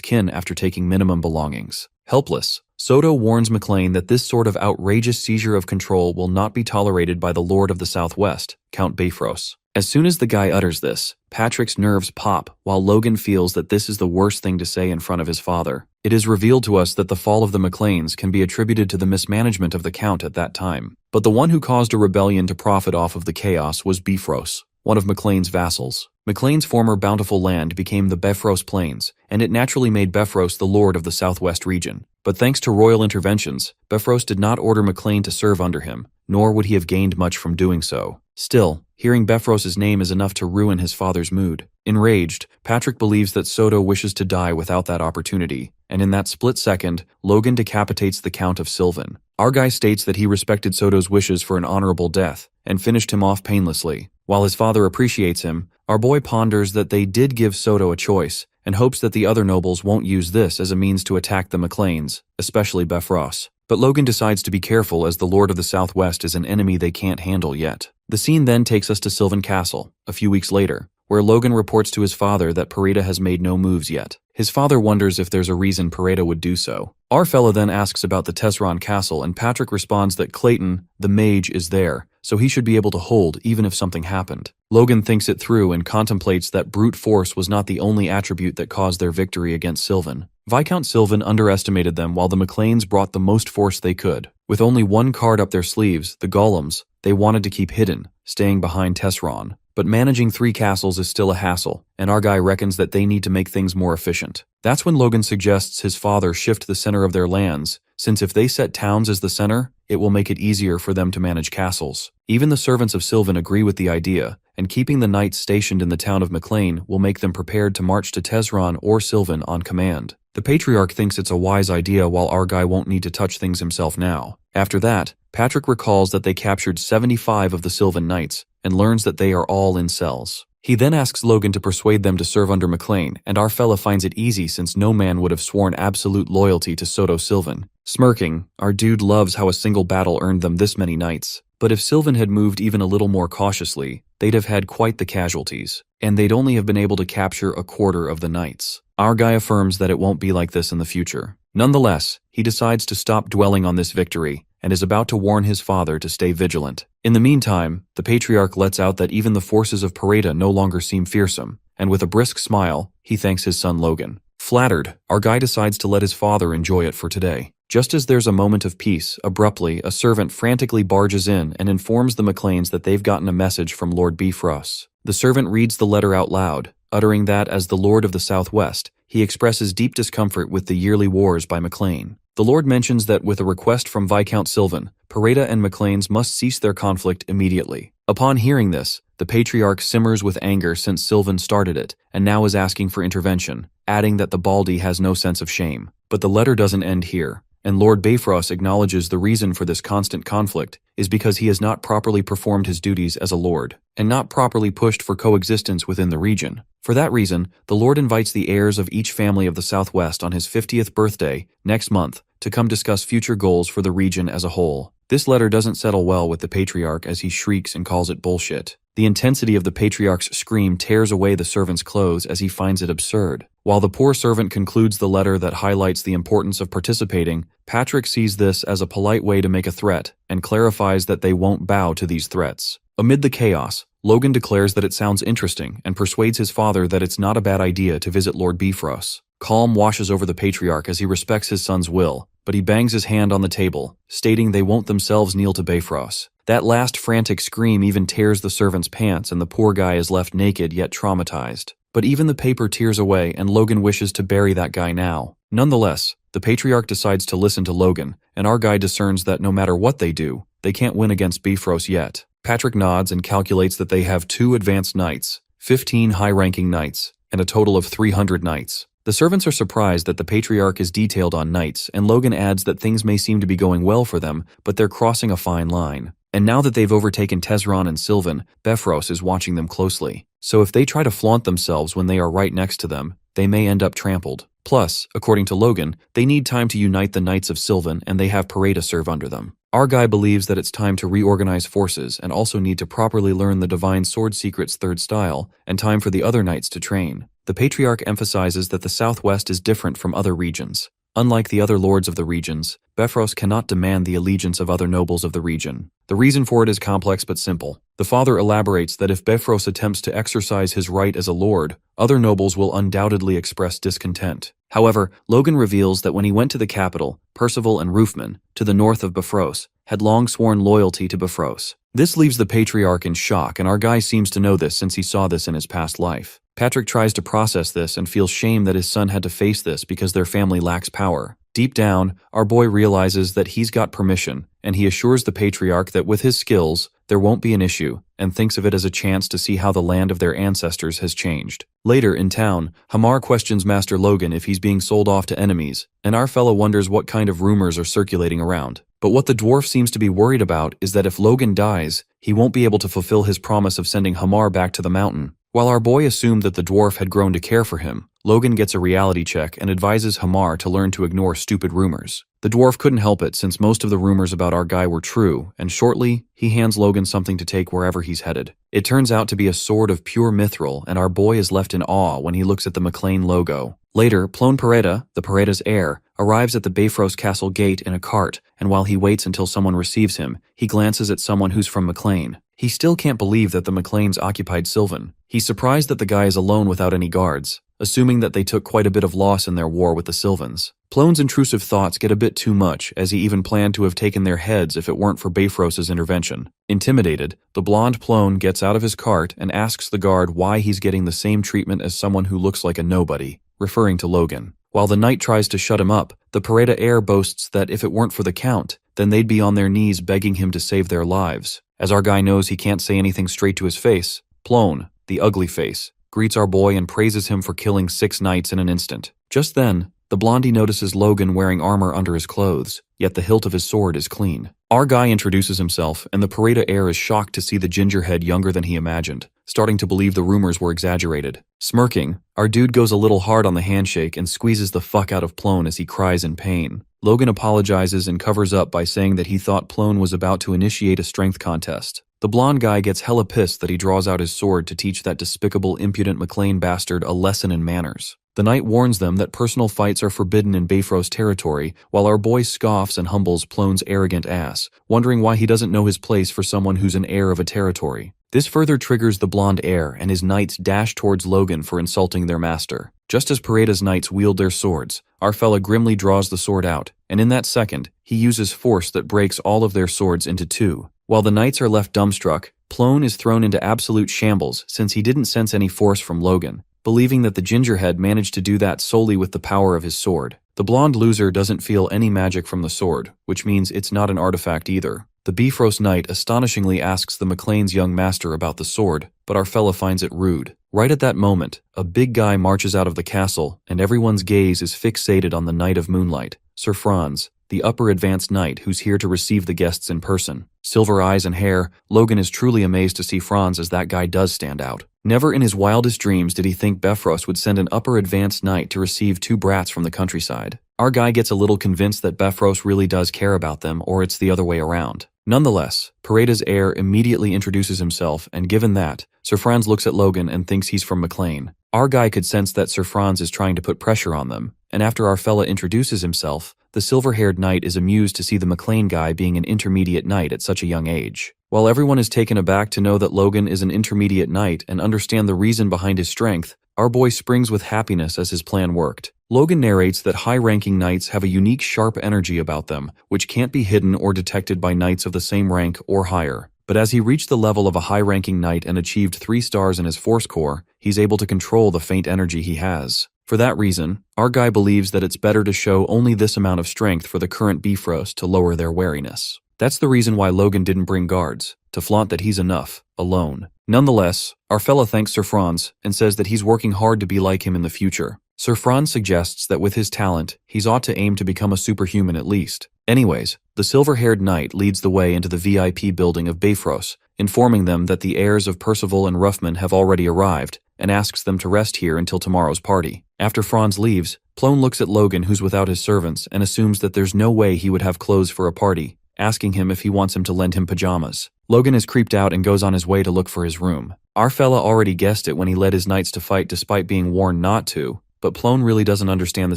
kin after taking minimum belongings. Helpless, Soto warns McLean that this sort of outrageous seizure of control will not be tolerated by the Lord of the Southwest, Count Bifrost. As soon as the guy utters this, Patrick's nerves pop while Logan feels that this is the worst thing to say in front of his father. It is revealed to us that the fall of the McLeans can be attributed to the mismanagement of the Count at that time. But the one who caused a rebellion to profit off of the chaos was Bifrost, one of McLean's vassals. McLean's former bountiful land became the Bifrost Plains, and it naturally made Bifrost the lord of the southwest region. But thanks to royal interventions, Bifrost did not order McLean to serve under him, nor would he have gained much from doing so. Still, hearing Bifrost's name is enough to ruin his father's mood. Enraged, Patrick believes that Soto wishes to die without that opportunity, and in that split second, Logan decapitates the Count of Sylvan. Our guy states that he respected Soto's wishes for an honorable death, and finished him off painlessly. While his father appreciates him, our boy ponders that they did give Soto a choice, and hopes that the other nobles won't use this as a means to attack the McLeans, especially Bifrost. But Logan decides to be careful as the Lord of the Southwest is an enemy they can't handle yet. The scene then takes us to Sylvan Castle, a few weeks later, where Logan reports to his father that Parita has made no moves yet. His father wonders if there's a reason Parita would do so. Our fella then asks about the Tesron Castle and Patrick responds that Clayton, the mage, is there, so he should be able to hold even if something happened. Logan thinks it through and contemplates that brute force was not the only attribute that caused their victory against Sylvan. Viscount Sylvan underestimated them while the McLeans brought the most force they could. With only one card up their sleeves, the Golems, they wanted to keep hidden, staying behind Tesron. But managing 3 castles is still a hassle, and our guy reckons that they need to make things more efficient. That's when Logan suggests his father shift the center of their lands, since if they set towns as the center, it will make it easier for them to manage castles. Even the servants of Sylvan agree with the idea, and keeping the knights stationed in the town of McLean will make them prepared to march to Tesron or Sylvan on command. The Patriarch thinks it's a wise idea while our guy won't need to touch things himself now. After that, Patrick recalls that they captured 75 of the Sylvan Knights, and learns that they are all in cells. He then asks Logan to persuade them to serve under McLean, and our fella finds it easy since no man would have sworn absolute loyalty to Soto Sylvan. Smirking, our dude loves how a single battle earned them this many knights. But if Sylvan had moved even a little more cautiously, they'd have had quite the casualties, and they'd only have been able to capture a quarter of the knights. Our guy affirms that it won't be like this in the future. Nonetheless, he decides to stop dwelling on this victory, and is about to warn his father to stay vigilant. In the meantime, the Patriarch lets out that even the forces of Parita no longer seem fearsome, and with a brisk smile, he thanks his son Logan. Flattered, our guy decides to let his father enjoy it for today. Just as there's a moment of peace, abruptly, a servant frantically barges in and informs the McLeans that they've gotten a message from Lord Bifrost. The servant reads the letter out loud, uttering that as the Lord of the Southwest, he expresses deep discomfort with the yearly wars by McLean. The Lord mentions that with a request from Viscount Sylvan, Parita and McLeans must cease their conflict immediately. Upon hearing this, the Patriarch simmers with anger since Sylvan started it, and now is asking for intervention, adding that the Baldy has no sense of shame. But the letter doesn't end here, and Lord Bifrost acknowledges the reason for this constant conflict is because he has not properly performed his duties as a lord, and not properly pushed for coexistence within the region. For that reason, the Lord invites the heirs of each family of the Southwest on his 50th birthday, next month, to come discuss future goals for the region as a whole. This letter doesn't settle well with the Patriarch as he shrieks and calls it bullshit. The intensity of the Patriarch's scream tears away the servant's clothes as he finds it absurd. While the poor servant concludes the letter that highlights the importance of participating, Patrick sees this as a polite way to make a threat and clarifies that they won't bow to these threats. Amid the chaos, Logan declares that it sounds interesting and persuades his father that it's not a bad idea to visit Lord Bifrost. Calm washes over the Patriarch as he respects his son's will, but he bangs his hand on the table, stating they won't themselves kneel to Bifrost. That last frantic scream even tears the servant's pants and the poor guy is left naked yet traumatized. But even the paper tears away and Logan wishes to bury that guy now. Nonetheless, the Patriarch decides to listen to Logan, and our guy discerns that no matter what they do, they can't win against Bifrost yet. Patrick nods and calculates that they have 2 advanced knights, 15 high-ranking knights, and a total of 300 knights. The servants are surprised that the Patriarch is detailed on knights, and Logan adds that things may seem to be going well for them, but they're crossing a fine line. And now that they've overtaken Tesron and Sylvan, Bifrost is watching them closely. So if they try to flaunt themselves when they are right next to them, they may end up trampled. Plus, according to Logan, they need time to unite the Knights of Sylvan and they have Pareda serve under them. Our guy believes that it's time to reorganize forces and also need to properly learn the Divine Sword Secret's 3rd style and time for the other knights to train. The Patriarch emphasizes that the Southwest is different from other regions. Unlike the other lords of the regions, Bifrost cannot demand the allegiance of other nobles of the region. The reason for it is complex but simple. The father elaborates that if Bifrost attempts to exercise his right as a lord, other nobles will undoubtedly express discontent. However, Logan reveals that when he went to the capital, Percival and Roofman, to the north of Bifrost, had long sworn loyalty to Bifrost. This leaves the Patriarch in shock, and our guy seems to know this since he saw this in his past life. Patrick tries to process this and feels shame that his son had to face this because their family lacks power. Deep down, our boy realizes that he's got permission, and he assures the Patriarch that with his skills, there won't be an issue, and thinks of it as a chance to see how the land of their ancestors has changed. Later, in town, Hamar questions Master Logan if he's being sold off to enemies, and our fella wonders what kind of rumors are circulating around. But what the dwarf seems to be worried about is that if Logan dies, he won't be able to fulfill his promise of sending Hamar back to the mountain. While our boy assumed that the dwarf had grown to care for him, Logan gets a reality check and advises Hamar to learn to ignore stupid rumors. The dwarf couldn't help it since most of the rumors about our guy were true, and shortly, he hands Logan something to take wherever he's headed. It turns out to be a sword of pure mithril, and our boy is left in awe when he looks at the McLean logo. Later, Plone Pareda, the Pareda's heir, arrives at the Bifrost Castle gate in a cart, and while he waits until someone receives him, he glances at someone who's from McLean. He still can't believe that the McLeans occupied Sylvan. He's surprised that the guy is alone without any guards, assuming that they took quite a bit of loss in their war with the Sylvans. Plone's intrusive thoughts get a bit too much, as he even planned to have taken their heads if it weren't for Bifrost's intervention. Intimidated, the blonde Plone gets out of his cart and asks the guard why he's getting the same treatment as someone who looks like a nobody, referring to Logan. While the knight tries to shut him up, the Pareda heir boasts that if it weren't for the Count, then they'd be on their knees begging him to save their lives. As our guy knows he can't say anything straight to his face, Plone, the ugly face, greets our boy and praises him for killing 6 knights in an instant. Just then, the blondie notices Logan wearing armor under his clothes, yet the hilt of his sword is clean. Our guy introduces himself, and the Pareda heir is shocked to see the gingerhead younger than he imagined, starting to believe the rumors were exaggerated. Smirking, our dude goes a little hard on the handshake and squeezes the fuck out of Plone as he cries in pain. Logan apologizes and covers up by saying that he thought Plone was about to initiate a strength contest. The blonde guy gets hella pissed that he draws out his sword to teach that despicable, impudent McLean bastard a lesson in manners. The knight warns them that personal fights are forbidden in Bifrost territory, while our boy scoffs and humbles Plone's arrogant ass, wondering why he doesn't know his place for someone who's an heir of a territory. This further triggers the blonde heir, and his knights dash towards Logan for insulting their master. Just as Pareda's knights wield their swords, our fella grimly draws the sword out, and in that second, he uses force that breaks all of their swords into 2. While the knights are left dumbstruck, Plone is thrown into absolute shambles since he didn't sense any force from Logan, believing that the gingerhead managed to do that solely with the power of his sword. The blonde loser doesn't feel any magic from the sword, which means it's not an artifact either. The Bifrost knight astonishingly asks the McLean's young master about the sword, but our fella finds it rude. Right at that moment, a big guy marches out of the castle, and everyone's gaze is fixated on the Knight of Moonlight, Sir Franz, the upper advanced knight who's here to receive the guests in person. Silver eyes and hair, Logan is truly amazed to see Franz as that guy does stand out. Never in his wildest dreams did he think Bifrost would send an upper advanced knight to receive two brats from the countryside. Our guy gets a little convinced that Bifrost really does care about them, or it's the other way around. Nonetheless, Paredes' heir immediately introduces himself, and given that, Sir Franz looks at Logan and thinks he's from McLean. Our guy could sense that Sir Franz is trying to put pressure on them, and after our fella introduces himself, the silver-haired knight is amused to see the McLean guy being an intermediate knight at such a young age. While everyone is taken aback to know that Logan is an intermediate knight and understand the reason behind his strength, our boy springs with happiness as his plan worked. Logan narrates that high-ranking knights have a unique sharp energy about them, which can't be hidden or detected by knights of the same rank or higher. But as he reached the level of a high-ranking knight and achieved 3 stars in his force core, he's able to control the faint energy he has. For that reason, our guy believes that it's better to show only this amount of strength for the current Bifrost to lower their wariness. That's the reason why Logan didn't bring guards, to flaunt that he's enough, alone. Nonetheless, our fella thanks Sir Franz and says that he's working hard to be like him in the future. Sir Franz suggests that with his talent, he's ought to aim to become a superhuman at least. Anyways, the silver-haired knight leads the way into the VIP building of Bifrost, informing them that the heirs of Percival and Ruffman have already arrived, and asks them to rest here until tomorrow's party. After Franz leaves, Plone looks at Logan, who's without his servants, and assumes that there's no way he would have clothes for a party, asking him if he wants him to lend him pajamas. Logan is creeped out and goes on his way to look for his room. Our fella already guessed it when he led his knights to fight despite being warned not to, but Plone really doesn't understand the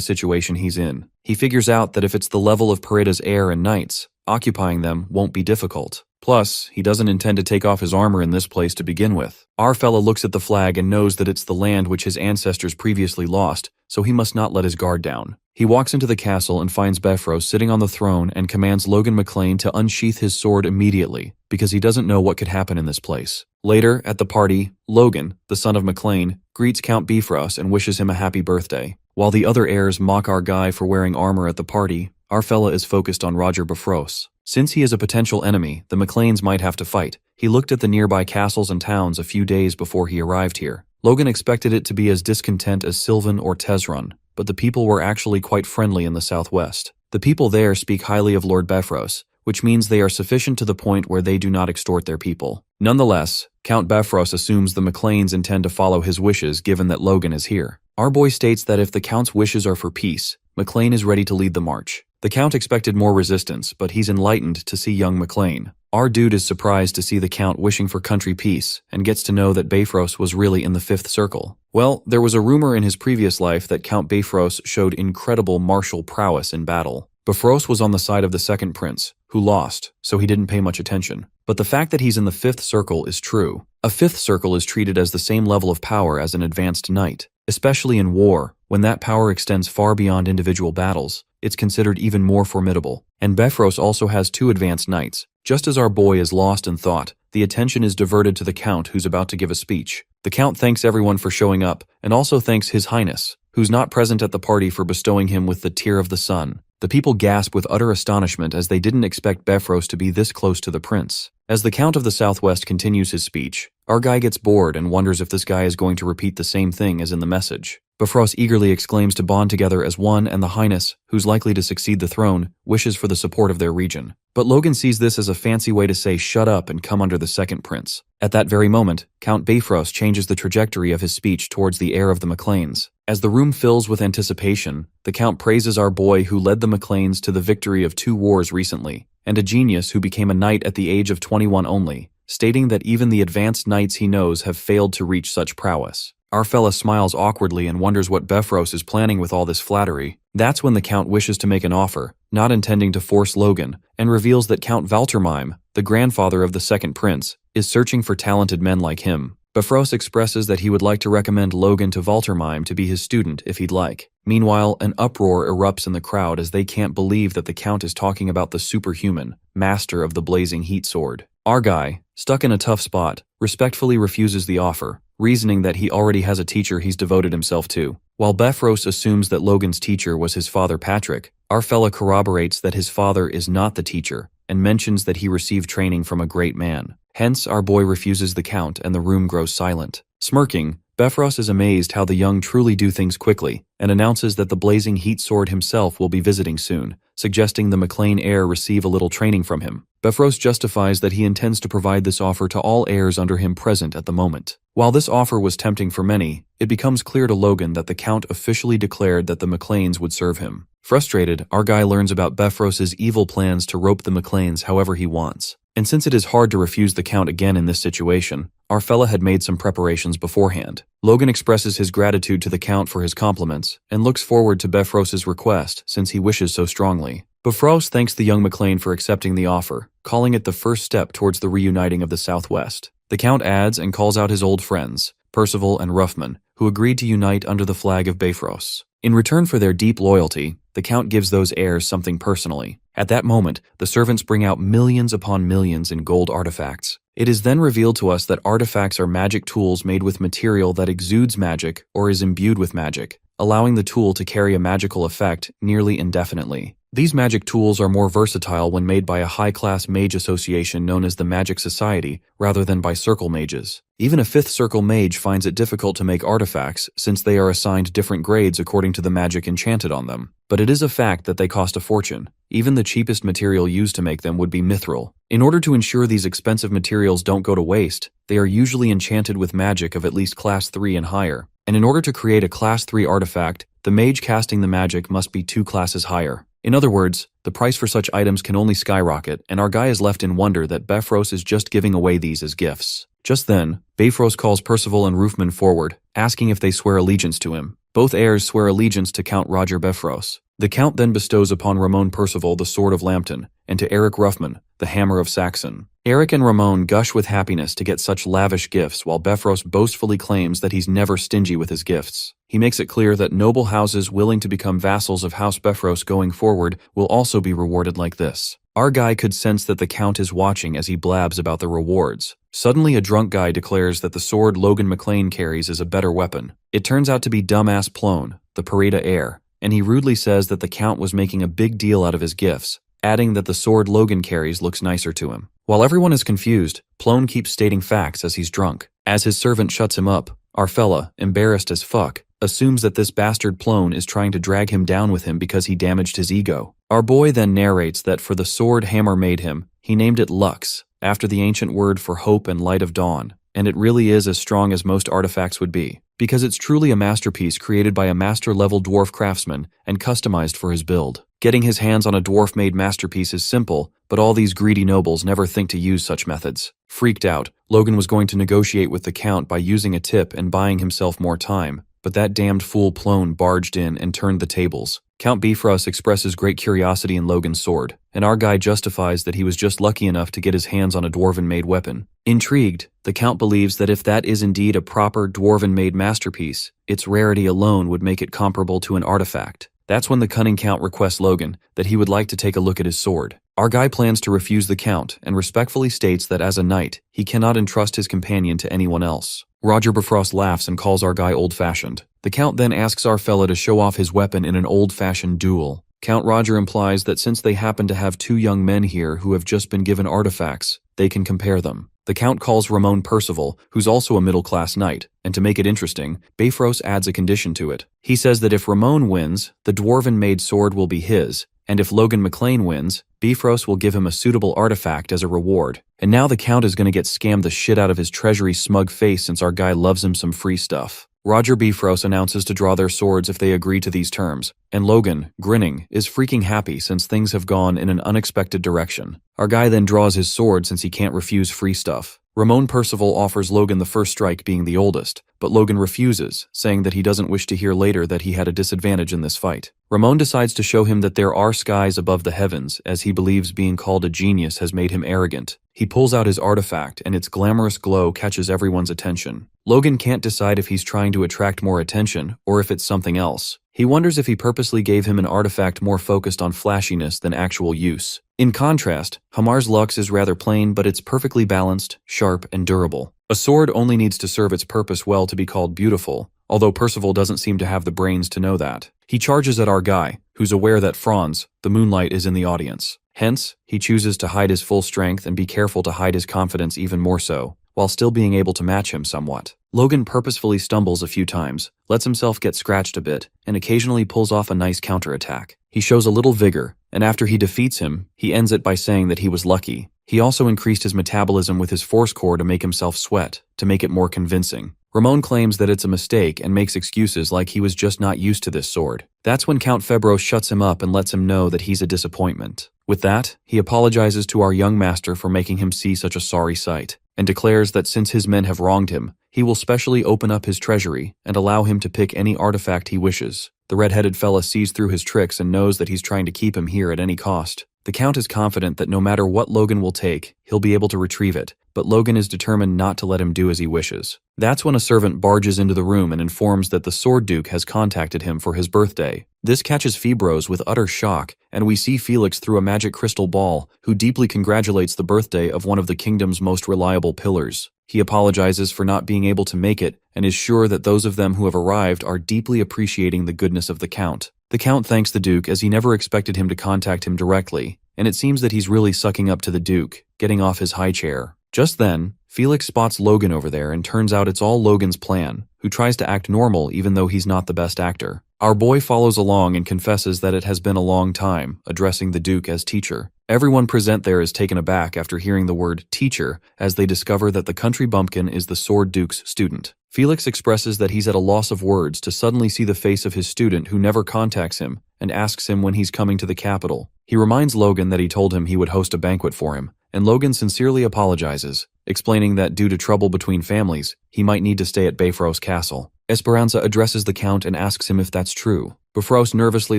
situation he's in. He figures out that if it's the level of Paredes' heir and knights, occupying them won't be difficult. Plus, he doesn't intend to take off his armor in this place to begin with. Our fella looks at the flag and knows that it's the land which his ancestors previously lost, so he must not let his guard down. He walks into the castle and finds Bifrost sitting on the throne and commands Logan McLean to unsheath his sword immediately, because he doesn't know what could happen in this place. Later, at the party, Logan, the son of McLean, greets Count Bifrost and wishes him a happy birthday. While the other heirs mock our guy for wearing armor at the party, our fella is focused on Roger Bifrost. Since he is a potential enemy, the McLeans might have to fight. He looked at the nearby castles and towns a few days before he arrived here. Logan expected it to be as discontent as Sylvan or Tesron, but the people were actually quite friendly in the southwest. The people there speak highly of Lord Bifrost, which means they are sufficient to the point where they do not extort their people. Nonetheless, Count Bifrost assumes the McLeans intend to follow his wishes given that Logan is here. Our boy states that if the Count's wishes are for peace, McLean is ready to lead the march. The Count expected more resistance, but he's enlightened to see young McLean. Our dude is surprised to see the Count wishing for country peace, and gets to know that Bifrost was really in the 5th circle. Well, there was a rumor in his previous life that Count Bifrost showed incredible martial prowess in battle. Bifrost was on the side of the second prince, who lost, so he didn't pay much attention. But the fact that he's in the 5th circle is true. A 5th circle is treated as the same level of power as an advanced knight. Especially in war, when that power extends far beyond individual battles, it's considered even more formidable. And Bifrost also has 2 advanced knights. Just as our boy is lost in thought, the attention is diverted to the Count who's about to give a speech. The Count thanks everyone for showing up, and also thanks His Highness, who's not present at the party, for bestowing him with the Tear of the Sun. The people gasp with utter astonishment as they didn't expect Bifrost to be this close to the prince. As the Count of the Southwest continues his speech, our guy gets bored and wonders if this guy is going to repeat the same thing as in the message. Bifrost eagerly exclaims to bond together as one, and the Highness, who's likely to succeed the throne, wishes for the support of their region. But Logan sees this as a fancy way to say shut up and come under the second prince. At that very moment, Count Bifrost changes the trajectory of his speech towards the heir of the McLeans. As the room fills with anticipation, the Count praises our boy who led the McLeans to the victory of 2 wars recently, and a genius who became a knight at the age of 21 only, stating that even the advanced knights he knows have failed to reach such prowess. Our fella smiles awkwardly and wonders what Bifrost is planning with all this flattery. That's when the Count wishes to make an offer, not intending to force Logan, and reveals that Count Valtermine, the grandfather of the second prince, is searching for talented men like him. Bifrost expresses that he would like to recommend Logan to Valtermine to be his student if he'd like. Meanwhile, an uproar erupts in the crowd as they can't believe that the Count is talking about the superhuman, master of the blazing heat sword. Our guy, stuck in a tough spot, respectfully refuses the offer, reasoning that he already has a teacher he's devoted himself to. While Bifrost assumes that Logan's teacher was his father Patrick, our fella corroborates that his father is not the teacher, and mentions that he received training from a great man. Hence, our boy refuses the Count and the room grows silent. Smirking, Bifrost is amazed how the young truly do things quickly, and announces that the blazing heat sword himself will be visiting soon, suggesting the McLean heir receive a little training from him. Bifrost justifies that he intends to provide this offer to all heirs under him present at the moment. While this offer was tempting for many, it becomes clear to Logan that the Count officially declared that the McLeans would serve him. Frustrated, our guy learns about Bifrost's evil plans to rope the McLeans however he wants. And since it is hard to refuse the Count again in this situation, our fella had made some preparations beforehand. Logan expresses his gratitude to the Count for his compliments, and looks forward to Bifrost's request since he wishes so strongly. Bifrost thanks the young McLean for accepting the offer, calling it the first step towards the reuniting of the Southwest. The Count adds and calls out his old friends, Percival and Ruffman, who agreed to unite under the flag of Bifrost. In return for their deep loyalty, the Count gives those heirs something personally. At that moment, the servants bring out millions upon millions in gold artifacts. It is then revealed to us that artifacts are magic tools made with material that exudes magic or is imbued with magic, allowing the tool to carry a magical effect nearly indefinitely. These magic tools are more versatile when made by a high-class mage association known as the Magic Society, rather than by circle mages. Even a 5th circle mage finds it difficult to make artifacts since they are assigned different grades according to the magic enchanted on them. But it is a fact that they cost a fortune. Even the cheapest material used to make them would be mithril. In order to ensure these expensive materials don't go to waste, they are usually enchanted with magic of at least class 3 and higher. And in order to create a class 3 artifact, the mage casting the magic must be 2 classes higher. In other words, the price for such items can only skyrocket, and our guy is left in wonder that Bifrost is just giving away these as gifts. Just then, Bifrost calls Percival and Ruffman forward, asking if they swear allegiance to him. Both heirs swear allegiance to Count Roger Bifrost. The Count then bestows upon Ramon Percival the Sword of Lambton, and to Eric Ruffman, the Hammer of Saxon. Eric and Ramon gush with happiness to get such lavish gifts while Bifrost boastfully claims that he's never stingy with his gifts. He makes it clear that noble houses willing to become vassals of House Bifrost going forward will also be rewarded like this. Our guy could sense that the Count is watching as he blabs about the rewards. Suddenly a drunk guy declares that the sword Logan McLean carries is a better weapon. It turns out to be dumbass Plone, the Pareda heir, and he rudely says that the Count was making a big deal out of his gifts, adding that the sword Logan carries looks nicer to him. While everyone is confused, Plone keeps stating facts as he's drunk. As his servant shuts him up, our fella, embarrassed as fuck, assumes that this bastard Plone is trying to drag him down with him because he damaged his ego. Our boy then narrates that for the sword Hammer made him, he named it Lux, after the ancient word for hope and light of dawn, and it really is as strong as most artifacts would be, because it's truly a masterpiece created by a master-level dwarf craftsman and customized for his build. Getting his hands on a dwarf-made masterpiece is simple, but all these greedy nobles never think to use such methods. Freaked out, Logan was going to negotiate with the Count by using a tip and buying himself more time, but that damned fool Plone barged in and turned the tables. Count Bifrost expresses great curiosity in Logan's sword, and our guy justifies that he was just lucky enough to get his hands on a dwarven-made weapon. Intrigued, the Count believes that if that is indeed a proper dwarven-made masterpiece, its rarity alone would make it comparable to an artifact. That's when the cunning Count requests Logan that he would like to take a look at his sword. Our guy plans to refuse the Count and respectfully states that as a knight, he cannot entrust his companion to anyone else. Roger Bifrost laughs and calls our guy old-fashioned. The Count then asks our fella to show off his weapon in an old-fashioned duel. Count Roger implies that since they happen to have 2 young men here who have just been given artifacts, they can compare them. The Count calls Ramon Percival, who's also a middle-class knight, and to make it interesting, Bifrost adds a condition to it. He says that if Ramon wins, the dwarven-made sword will be his, and if Logan McLean wins, Bifrost will give him a suitable artifact as a reward. And now the Count is going to get scammed the shit out of his treasury smug face since our guy loves him some free stuff. Roger Bifrost announces to draw their swords if they agree to these terms, and Logan, grinning, is freaking happy since things have gone in an unexpected direction. Our guy then draws his sword since he can't refuse free stuff. Ramon Percival offers Logan the first strike being the oldest, but Logan refuses, saying that he doesn't wish to hear later that he had a disadvantage in this fight. Ramon decides to show him that there are skies above the heavens, as he believes being called a genius has made him arrogant. He pulls out his artifact, and its glamorous glow catches everyone's attention. Logan can't decide if he's trying to attract more attention, or if it's something else. He wonders if he purposely gave him an artifact more focused on flashiness than actual use. In contrast, Hamar's Lux is rather plain, but it's perfectly balanced, sharp, and durable. A sword only needs to serve its purpose well to be called beautiful, although Percival doesn't seem to have the brains to know that. He charges at our guy, who's aware that Franz, the Moonlight, is in the audience. Hence, he chooses to hide his full strength and be careful to hide his confidence even more so, while still being able to match him somewhat. Logan purposefully stumbles a few times, lets himself get scratched a bit, and occasionally pulls off a nice counterattack. He shows a little vigor, and after he defeats him, he ends it by saying that he was lucky. He also increased his metabolism with his force core to make himself sweat, to make it more convincing. Ramon claims that it's a mistake and makes excuses like he was just not used to this sword. That's when Count Febro shuts him up and lets him know that he's a disappointment. With that, he apologizes to our young master for making him see such a sorry sight, and declares that since his men have wronged him, he will specially open up his treasury and allow him to pick any artifact he wishes. The red-headed fella sees through his tricks and knows that he's trying to keep him here at any cost. The Count is confident that no matter what Logan will take, he'll be able to retrieve it, but Logan is determined not to let him do as he wishes. That's when a servant barges into the room and informs that the Sword Duke has contacted him for his birthday. This catches Febros with utter shock, and we see Felix through a magic crystal ball, who deeply congratulates the birthday of one of the kingdom's most reliable pillars. He apologizes for not being able to make it, and is sure that those of them who have arrived are deeply appreciating the goodness of the Count. The Count thanks the Duke as he never expected him to contact him directly, and it seems that he's really sucking up to the Duke, getting off his high chair. Just then, Felix spots Logan over there and turns out it's all Logan's plan, who tries to act normal even though he's not the best actor. Our boy follows along and confesses that it has been a long time, addressing the Duke as teacher. Everyone present there is taken aback after hearing the word teacher as they discover that the country bumpkin is the Sword Duke's student. Felix expresses that he's at a loss of words to suddenly see the face of his student who never contacts him and asks him when he's coming to the capital. He reminds Logan that he told him he would host a banquet for him, and Logan sincerely apologizes, explaining that due to trouble between families, he might need to stay at Bifrost Castle. Esperanza addresses the Count and asks him if that's true. Bifrost nervously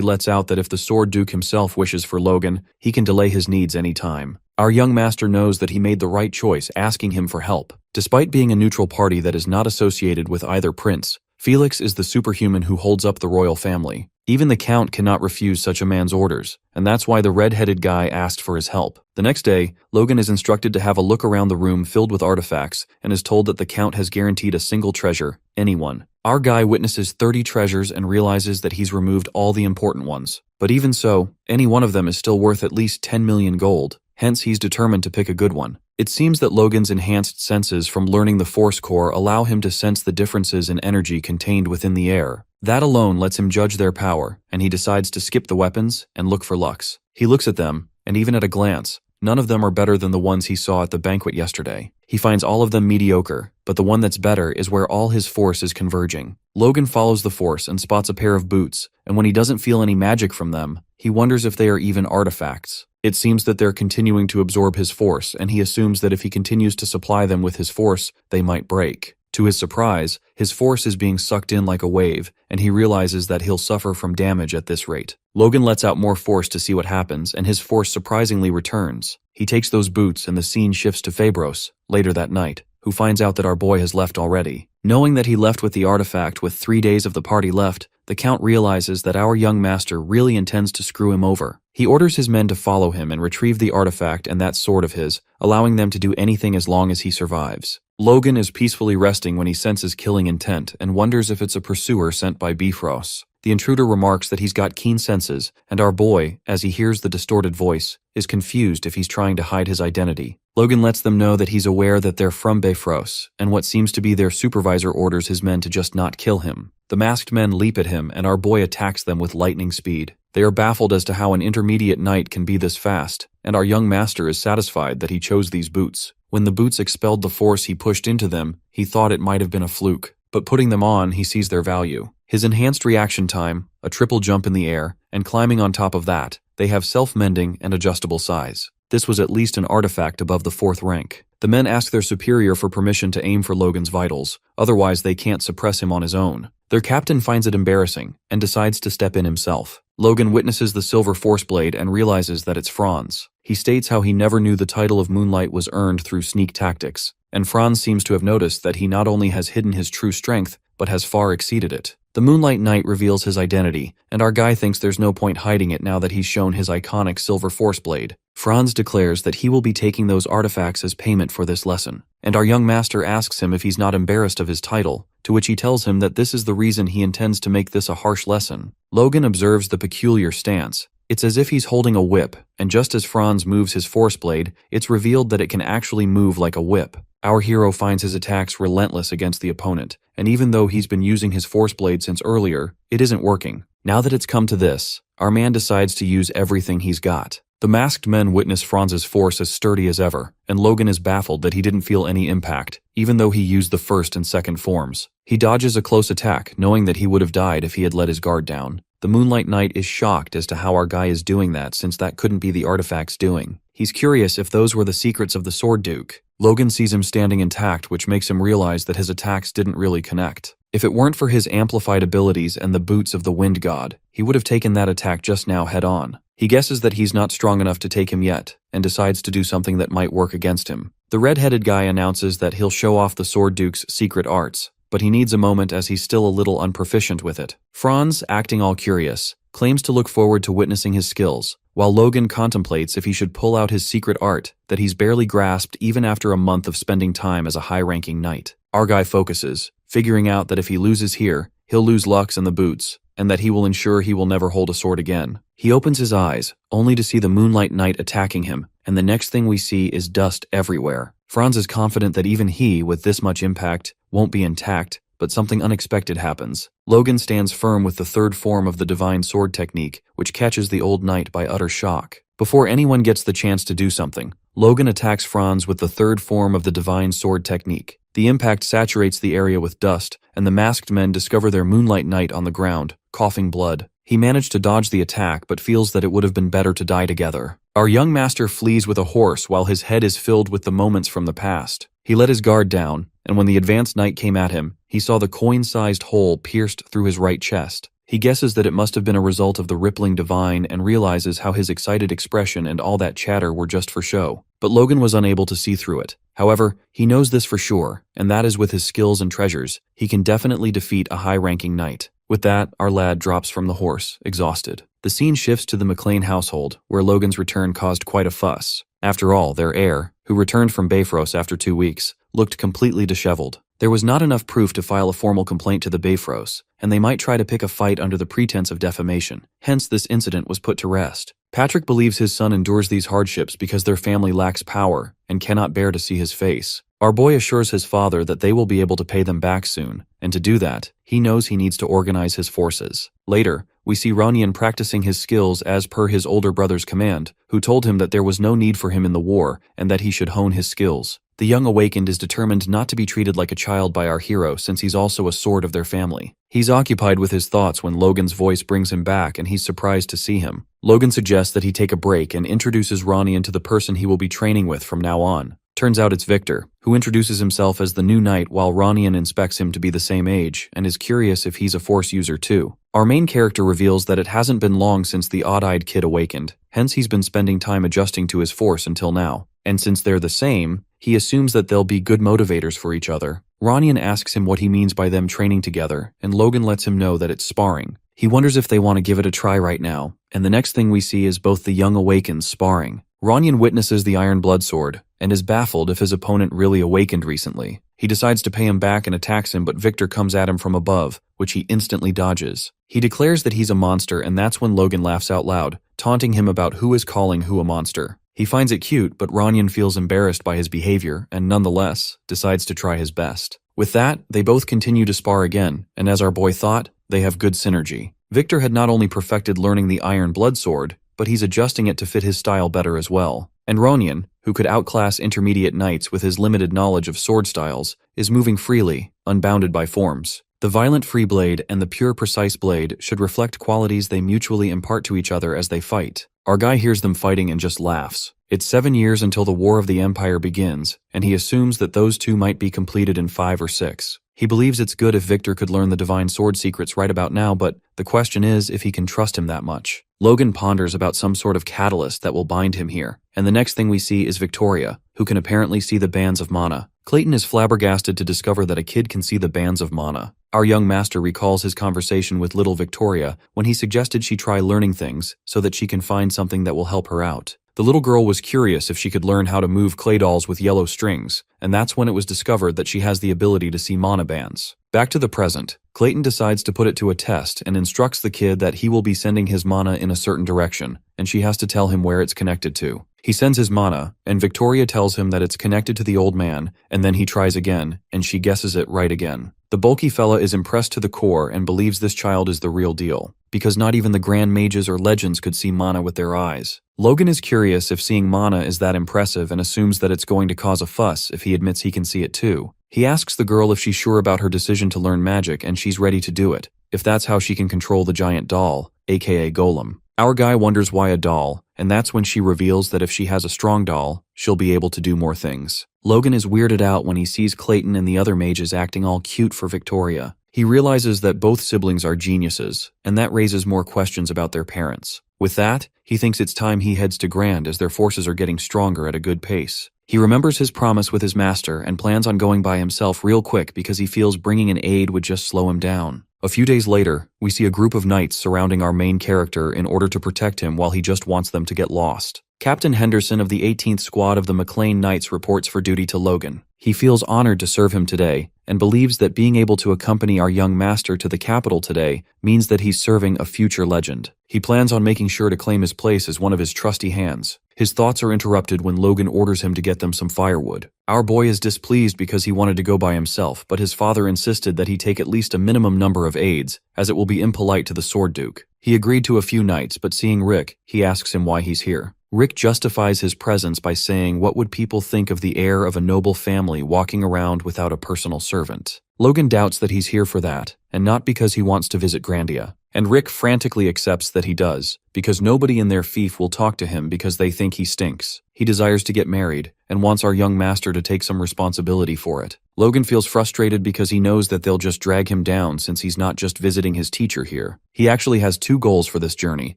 lets out that if the Sword Duke himself wishes for Logan, he can delay his needs any time. Our young master knows that he made the right choice asking him for help. Despite being a neutral party that is not associated with either prince, Felix is the superhuman who holds up the royal family. Even the Count cannot refuse such a man's orders, and that's why the red-headed guy asked for his help. The next day, Logan is instructed to have a look around the room filled with artifacts and is told that the Count has guaranteed a single treasure, anyone. Our guy witnesses 30 treasures and realizes that he's removed all the important ones. But even so, any one of them is still worth at least 10 million gold. Hence, he's determined to pick a good one. It seems that Logan's enhanced senses from learning the Force Core allow him to sense the differences in energy contained within the air. That alone lets him judge their power, and he decides to skip the weapons and look for Lux. He looks at them, and even at a glance, none of them are better than the ones he saw at the banquet yesterday. He finds all of them mediocre, but the one that's better is where all his force is converging. Logan follows the force and spots a pair of boots, and when he doesn't feel any magic from them, he wonders if they are even artifacts. It seems that they're continuing to absorb his force, and he assumes that if he continues to supply them with his force, they might break. To his surprise, his force is being sucked in like a wave, and he realizes that he'll suffer from damage at this rate. Logan lets out more force to see what happens, and his force surprisingly returns. He takes those boots and the scene shifts to Febros, later that night, who finds out that our boy has left already. Knowing that he left with the artifact with 3 days of the party left, the Count realizes that our young master really intends to screw him over. He orders his men to follow him and retrieve the artifact and that sword of his, allowing them to do anything as long as he survives. Logan is peacefully resting when he senses killing intent and wonders if it's a pursuer sent by Bifrost. The intruder remarks that he's got keen senses, and our boy, as he hears the distorted voice, is confused if he's trying to hide his identity. Logan lets them know that he's aware that they're from Bifrost, and what seems to be their supervisor orders his men to just not kill him. The masked men leap at him, and our boy attacks them with lightning speed. They are baffled as to how an intermediate knight can be this fast, and our young master is satisfied that he chose these boots. When the boots expelled the force he pushed into them, he thought it might have been a fluke, but putting them on, he sees their value. His enhanced reaction time, a triple jump in the air, and climbing on top of that, they have self-mending and adjustable size. This was at least an artifact above the 4th rank. The men ask their superior for permission to aim for Logan's vitals, otherwise they can't suppress him on his own. Their captain finds it embarrassing, and decides to step in himself. Logan witnesses the silver force blade and realizes that it's Franz. He states how he never knew the title of Moonlight was earned through sneak tactics, and Franz seems to have noticed that he not only has hidden his true strength, but has far exceeded it. The Moonlight Knight reveals his identity, and our guy thinks there's no point hiding it now that he's shown his iconic silver force blade. Franz declares that he will be taking those artifacts as payment for this lesson, and our young master asks him if he's not embarrassed of his title, to which he tells him that this is the reason he intends to make this a harsh lesson. Logan observes the peculiar stance. It's as if he's holding a whip, and just as Franz moves his force blade, it's revealed that it can actually move like a whip. Our hero finds his attacks relentless against the opponent, and even though he's been using his force blade since earlier, it isn't working. Now that it's come to this, our man decides to use everything he's got. The masked men witness Franz's force as sturdy as ever, and Logan is baffled that he didn't feel any impact, even though he used the first and second forms. He dodges a close attack, knowing that he would have died if he had let his guard down. The Moonlight Knight is shocked as to how our guy is doing that, since that couldn't be the artifact's doing. He's curious if those were the secrets of the Sword Duke. Logan sees him standing intact, which makes him realize that his attacks didn't really connect. If it weren't for his amplified abilities and the boots of the Wind God, he would have taken that attack just now head-on. He guesses that he's not strong enough to take him yet, and decides to do something that might work against him. The red-headed guy announces that he'll show off the Sword Duke's secret arts, but he needs a moment as he's still a little unproficient with it. Franz, acting all curious, claims to look forward to witnessing his skills, while Logan contemplates if he should pull out his secret art that he's barely grasped even after a month of spending time as a high-ranking knight. Our guy focuses, figuring out that if he loses here, he'll lose Lux and the boots, and that he will ensure he will never hold a sword again. He opens his eyes, only to see the Moonlight Knight attacking him, and the next thing we see is dust everywhere. Franz is confident that even he, with this much impact, won't be intact, but something unexpected happens. Logan stands firm with the third form of the Divine Sword technique, which catches the old knight by utter shock. Before anyone gets the chance to do something, Logan attacks Franz with the third form of the Divine Sword technique. The impact saturates the area with dust, and the masked men discover their Moonlight Knight on the ground, coughing blood. He managed to dodge the attack, but feels that it would have been better to die together. Our young master flees with a horse while his head is filled with the moments from the past. He let his guard down, and when the advanced knight came at him, he saw the coin-sized hole pierced through his right chest. He guesses that it must have been a result of the rippling divine and realizes how his excited expression and all that chatter were just for show. But Logan was unable to see through it. However, he knows this for sure, and that is with his skills and treasures, he can definitely defeat a high-ranking knight. With that, our lad drops from the horse, exhausted. The scene shifts to the McLean household, where Logan's return caused quite a fuss. After all, their heir, who returned from Bifrost after 2 weeks, looked completely disheveled. There was not enough proof to file a formal complaint to the Bifrost, and they might try to pick a fight under the pretense of defamation. Hence, this incident was put to rest. Patrick believes his son endures these hardships because their family lacks power and cannot bear to see his face. Our boy assures his father that they will be able to pay them back soon, and to do that, he knows he needs to organize his forces. Later, we see Ronian practicing his skills as per his older brother's command, who told him that there was no need for him in the war and that he should hone his skills. The young awakened is determined not to be treated like a child by our hero since he's also a sword of their family. He's occupied with his thoughts when Logan's voice brings him back and he's surprised to see him. Logan suggests that he take a break and introduces Ronian to the person he will be training with from now on. Turns out it's Victor, who introduces himself as the new knight while Ronian inspects him to be the same age and is curious if he's a force user too. Our main character reveals that it hasn't been long since the odd-eyed kid awakened, hence he's been spending time adjusting to his force until now. And since they're the same, he assumes that they'll be good motivators for each other. Ronian asks him what he means by them training together, and Logan lets him know that it's sparring. He wonders if they want to give it a try right now, and the next thing we see is both the young awakens sparring. Ronian witnesses the Iron Blood Sword, and is baffled if his opponent really awakened recently. He decides to pay him back and attacks him, but Victor comes at him from above, which he instantly dodges. He declares that he's a monster, and that's when Logan laughs out loud, taunting him about who is calling who a monster. He finds it cute, but Ronian feels embarrassed by his behavior, and nonetheless, decides to try his best. With that, they both continue to spar again, and as our boy thought, they have good synergy. Victor had not only perfected learning the Iron Blood Sword, but he's adjusting it to fit his style better as well. And Ronian, who could outclass intermediate knights with his limited knowledge of sword styles, is moving freely, unbounded by forms. The violent free blade and the pure precise blade should reflect qualities they mutually impart to each other as they fight. Our guy hears them fighting and just laughs. It's 7 years until the War of the Empire begins, and he assumes that those two might be completed in 5 or 6. He believes it's good if Victor could learn the Divine Sword secrets right about now, but the question is if he can trust him that much. Logan ponders about some sort of catalyst that will bind him here, and the next thing we see is Victoria, who can apparently see the bands of mana. Clayton is flabbergasted to discover that a kid can see the bands of mana. Our young master recalls his conversation with little Victoria when he suggested she try learning things so that she can find something that will help her out. The little girl was curious if she could learn how to move clay dolls with yellow strings, and that's when it was discovered that she has the ability to see mana bands. Back to the present, Clayton decides to put it to a test and instructs the kid that he will be sending his mana in a certain direction, and she has to tell him where it's connected to. He sends his mana, and Victoria tells him that it's connected to the old man, and then he tries again, and she guesses it right again. The bulky fella is impressed to the core and believes this child is the real deal, because not even the grand mages or legends could see mana with their eyes. Logan is curious if seeing mana is that impressive and assumes that it's going to cause a fuss if he admits he can see it too. He asks the girl if she's sure about her decision to learn magic and she's ready to do it, if that's how she can control the giant doll, aka Golem. Our guy wonders why a doll, and that's when she reveals that if she has a strong doll, she'll be able to do more things. Logan is weirded out when he sees Clayton and the other mages acting all cute for Victoria. He realizes that both siblings are geniuses, and that raises more questions about their parents. With that, he thinks it's time he heads to Grand as their forces are getting stronger at a good pace. He remembers his promise with his master and plans on going by himself real quick because he feels bringing an aide would just slow him down. A few days later, we see a group of knights surrounding our main character in order to protect him while he just wants them to get lost. Captain Henderson of the 18th Squad of the McLean Knights reports for duty to Logan. He feels honored to serve him today, and believes that being able to accompany our young master to the capital today means that he's serving a future legend. He plans on making sure to claim his place as one of his trusty hands. His thoughts are interrupted when Logan orders him to get them some firewood. Our boy is displeased because he wanted to go by himself, but his father insisted that he take at least a minimum number of aides, as it will be impolite to the Sword Duke. He agreed to a few knights, but seeing Rick, he asks him why he's here. Rick justifies his presence by saying what would people think of the heir of a noble family walking around without a personal servant. Logan doubts that he's here for that, and not because he wants to visit Grandia. And Rick frantically accepts that he does, because nobody in their fief will talk to him because they think he stinks. He desires to get married, and wants our young master to take some responsibility for it. Logan feels frustrated because he knows that they'll just drag him down since he's not just visiting his teacher here. He actually has two goals for this journey,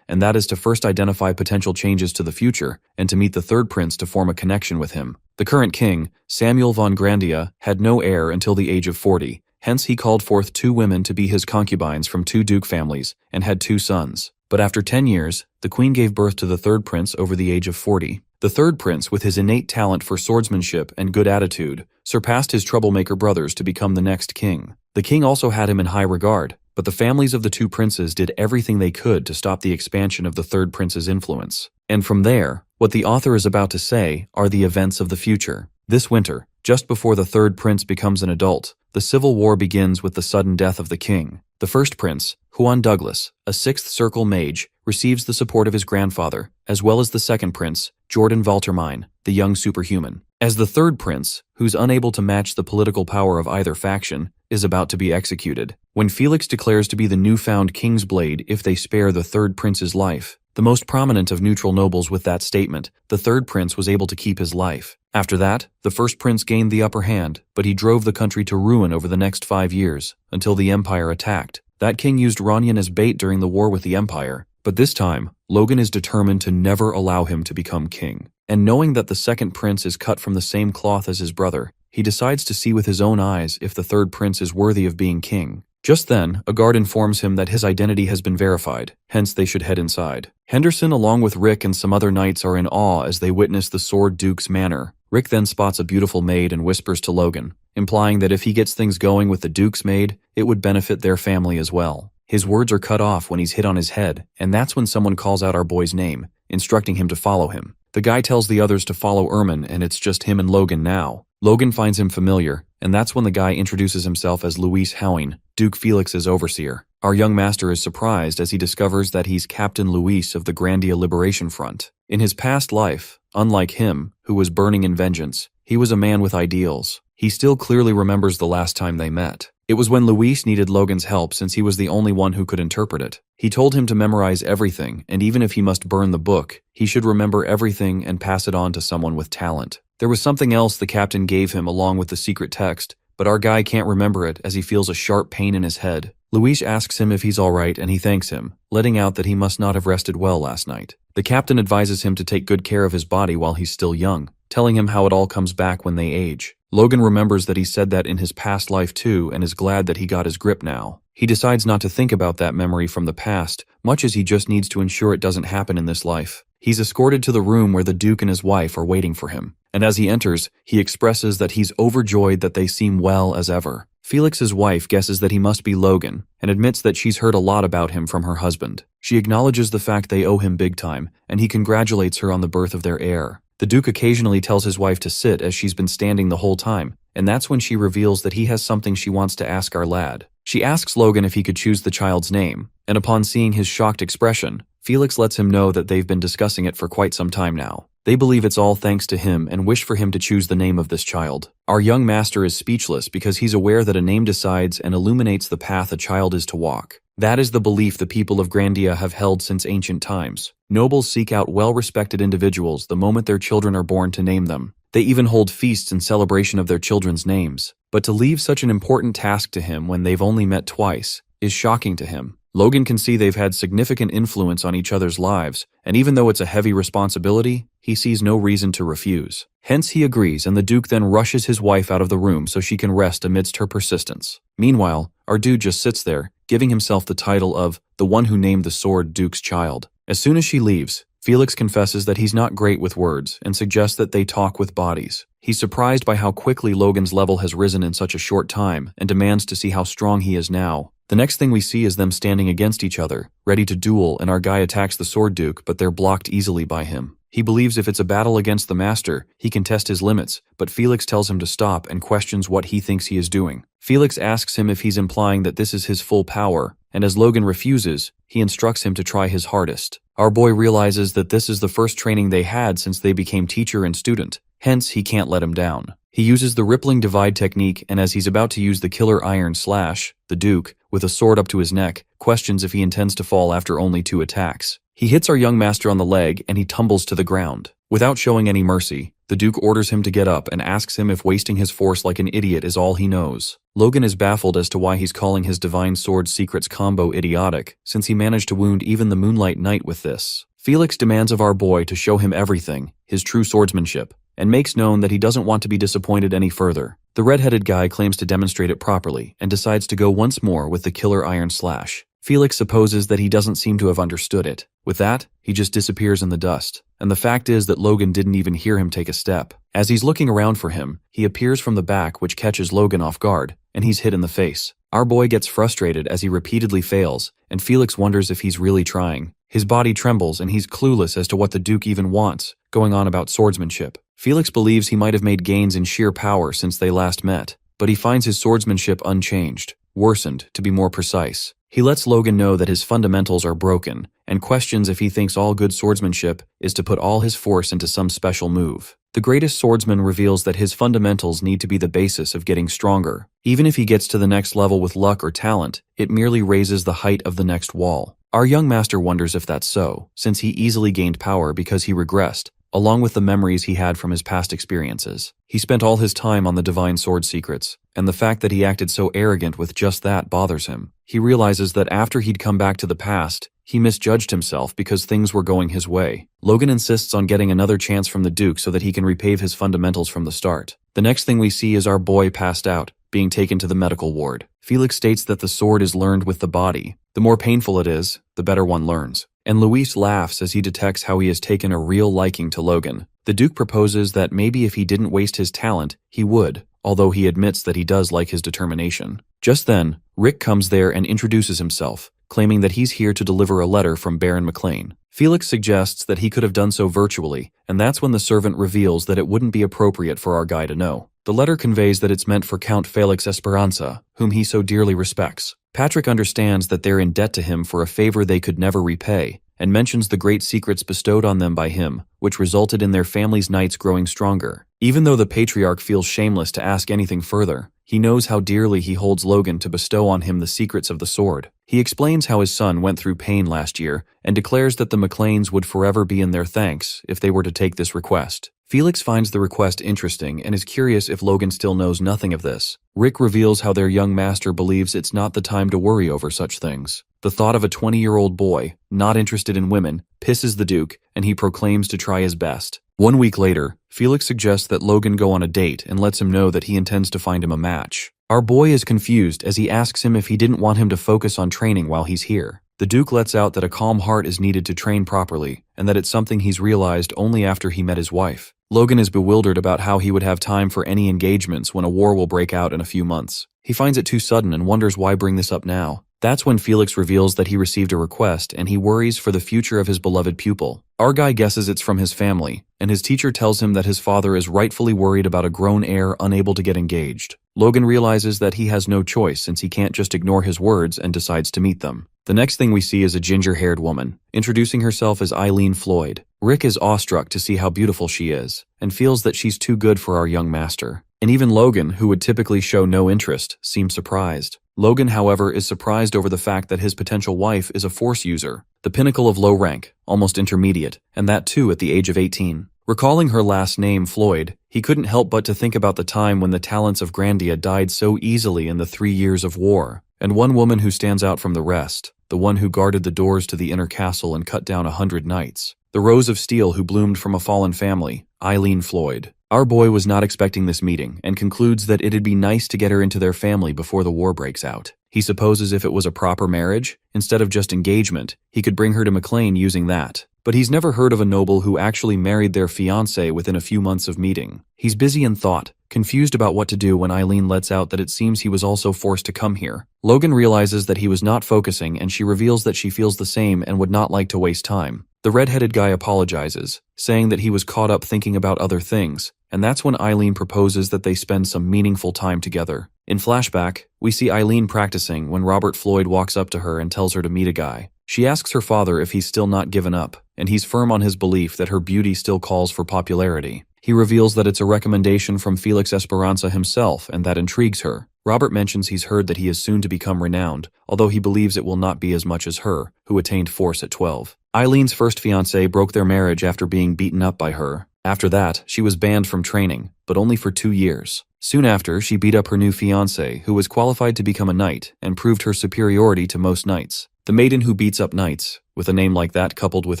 and that is to first identify potential changes to the future, and to meet the third prince to form a connection with him. The current king, Samuel von Grandia, had no heir until the age of 40. Hence he called forth 2 women to be his concubines from 2 duke families, and had 2 sons. But after 10 years, the queen gave birth to the third prince over the age of 40. The third prince, with his innate talent for swordsmanship and good attitude, surpassed his troublemaker brothers to become the next king. The king also had him in high regard, but the families of the 2 princes did everything they could to stop the expansion of the third prince's influence. And from there, what the author is about to say are the events of the future. This winter, just before the third prince becomes an adult, the civil war begins with the sudden death of the king. The first prince, Juan Douglas, a 6th Circle mage, receives the support of his grandfather, as well as the second prince, Jordan Valtermine, the young superhuman. As the third prince, who's unable to match the political power of either faction, is about to be executed, when Felix declares to be the newfound king's blade if they spare the third prince's life. The most prominent of neutral nobles with that statement, the third prince was able to keep his life. After that, the first prince gained the upper hand, but he drove the country to ruin over the next 5 years, until the Empire attacked. That king used Ranyan as bait during the war with the Empire, but this time, Logan is determined to never allow him to become king. And knowing that the second prince is cut from the same cloth as his brother, he decides to see with his own eyes if the third prince is worthy of being king. Just then, a guard informs him that his identity has been verified, hence they should head inside. Henderson, along with Rick and some other knights, are in awe as they witness the Sword Duke's manor. Rick then spots a beautiful maid and whispers to Logan, implying that if he gets things going with the Duke's maid, it would benefit their family as well. His words are cut off when he's hit on his head, and that's when someone calls out our boy's name, instructing him to follow him. The guy tells the others to follow Ermin, and it's just him and Logan now. Logan finds him familiar, and that's when the guy introduces himself as Luis Howing, Duke Felix's overseer. Our young master is surprised as he discovers that he's Captain Luis of the Grandia Liberation Front. In his past life, unlike him, who was burning in vengeance, he was a man with ideals. He still clearly remembers the last time they met. It was when Luis needed Logan's help since he was the only one who could interpret it. He told him to memorize everything, and even if he must burn the book, he should remember everything and pass it on to someone with talent. There was something else the captain gave him along with the secret text, but our guy can't remember it as he feels a sharp pain in his head. Luis asks him if he's alright and he thanks him, letting out that he must not have rested well last night. The captain advises him to take good care of his body while he's still young, telling him how it all comes back when they age. Logan remembers that he said that in his past life too and is glad that he got his grip now. He decides not to think about that memory from the past, much as he just needs to ensure it doesn't happen in this life. He's escorted to the room where the Duke and his wife are waiting for him. And as he enters, he expresses that he's overjoyed that they seem well as ever. Felix's wife guesses that he must be Logan and admits that she's heard a lot about him from her husband. She acknowledges the fact they owe him big time, and he congratulates her on the birth of their heir. The Duke occasionally tells his wife to sit as she's been standing the whole time, and that's when she reveals that he has something she wants to ask our lad. She asks Logan if he could choose the child's name, and upon seeing his shocked expression, Felix lets him know that they've been discussing it for quite some time now. They believe it's all thanks to him and wish for him to choose the name of this child. Our young master is speechless because he's aware that a name decides and illuminates the path a child is to walk. That is the belief the people of Grandia have held since ancient times. Nobles seek out well-respected individuals the moment their children are born to name them. They even hold feasts in celebration of their children's names. But to leave such an important task to him when they've only met twice is shocking to him. Logan can see they've had significant influence on each other's lives, and even though it's a heavy responsibility, he sees no reason to refuse. Hence he agrees, and the Duke then rushes his wife out of the room so she can rest amidst her persistence. Meanwhile, our dude just sits there, giving himself the title of the one who named the sword Duke's child. As soon as she leaves, Felix confesses that he's not great with words and suggests that they talk with bodies. He's surprised by how quickly Logan's level has risen in such a short time and demands to see how strong he is now. The next thing we see is them standing against each other, ready to duel, and our guy attacks the Sword Duke, but they're blocked easily by him. He believes if it's a battle against the Master, he can test his limits, but Felix tells him to stop and questions what he thinks he is doing. Felix asks him if he's implying that this is his full power, and as Logan refuses, he instructs him to try his hardest. Our boy realizes that this is the first training they had since they became teacher and student, hence he can't let him down. He uses the rippling divide technique, and as he's about to use the killer iron slash, the Duke, with a sword up to his neck, questions if he intends to fall after only 2 attacks. He hits our young master on the leg and he tumbles to the ground. Without showing any mercy, the Duke orders him to get up and asks him if wasting his force like an idiot is all he knows. Logan is baffled as to why he's calling his Divine Sword Secrets combo idiotic, since he managed to wound even the Moonlight Knight with this. Felix demands of our boy to show him everything, his true swordsmanship, and makes known that he doesn't want to be disappointed any further. The red-headed guy claims to demonstrate it properly and decides to go once more with the killer iron slash. Felix supposes that he doesn't seem to have understood it. With that, he just disappears in the dust. And the fact is that Logan didn't even hear him take a step. As he's looking around for him, he appears from the back, which catches Logan off guard, and he's hit in the face. Our boy gets frustrated as he repeatedly fails, and Felix wonders if he's really trying. His body trembles and he's clueless as to what the Duke even wants, going on about swordsmanship. Felix believes he might have made gains in sheer power since they last met, but he finds his swordsmanship unchanged, worsened to be more precise. He lets Logan know that his fundamentals are broken, and questions if he thinks all good swordsmanship is to put all his force into some special move. The greatest swordsman reveals that his fundamentals need to be the basis of getting stronger. Even if he gets to the next level with luck or talent, it merely raises the height of the next wall. Our young master wonders if that's so, since he easily gained power because he regressed, along with the memories he had from his past experiences. He spent all his time on the Divine Sword Secrets, and the fact that he acted so arrogant with just that bothers him. He realizes that after he'd come back to the past, he misjudged himself because things were going his way. Logan insists on getting another chance from the Duke so that he can repave his fundamentals from the start. The next thing we see is our boy passed out, being taken to the medical ward. Felix states that the sword is learned with the body. The more painful it is, the better one learns. And Luis laughs as he detects how he has taken a real liking to Logan. The Duke proposes that maybe if he didn't waste his talent, he would, although he admits that he does like his determination. Just then, Rick comes there and introduces himself, claiming that he's here to deliver a letter from Baron McLean. Felix suggests that he could have done so virtually, and that's when the servant reveals that it wouldn't be appropriate for our guy to know. The letter conveys that it's meant for Count Felix Esperanza, whom he so dearly respects. Patrick understands that they're in debt to him for a favor they could never repay, and mentions the great secrets bestowed on them by him, which resulted in their family's knights growing stronger. Even though the patriarch feels shameless to ask anything further, he knows how dearly he holds Logan to bestow on him the secrets of the sword. He explains how his son went through pain last year, and declares that the McLeans would forever be in their thanks if they were to take this request. Felix finds the request interesting and is curious if Logan still knows nothing of this. Rick reveals how their young master believes it's not the time to worry over such things. The thought of a 20-year-old boy, not interested in women, pisses the Duke, and he proclaims to try his best. 1 week later, Felix suggests that Logan go on a date and lets him know that he intends to find him a match. Our boy is confused as he asks him if he didn't want him to focus on training while he's here. The Duke lets out that a calm heart is needed to train properly, and that it's something he's realized only after he met his wife. Logan is bewildered about how he would have time for any engagements when a war will break out in a few months. He finds it too sudden and wonders why bring this up now. That's when Felix reveals that he received a request and he worries for the future of his beloved pupil. Our guy guesses it's from his family, and his teacher tells him that his father is rightfully worried about a grown heir unable to get engaged. Logan realizes that he has no choice since he can't just ignore his words and decides to meet them. The next thing we see is a ginger-haired woman, introducing herself as Eileen Floyd. Rick is awestruck to see how beautiful she is, and feels that she's too good for our young master. And even Logan, who would typically show no interest, seems surprised. Logan, however, is surprised over the fact that his potential wife is a Force user, the pinnacle of low rank, almost intermediate, and that too at the age of 18. Recalling her last name, Floyd, he couldn't help but to think about the time when the talents of Grandia died so easily in the 3 years of war, and one woman who stands out from the rest, the one who guarded the doors to the inner castle and cut down 100 knights, the rose of steel who bloomed from a fallen family, Eileen Floyd. Our boy was not expecting this meeting and concludes that it'd be nice to get her into their family before the war breaks out. He supposes if it was a proper marriage, instead of just engagement, he could bring her to McLean using that. But he's never heard of a noble who actually married their fiancée within a few months of meeting. He's busy in thought, confused about what to do when Eileen lets out that it seems he was also forced to come here. Logan realizes that he was not focusing and she reveals that she feels the same and would not like to waste time. The red-headed guy apologizes, saying that he was caught up thinking about other things, and that's when Eileen proposes that they spend some meaningful time together. In flashback, we see Eileen practicing when Robert Floyd walks up to her and tells her to meet a guy. She asks her father if he's still not given up, and he's firm on his belief that her beauty still calls for popularity. He reveals that it's a recommendation from Felix Esperanza himself, and that intrigues her. Robert mentions he's heard that he is soon to become renowned, although he believes it will not be as much as her, who attained force at 12. Eileen's first fiancé broke their marriage after being beaten up by her. After that, she was banned from training, but only for 2 years. Soon after, she beat up her new fiancé, who was qualified to become a knight, and proved her superiority to most knights. The maiden who beats up knights, with a name like that coupled with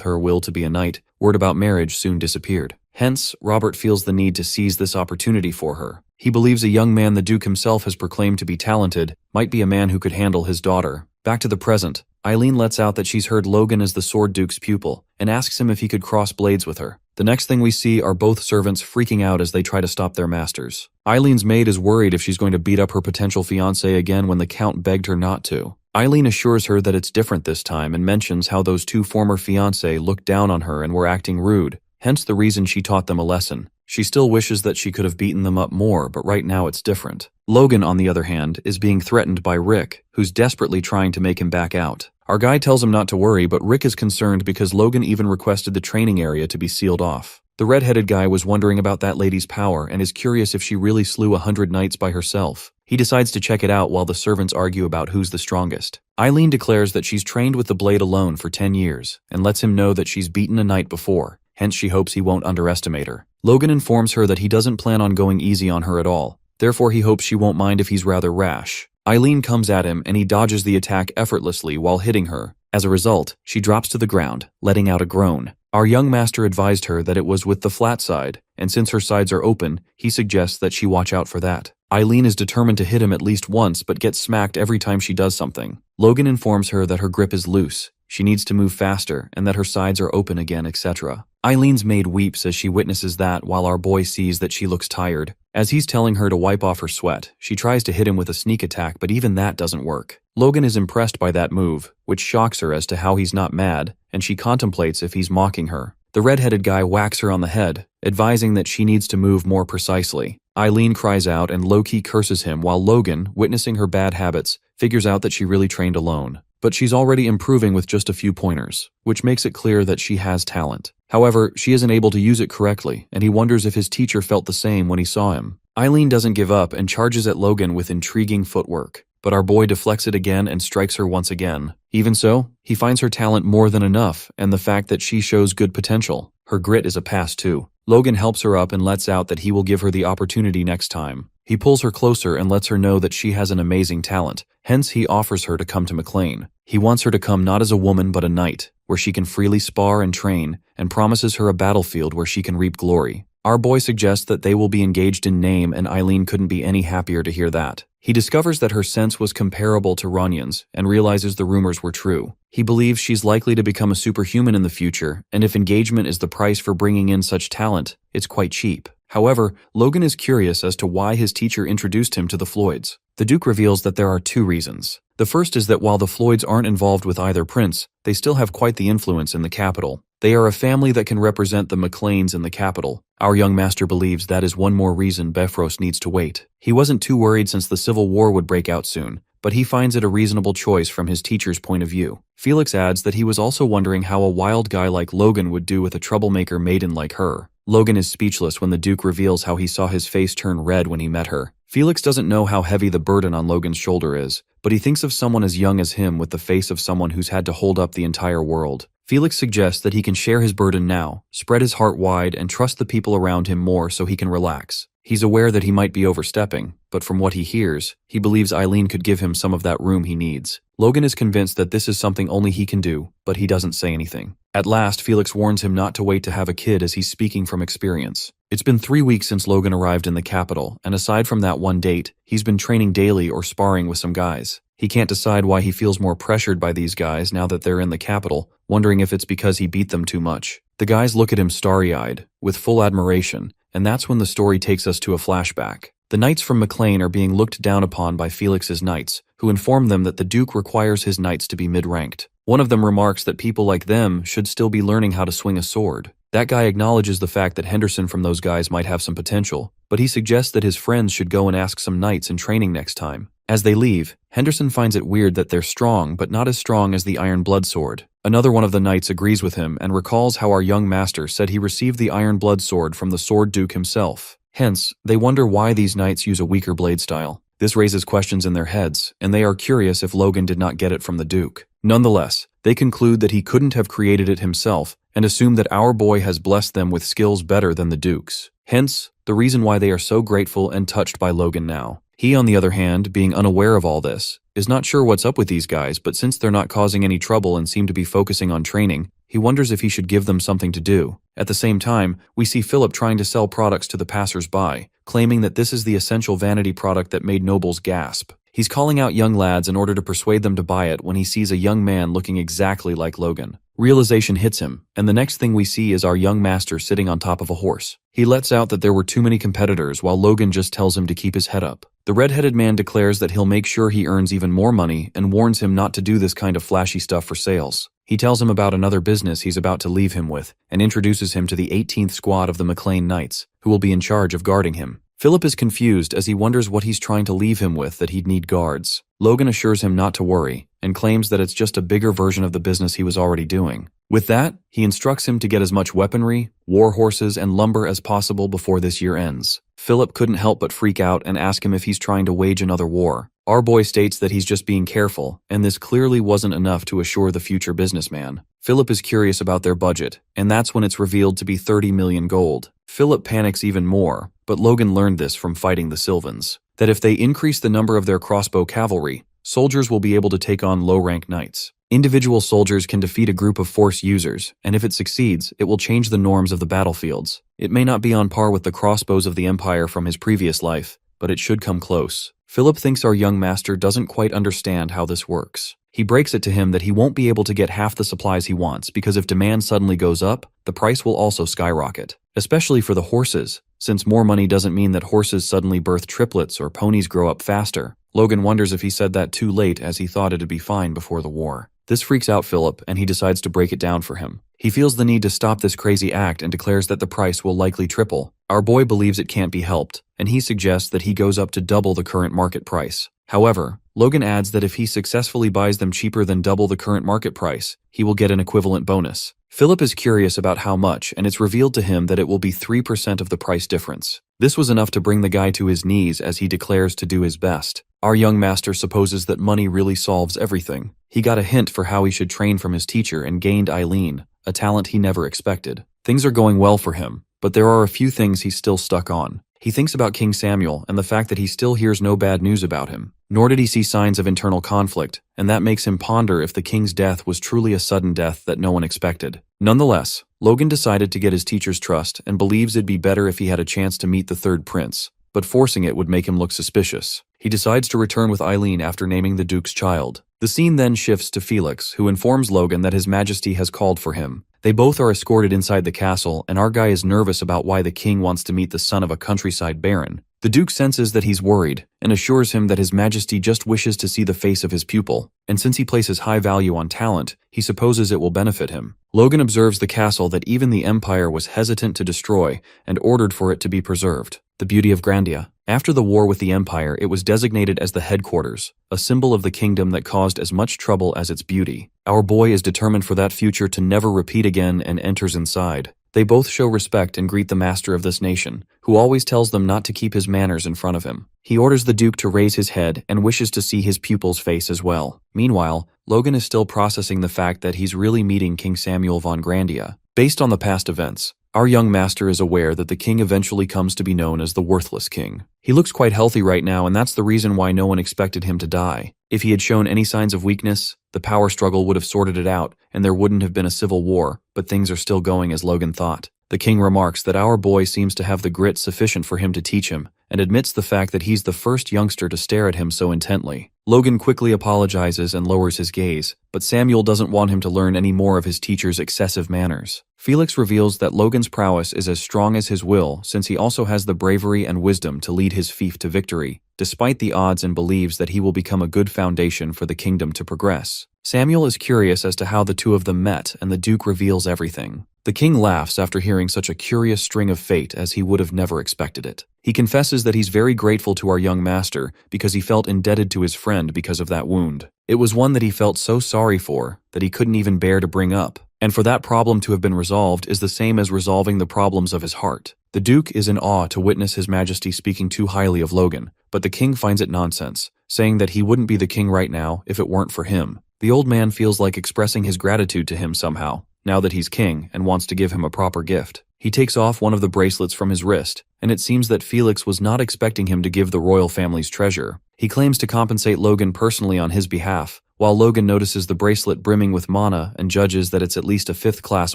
her will to be a knight, word about marriage soon disappeared. Hence, Robert feels the need to seize this opportunity for her. He believes a young man the Duke himself has proclaimed to be talented might be a man who could handle his daughter. Back to the present, Eileen lets out that she's heard Logan is the Sword Duke's pupil, and asks him if he could cross blades with her. The next thing we see are both servants freaking out as they try to stop their masters. Eileen's maid is worried if she's going to beat up her potential fiancé again when the Count begged her not to. Eileen assures her that it's different this time and mentions how those 2 former fiancés looked down on her and were acting rude, hence the reason she taught them a lesson. She still wishes that she could have beaten them up more, but right now it's different. Logan, on the other hand, is being threatened by Rick, who's desperately trying to make him back out. Our guy tells him not to worry, but Rick is concerned because Logan even requested the training area to be sealed off. The red-headed guy was wondering about that lady's power and is curious if she really slew 100 knights by herself. He decides to check it out while the servants argue about who's the strongest. Eileen declares that she's trained with the blade alone for 10 years and lets him know that she's beaten a knight before, hence she hopes he won't underestimate her. Logan informs her that he doesn't plan on going easy on her at all, therefore he hopes she won't mind if he's rather rash. Eileen comes at him and he dodges the attack effortlessly while hitting her. As a result, she drops to the ground, letting out a groan. Our young master advised her that it was with the flat side, and since her sides are open, he suggests that she watch out for that. Eileen is determined to hit him at least once but gets smacked every time she does something. Logan informs her that her grip is loose, she needs to move faster, and that her sides are open again, etc. Eileen's maid weeps as she witnesses that while our boy sees that she looks tired. As he's telling her to wipe off her sweat, she tries to hit him with a sneak attack, but even that doesn't work. Logan is impressed by that move, which shocks her as to how he's not mad, and she contemplates if he's mocking her. The red-headed guy whacks her on the head, advising that she needs to move more precisely. Eileen cries out and low-key curses him while Logan, witnessing her bad habits, figures out that she really trained alone. But she's already improving with just a few pointers, which makes it clear that she has talent. However, she isn't able to use it correctly, and he wonders if his teacher felt the same when he saw him. Eileen doesn't give up and charges at Logan with intriguing footwork, but our boy deflects it again and strikes her once again. Even so, he finds her talent more than enough, and the fact that she shows good potential. Her grit is a pass too. Logan helps her up and lets out that he will give her the opportunity next time. He pulls her closer and lets her know that she has an amazing talent, hence he offers her to come to McLean. He wants her to come not as a woman but a knight, where she can freely spar and train, and promises her a battlefield where she can reap glory. Our boy suggests that they will be engaged in name, and Eileen couldn't be any happier to hear that. He discovers that her sense was comparable to Ranyan's and realizes the rumors were true. He believes she's likely to become a superhuman in the future, and if engagement is the price for bringing in such talent, it's quite cheap. However, Logan is curious as to why his teacher introduced him to the Floyds. The Duke reveals that there are two reasons. The first is that while the Floyds aren't involved with either prince, they still have quite the influence in the capital. They are a family that can represent the McLeans in the capital. Our young master believes that is one more reason Befros needs to wait. He wasn't too worried since the Civil War would break out soon, but he finds it a reasonable choice from his teacher's point of view. Felix adds that he was also wondering how a wild guy like Logan would do with a troublemaker maiden like her. Logan is speechless when the Duke reveals how he saw his face turn red when he met her. Felix doesn't know how heavy the burden on Logan's shoulder is, but he thinks of someone as young as him with the face of someone who's had to hold up the entire world. Felix suggests that he can share his burden now, spread his heart wide, and trust the people around him more so he can relax. He's aware that he might be overstepping, but from what he hears, he believes Eileen could give him some of that room he needs. Logan is convinced that this is something only he can do, but he doesn't say anything. At last, Felix warns him not to wait to have a kid as he's speaking from experience. It's been 3 weeks since Logan arrived in the capital, and aside from that one date, he's been training daily or sparring with some guys. He can't decide why he feels more pressured by these guys now that they're in the capital, wondering if it's because he beat them too much. The guys look at him starry-eyed, with full admiration, and that's when the story takes us to a flashback. The knights from McLean are being looked down upon by Felix's knights, who inform them that the Duke requires his knights to be mid-ranked. One of them remarks that people like them should still be learning how to swing a sword. That guy acknowledges the fact that Henderson from those guys might have some potential, but he suggests that his friends should go and ask some knights in training next time. As they leave, Henderson finds it weird that they're strong, but not as strong as the Iron Blood Sword. Another one of the knights agrees with him and recalls how our young master said he received the Iron Blood Sword from the Sword Duke himself. Hence, they wonder why these knights use a weaker blade style. This raises questions in their heads, and they are curious if Logan did not get it from the Duke. Nonetheless, they conclude that he couldn't have created it himself and assume that our boy has blessed them with skills better than the Duke's. Hence, the reason why they are so grateful and touched by Logan now. He, on the other hand, being unaware of all this, is not sure what's up with these guys, but since they're not causing any trouble and seem to be focusing on training, he wonders if he should give them something to do. At the same time, we see Philip trying to sell products to the passers-by, claiming that this is the essential vanity product that made nobles gasp. He's calling out young lads in order to persuade them to buy it when he sees a young man looking exactly like Logan. Realization hits him, and the next thing we see is our young master sitting on top of a horse. He lets out that there were too many competitors while Logan just tells him to keep his head up. The red-headed man declares that he'll make sure he earns even more money and warns him not to do this kind of flashy stuff for sales. He tells him about another business he's about to leave him with and introduces him to the 18th squad of the McLean Knights, who will be in charge of guarding him. Philip is confused as he wonders what he's trying to leave him with that he'd need guards. Logan assures him not to worry and claims that it's just a bigger version of the business he was already doing. With that, he instructs him to get as much weaponry, war horses, and lumber as possible before this year ends. Philip couldn't help but freak out and ask him if he's trying to wage another war. Our boy states that he's just being careful, and this clearly wasn't enough to assure the future businessman. Philip is curious about their budget, and that's when it's revealed to be 30 million gold. Philip panics even more, but Logan learned this from fighting the Sylvans, that if they increase the number of their crossbow cavalry, soldiers will be able to take on low-rank knights. Individual soldiers can defeat a group of force users, and if it succeeds, it will change the norms of the battlefields. It may not be on par with the crossbows of the Empire from his previous life, but it should come close. Philip thinks our young master doesn't quite understand how this works. He breaks it to him that he won't be able to get half the supplies he wants because if demand suddenly goes up, the price will also skyrocket. Especially for the horses, since more money doesn't mean that horses suddenly birth triplets or ponies grow up faster. Logan wonders if he said that too late as he thought it'd be fine before the war. This freaks out Philip and he decides to break it down for him. He feels the need to stop this crazy act and declares that the price will likely triple. Our boy believes it can't be helped, and he suggests that he goes up to double the current market price. However, Logan adds that if he successfully buys them cheaper than double the current market price, he will get an equivalent bonus. Philip is curious about how much, and it's revealed to him that it will be 3% of the price difference. This was enough to bring the guy to his knees as he declares to do his best. Our young master supposes that money really solves everything. He got a hint for how he should train from his teacher and gained Eileen, a talent he never expected. Things are going well for him, but there are a few things he's still stuck on. He thinks about King Samuel and the fact that he still hears no bad news about him. Nor did he see signs of internal conflict, and that makes him ponder if the king's death was truly a sudden death that no one expected. Nonetheless, Logan decided to get his teacher's trust and believes it'd be better if he had a chance to meet the third prince, but forcing it would make him look suspicious. He decides to return with Eileen after naming the Duke's child. The scene then shifts to Felix, who informs Logan that His Majesty has called for him. They both are escorted inside the castle, and our guy is nervous about why the king wants to meet the son of a countryside baron. The Duke senses that he's worried, and assures him that His Majesty just wishes to see the face of his pupil, and since he places high value on talent, he supposes it will benefit him. Logan observes the castle that even the Empire was hesitant to destroy, and ordered for it to be preserved. The beauty of Grandia. After the war with the Empire, it was designated as the headquarters, a symbol of the kingdom that caused as much trouble as its beauty. Our boy is determined for that future to never repeat again and enters inside. They both show respect and greet the master of this nation, who always tells them not to keep his manners in front of him. He orders the Duke to raise his head and wishes to see his pupil's face as well. Meanwhile, Logan is still processing the fact that he's really meeting King Samuel von Grandia. Based on the past events, our young master is aware that the king eventually comes to be known as the Worthless King. He looks quite healthy right now, and that's the reason why no one expected him to die. If he had shown any signs of weakness, the power struggle would have sorted it out, and there wouldn't have been a civil war, but things are still going as Logan thought. The king remarks that our boy seems to have the grit sufficient for him to teach him, and admits the fact that he's the first youngster to stare at him so intently. Logan quickly apologizes and lowers his gaze, but Samuel doesn't want him to learn any more of his teacher's excessive manners. Felix reveals that Logan's prowess is as strong as his will, since he also has the bravery and wisdom to lead his fief to victory, despite the odds, and believes that he will become a good foundation for the kingdom to progress. Samuel is curious as to how the two of them met, and the Duke reveals everything. The king laughs after hearing such a curious string of fate, as he would have never expected it. He confesses that he's very grateful to our young master because he felt indebted to his friend because of that wound. It was one that he felt so sorry for that he couldn't even bear to bring up, and for that problem to have been resolved is the same as resolving the problems of his heart. The Duke is in awe to witness His Majesty speaking too highly of Logan, but the king finds it nonsense, saying that he wouldn't be the king right now if it weren't for him. The old man feels like expressing his gratitude to him somehow, now that he's king, and wants to give him a proper gift. He takes off one of the bracelets from his wrist, and it seems that Felix was not expecting him to give the royal family's treasure. He claims to compensate Logan personally on his behalf, while Logan notices the bracelet brimming with mana and judges that it's at least a 5th-class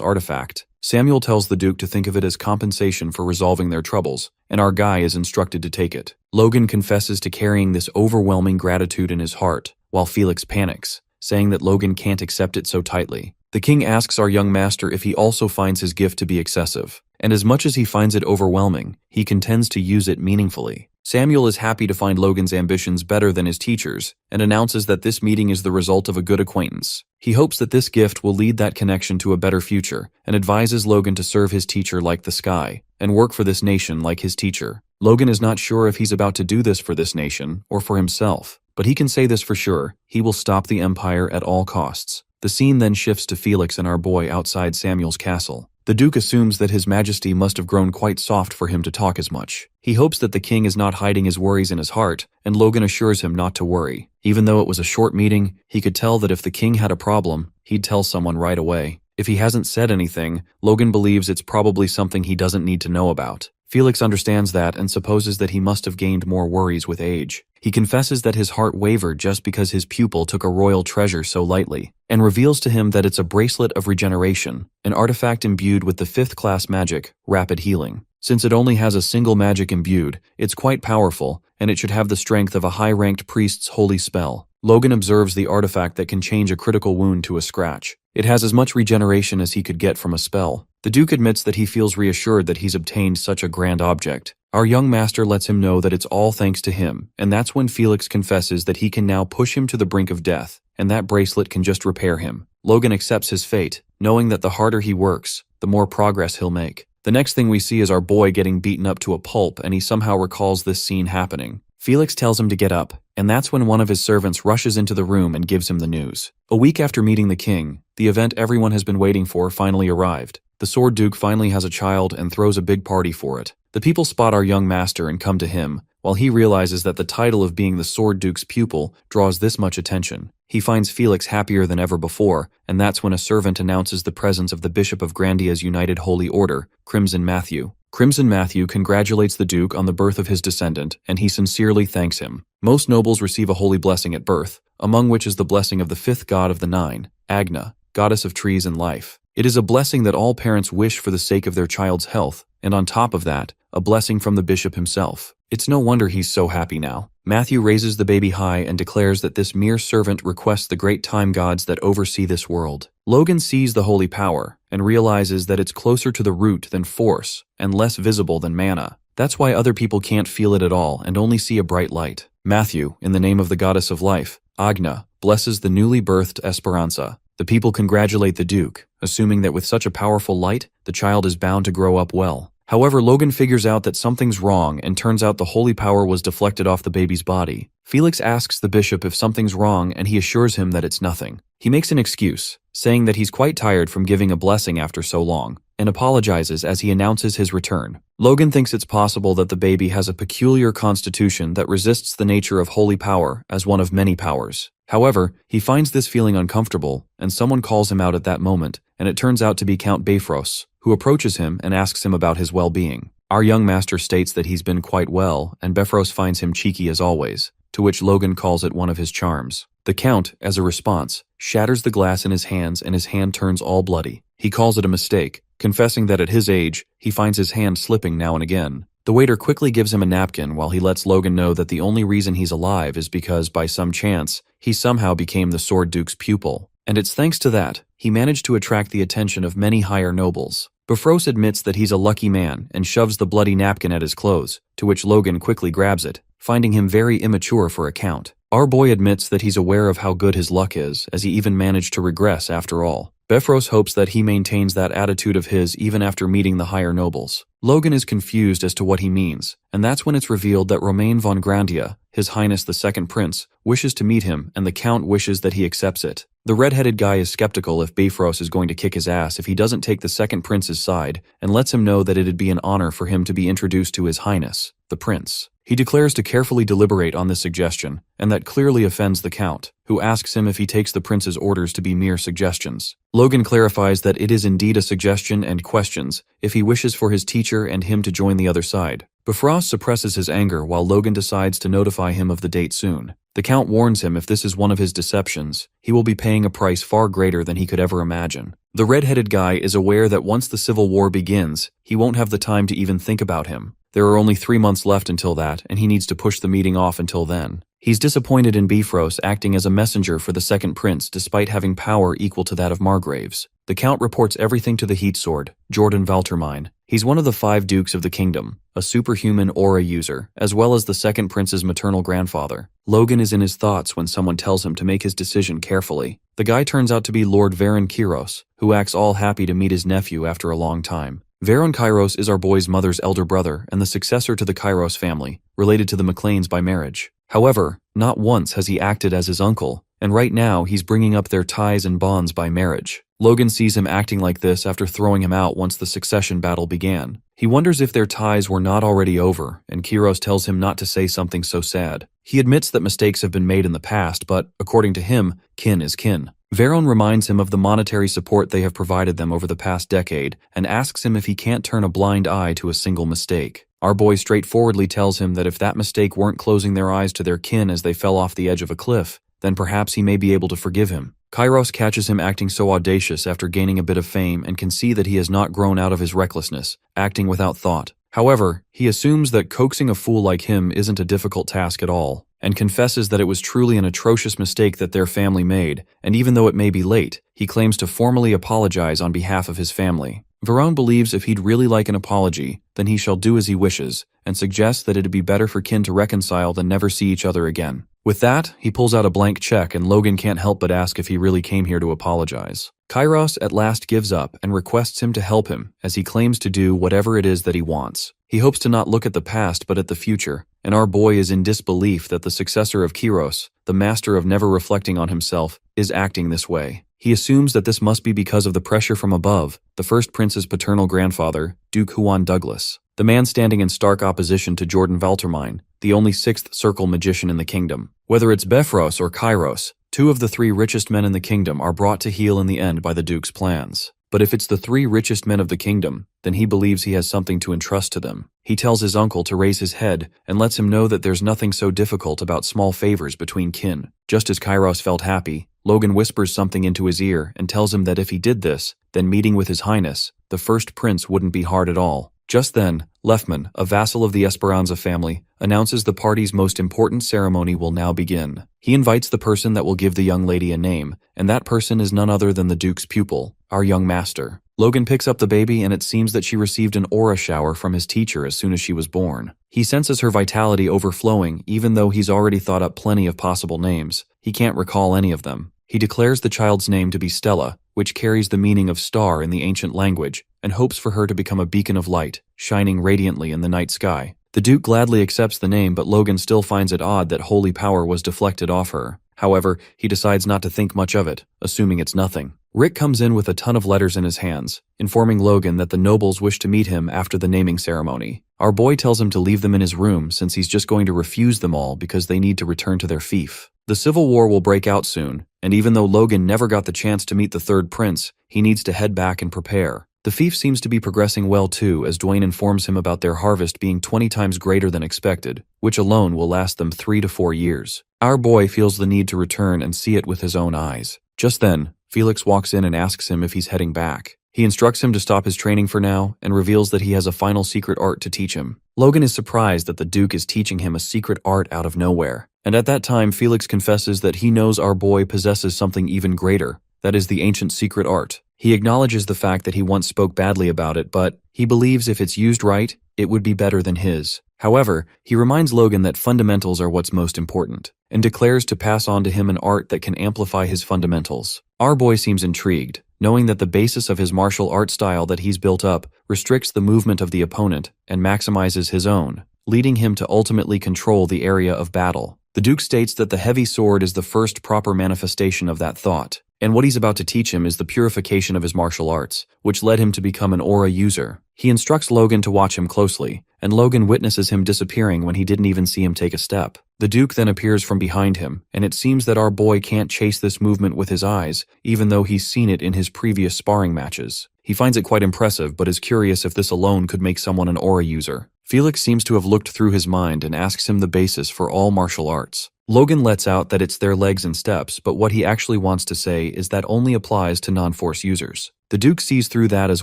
artifact. Samuel tells the Duke to think of it as compensation for resolving their troubles, and our guy is instructed to take it. Logan confesses to carrying this overwhelming gratitude in his heart, while Felix panics, saying that Logan can't accept it so tightly. The king asks our young master if he also finds his gift to be excessive, and as much as he finds it overwhelming, he contends to use it meaningfully. Samuel is happy to find Logan's ambitions better than his teacher's, and announces that this meeting is the result of a good acquaintance. He hopes that this gift will lead that connection to a better future, and advises Logan to serve his teacher like the sky, and work for this nation like his teacher. Logan is not sure if he's about to do this for this nation, or for himself, but he can say this for sure: he will stop the Empire at all costs. The scene then shifts to Felix and our boy outside Samuel's castle. The Duke assumes that His Majesty must have grown quite soft for him to talk as much. He hopes that the king is not hiding his worries in his heart, and Logan assures him not to worry. Even though it was a short meeting, he could tell that if the king had a problem, he'd tell someone right away. If he hasn't said anything, Logan believes it's probably something he doesn't need to know about. Felix understands that and supposes that he must have gained more worries with age. He confesses that his heart wavered just because his pupil took a royal treasure so lightly, and reveals to him that it's a bracelet of regeneration, an artifact imbued with the 5th-class magic, Rapid Healing. Since it only has a single magic imbued, it's quite powerful, and it should have the strength of a high-ranked priest's holy spell. Logan observes the artifact that can change a critical wound to a scratch. It has as much regeneration as he could get from a spell. The Duke admits that he feels reassured that he's obtained such a grand object. Our young master lets him know that it's all thanks to him, and that's when Felix confesses that he can now push him to the brink of death, and that bracelet can just repair him. Logan accepts his fate, knowing that the harder he works, the more progress he'll make. The next thing we see is our boy getting beaten up to a pulp, and he somehow recalls this scene happening. Felix tells him to get up, and that's when one of his servants rushes into the room and gives him the news. A week after meeting the king, the event everyone has been waiting for finally arrived. The Sword Duke finally has a child and throws a big party for it. The people spot our young master and come to him, while he realizes that the title of being the Sword Duke's pupil draws this much attention. He finds Felix happier than ever before, and that's when a servant announces the presence of the Bishop of Grandia's United Holy Order, Crimson Matthew. Crimson Matthew congratulates the Duke on the birth of his descendant, and he sincerely thanks him. Most nobles receive a holy blessing at birth, among which is the blessing of the fifth god of the nine, Agna, goddess of trees and life. It is a blessing that all parents wish for the sake of their child's health, and on top of that, a blessing from the bishop himself. It's no wonder he's so happy now. Matthew raises the baby high and declares that this mere servant requests the great time gods that oversee this world. Logan sees the holy power and realizes that it's closer to the root than force and less visible than mana. That's why other people can't feel it at all and only see a bright light. Matthew, in the name of the goddess of life, Agna, blesses the newly birthed Esperanza. The people congratulate the Duke, assuming that with such a powerful light, the child is bound to grow up well. However, Logan figures out that something's wrong and turns out the holy power was deflected off the baby's body. Felix asks the bishop if something's wrong and he assures him that it's nothing. He makes an excuse, saying that he's quite tired from giving a blessing after so long, and apologizes as he announces his return. Logan thinks it's possible that the baby has a peculiar constitution that resists the nature of holy power as one of many powers. However, he finds this feeling uncomfortable, and someone calls him out at that moment, and it turns out to be Count Bifrost, who approaches him and asks him about his well-being. Our young master states that he's been quite well, and Bifrost finds him cheeky as always, to which Logan calls it one of his charms. The Count, as a response, shatters the glass in his hands and his hand turns all bloody. He calls it a mistake, confessing that at his age, he finds his hand slipping now and again. The waiter quickly gives him a napkin while he lets Logan know that the only reason he's alive is because, by some chance, he somehow became the Sword Duke's pupil. And it's thanks to that, he managed to attract the attention of many higher nobles. Bifrost admits that he's a lucky man and shoves the bloody napkin at his clothes, to which Logan quickly grabs it, finding him very immature for a count. Our boy admits that he's aware of how good his luck is, as he even managed to regress after all. Bifrost hopes that he maintains that attitude of his even after meeting the higher nobles. Logan is confused as to what he means, and that's when it's revealed that Romain von Grandia, His Highness the Second Prince, wishes to meet him and the Count wishes that he accepts it. The red-headed guy is skeptical if Bifrost is going to kick his ass if he doesn't take the Second Prince's side and lets him know that it'd be an honor for him to be introduced to His Highness, the Prince. He declares to carefully deliberate on this suggestion, and that clearly offends the Count, who asks him if he takes the Prince's orders to be mere suggestions. Logan clarifies that it is indeed a suggestion and questions if he wishes for his teacher and him to join the other side. Bifrost suppresses his anger while Logan decides to notify him of the date soon. The Count warns him if this is one of his deceptions, he will be paying a price far greater than he could ever imagine. The red-headed guy is aware that once the Civil War begins, he won't have the time to even think about him. There are only 3 months left until that, and he needs to push the meeting off until then. He's disappointed in Bifrost acting as a messenger for the Second Prince despite having power equal to that of Margraves. The Count reports everything to the Heat Sword, Jordan Valtermine. He's one of the 5 dukes of the kingdom, a superhuman aura user, as well as the Second Prince's maternal grandfather. Logan is in his thoughts when someone tells him to make his decision carefully. The guy turns out to be Lord Varon Kairos, who acts all happy to meet his nephew after a long time. Varon Kairos is our boy's mother's elder brother and the successor to the Kairos family, related to the McLeans by marriage. However, not once has he acted as his uncle, and right now he's bringing up their ties and bonds by marriage. Logan sees him acting like this after throwing him out once the succession battle began. He wonders if their ties were not already over, and Kairos tells him not to say something so sad. He admits that mistakes have been made in the past, but, according to him, kin is kin. Varon reminds him of the monetary support they have provided them over the past decade and asks him if he can't turn a blind eye to a single mistake. Our boy straightforwardly tells him that if that mistake weren't closing their eyes to their kin as they fell off the edge of a cliff, then perhaps he may be able to forgive him. Kairos catches him acting so audacious after gaining a bit of fame and can see that he has not grown out of his recklessness, acting without thought. However, he assumes that coaxing a fool like him isn't a difficult task at all, and confesses that it was truly an atrocious mistake that their family made, and even though it may be late, he claims to formally apologize on behalf of his family. Varon believes if he'd really like an apology, then he shall do as he wishes, and suggests that it'd be better for kin to reconcile than never see each other again. With that, he pulls out a blank check and Logan can't help but ask if he really came here to apologize. Kairos at last gives up and requests him to help him, as he claims to do whatever it is that he wants. He hopes to not look at the past but at the future, and our boy is in disbelief that the successor of Kairos, the master of never reflecting on himself, is acting this way. He assumes that this must be because of the pressure from above, the first prince's paternal grandfather, Duke Huan Douglas, the man standing in stark opposition to Jordan Valtermine, the only 6th circle magician in the kingdom. Whether it's Bifrost or Kairos, 2 of the 3 richest men in the kingdom are brought to heel in the end by the Duke's plans. But if it's the 3 richest men of the kingdom, then he believes he has something to entrust to them. He tells his uncle to raise his head and lets him know that there's nothing so difficult about small favors between kin. Just as Kairos felt happy, Logan whispers something into his ear and tells him that if he did this, then meeting with his highness, the first prince wouldn't be hard at all. Just then, Lefman, a vassal of the Esperanza family, announces the party's most important ceremony will now begin. He invites the person that will give the young lady a name, and that person is none other than the Duke's pupil, our young master. Logan picks up the baby and it seems that she received an aura shower from his teacher as soon as she was born. He senses her vitality overflowing even though he's already thought up plenty of possible names. He can't recall any of them. He declares the child's name to be Stella, which carries the meaning of star in the ancient language, and hopes for her to become a beacon of light, shining radiantly in the night sky. The Duke gladly accepts the name, but Logan still finds it odd that holy power was deflected off her. However, he decides not to think much of it, assuming it's nothing. Rick comes in with a ton of letters in his hands, informing Logan that the nobles wish to meet him after the naming ceremony. Our boy tells him to leave them in his room since he's just going to refuse them all because they need to return to their fief. The Civil War will break out soon, and even though Logan never got the chance to meet the third prince, he needs to head back and prepare. The fief seems to be progressing well too, as Dwayne informs him about their harvest being 20 times greater than expected, which alone will last them 3 to 4 years. Our boy feels the need to return and see it with his own eyes. Just then, Felix walks in and asks him if he's heading back. He instructs him to stop his training for now and reveals that he has a final secret art to teach him. Logan is surprised that the Duke is teaching him a secret art out of nowhere. And at that time, Felix confesses that he knows our boy possesses something even greater, that is the ancient secret art. He acknowledges the fact that he once spoke badly about it, but he believes if it's used right, it would be better than his. However, he reminds Logan that fundamentals are what's most important, and declares to pass on to him an art that can amplify his fundamentals. Our boy seems intrigued, knowing that the basis of his martial art style that he's built up restricts the movement of the opponent and maximizes his own, leading him to ultimately control the area of battle. The Duke states that the heavy sword is the first proper manifestation of that thought, and what he's about to teach him is the purification of his martial arts, which led him to become an aura user. He instructs Logan to watch him closely, and Logan witnesses him disappearing when he didn't even see him take a step. The Duke then appears from behind him, and it seems that our boy can't chase this movement with his eyes, even though he's seen it in his previous sparring matches. He finds it quite impressive, but is curious if this alone could make someone an aura user. Felix seems to have looked through his mind and asks him the basis for all martial arts. Logan lets out that it's their legs and steps, but what he actually wants to say is that only applies to non-force users. The Duke sees through that as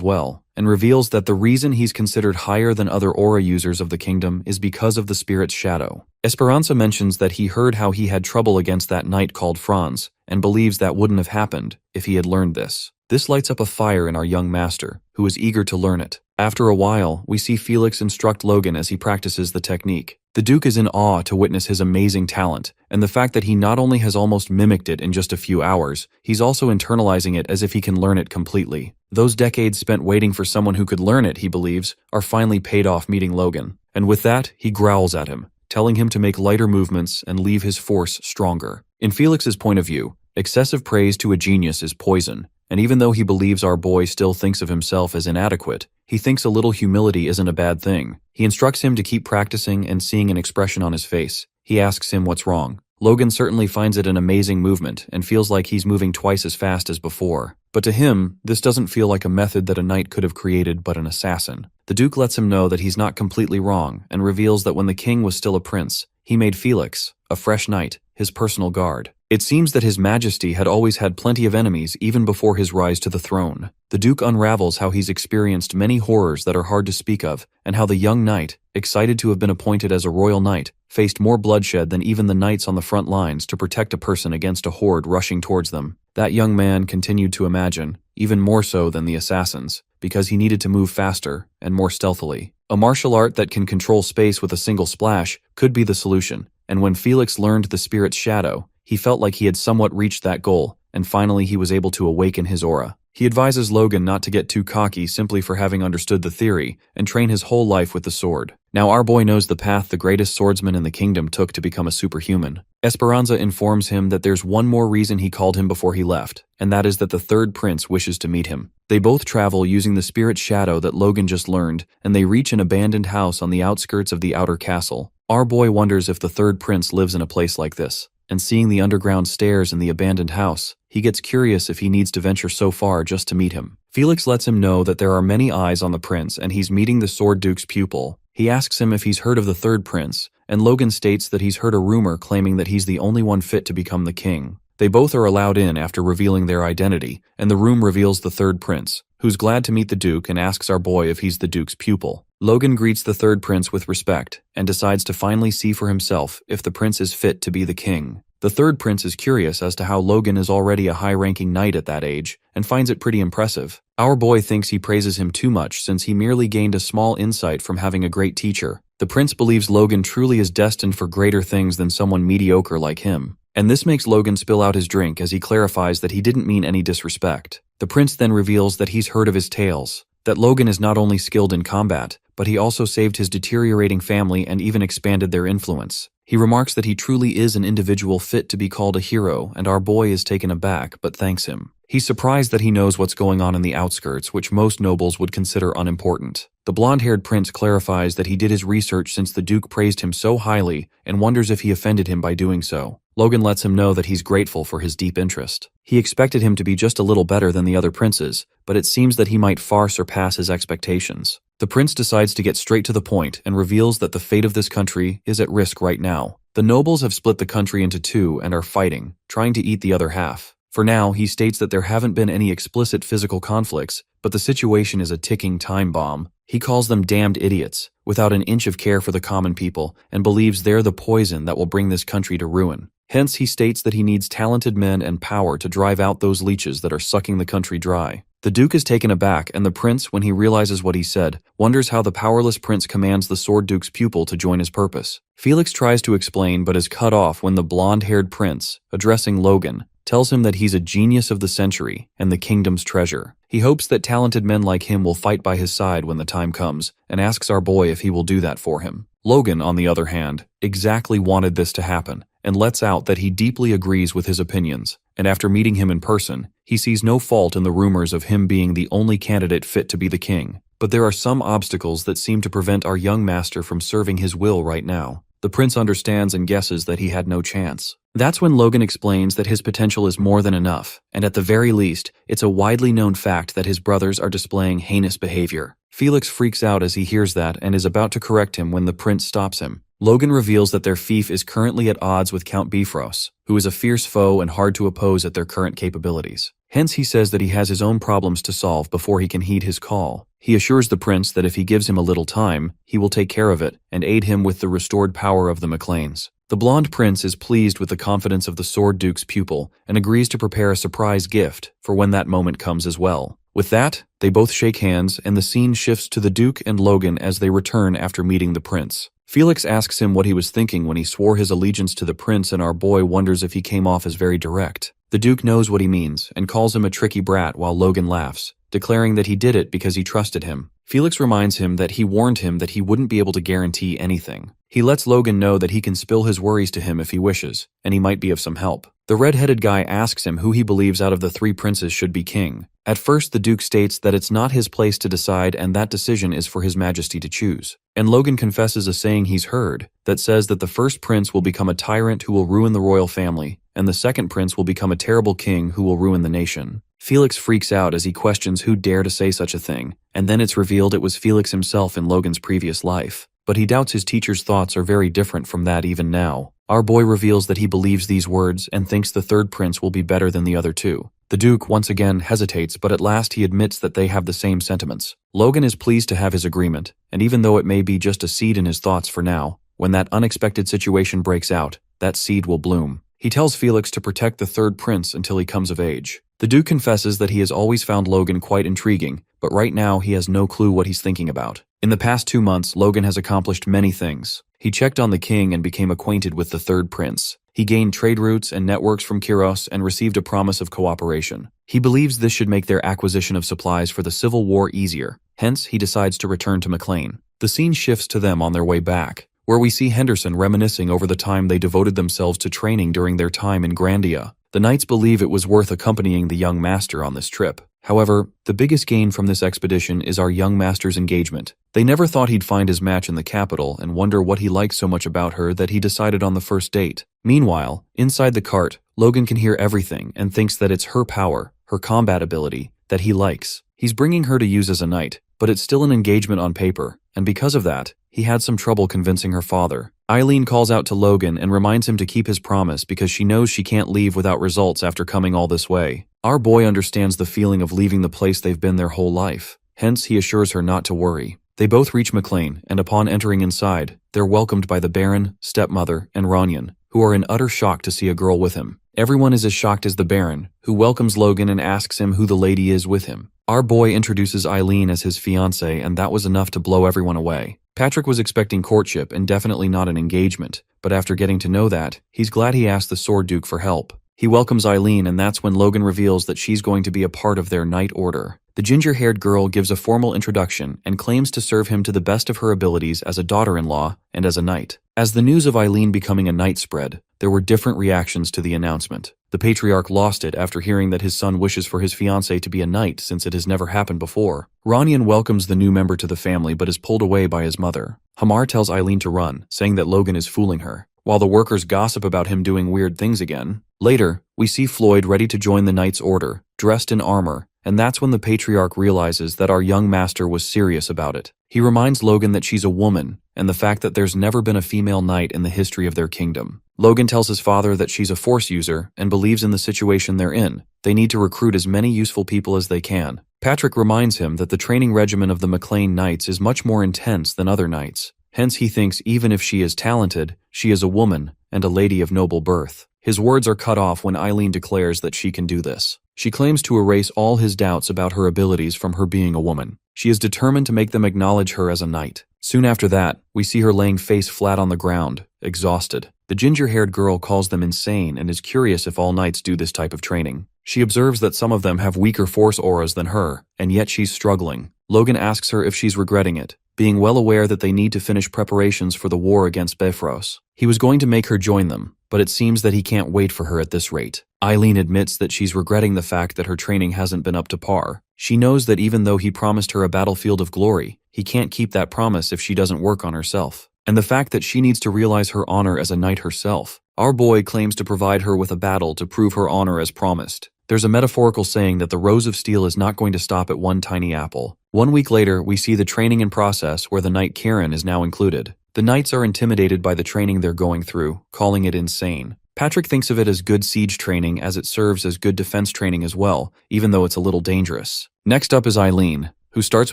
well, and reveals that the reason he's considered higher than other aura users of the kingdom is because of the spirit's shadow. Esperanza mentions that he heard how he had trouble against that knight called Franz, and believes that wouldn't have happened if he had learned this. This lights up a fire in our young master, who is eager to learn it. After a while, we see Felix instruct Logan as he practices the technique. The Duke is in awe to witness his amazing talent, and the fact that he not only has almost mimicked it in just a few hours, he's also internalizing it as if he can learn it completely. Those decades spent waiting for someone who could learn it, he believes, are finally paid off meeting Logan. And with that, he growls at him, telling him to make lighter movements and leave his force stronger. In Felix's point of view, excessive praise to a genius is poison, and even though he believes our boy still thinks of himself as inadequate, he thinks a little humility isn't a bad thing. He instructs him to keep practicing and seeing an expression on his face. He asks him what's wrong. Logan certainly finds it an amazing movement and feels like he's moving twice as fast as before. But to him, this doesn't feel like a method that a knight could have created but an assassin. The Duke lets him know that he's not completely wrong and reveals that when the king was still a prince, he made Felix, a fresh knight, his personal guard. It seems that His Majesty had always had plenty of enemies even before his rise to the throne. The Duke unravels how he's experienced many horrors that are hard to speak of, and how the young knight, excited to have been appointed as a royal knight, faced more bloodshed than even the knights on the front lines to protect a person against a horde rushing towards them. That young man continued to imagine, even more so than the assassins, because he needed to move faster and more stealthily. A martial art that can control space with a single splash could be the solution, and when Felix learned the spirit's shadow, he felt like he had somewhat reached that goal, and finally he was able to awaken his aura. He advises Logan not to get too cocky simply for having understood the theory, and train his whole life with the sword. Now our boy knows the path the greatest swordsman in the kingdom took to become a superhuman. Esperanza informs him that there's one more reason he called him before he left, and that is that the third prince wishes to meet him. They both travel using the spirit's shadow that Logan just learned, and they reach an abandoned house on the outskirts of the outer castle. Our boy wonders if the third prince lives in a place like this. and seeing the underground stairs in the abandoned house, he gets curious if he needs to venture so far just to meet him. Felix lets him know that there are many eyes on the prince and he's meeting the Sword Duke's pupil. He asks him if he's heard of the third prince, and Logan states that he's heard a rumor claiming that he's the only one fit to become the king. They both are allowed in after revealing their identity, and the room reveals the third prince, who's glad to meet the Duke and asks our boy if he's the Duke's pupil. Logan greets the third prince with respect, and decides to finally see for himself if the prince is fit to be the king. The third prince is curious as to how Logan is already a high-ranking knight at that age, and finds it pretty impressive. Our boy thinks he praises him too much since he merely gained a small insight from having a great teacher. The prince believes Logan truly is destined for greater things than someone mediocre like him. And this makes Logan spill out his drink as he clarifies that he didn't mean any disrespect. The prince then reveals that he's heard of his tales, that Logan is not only skilled in combat, but he also saved his deteriorating family and even expanded their influence. He remarks that he truly is an individual fit to be called a hero, and our boy is taken aback but thanks him. He's surprised that he knows what's going on in the outskirts, which most nobles would consider unimportant. The blonde-haired prince clarifies that he did his research since the Duke praised him so highly and wonders if he offended him by doing so. Logan lets him know that he's grateful for his deep interest. He expected him to be just a little better than the other princes, but it seems that he might far surpass his expectations. The prince decides to get straight to the point and reveals that the fate of this country is at risk right now. The nobles have split the country into two and are fighting, trying to eat the other half. For now, he states that there haven't been any explicit physical conflicts, but the situation is a ticking time bomb. He calls them damned idiots, without an inch of care for the common people, and believes they're the poison that will bring this country to ruin. Hence, he states that he needs talented men and power to drive out those leeches that are sucking the country dry. The Duke is taken aback, and the prince, when he realizes what he said, wonders how the powerless prince commands the Sword Duke's pupil to join his purpose. Felix tries to explain but is cut off when the blonde-haired prince, addressing Logan, tells him that he's a genius of the century and the kingdom's treasure. He hopes that talented men like him will fight by his side when the time comes, and asks our boy if he will do that for him. Logan, on the other hand, exactly wanted this to happen, and lets out that he deeply agrees with his opinions, and after meeting him in person, he sees no fault in the rumors of him being the only candidate fit to be the king. But there are some obstacles that seem to prevent our young master from serving his will right now. The prince understands and guesses that he had no chance. That's when Logan explains that his potential is more than enough, and at the very least, it's a widely known fact that his brothers are displaying heinous behavior. Felix freaks out as he hears that and is about to correct him when the prince stops him. Logan reveals that their fief is currently at odds with Count Bifrost, who is a fierce foe and hard to oppose at their current capabilities. Hence he says that he has his own problems to solve before he can heed his call. He assures the prince that if he gives him a little time, he will take care of it and aid him with the restored power of the MacLeans. The blonde prince is pleased with the confidence of the Sword Duke's pupil and agrees to prepare a surprise gift for when that moment comes as well. With that, they both shake hands and the scene shifts to the Duke and Logan as they return after meeting the prince. Felix asks him what he was thinking when he swore his allegiance to the prince, and our boy wonders if he came off as very direct. The Duke knows what he means and calls him a tricky brat while Logan laughs, declaring that he did it because he trusted him. Felix reminds him that he warned him that he wouldn't be able to guarantee anything. He lets Logan know that he can spill his worries to him if he wishes, and he might be of some help. The red-headed guy asks him who he believes out of the three princes should be king. At first, the Duke states that it's not his place to decide and that decision is for His Majesty to choose. And Logan confesses a saying he's heard that says that the first prince will become a tyrant who will ruin the royal family, and the second prince will become a terrible king who will ruin the nation. Felix freaks out as he questions who dare to say such a thing, and then it's revealed it was Felix himself in Logan's previous life. But he doubts his teacher's thoughts are very different from that even now. Our boy reveals that he believes these words and thinks the third prince will be better than the other two. The Duke once again hesitates, but at last he admits that they have the same sentiments. Logan is pleased to have his agreement, and even though it may be just a seed in his thoughts for now, when that unexpected situation breaks out, that seed will bloom. He tells Felix to protect the third prince until he comes of age. The Duke confesses that he has always found Logan quite intriguing, but right now he has no clue what he's thinking about. In the past 2 months, Logan has accomplished many things. He checked on the king and became acquainted with the third prince. He gained trade routes and networks from Kiros and received a promise of cooperation. He believes this should make their acquisition of supplies for the Civil War easier. Hence, he decides to return to MacLean. The scene shifts to them on their way back, where we see Henderson reminiscing over the time they devoted themselves to training during their time in Grandia. The knights believe it was worth accompanying the young master on this trip. However, the biggest gain from this expedition is our young master's engagement. They never thought he'd find his match in the capital and wonder what he likes so much about her that he decided on the first date. Meanwhile, inside the cart, Logan can hear everything and thinks that it's her power, her combat ability, that he likes. He's bringing her to use as a knight, but it's still an engagement on paper, and because of that, he had some trouble convincing her father. Eileen calls out to Logan and reminds him to keep his promise because she knows she can't leave without results after coming all this way. Our boy understands the feeling of leaving the place they've been their whole life. Hence, he assures her not to worry. They both reach McLean, and upon entering inside, they're welcomed by the Baron, stepmother, and Ronyan, who are in utter shock to see a girl with him. Everyone is as shocked as the Baron, who welcomes Logan and asks him who the lady is with him. Our boy introduces Eileen as his fiancée, and that was enough to blow everyone away. Patrick was expecting courtship and definitely not an engagement, but after getting to know that, he's glad he asked the Sword Duke for help. He welcomes Eileen, and that's when Logan reveals that she's going to be a part of their knight order. The ginger-haired girl gives a formal introduction and claims to serve him to the best of her abilities as a daughter-in-law and as a knight. As the news of Eileen becoming a knight spread, there were different reactions to the announcement. The patriarch lost it after hearing that his son wishes for his fiancée to be a knight since it has never happened before. Ronyan welcomes the new member to the family but is pulled away by his mother. Hamar tells Eileen to run, saying that Logan is fooling her, while the workers gossip about him doing weird things again. Later, we see Floyd ready to join the Knight's Order, dressed in armor, and that's when the patriarch realizes that our young master was serious about it. He reminds Logan that she's a woman, and the fact that there's never been a female knight in the history of their kingdom. Logan tells his father that she's a force user and believes in the situation they're in. They need to recruit as many useful people as they can. Patrick reminds him that the training regimen of the McLean Knights is much more intense than other knights. Hence he thinks even if she is talented, she is a woman and a lady of noble birth. His words are cut off when Eileen declares that she can do this. She claims to erase all his doubts about her abilities from her being a woman. She is determined to make them acknowledge her as a knight. Soon after that, we see her laying face flat on the ground, exhausted. The ginger-haired girl calls them insane and is curious if all knights do this type of training. She observes that some of them have weaker force auras than her, and yet she's struggling. Logan asks her if she's regretting it, being well aware that they need to finish preparations for the war against Bifrost. He was going to make her join them, but it seems that he can't wait for her at this rate. Eileen admits that she's regretting the fact that her training hasn't been up to par. She knows that even though he promised her a battlefield of glory, he can't keep that promise if she doesn't work on herself. And the fact that she needs to realize her honor as a knight herself. Our boy claims to provide her with a battle to prove her honor as promised. There's a metaphorical saying that the rose of steel is not going to stop at one tiny apple. 1 week later, we see the training in process where the knight Kieran is now included. The knights are intimidated by the training they're going through, calling it insane. Patrick thinks of it as good siege training as it serves as good defense training as well, even though it's a little dangerous. Next up is Eileen, who starts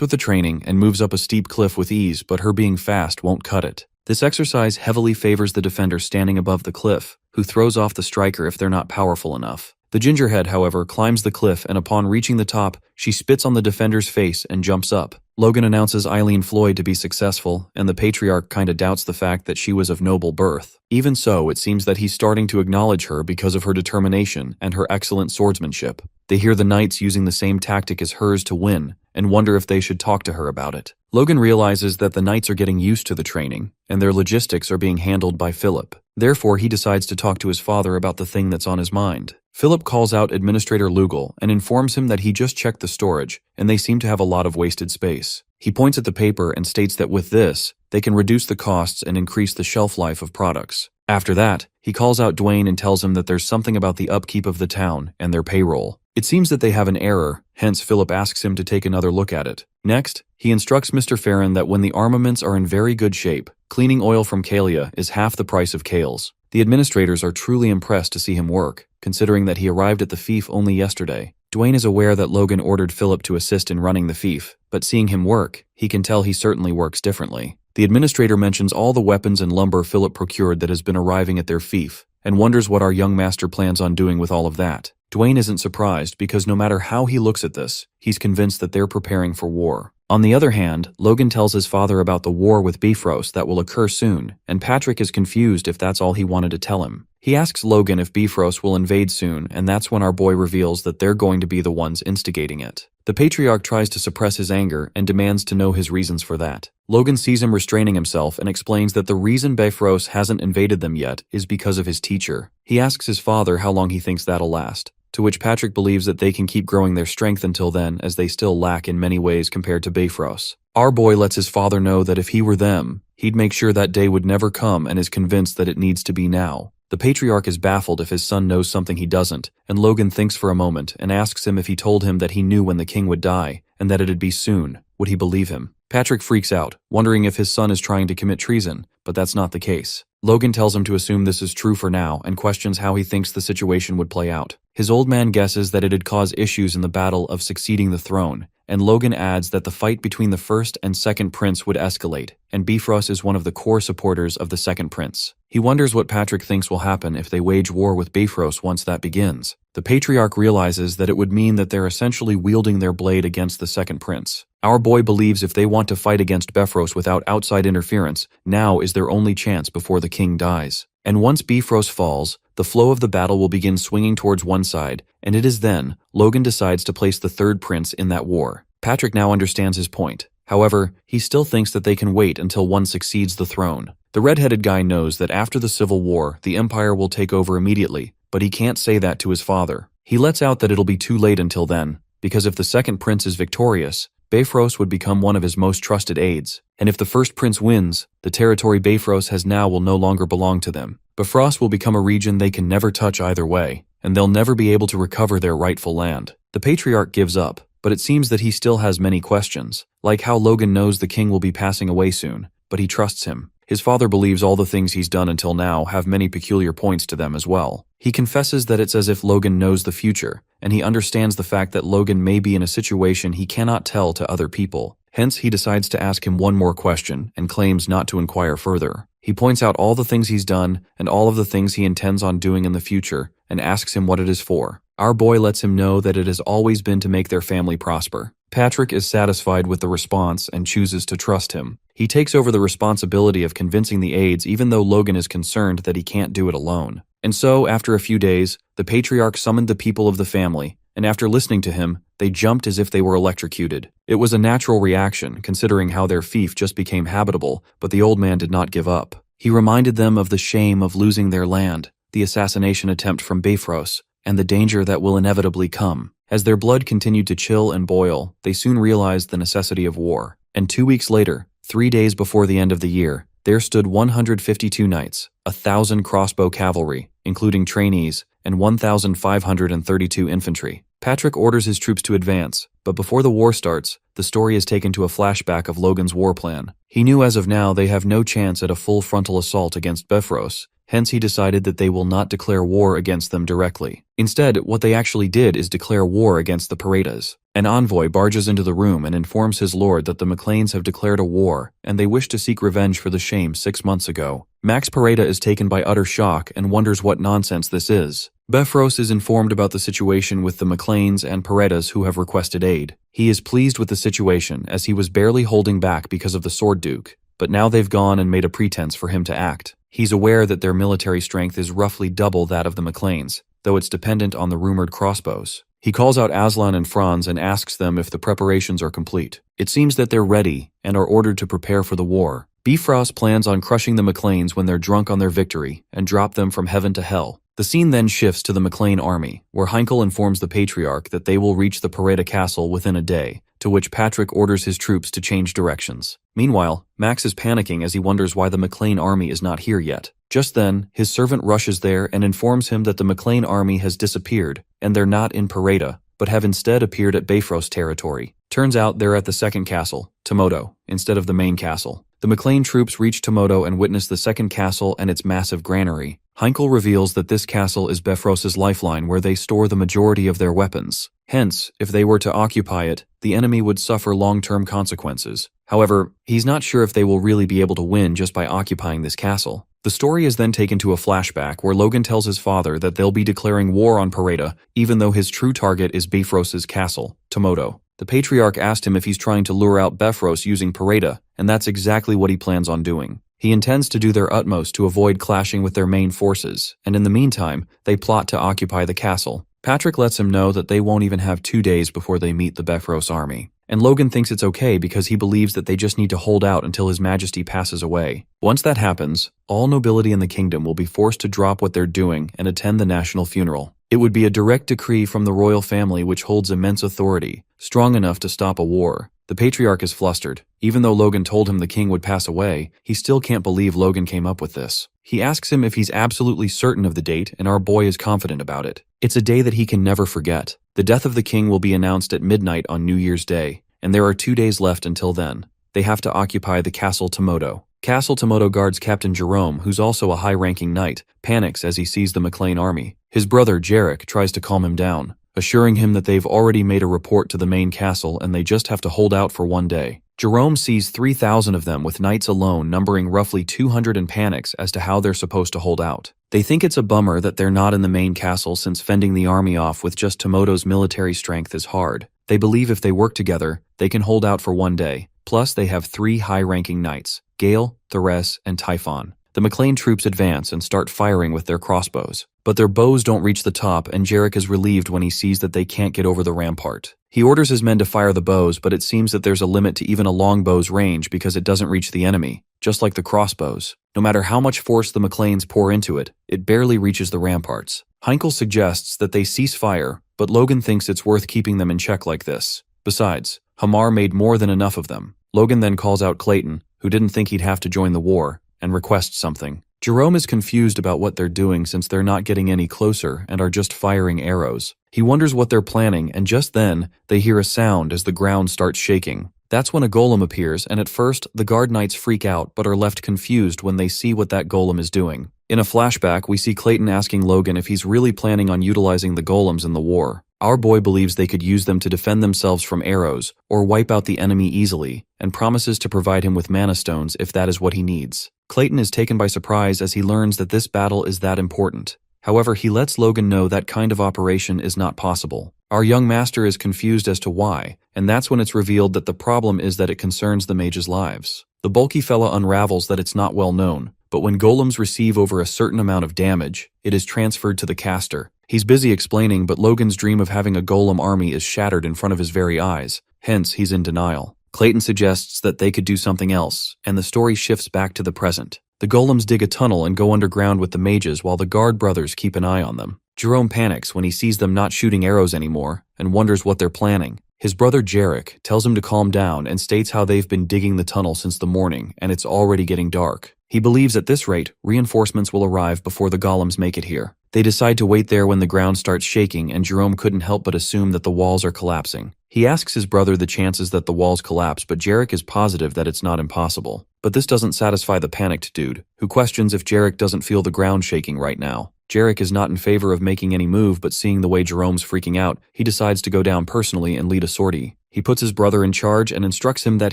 with the training and moves up a steep cliff with ease, but her being fast won't cut it. This exercise heavily favors the defender standing above the cliff, who throws off the striker if they're not powerful enough. The gingerhead, however, climbs the cliff, and upon reaching the top, she spits on the defender's face and jumps up. Logan announces Eileen Floyd to be successful, and the patriarch kinda doubts the fact that she was of noble birth. Even so, it seems that he's starting to acknowledge her because of her determination and her excellent swordsmanship. They hear the knights using the same tactic as hers to win, and wonder if they should talk to her about it. Logan realizes that the knights are getting used to the training, and their logistics are being handled by Philip. Therefore, he decides to talk to his father about the thing that's on his mind. Philip calls out Administrator Lugal and informs him that he just checked the storage, and they seem to have a lot of wasted space. He points at the paper and states that with this, they can reduce the costs and increase the shelf life of products. After that, he calls out Dwayne and tells him that there's something about the upkeep of the town and their payroll. It seems that they have an error, hence Philip asks him to take another look at it. Next, he instructs Mr. Farron that when the armaments are in very good shape, cleaning oil from Kalia is half the price of Kale's. The administrators are truly impressed to see him work, considering that he arrived at the fief only yesterday. Dwayne is aware that Logan ordered Philip to assist in running the fief, but seeing him work, he can tell he certainly works differently. The administrator mentions all the weapons and lumber Philip procured that has been arriving at their fief, and wonders what our young master plans on doing with all of that. Dwayne isn't surprised because no matter how he looks at this, he's convinced that they're preparing for war. On the other hand, Logan tells his father about the war with Bifrost that will occur soon, and Patrick is confused if that's all he wanted to tell him. He asks Logan if Bifrost will invade soon, and that's when our boy reveals that they're going to be the ones instigating it. The patriarch tries to suppress his anger and demands to know his reasons for that. Logan sees him restraining himself and explains that the reason Bifrost hasn't invaded them yet is because of his teacher. He asks his father how long he thinks that'll last, to which Patrick believes that they can keep growing their strength until then, as they still lack in many ways compared to Bifrost. Our boy lets his father know that if he were them, he'd make sure that day would never come and is convinced that it needs to be now. The patriarch is baffled if his son knows something he doesn't, and Logan thinks for a moment and asks him if he told him that he knew when the king would die, and that it'd be soon, would he believe him? Patrick freaks out, wondering if his son is trying to commit treason, but that's not the case. Logan tells him to assume this is true for now and questions how he thinks the situation would play out. His old man guesses that it'd cause issues in the battle of succeeding the throne, and Logan adds that the fight between the first and second prince would escalate, and Bifrost is one of the core supporters of the second prince. He wonders what Patrick thinks will happen if they wage war with Bifrost once that begins. The patriarch realizes that it would mean that they're essentially wielding their blade against the second prince. Our boy believes if they want to fight against Bifrost without outside interference, now is their only chance before the king dies. And once Bifrost falls, the flow of the battle will begin swinging towards one side, and it is then Logan decides to place the third prince in that war. Patrick now understands his point. However, he still thinks that they can wait until one succeeds the throne. The red-headed guy knows that after the Civil War, the Empire will take over immediately, but he can't say that to his father. He lets out that it'll be too late until then, because if the second prince is victorious, Bifrost would become one of his most trusted aides, and if the first prince wins, the territory Bifrost has now will no longer belong to them. Bifrost will become a region they can never touch either way, and they'll never be able to recover their rightful land. The patriarch gives up, but it seems that he still has many questions, like how Logan knows the king will be passing away soon, but he trusts him. His father believes all the things he's done until now have many peculiar points to them as well. He confesses that it's as if Logan knows the future, and he understands the fact that Logan may be in a situation he cannot tell to other people. Hence, he decides to ask him one more question and claims not to inquire further. He points out all the things he's done and all of the things he intends on doing in the future and asks him what it is for. Our boy lets him know that it has always been to make their family prosper. Patrick is satisfied with the response and chooses to trust him. He takes over the responsibility of convincing the aides even though Logan is concerned that he can't do it alone. And so, after a few days, the patriarch summoned the people of the family, and after listening to him, they jumped as if they were electrocuted. It was a natural reaction, considering how their fief just became habitable, but the old man did not give up. He reminded them of the shame of losing their land, the assassination attempt from Bifrost, and the danger that will inevitably come. As their blood continued to chill and boil, they soon realized the necessity of war. And 2 weeks later, 3 days before the end of the year, there stood 152 knights, 1,000 crossbow cavalry, including trainees, and 1,532 infantry. Patrick orders his troops to advance, but before the war starts, the story is taken to a flashback of Logan's war plan. He knew as of now they have no chance at a full frontal assault against Bifrost, hence he decided that they will not declare war against them directly. Instead, what they actually did is declare war against the Paredes. An envoy barges into the room and informs his lord that the McLeans have declared a war, and they wish to seek revenge for the shame 6 months ago. Max Pareda is taken by utter shock and wonders what nonsense this is. Bifrost is informed about the situation with the McLeans and Paredes who have requested aid. He is pleased with the situation as he was barely holding back because of the Sword Duke, but now they've gone and made a pretense for him to act. He's aware that their military strength is roughly double that of the McLeans, though it's dependent on the rumored crossbows. He calls out Aslan and Franz and asks them if the preparations are complete. It seems that they're ready and are ordered to prepare for the war. Bifrost plans on crushing the McLeans when they're drunk on their victory and drop them from heaven to hell. The scene then shifts to the McLean army, where Heinkel informs the patriarch that they will reach the Pareda castle within a day, to which Patrick orders his troops to change directions. Meanwhile, Max is panicking as he wonders why the McLean army is not here yet. Just then, his servant rushes there and informs him that the McLean army has disappeared, and they're not in Pareda, but have instead appeared at Bifrost territory. Turns out they're at the second castle, Tomoto, instead of the main castle. The McLean troops reach Tomoto and witness the second castle and its massive granary. Heinkel reveals that this castle is Bifrost's lifeline where they store the majority of their weapons. Hence, if they were to occupy it, the enemy would suffer long-term consequences. However, he's not sure if they will really be able to win just by occupying this castle. The story is then taken to a flashback where Logan tells his father that they'll be declaring war on Pareda, even though his true target is Bifrost's castle, Tomoto. The patriarch asked him if he's trying to lure out Befros using Pareda, and that's exactly what he plans on doing. He intends to do their utmost to avoid clashing with their main forces, and in the meantime, they plot to occupy the castle. Patrick lets him know that they won't even have 2 days before they meet the Befros army. And Logan thinks it's okay because he believes that they just need to hold out until His Majesty passes away. Once that happens, all nobility in the kingdom will be forced to drop what they're doing and attend the national funeral. It would be a direct decree from the royal family which holds immense authority, strong enough to stop a war. The patriarch is flustered. Even though Logan told him the king would pass away, he still can't believe Logan came up with this. He asks him if he's absolutely certain of the date, and our boy is confident about it. It's a day that he can never forget. The death of the king will be announced at midnight on New Year's Day, and there are 2 days left until then. They have to occupy the Castle Tomoto. Castle Tomoto guards Captain Jerome, who's also a high-ranking knight, panics as he sees the McLean army. His brother, Jarek, tries to calm him down, assuring him that they've already made a report to the main castle and they just have to hold out for 1 day. Jerome sees 3,000 of them with knights alone numbering roughly 200 and panics as to how they're supposed to hold out. They think it's a bummer that they're not in the main castle since fending the army off with just Tomoto's military strength is hard. They believe if they work together, they can hold out for 1 day. Plus, they have 3 high-ranking knights, Gale, Therese, and Typhon. The McLean troops advance and start firing with their crossbows. But their bows don't reach the top, and Jarek is relieved when he sees that they can't get over the rampart. He orders his men to fire the bows, but it seems that there's a limit to even a longbow's range because it doesn't reach the enemy, just like the crossbows. No matter how much force the McLeans pour into it, it barely reaches the ramparts. Heinkel suggests that they cease fire, but Logan thinks it's worth keeping them in check like this. Besides, Hamar made more than enough of them. Logan then calls out Clayton, who didn't think he'd have to join the war, and requests something. Jerome is confused about what they're doing since they're not getting any closer and are just firing arrows. He wonders what they're planning, and just then, they hear a sound as the ground starts shaking. That's when a golem appears, and at first, the guard knights freak out but are left confused when they see what that golem is doing. In a flashback, we see Clayton asking Logan if he's really planning on utilizing the golems in the war. Our boy believes they could use them to defend themselves from arrows or wipe out the enemy easily, and promises to provide him with mana stones if that is what he needs. Clayton is taken by surprise as he learns that this battle is that important. However, he lets Logan know that kind of operation is not possible. Our young master is confused as to why, and that's when it's revealed that the problem is that it concerns the mages' lives. The bulky fella unravels that it's not well known, but when golems receive over a certain amount of damage, it is transferred to the caster. He's busy explaining, but Logan's dream of having a golem army is shattered in front of his very eyes, hence he's in denial. Clayton suggests that they could do something else, and the story shifts back to the present. The golems dig a tunnel and go underground with the mages while the guard brothers keep an eye on them. Jerome panics when he sees them not shooting arrows anymore and wonders what they're planning. His brother Jarek tells him to calm down and states how they've been digging the tunnel since the morning and it's already getting dark. He believes at this rate, reinforcements will arrive before the golems make it here. They decide to wait there when the ground starts shaking, and Jerome couldn't help but assume that the walls are collapsing. He asks his brother the chances that the walls collapse, but Jarek is positive that it's not impossible. But this doesn't satisfy the panicked dude, who questions if Jarek doesn't feel the ground shaking right now. Jarek is not in favor of making any move, but seeing the way Jerome's freaking out, he decides to go down personally and lead a sortie. He puts his brother in charge and instructs him that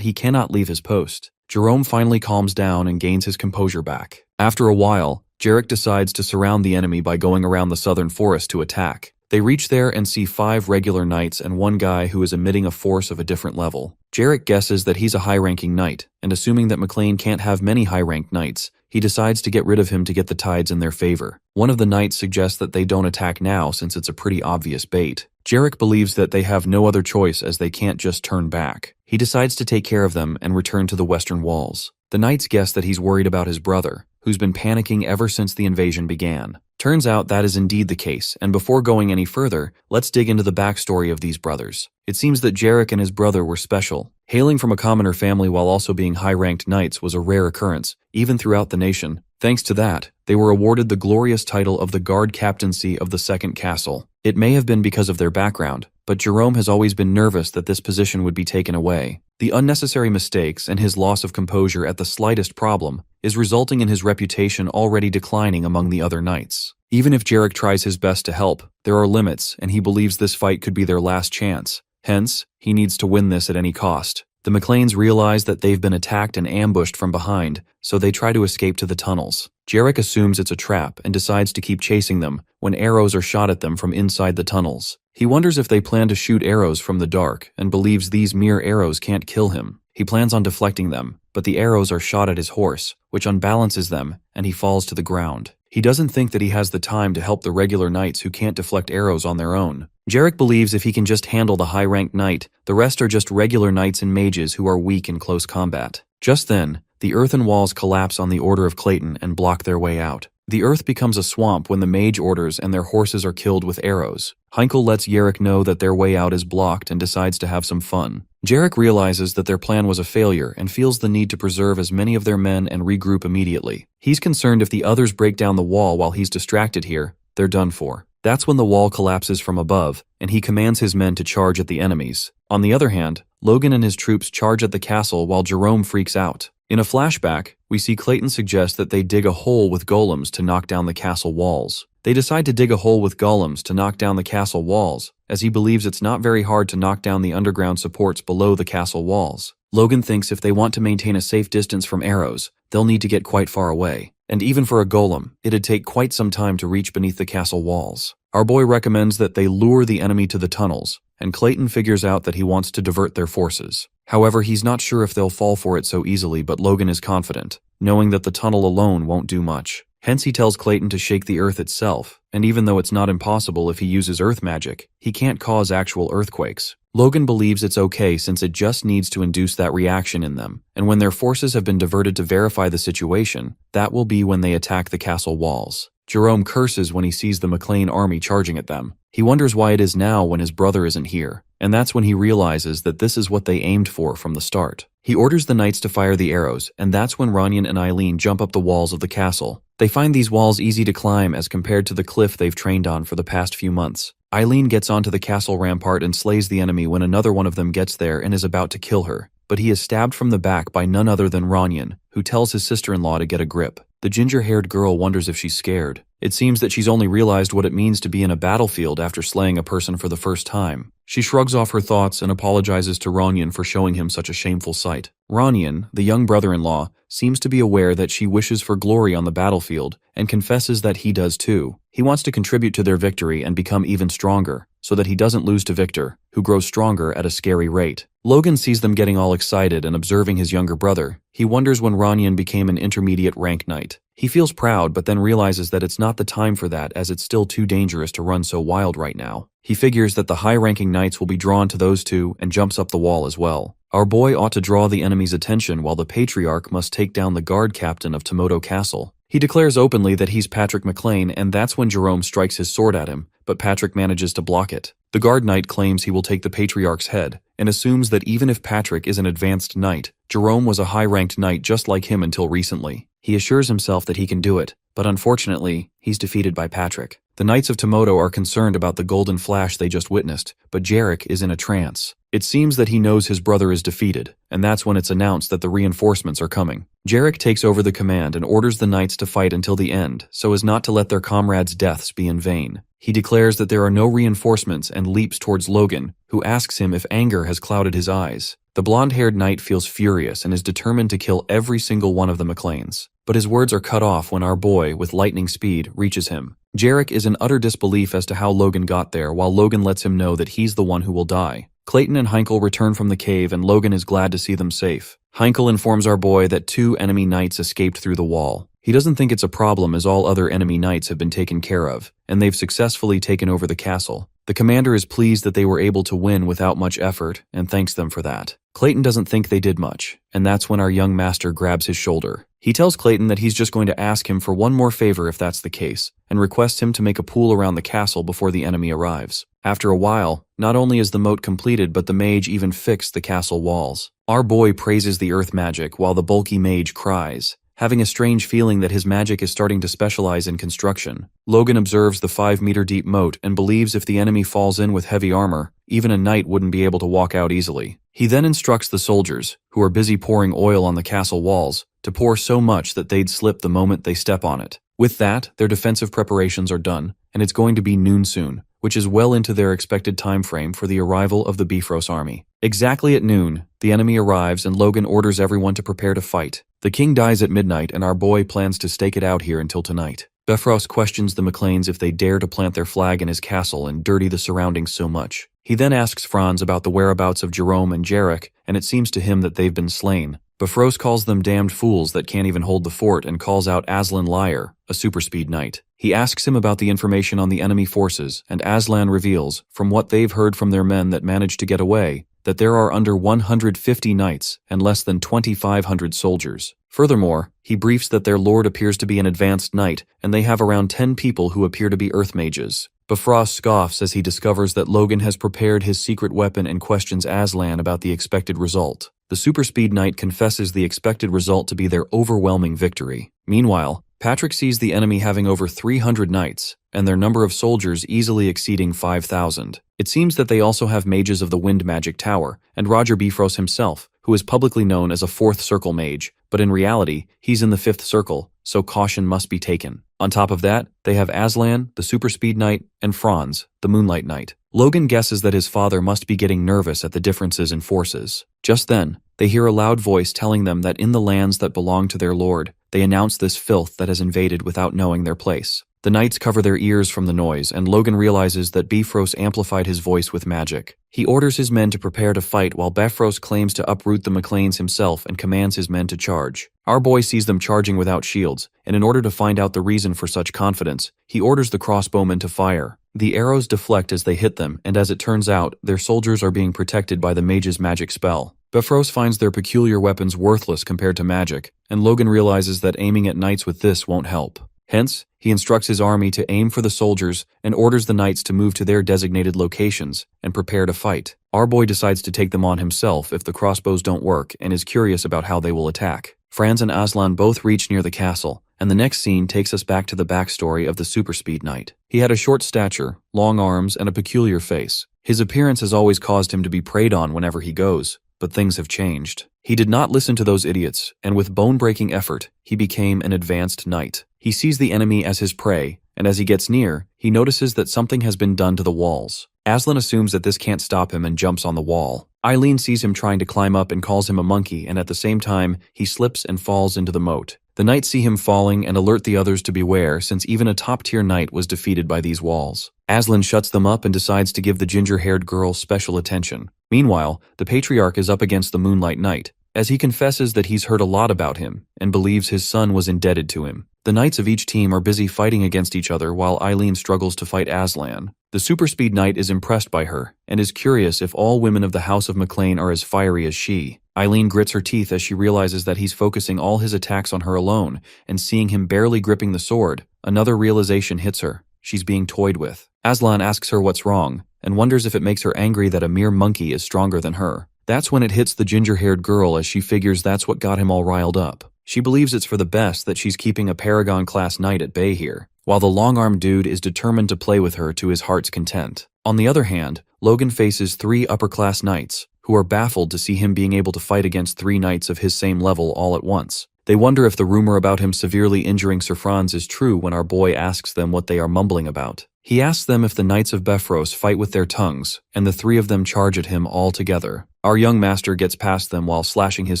he cannot leave his post. Jerome finally calms down and gains his composure back. After a while, Jarek decides to surround the enemy by going around the southern forest to attack. They reach there and see 5 regular knights and 1 guy who is emitting a force of a different level. Jarek guesses that he's a high-ranking knight, and assuming that McLean can't have many high-ranked knights, he decides to get rid of him to get the tides in their favor. One of the knights suggests that they don't attack now since it's a pretty obvious bait. Jarek believes that they have no other choice as they can't just turn back. He decides to take care of them and return to the western walls. The knights guess that he's worried about his brother, who's been panicking ever since the invasion began. Turns out that is indeed the case, and before going any further, let's dig into the backstory of these brothers. It seems that Jarek and his brother were special. Hailing from a commoner family while also being high-ranked knights was a rare occurrence, even throughout the nation. Thanks to that, they were awarded the glorious title of the Guard Captaincy of the Second Castle. It may have been because of their background, but Jerome has always been nervous that this position would be taken away. The unnecessary mistakes and his loss of composure at the slightest problem is resulting in his reputation already declining among the other knights. Even if Jarek tries his best to help, there are limits, and he believes this fight could be their last chance. Hence, he needs to win this at any cost. The McLeans realize that they've been attacked and ambushed from behind, so they try to escape to the tunnels. Jarek assumes it's a trap and decides to keep chasing them when arrows are shot at them from inside the tunnels. He wonders if they plan to shoot arrows from the dark and believes these mere arrows can't kill him. He plans on deflecting them, but the arrows are shot at his horse, which unbalances them, and he falls to the ground. He doesn't think that he has the time to help the regular knights who can't deflect arrows on their own. Jarek believes if he can just handle the high-ranked knight, the rest are just regular knights and mages who are weak in close combat. Just then, the earthen walls collapse on the order of Clayton and block their way out. The earth becomes a swamp when the mage orders and their horses are killed with arrows. Heinkel lets Jarek know that their way out is blocked and decides to have some fun. Jarek realizes that their plan was a failure and feels the need to preserve as many of their men and regroup immediately. He's concerned if the others break down the wall while he's distracted here, they're done for. That's when the wall collapses from above, and he commands his men to charge at the enemies. On the other hand, Logan and his troops charge at the castle while Jerome freaks out. In a flashback, we see Clayton suggest that they dig a hole with golems to knock down the castle walls. They decide to dig a hole with golems to knock down the castle walls, as he believes it's not very hard to knock down the underground supports below the castle walls. Logan thinks if they want to maintain a safe distance from arrows, they'll need to get quite far away. And even for a golem, it'd take quite some time to reach beneath the castle walls. Our boy recommends that they lure the enemy to the tunnels, and Clayton figures out that he wants to divert their forces. However, he's not sure if they'll fall for it so easily, but Logan is confident, knowing that the tunnel alone won't do much. Hence he tells Clayton to shake the earth itself, and even though it's not impossible if he uses earth magic, he can't cause actual earthquakes. Logan believes it's okay since it just needs to induce that reaction in them, and when their forces have been diverted to verify the situation, that will be when they attack the castle walls. Jerome curses when he sees the McLean army charging at them. He wonders why it is now when his brother isn't here, and that's when he realizes that this is what they aimed for from the start. He orders the knights to fire the arrows, and that's when Ranyan and Eileen jump up the walls of the castle. They find these walls easy to climb as compared to the cliff they've trained on for the past few months. Eileen gets onto the castle rampart and slays the enemy when another one of them gets there and is about to kill her, but he is stabbed from the back by none other than Ranyan, who tells his sister-in-law to get a grip. The ginger-haired girl wonders if she's scared. It seems that she's only realized what it means to be in a battlefield after slaying a person for the first time. She shrugs off her thoughts and apologizes to Ranyan for showing him such a shameful sight. Ranyan, the young brother-in-law, seems to be aware that she wishes for glory on the battlefield and confesses that he does too. He wants to contribute to their victory and become even stronger, so that he doesn't lose to Victor, who grows stronger at a scary rate. Logan sees them getting all excited and observing his younger brother. He wonders when Ranyan became an intermediate rank knight. He feels proud but then realizes that it's not the time for that as it's still too dangerous to run so wild right now. He figures that the high-ranking knights will be drawn to those two and jumps up the wall as well. Our boy ought to draw the enemy's attention while the patriarch must take down the guard captain of Tomoto Castle. He declares openly that he's Patrick McLean, and that's when Jerome strikes his sword at him, but Patrick manages to block it. The guard knight claims he will take the patriarch's head, and assumes that even if Patrick is an advanced knight, Jerome was a high-ranked knight just like him until recently. He assures himself that he can do it, but unfortunately, he's defeated by Patrick. The Knights of Tomoto are concerned about the golden flash they just witnessed, but Jarek is in a trance. It seems that he knows his brother is defeated, and that's when it's announced that the reinforcements are coming. Jarek takes over the command and orders the knights to fight until the end, so as not to let their comrades' deaths be in vain. He declares that there are no reinforcements and leaps towards Logan, who asks him if anger has clouded his eyes. The blonde-haired knight feels furious and is determined to kill every single one of the McLeans. But his words are cut off when our boy, with lightning speed, reaches him. Jarek is in utter disbelief as to how Logan got there, while Logan lets him know that he's the one who will die. Clayton and Heinkel return from the cave and Logan is glad to see them safe. Heinkel informs our boy that 2 enemy knights escaped through the wall. He doesn't think it's a problem as all other enemy knights have been taken care of, and they've successfully taken over the castle. The commander is pleased that they were able to win without much effort, and thanks them for that. Clayton doesn't think they did much, and that's when our young master grabs his shoulder. He tells Clayton that he's just going to ask him for one more favor if that's the case, and requests him to make a pool around the castle before the enemy arrives. After a while, not only is the moat completed but the mage even fixed the castle walls. Our boy praises the earth magic while the bulky mage cries, having a strange feeling that his magic is starting to specialize in construction. Logan observes the 5-meter deep moat and believes if the enemy falls in with heavy armor, even a knight wouldn't be able to walk out easily. He then instructs the soldiers, who are busy pouring oil on the castle walls, to pour so much that they'd slip the moment they step on it. With that, their defensive preparations are done, and it's going to be noon soon, which is well into their expected time frame for the arrival of the Bifrost army. Exactly at noon, the enemy arrives and Logan orders everyone to prepare to fight. The king dies at midnight and our boy plans to stake it out here until tonight. Bifrost questions the McLeans if they dare to plant their flag in his castle and dirty the surroundings so much. He then asks Franz about the whereabouts of Jerome and Jarek, and it seems to him that they've been slain. Bifrost calls them damned fools that can't even hold the fort and calls out Aslan Liar, a superspeed knight. He asks him about the information on the enemy forces, and Aslan reveals, from what they've heard from their men that managed to get away, that there are under 150 knights and less than 2,500 soldiers. Furthermore, he briefs that their lord appears to be an advanced knight, and they have around 10 people who appear to be earth mages. Bifrost scoffs as he discovers that Logan has prepared his secret weapon and questions Aslan about the expected result. The superspeed knight confesses the expected result to be their overwhelming victory. Meanwhile, Patrick sees the enemy having over 300 knights, and their number of soldiers easily exceeding 5,000. It seems that they also have mages of the Wind Magic Tower, and Roger Bifrost himself, who is publicly known as a 4th Circle mage, but in reality, he's in the 5th Circle, so caution must be taken. On top of that, they have Aslan, the superspeed knight, and Franz, the Moonlight Knight. Logan guesses that his father must be getting nervous at the differences in forces. Just then, they hear a loud voice telling them that in the lands that belong to their lord, they announce this filth that has invaded without knowing their place. The knights cover their ears from the noise, and Logan realizes that Bifrost amplified his voice with magic. He orders his men to prepare to fight while Bifrost claims to uproot the McLeans himself and commands his men to charge. Our boy sees them charging without shields, and in order to find out the reason for such confidence, he orders the crossbowmen to fire. The arrows deflect as they hit them, and as it turns out, their soldiers are being protected by the mage's magic spell. Bifrost finds their peculiar weapons worthless compared to magic, and Logan realizes that aiming at knights with this won't help. Hence, he instructs his army to aim for the soldiers and orders the knights to move to their designated locations and prepare to fight. Our boy decides to take them on himself if the crossbows don't work and is curious about how they will attack. Franz and Aslan both reach near the castle, and the next scene takes us back to the backstory of the superspeed knight. He had a short stature, long arms, and a peculiar face. His appearance has always caused him to be preyed on whenever he goes, but things have changed. He did not listen to those idiots, and with bone-breaking effort, he became an advanced knight. He sees the enemy as his prey, and as he gets near, he notices that something has been done to the walls. Aslan assumes that this can't stop him and jumps on the wall. Eileen sees him trying to climb up and calls him a monkey, and at the same time, he slips and falls into the moat. The knights see him falling and alert the others to beware, since even a top-tier knight was defeated by these walls. Aslan shuts them up and decides to give the ginger-haired girl special attention. Meanwhile, the Patriarch is up against the Moonlight Knight, as he confesses that he's heard a lot about him and believes his son was indebted to him. The knights of each team are busy fighting against each other while Eileen struggles to fight Aslan. The superspeed knight is impressed by her and is curious if all women of the House of McLean are as fiery as she. Eileen grits her teeth as she realizes that he's focusing all his attacks on her alone, and seeing him barely gripping the sword, another realization hits her. She's being toyed with. Aslan asks her what's wrong, and wonders if it makes her angry that a mere monkey is stronger than her. That's when it hits the ginger-haired girl as she figures that's what got him all riled up. She believes it's for the best that she's keeping a Paragon-class knight at bay here, while the long-armed dude is determined to play with her to his heart's content. On the other hand, Logan faces 3 upper-class knights, who are baffled to see him being able to fight against 3 knights of his same level all at once. They wonder if the rumor about him severely injuring Sir Franz is true when our boy asks them what they are mumbling about. He asks them if the Knights of Bifrost fight with their tongues, and the 3 of them charge at him all together. Our young master gets past them while slashing his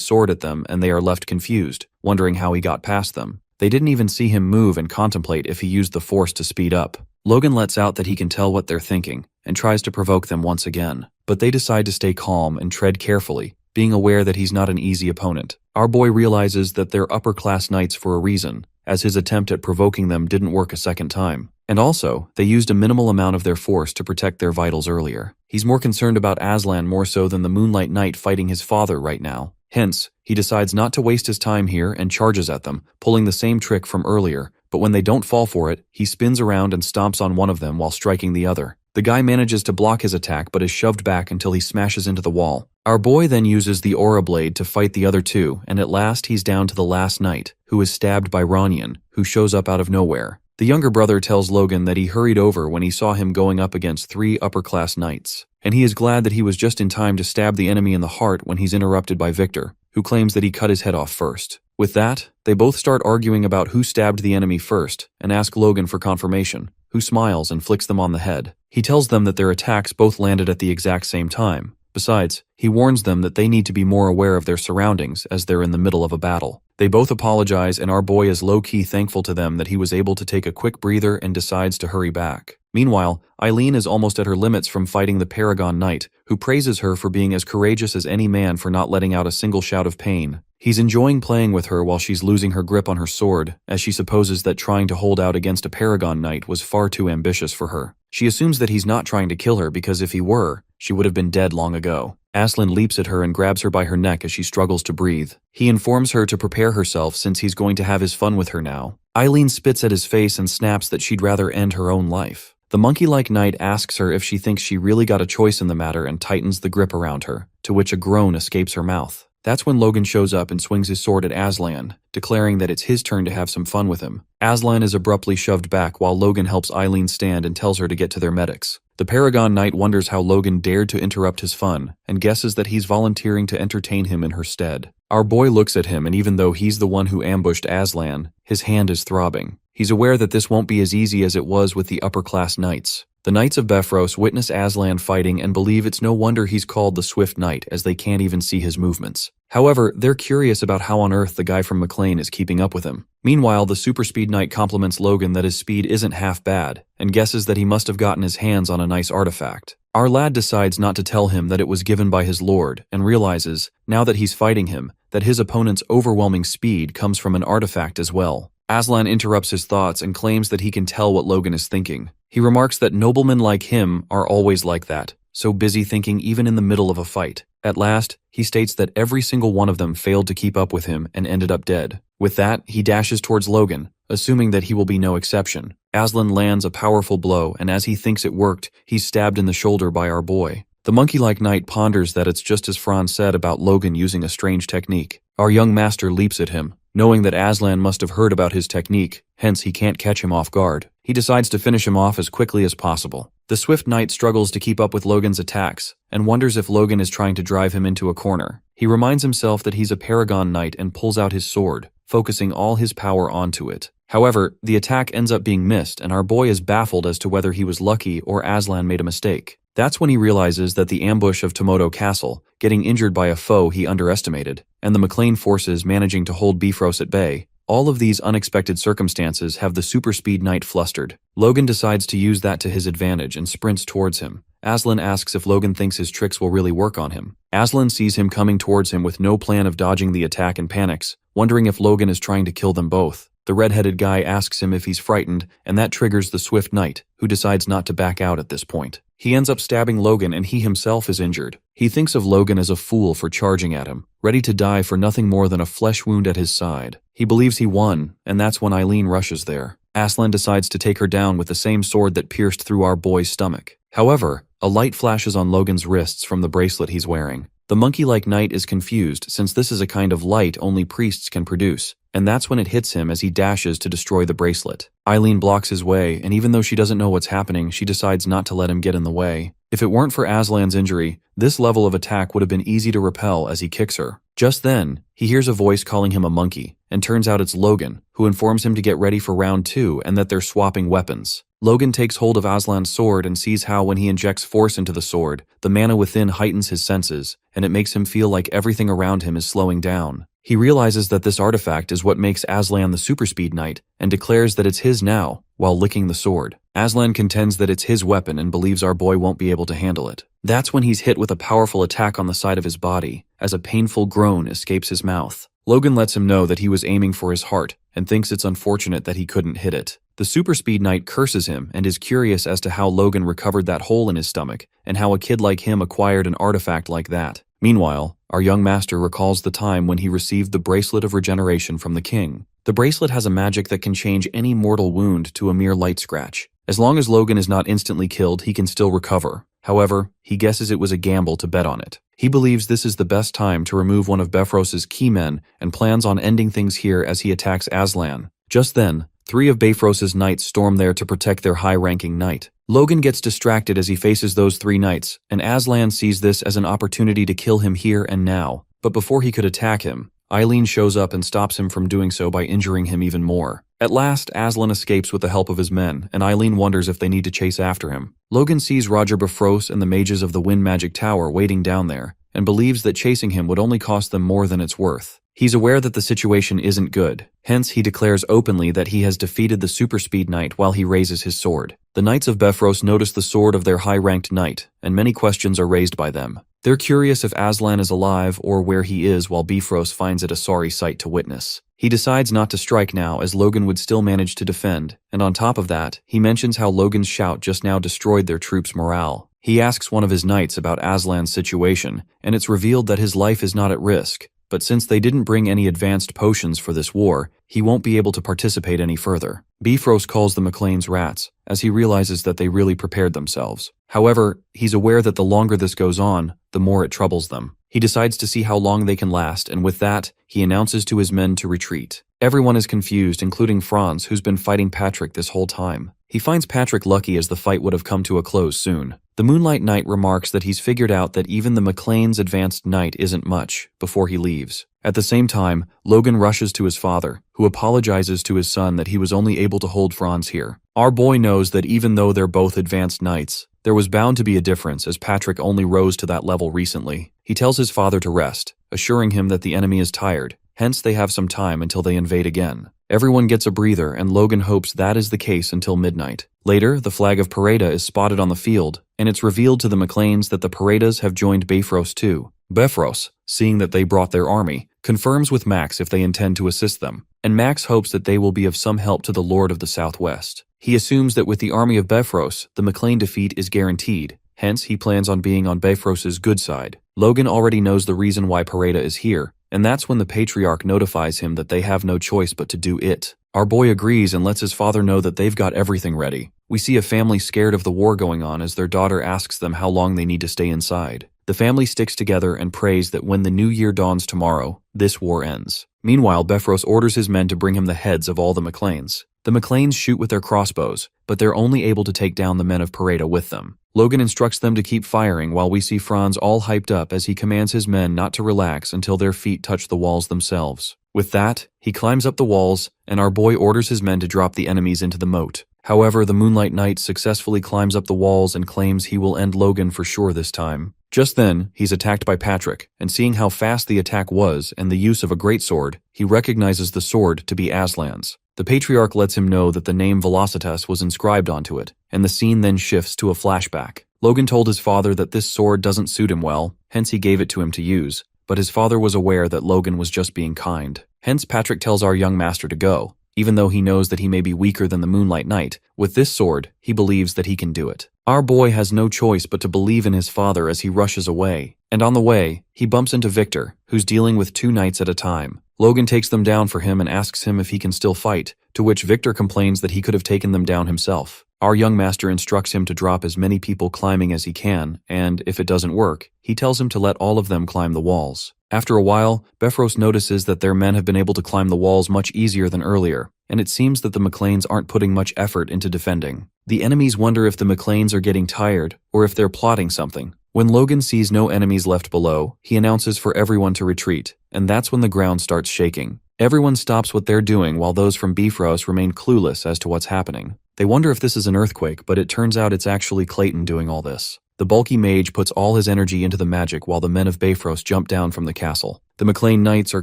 sword at them, and they are left confused, wondering how he got past them. They didn't even see him move and contemplate if he used the force to speed up. Logan lets out that he can tell what they're thinking, and tries to provoke them once again. But they decide to stay calm and tread carefully, being aware that he's not an easy opponent. Our boy realizes that they're upper-class knights for a reason, as his attempt at provoking them didn't work a second time. And also, they used a minimal amount of their force to protect their vitals earlier. He's more concerned about Aslan more so than the Moonlight Knight fighting his father right now. Hence, he decides not to waste his time here and charges at them, pulling the same trick from earlier, but when they don't fall for it, he spins around and stomps on one of them while striking the other. The guy manages to block his attack but is shoved back until he smashes into the wall. Our boy then uses the Aura Blade to fight the other 2, and at last he's down to the last knight, who is stabbed by Ronyan, who shows up out of nowhere. The younger brother tells Logan that he hurried over when he saw him going up against 3 upper-class knights, and he is glad that he was just in time to stab the enemy in the heart when he's interrupted by Victor, who claims that he cut his head off first. With that, they both start arguing about who stabbed the enemy first, and ask Logan for confirmation, who smiles and flicks them on the head. He tells them that their attacks both landed at the exact same time, Besides, he warns them that they need to be more aware of their surroundings as they're in the middle of a battle. They both apologize, and our boy is low-key thankful to them that he was able to take a quick breather and decides to hurry back. Meanwhile, Eileen is almost at her limits from fighting the Paragon Knight, who praises her for being as courageous as any man for not letting out a single shout of pain. He's enjoying playing with her while she's losing her grip on her sword, as she supposes that trying to hold out against a Paragon Knight was far too ambitious for her. She assumes that he's not trying to kill her because if he were, she would have been dead long ago. Aslan leaps at her and grabs her by her neck as she struggles to breathe. He informs her to prepare herself since he's going to have his fun with her now. Eileen spits at his face and snaps that she'd rather end her own life. The monkey-like knight asks her if she thinks she really got a choice in the matter and tightens the grip around her, to which a groan escapes her mouth. That's when Logan shows up and swings his sword at Aslan, declaring that it's his turn to have some fun with him. Aslan is abruptly shoved back while Logan helps Eileen stand and tells her to get to their medics. The Paragon Knight wonders how Logan dared to interrupt his fun, and guesses that he's volunteering to entertain him in her stead. Our boy looks at him, and even though he's the one who ambushed Aslan, his hand is throbbing. He's aware that this won't be as easy as it was with the upper-class knights. The Knights of Bifrost witness Aslan fighting and believe it's no wonder he's called the Swift Knight, as they can't even see his movements. However, they're curious about how on earth the guy from McLean is keeping up with him. Meanwhile, the Super Speed Knight compliments Logan that his speed isn't half bad, and guesses that he must have gotten his hands on a nice artifact. Our lad decides not to tell him that it was given by his lord, and realizes, now that he's fighting him, that his opponent's overwhelming speed comes from an artifact as well. Aslan interrupts his thoughts and claims that he can tell what Logan is thinking. He remarks that noblemen like him are always like that, so busy thinking even in the middle of a fight. At last, he states that every single one of them failed to keep up with him and ended up dead. With that, he dashes towards Logan, assuming that he will be no exception. Aslan lands a powerful blow, and as he thinks it worked, he's stabbed in the shoulder by our boy. The monkey-like knight ponders that it's just as Franz said about Logan using a strange technique. Our young master leaps at him, knowing that Aslan must have heard about his technique, hence he can't catch him off guard. He decides to finish him off as quickly as possible. The Swift Knight struggles to keep up with Logan's attacks, and wonders if Logan is trying to drive him into a corner. He reminds himself that he's a Paragon Knight and pulls out his sword, focusing all his power onto it. However, the attack ends up being missed, and our boy is baffled as to whether he was lucky or Aslan made a mistake. That's when he realizes that the ambush of Tomoto Castle, getting injured by a foe he underestimated, and the McLean forces managing to hold Bifrost at bay, all of these unexpected circumstances have the Super Speed Knight flustered. Logan decides to use that to his advantage and sprints towards him. Aslan asks if Logan thinks his tricks will really work on him. Aslan sees him coming towards him with no plan of dodging the attack and panics, wondering if Logan is trying to kill them both. The red-headed guy asks him if he's frightened, and that triggers the Swift Knight, who decides not to back out at this point. He ends up stabbing Logan, and he himself is injured. He thinks of Logan as a fool for charging at him, ready to die for nothing more than a flesh wound at his side. He believes he won, and that's when Eileen rushes there. Aslan decides to take her down with the same sword that pierced through our boy's stomach. However, a light flashes on Logan's wrists from the bracelet he's wearing. The monkey-like knight is confused since this is a kind of light only priests can produce, and that's when it hits him as he dashes to destroy the bracelet. Eileen blocks his way, and even though she doesn't know what's happening, she decides not to let him get in the way. If it weren't for Aslan's injury, this level of attack would have been easy to repel as he kicks her. Just then, he hears a voice calling him a monkey, and turns out it's Logan, who informs him to get ready for round 2 and that they're swapping weapons. Logan takes hold of Aslan's sword and sees how when he injects force into the sword, the mana within heightens his senses, and it makes him feel like everything around him is slowing down. He realizes that this artifact is what makes Aslan the Super Speed Knight, and declares that it's his now, while licking the sword. Aslan contends that it's his weapon and believes our boy won't be able to handle it. That's when he's hit with a powerful attack on the side of his body, as a painful groan escapes his mouth. Logan lets him know that he was aiming for his heart, and thinks it's unfortunate that he couldn't hit it. The Super Speed Knight curses him and is curious as to how Logan recovered that hole in his stomach, and how a kid like him acquired an artifact like that. Meanwhile, our young master recalls the time when he received the Bracelet of Regeneration from the king. The bracelet has a magic that can change any mortal wound to a mere light scratch. As long as Logan is not instantly killed, he can still recover. However, he guesses it was a gamble to bet on it. He believes this is the best time to remove one of Bifrost's key men and plans on ending things here as he attacks Aslan. Just then, 3 of Bifrost's knights storm there to protect their high-ranking knight. Logan gets distracted as he faces those 3 knights, and Aslan sees this as an opportunity to kill him here and now. But before he could attack him, Eileen shows up and stops him from doing so by injuring him even more. At last, Aslan escapes with the help of his men, and Eileen wonders if they need to chase after him. Logan sees Roger Bifrost and the mages of the Wind Magic Tower waiting down there, and believes that chasing him would only cost them more than it's worth. He's aware that the situation isn't good, hence he declares openly that he has defeated the Super Speed Knight while he raises his sword. The Knights of Bifrost notice the sword of their high-ranked knight, and many questions are raised by them. They're curious if Aslan is alive or where he is, while Bifrost finds it a sorry sight to witness. He decides not to strike now, as Logan would still manage to defend, and on top of that, he mentions how Logan's shout just now destroyed their troops' morale. He asks one of his knights about Aslan's situation, and it's revealed that his life is not at risk. But since they didn't bring any advanced potions for this war, he won't be able to participate any further. Bifrost calls the McLeans rats, as he realizes that they really prepared themselves. However, he's aware that the longer this goes on, the more it troubles them. He decides to see how long they can last, and with that, he announces to his men to retreat. Everyone is confused, including Franz, who's been fighting Patrick this whole time. He finds Patrick lucky, as the fight would have come to a close soon. The Moonlight Knight remarks that he's figured out that even the McLean's advanced knight isn't much, before he leaves. At the same time, Logan rushes to his father, who apologizes to his son that he was only able to hold Franz here. Our boy knows that even though they're both advanced knights, there was bound to be a difference, as Patrick only rose to that level recently. He tells his father to rest, assuring him that the enemy is tired, hence they have some time until they invade again. Everyone gets a breather, and Logan hopes that is the case until midnight. Later, the flag of Pareda is spotted on the field, and it's revealed to the McLeans that the Paredas have joined Bifrost too. Bifrost, seeing that they brought their army, confirms with Max if they intend to assist them, and Max hopes that they will be of some help to the Lord of the Southwest. He assumes that with the army of Bifrost, the McLean defeat is guaranteed, hence he plans on being on Bifrost's good side. Logan already knows the reason why Pareda is here, and that's when the Patriarch notifies him that they have no choice but to do it. Our boy agrees and lets his father know that they've got everything ready. We see a family scared of the war going on as their daughter asks them how long they need to stay inside. The family sticks together and prays that when the new year dawns tomorrow, this war ends. Meanwhile, Bifrost orders his men to bring him the heads of all the McLeans. The McLeans shoot with their crossbows, but they're only able to take down the men of Pareda with them. Logan instructs them to keep firing while we see Franz all hyped up as he commands his men not to relax until their feet touch the walls themselves. With that, he climbs up the walls, and our boy orders his men to drop the enemies into the moat. However, the Moonlight Knight successfully climbs up the walls and claims he will end Logan for sure this time. Just then, he's attacked by Patrick, and seeing how fast the attack was and the use of a greatsword, he recognizes the sword to be Aslan's. The Patriarch lets him know that the name Velocitas was inscribed onto it, and the scene then shifts to a flashback. Logan told his father that this sword doesn't suit him well, hence he gave it to him to use, but his father was aware that Logan was just being kind. Hence Patrick tells our young master to go. Even though he knows that he may be weaker than the Moonlight Knight, with this sword, he believes that he can do it. Our boy has no choice but to believe in his father as he rushes away, and on the way, he bumps into Victor, who's dealing with 2 knights at a time. Logan takes them down for him and asks him if he can still fight, to which Victor complains that he could have taken them down himself. Our young master instructs him to drop as many people climbing as he can, and if it doesn't work, he tells him to let all of them climb the walls. After a while, Bifrost notices that their men have been able to climb the walls much easier than earlier, and it seems that the McLeans aren't putting much effort into defending. The enemies wonder if the McLeans are getting tired, or if they're plotting something. When Logan sees no enemies left below, he announces for everyone to retreat, and that's when the ground starts shaking. Everyone stops what they're doing while those from Bifrost remain clueless as to what's happening. They wonder if this is an earthquake, but it turns out it's actually Clayton doing all this. The bulky mage puts all his energy into the magic while the men of Bifrost jump down from the castle. The McLean knights are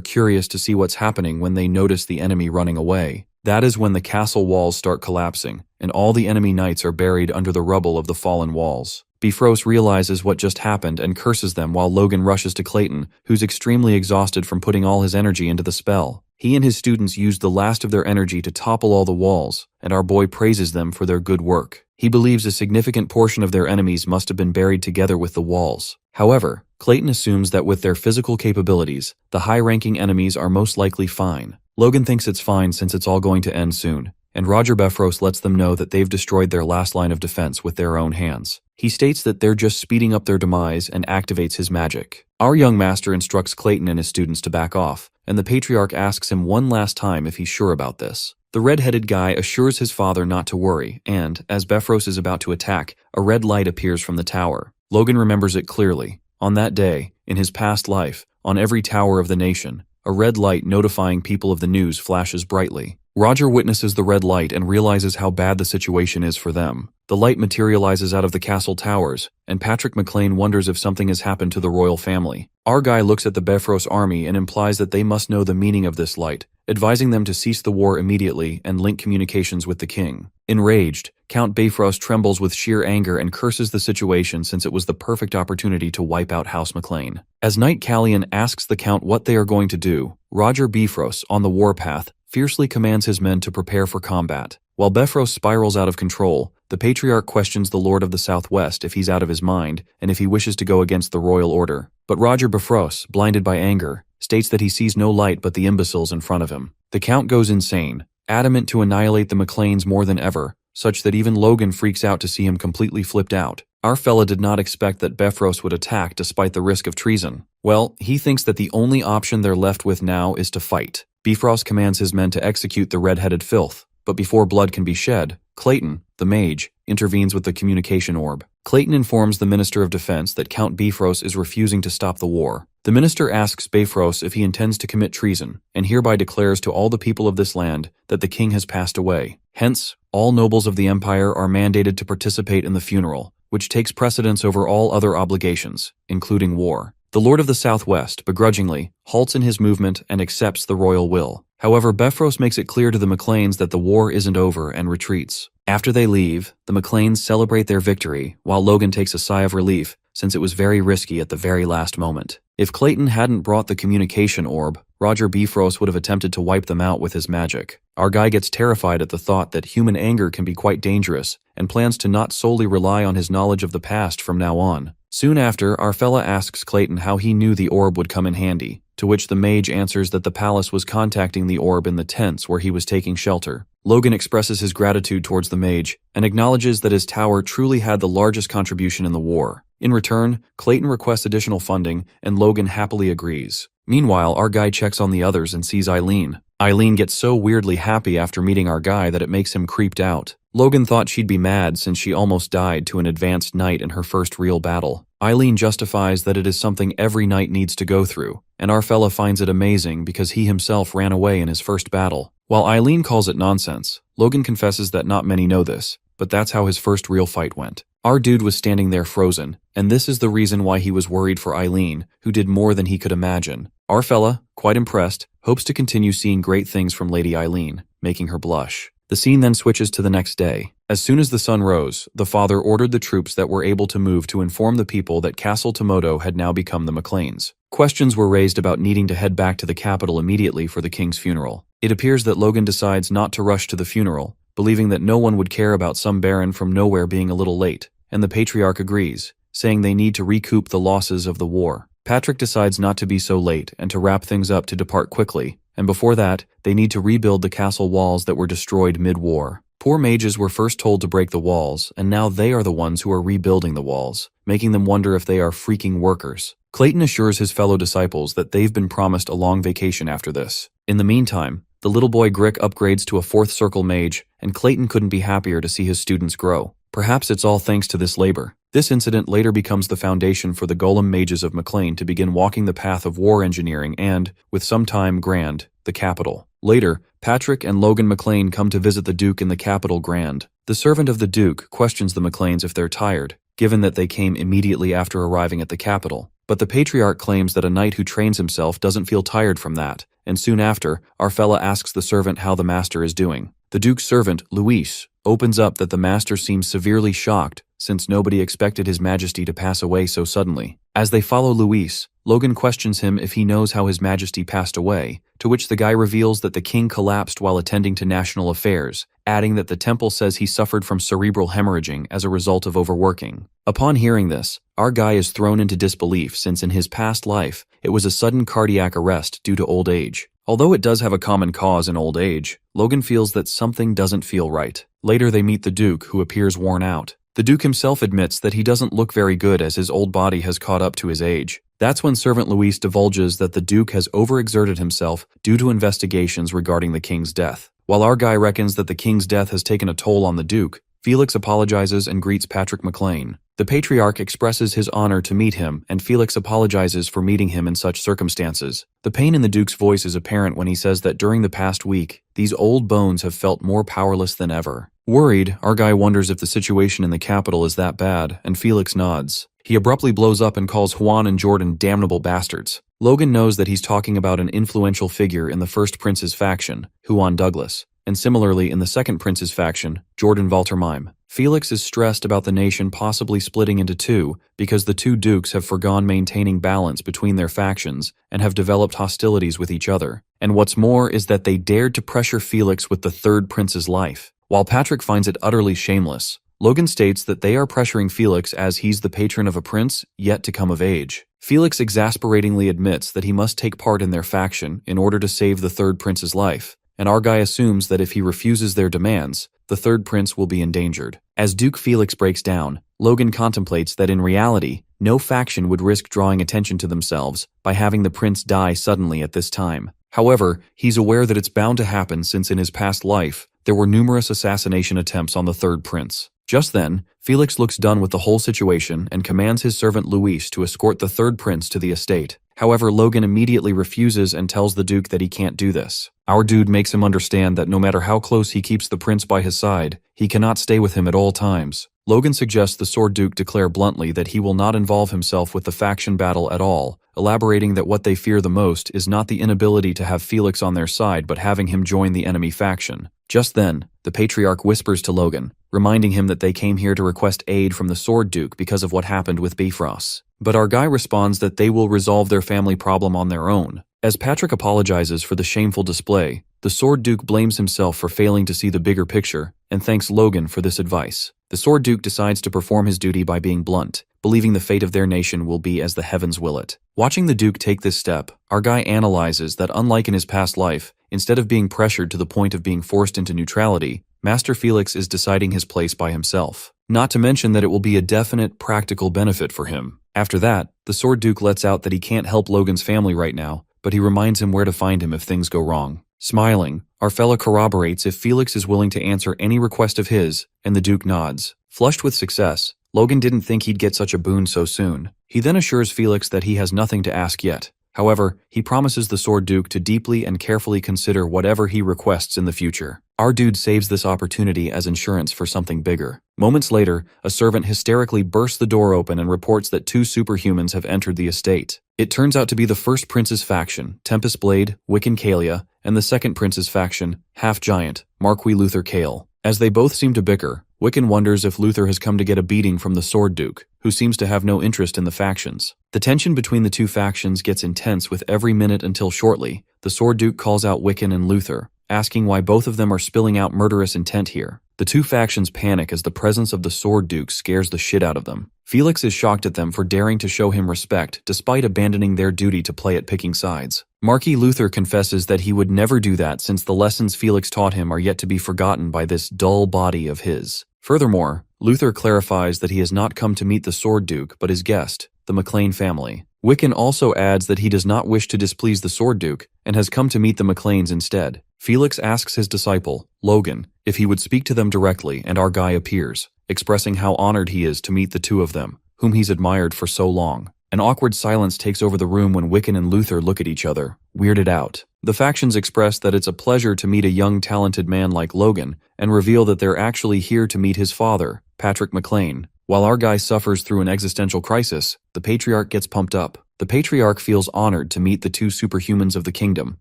curious to see what's happening when they notice the enemy running away. That is when the castle walls start collapsing, and all the enemy knights are buried under the rubble of the fallen walls. Bifrost realizes what just happened and curses them while Logan rushes to Clayton, who's extremely exhausted from putting all his energy into the spell. He and his students used the last of their energy to topple all the walls, and our boy praises them for their good work. He believes a significant portion of their enemies must have been buried together with the walls. However, Clayton assumes that with their physical capabilities, the high-ranking enemies are most likely fine. Logan thinks it's fine since it's all going to end soon, and Roger Bifrost lets them know that they've destroyed their last line of defense with their own hands. He states that they're just speeding up their demise and activates his magic. Our young master instructs Clayton and his students to back off, and the Patriarch asks him one last time if he's sure about this. The red-headed guy assures his father not to worry, and, as Bifrost is about to attack, a red light appears from the tower. Logan remembers it clearly. On that day, in his past life, on every tower of the nation, a red light notifying people of the news flashes brightly. Roger witnesses the red light and realizes how bad the situation is for them. The light materializes out of the castle towers, and Patrick McLean wonders if something has happened to the royal family. Our guy looks at the Bifrost army and implies that they must know the meaning of this light, advising them to cease the war immediately and link communications with the king. Enraged, Count Bifrost trembles with sheer anger and curses the situation since it was the perfect opportunity to wipe out House McLean. As Knight Callian asks the Count what they are going to do, Roger Bifrost, on the warpath, fiercely commands his men to prepare for combat. While Bifrost spirals out of control, the Patriarch questions the Lord of the Southwest if he's out of his mind and if he wishes to go against the royal order. But Roger Bifrost, blinded by anger, states that he sees no light but the imbeciles in front of him. The Count goes insane, adamant to annihilate the McLeans more than ever, such that even Logan freaks out to see him completely flipped out. Our fella did not expect that Bifrost would attack despite the risk of treason. Well, he thinks that the only option they're left with now is to fight. Bifrost commands his men to execute the red-headed filth, but before blood can be shed, Clayton, the mage, intervenes with the communication orb. Clayton informs the Minister of Defense that Count Bifrost is refusing to stop the war. The minister asks Bifrost if he intends to commit treason, and hereby declares to all the people of this land that the king has passed away. Hence, all nobles of the empire are mandated to participate in the funeral, which takes precedence over all other obligations, including war. The Lord of the Southwest, begrudgingly, halts in his movement and accepts the royal will. However, Bifrost makes it clear to the McLeans that the war isn't over and retreats. After they leave, the McLeans celebrate their victory, while Logan takes a sigh of relief, since it was very risky at the very last moment. If Clayton hadn't brought the communication orb, Roger Bifrost would have attempted to wipe them out with his magic. Our guy gets terrified at the thought that human anger can be quite dangerous, and plans to not solely rely on his knowledge of the past from now on. Soon after, our fella asks Clayton how he knew the orb would come in handy, to which the mage answers that the palace was contacting the orb in the tents where he was taking shelter. Logan expresses his gratitude towards the mage, and acknowledges that his tower truly had the largest contribution in the war. In return, Clayton requests additional funding, and Logan happily agrees. Meanwhile, our guy checks on the others and sees Eileen. Eileen gets so weirdly happy after meeting our guy that it makes him creeped out. Logan thought she'd be mad since she almost died to an advanced knight in her first real battle. Eileen justifies that it is something every knight needs to go through, and our fella finds it amazing because he himself ran away in his first battle. While Eileen calls it nonsense, Logan confesses that not many know this, but that's how his first real fight went. Our dude was standing there frozen, and this is the reason why he was worried for Eileen, who did more than he could imagine. Our fella, quite impressed, hopes to continue seeing great things from Lady Eileen, making her blush. The scene then switches to the next day. As soon as the sun rose, the father ordered the troops that were able to move to inform the people that Castle Tomoto had now become the McLeans. Questions were raised about needing to head back to the capital immediately for the king's funeral. It appears that Logan decides not to rush to the funeral, believing that no one would care about some baron from nowhere being a little late, and the Patriarch agrees, saying they need to recoup the losses of the war. Patrick decides not to be so late and to wrap things up to depart quickly, and before that, they need to rebuild the castle walls that were destroyed mid-war. Poor mages were first told to break the walls, and now they are the ones who are rebuilding the walls, making them wonder if they are freaking workers. Clayton assures his fellow disciples that they've been promised a long vacation after this. In the meantime, the little boy Grick upgrades to a 4th circle mage, and Clayton couldn't be happier to see his students grow. Perhaps it's all thanks to this labor. This incident later becomes the foundation for the Golem mages of McLean to begin walking the path of war engineering and, with some time, Grand, the capital. Later, Patrick and Logan McLean come to visit the Duke in the capital Grand. The servant of the Duke questions the McLeans if they're tired, given that they came immediately after arriving at the capital. But the Patriarch claims that a knight who trains himself doesn't feel tired from that, and soon after, our fella asks the servant how the master is doing. The Duke's servant, Luis, opens up that the master seems severely shocked since nobody expected His Majesty to pass away so suddenly. As they follow Luis, Logan questions him if he knows how His Majesty passed away, to which the guy reveals that the king collapsed while attending to national affairs, adding that the temple says he suffered from cerebral hemorrhaging as a result of overworking. Upon hearing this, our guy is thrown into disbelief since in his past life, it was a sudden cardiac arrest due to old age. Although it does have a common cause in old age, Logan feels that something doesn't feel right. Later they meet the Duke, who appears worn out. The Duke himself admits that he doesn't look very good as his old body has caught up to his age. That's when Servant Luis divulges that the Duke has overexerted himself due to investigations regarding the king's death. While our guy reckons that the king's death has taken a toll on the Duke, Felix apologizes and greets Patrick McLean. The patriarch expresses his honor to meet him, and Felix apologizes for meeting him in such circumstances. The pain in the Duke's voice is apparent when he says that during the past week, these old bones have felt more powerless than ever. Worried, our guy wonders if the situation in the capital is that bad, and Felix nods. He abruptly blows up and calls Juan and Jordan damnable bastards. Logan knows that he's talking about an influential figure in the First Prince's faction, Juan Douglas, and similarly in the Second Prince's faction, Jordan Valtermine. Felix is stressed about the nation possibly splitting into two because the two dukes have forgone maintaining balance between their factions and have developed hostilities with each other. And what's more is that they dared to pressure Felix with the Third Prince's life. While Patrick finds it utterly shameless, Logan states that they are pressuring Felix as he's the patron of a prince yet to come of age. Felix exasperatingly admits that he must take part in their faction in order to save the Third Prince's life, and our guy assumes that if he refuses their demands, the Third Prince will be endangered. As Duke Felix breaks down, Logan contemplates that in reality, no faction would risk drawing attention to themselves by having the prince die suddenly at this time. However, he's aware that it's bound to happen since in his past life, there were numerous assassination attempts on the Third Prince. Just then, Felix looks done with the whole situation and commands his servant Luis to escort the Third Prince to the estate. However, Logan immediately refuses and tells the Duke that he can't do this. Our dude makes him understand that no matter how close he keeps the prince by his side, he cannot stay with him at all times. Logan suggests the Sword Duke declare bluntly that he will not involve himself with the faction battle at all, elaborating that what they fear the most is not the inability to have Felix on their side but having him join the enemy faction. Just then, the Patriarch whispers to Logan, reminding him that they came here to request aid from the Sword Duke because of what happened with Bifrost. But our guy responds that they will resolve their family problem on their own. As Patrick apologizes for the shameful display, the Sword Duke blames himself for failing to see the bigger picture and thanks Logan for this advice. The Sword Duke decides to perform his duty by being blunt, believing the fate of their nation will be as the heavens will it. Watching the Duke take this step, our guy analyzes that unlike in his past life, instead of being pressured to the point of being forced into neutrality, Master Felix is deciding his place by himself. Not to mention that it will be a definite practical benefit for him. After that, the Sword Duke lets out that he can't help Logan's family right now, but he reminds him where to find him if things go wrong. Smiling, our fella corroborates if Felix is willing to answer any request of his, and the Duke nods. Flushed with success, Logan didn't think he'd get such a boon so soon. He then assures Felix that he has nothing to ask yet. However, he promises the Sword Duke to deeply and carefully consider whatever he requests in the future. Our dude saves this opportunity as insurance for something bigger. Moments later, a servant hysterically bursts the door open and reports that two superhumans have entered the estate. It turns out to be the First Prince's faction, Tempest Blade, Wiccan Kalia, and the Second Prince's faction, Half-Giant, Marquis Luther Kale. As they both seem to bicker, Wiccan wonders if Luther has come to get a beating from the Sword Duke, who seems to have no interest in the factions. The tension between the two factions gets intense with every minute until shortly, the Sword Duke calls out Wiccan and Luther, asking why both of them are spilling out murderous intent here. The two factions panic as the presence of the Sword Duke scares the shit out of them. Felix is shocked at them for daring to show him respect despite abandoning their duty to play at picking sides. Marquis Luther confesses that he would never do that since the lessons Felix taught him are yet to be forgotten by this dull body of his. Furthermore, Luther clarifies that he has not come to meet the Sword Duke but his guest, the McLean family. Wiccan also adds that he does not wish to displease the Sword Duke and has come to meet the McLeans instead. Felix asks his disciple, Logan, if he would speak to them directly, and our guy appears, expressing how honored he is to meet the two of them, whom he's admired for so long. An awkward silence takes over the room when Wiccan and Luther look at each other, weirded out. The factions express that it's a pleasure to meet a young talented man like Logan and reveal that they're actually here to meet his father, Patrick McLean. While our guy suffers through an existential crisis, the Patriarch gets pumped up. The Patriarch feels honored to meet the two superhumans of the kingdom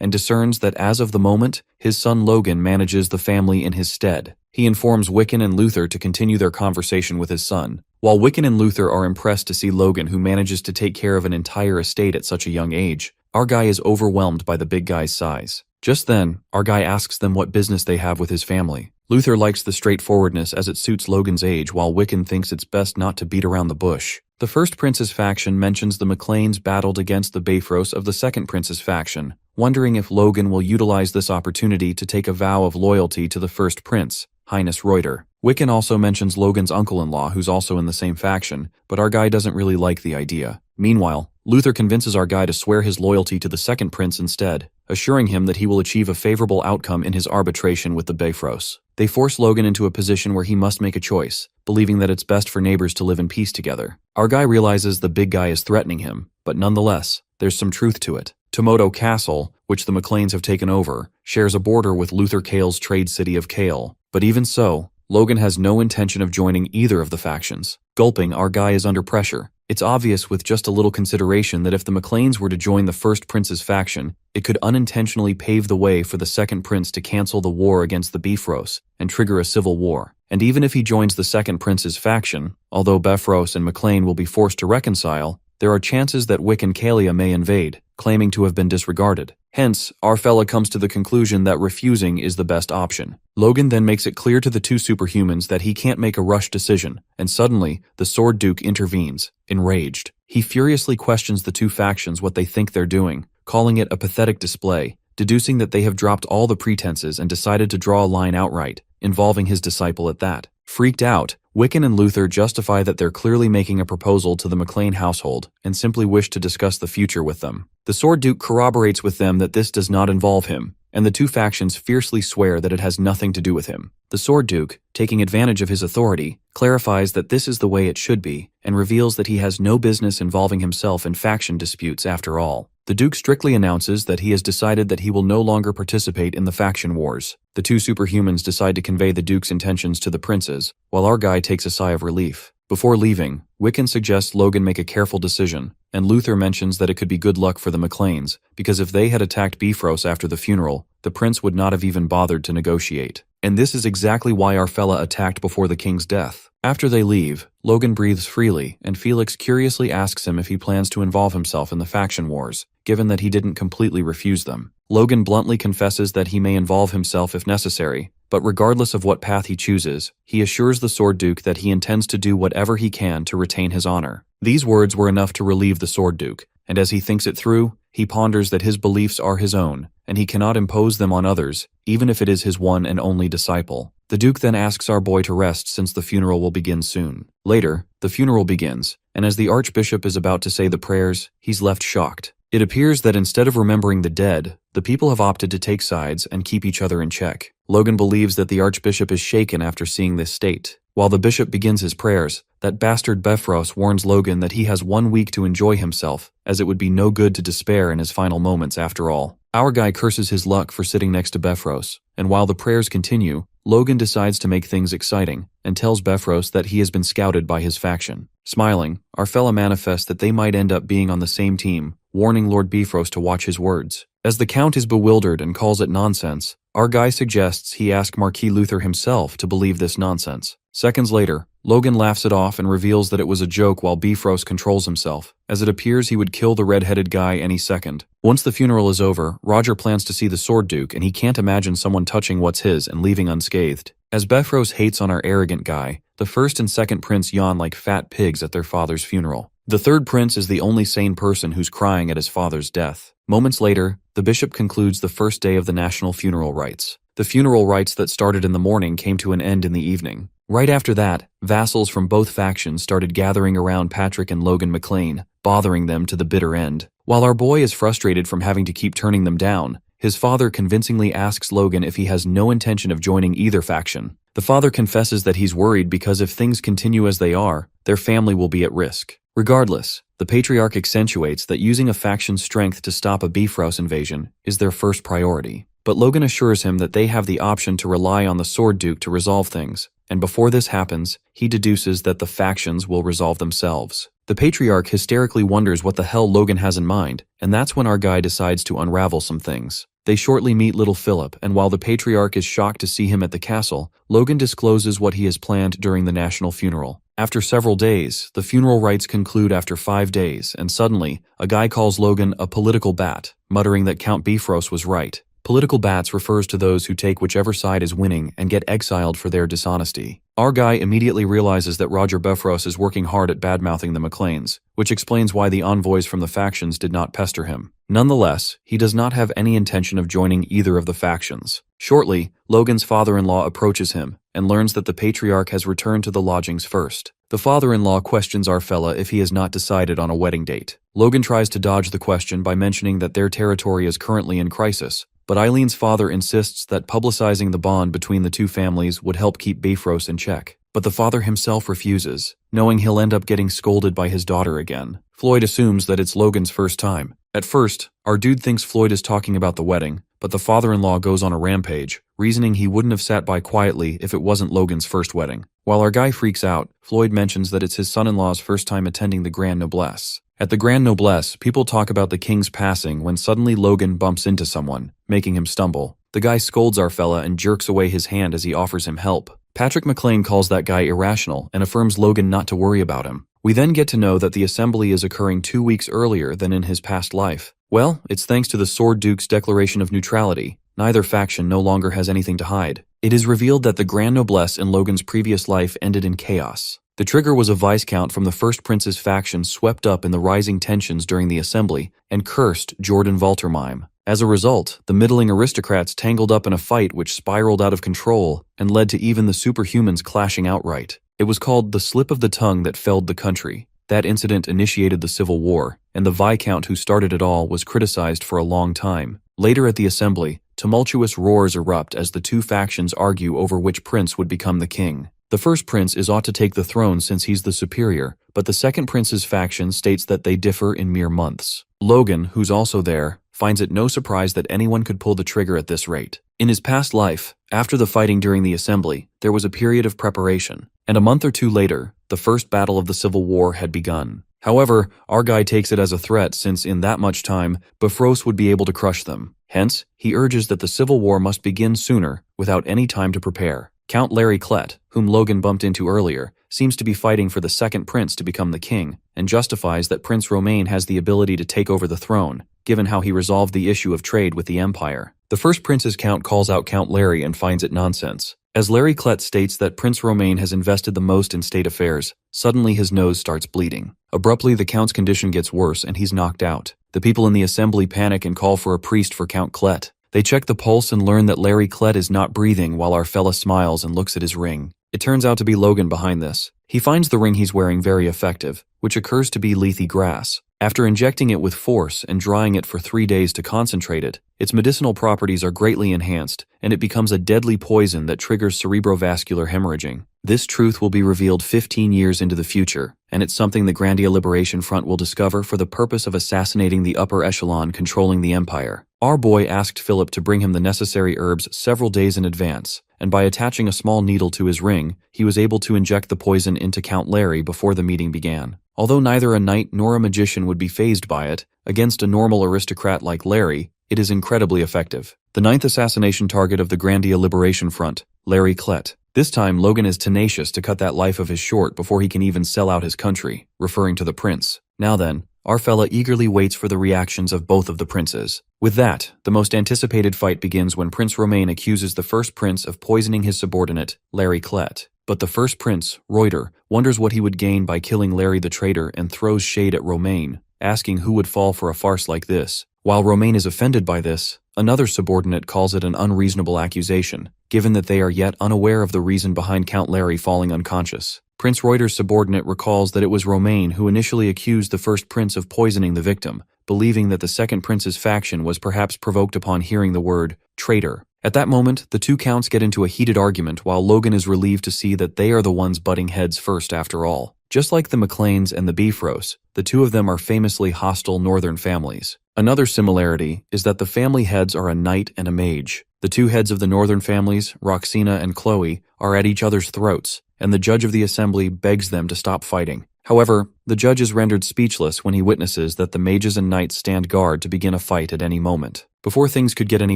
and discerns that as of the moment, his son Logan manages the family in his stead. He informs Wiccan and Luther to continue their conversation with his son. While Wiccan and Luther are impressed to see Logan who manages to take care of an entire estate at such a young age, our guy is overwhelmed by the big guy's size. Just then, our guy asks them what business they have with his family. Luther likes the straightforwardness as it suits Logan's age, while Wiccan thinks it's best not to beat around the bush. The First Prince's faction mentions the McLeans battled against the Bifrost of the Second Prince's faction, wondering if Logan will utilize this opportunity to take a vow of loyalty to the First Prince, Highness Reuter. Wiccan also mentions Logan's uncle-in-law, who's also in the same faction, but our guy doesn't really like the idea. Meanwhile, Luther convinces our guy to swear his loyalty to the Second Prince instead, assuring him that he will achieve a favorable outcome in his arbitration with the Bifrost. They force Logan into a position where he must make a choice, believing that it's best for neighbors to live in peace together. Our guy realizes the big guy is threatening him, but nonetheless, there's some truth to it. Tomoto Castle, which the McLeans have taken over, shares a border with Luther Kale's trade city of Kale. But even so, Logan has no intention of joining either of the factions. Gulping, our guy is under pressure. It's obvious with just a little consideration that if the McLeans were to join the first prince's faction, it could unintentionally pave the way for the second prince to cancel the war against the Bifrost and trigger a civil war. And even if he joins the second prince's faction, although Bifrost and McLean will be forced to reconcile, there are chances that Wick and Kalia may invade, claiming to have been disregarded. Hence, our fella comes to the conclusion that refusing is the best option. Logan then makes it clear to the two superhumans that he can't make a rushed decision, and suddenly, the Sword Duke intervenes, enraged. He furiously questions the two factions what they think they're doing, calling it a pathetic display, deducing that they have dropped all the pretenses and decided to draw a line outright, involving his disciple at that. Freaked out, Wiccan and Luther justify that they're clearly making a proposal to the McLean household and simply wish to discuss the future with them. The Sword Duke corroborates with them that this does not involve him, and the two factions fiercely swear that it has nothing to do with him. The Sword Duke, taking advantage of his authority, clarifies that this is the way it should be, and reveals that he has no business involving himself in faction disputes after all. The Duke strictly announces that he has decided that he will no longer participate in the faction wars. The two superhumans decide to convey the Duke's intentions to the princes, while our guy takes a sigh of relief. Before leaving, Wiccan suggests Logan make a careful decision, and Luther mentions that it could be good luck for the McLeans, because if they had attacked Bifrost after the funeral, the prince would not have even bothered to negotiate. And this is exactly why our fella attacked before the king's death. After they leave, Logan breathes freely, and Felix curiously asks him if he plans to involve himself in the faction wars, given that he didn't completely refuse them. Logan bluntly confesses that he may involve himself if necessary, but regardless of what path he chooses, he assures the Sword Duke that he intends to do whatever he can to retain his honor. These words were enough to relieve the Sword Duke, and as he thinks it through, he ponders that his beliefs are his own, and he cannot impose them on others, even if it is his one and only disciple. The Duke then asks our boy to rest since the funeral will begin soon. Later, the funeral begins, and as the Archbishop is about to say the prayers, he's left shocked. It appears that instead of remembering the dead, the people have opted to take sides and keep each other in check. Logan believes that the Archbishop is shaken after seeing this state. While the bishop begins his prayers, that bastard Bifrost warns Logan that he has 1 week to enjoy himself, as it would be no good to despair in his final moments after all. Our guy curses his luck for sitting next to Bifrost, and while the prayers continue, Logan decides to make things exciting, and tells Bifrost that he has been scouted by his faction. Smiling, our fella manifests that they might end up being on the same team, warning Lord Bifrost to watch his words. As the Count is bewildered and calls it nonsense, our guy suggests he ask Marquis Luther himself to believe this nonsense. Seconds later, Logan laughs it off and reveals that it was a joke while Bifrost controls himself, as it appears he would kill the red-headed guy any second. Once the funeral is over, Roger plans to see the Sword Duke and he can't imagine someone touching what's his and leaving unscathed. As Bifrost hates on our arrogant guy, the first and second prince yawn like fat pigs at their father's funeral. The third prince is the only sane person who's crying at his father's death. Moments later, the bishop concludes the first day of the national funeral rites. The funeral rites that started in the morning came to an end in the evening. Right after that, vassals from both factions started gathering around Patrick and Logan McLean, bothering them to the bitter end. While our boy is frustrated from having to keep turning them down, his father convincingly asks Logan if he has no intention of joining either faction. The father confesses that he's worried because if things continue as they are, their family will be at risk. Regardless, the patriarch accentuates that using a faction's strength to stop a Bifrost invasion is their first priority. But Logan assures him that they have the option to rely on the Sword Duke to resolve things, and before this happens, he deduces that the factions will resolve themselves. The patriarch hysterically wonders what the hell Logan has in mind, and that's when our guy decides to unravel some things. They shortly meet little Philip, and while the patriarch is shocked to see him at the castle, Logan discloses what he has planned during the national funeral. After several days, the funeral rites conclude after 5 days, and suddenly, a guy calls Logan a political bat, muttering that Count Bifrost was right. Political bats refers to those who take whichever side is winning and get exiled for their dishonesty. Our guy immediately realizes that Roger Bifrost is working hard at badmouthing the McLeans, which explains why the envoys from the factions did not pester him. Nonetheless, he does not have any intention of joining either of the factions. Shortly, Logan's father-in-law approaches him and learns that the patriarch has returned to the lodgings first. The father-in-law questions our fella if he has not decided on a wedding date. Logan tries to dodge the question by mentioning that their territory is currently in crisis, but Eileen's father insists that publicizing the bond between the two families would help keep Bifrost in check. But the father himself refuses, knowing he'll end up getting scolded by his daughter again. Floyd assumes that it's Logan's first time. At first, our dude thinks Floyd is talking about the wedding, but the father-in-law goes on a rampage, reasoning he wouldn't have sat by quietly if it wasn't Logan's first wedding. While our guy freaks out, Floyd mentions that it's his son-in-law's first time attending the Grand Noblesse. At the Grand Noblesse, people talk about the king's passing when suddenly Logan bumps into someone, making him stumble. The guy scolds our fella and jerks away his hand as he offers him help. Patrick McLean calls that guy irrational and affirms Logan not to worry about him. We then get to know that the assembly is occurring 2 weeks earlier than in his past life. Well, it's thanks to the Sword Duke's declaration of neutrality. Neither faction no longer has anything to hide. It is revealed that the Grand Noblesse in Logan's previous life ended in chaos. The trigger was a Viscount from the First Prince's faction swept up in the rising tensions during the assembly and cursed Jordan Valtermine. As a result, the middling aristocrats tangled up in a fight which spiraled out of control and led to even the superhumans clashing outright. It was called the slip of the tongue that felled the country. That incident initiated the Civil War, and the Viscount who started it all was criticized for a long time. Later at the assembly, tumultuous roars erupt as the two factions argue over which prince would become the king. The first prince is ought to take the throne since he's the superior, but the second prince's faction states that they differ in mere months. Logan, who's also there, finds it no surprise that anyone could pull the trigger at this rate. In his past life, after the fighting during the assembly, there was a period of preparation, and a month or two later, the first battle of the Civil War had begun. However, our guy takes it as a threat since in that much time, Bifrost would be able to crush them. Hence, he urges that the Civil War must begin sooner, without any time to prepare. Count Larry Klett, whom Logan bumped into earlier, seems to be fighting for the second prince to become the king, and justifies that Prince Romain has the ability to take over the throne, given how he resolved the issue of trade with the Empire. The first prince's count calls out Count Larry and finds it nonsense. As Larry Klett states that Prince Romain has invested the most in state affairs, suddenly his nose starts bleeding. Abruptly, the count's condition gets worse and he's knocked out. The people in the assembly panic and call for a priest for Count Klett. They check the pulse and learn that Larry Klett is not breathing while our fella smiles and looks at his ring. It turns out to be Logan behind this. He finds the ring he's wearing very effective, which occurs to be lethe grass. After injecting it with force and drying it for 3 days to concentrate it, its medicinal properties are greatly enhanced, and it becomes a deadly poison that triggers cerebrovascular hemorrhaging. This truth will be revealed 15 years into the future, and it's something the Grandia Liberation Front will discover for the purpose of assassinating the upper echelon controlling the Empire. Our boy asked Philip to bring him the necessary herbs several days in advance, and by attaching a small needle to his ring, he was able to inject the poison into Count Larry before the meeting began. Although neither a knight nor a magician would be fazed by it, against a normal aristocrat like Larry, it is incredibly effective. The ninth assassination target of the Grandia Liberation Front, Larry Klett. This time, Logan is tenacious to cut that life of his short before he can even sell out his country, referring to the prince. Now then, our fella eagerly waits for the reactions of both of the princes. With that, the most anticipated fight begins when Prince Romain accuses the first prince of poisoning his subordinate, Larry Klett. But the first prince, Reuter, wonders what he would gain by killing Larry the traitor and throws shade at Romain, asking who would fall for a farce like this. While Romain is offended by this, another subordinate calls it an unreasonable accusation, given that they are yet unaware of the reason behind Count Larry falling unconscious. Prince Reuter's subordinate recalls that it was Romain who initially accused the first prince of poisoning the victim, believing that the second prince's faction was perhaps provoked upon hearing the word traitor. At that moment, the two counts get into a heated argument while Logan is relieved to see that they are the ones butting heads first after all. Just like the McLeans and the Bifrost, the two of them are famously hostile northern families. Another similarity is that the family heads are a knight and a mage. The two heads of the northern families, Roxina and Chloe, are at each other's throats, and the judge of the assembly begs them to stop fighting. However, the judge is rendered speechless when he witnesses that the mages and knights stand guard to begin a fight at any moment. Before things could get any